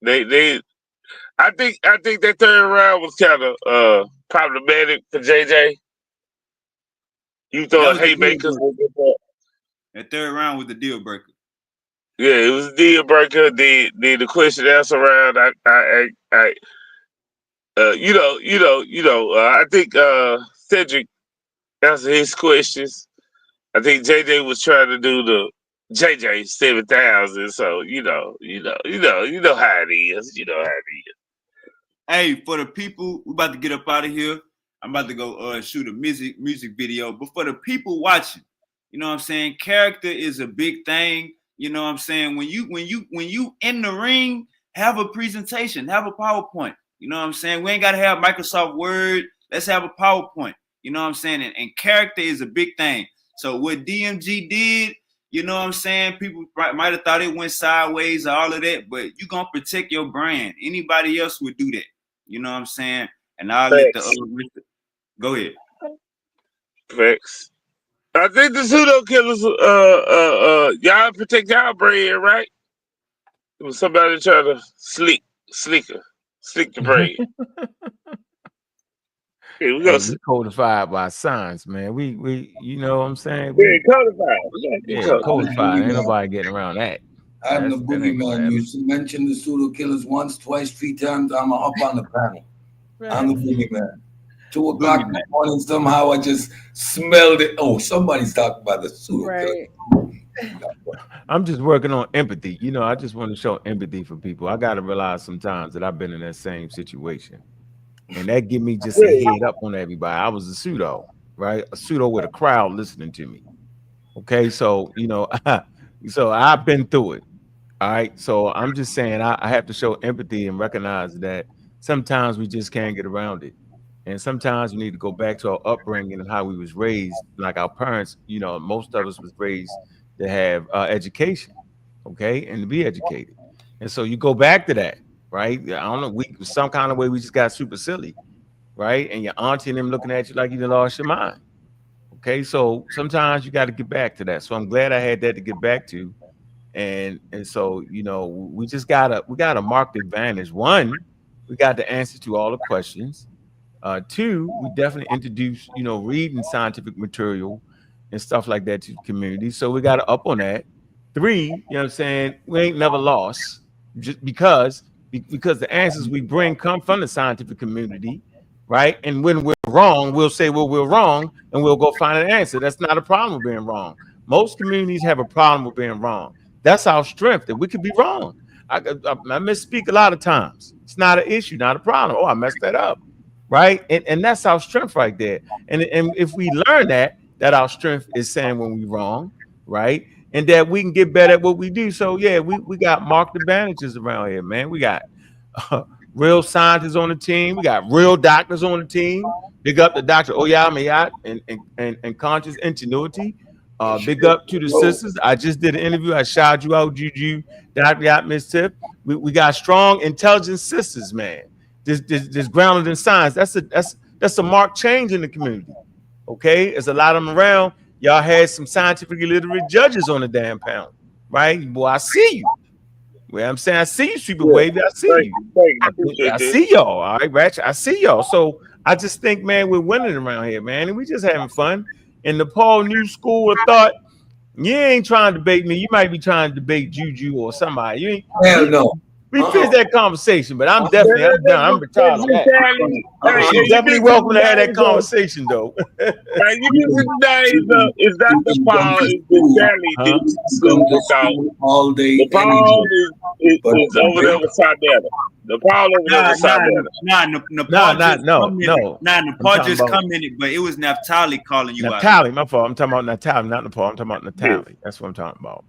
I think that third round was kind of problematic for JJ. You thought haymakers was that third round was the deal breaker. Yeah, it was a deal breaker. The question answer round. I think Cedric answered his questions. I think JJ was trying to do the JJ 7,000. So you know how it is. You know how it is. Hey, for the people, we about to get up out of here. I'm about to go shoot a music video. But for the people watching, you know what I'm saying? Character is a big thing. You know what I'm saying? When you in the ring, have a presentation, have a PowerPoint. You know what I'm saying? We ain't gotta have Microsoft Word. Let's have a PowerPoint. You know what I'm saying? And character is a big thing. So what DMG did, you know what I'm saying? People might have thought it went sideways or all of that, but you gonna protect your brand. Anybody else would do that. You know what I'm saying? And I'll let the other go ahead. Facts. I think the pseudo killers, y'all protect y'all brand, right? It was somebody trying to slick the brand. Hey, we codified by science, man. We you know what I'm saying? Codified. Ain't nobody getting around that. I'm the boogeyman. You mentioned the pseudo killers once, twice, 3 times. I'm up on the panel. Right. I'm the boogeyman. 2 o'clock in the morning, somehow I just smelled it. Oh, somebody's talking about the pseudo killers. I'm just working on empathy. You know, I just want to show empathy for people. I got to realize sometimes that I've been in that same situation. And that give me just a head up on everybody. I was a pseudo, right? A pseudo with a crowd listening to me. Okay, so, you know, so I've been through it. All right, so I'm just saying I have to show empathy and recognize that sometimes we just can't get around it. And sometimes we need to go back to our upbringing and how we was raised. Like our parents, you know, most of us was raised to have education, okay, and to be educated. And so you go back to that. Right? I don't know. Some kind of way we just got super silly, right? And your auntie and them looking at you like you lost your mind. Okay, so sometimes you got to get back to that. So I'm glad I had that to get back to, and so you know we gotta mark the advantage. 1, we got the answer to all the questions. 2, we definitely introduce reading scientific material and stuff like that to the community. So we got to up on that. 3, you know what I'm saying? We ain't never lost just because the answers we bring come from the scientific community, right? And when we're wrong, we'll say, well, we're wrong, and we'll go find an answer. That's not a problem with being wrong. Most communities have a problem with being wrong. That's our strength, that we could be wrong. I misspeak a lot of times. It's not an issue, not a problem. Oh, I messed that up, right? And that's our strength right there. And if we learn that our strength is saying when we're wrong, right? And that we can get better at what we do. So yeah, we got marked advantages around here, man. We got real scientists on the team. We got real doctors on the team. Big up to Dr. Oyamayat and Conscious Ingenuity. Big up to the sisters. I just did an interview. I shouted you out, Juju, Dr. Yat, Miss Tiff. We got strong, intelligent sisters, man. This grounded in science. That's a marked change in the community. Okay, there's a lot of them around. Y'all had some scientifically literate judges on the damn panel, right? Boy, I see you. Well, I'm saying I see you, Super Wavy. I see you. I see y'all. All right, Ratchet. I see y'all. So I just think, man, we're winning around here, man, and we just having fun. And the Paul New School of Thought, you ain't trying to debate me. You might be trying to debate Juju or somebody. You ain't. Hell no. We finished that conversation, but I'm done. I'm retired on that. She's definitely welcome to have that conversation, though. You use the names it's not the Paul, it's the Sally. All day. The Paul is over there with Sardana. The Paul over there with Sardana. Nepal just commented, but it was Naphtali calling you Naphtali, my fault. I'm talking about Naphtali, not Nepal. I'm talking about Naphtali. That's what I'm talking about.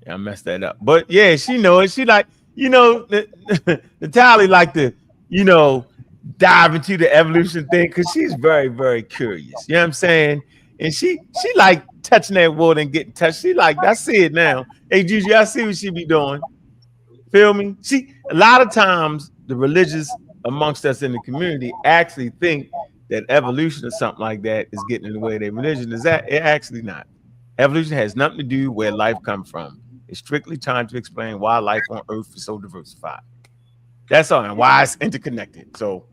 Yeah, I messed that up. But yeah, she knows. She like, Naphtali like to, dive into the evolution thing because she's very, very curious. You know what I'm saying? And she like touching that water and getting touched. She like, I see it now. Hey, Juju, I see what she be doing. Feel me? A lot of times the religious amongst us in the community actually think that evolution or something like that is getting in the way of their religion. Is that it? Actually not. Evolution has nothing to do where life comes from. It's strictly trying to explain why life on Earth is so diversified. That's all, and why it's interconnected. So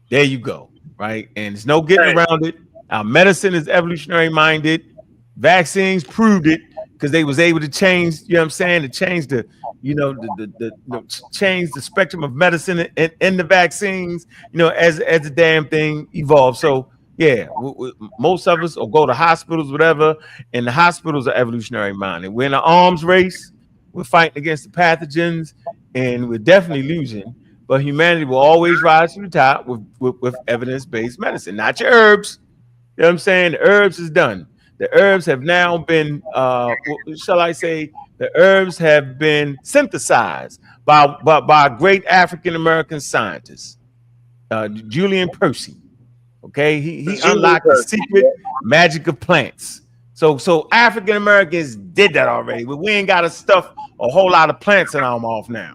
there you go, right? And there's no getting around it. Our medicine is evolutionary minded. Vaccines proved it because they was able to change, to change the, change the spectrum of medicine in the vaccines, as the damn thing evolved. So yeah, most of us will go to hospitals, whatever, and the hospitals are evolutionary minded. We're in an arms race. We're fighting against the pathogens, and we're definitely losing. But humanity will always rise to the top with evidence-based medicine, not your herbs. You know what I'm saying? The herbs is done. The herbs have now been, shall I say, the herbs have been synthesized by a great African-American scientist, Julian Percy. Okay, he unlocked the secret magic of plants. So African Americans did that already, but we ain't got to stuff a whole lot of plants in our mouth now.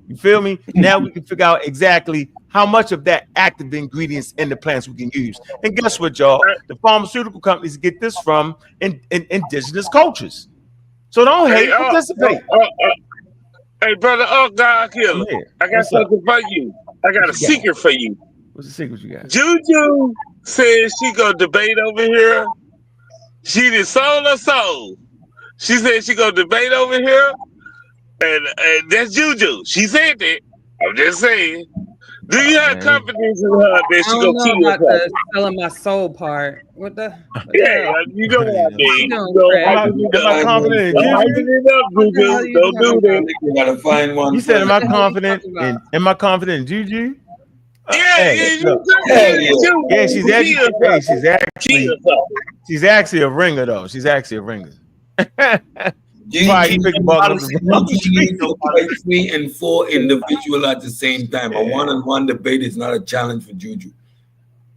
You feel me? Now we can figure out exactly how much of that active ingredients in the plants we can use. And guess what, y'all? The pharmaceutical companies get this from indigenous cultures. So don't hate, participate. Hey, brother, God killer. I got something for you. I got a secret for you. What's the secret you got? Juju says she gonna debate over here. She did sold her soul. She said she gonna debate over here, and that's Juju. She said that. I'm just saying. Do you have confidence in her that she gonna kill about the selling my soul part? What the? You know what I mean. Am I confident in Juju? Don't do that. You gotta find one. You said, am I confident in Juju? She's actually a ringer though. She's actually a ringer. Three and four individual at the same time. A one-on-one debate is not a challenge for Juju.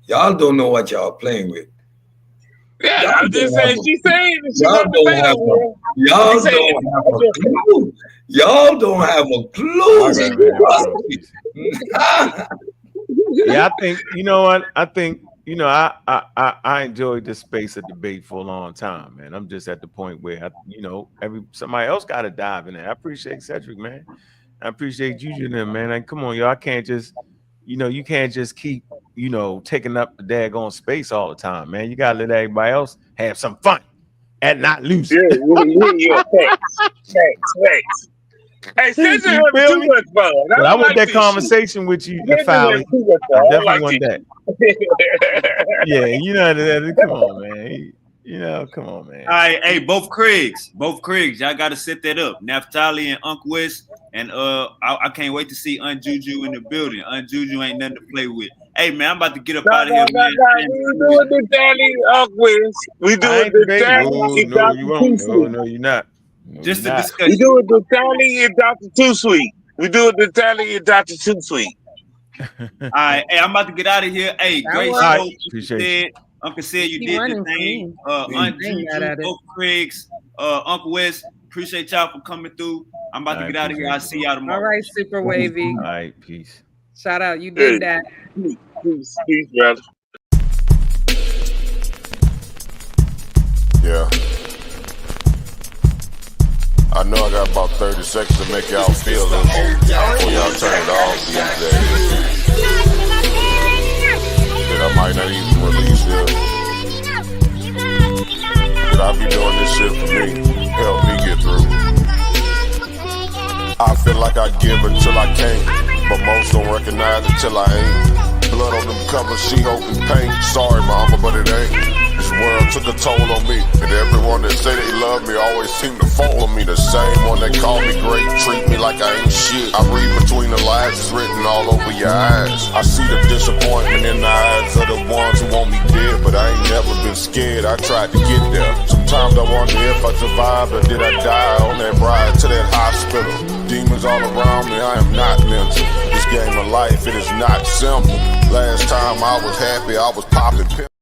Y'all don't know what y'all playing with. Yeah, I'm just saying. She's saying that y'all don't have a clue. Yeah, I think what I think. I enjoyed this space of debate for a long time, man. I'm just at the point where somebody else got to dive in there. I appreciate Cedric, man. I appreciate Juju and them, man. Like, come on, y'all. I can't just, you can't just keep, taking up the daggone space all the time, man. You gotta let everybody else have some fun and not lose. Yeah. Thanks. Hey, Cedric had too much fun. I want that conversation with you, Fowley. I definitely want that. Yeah, come on, man. Come on, man. All right, hey, both Craigs, y'all got to set that up. Naphtali and Uncle West, and I can't wait to see Aunt Juju in the building. Aunt Juju ain't nothing to play with. Hey, man, I'm about to get up out of here, man. We doing the Tally, Uncle West. We doing the Tally. No, you won't. No, you're not. Just a discussion. We do it the Tally and Dr. Too Sweet. We do it the Tally and Dr. Too Sweet. All right, hey, I'm about to get out of here. Hey, great show. Uncle said you did the thing. Aunt Juju, both Craigs, Uncle West. Appreciate y'all for coming through. I'm about to get out of here. I'll see y'all tomorrow. All right, Super Wavy. All right, peace. Shout out, you did that. Peace, brother. Yeah. I know I got about 30 seconds to make y'all feel it before y'all turn it off these days. That I might not even release here. But I'll be doing this shit for me. Help me get through. I feel like I give until I can't, but most don't recognize it till I ain't. Blood on them covers, she hoping paint. Sorry, mama, but it ain't. This world took a toll on me, and everyone that say they love me always seem to fall on me. The same one that call me great, treat me like I ain't shit. I read between the lines, it's written all over your eyes. I see the disappointment in the eyes of the ones who want me dead, but I ain't never been scared. I tried to get there. Sometimes I wonder if I survived or did I die on that ride to that hospital. Demons all around me, I am not mental. This game of life, it is not simple. Last time I was happy, I was popping pills.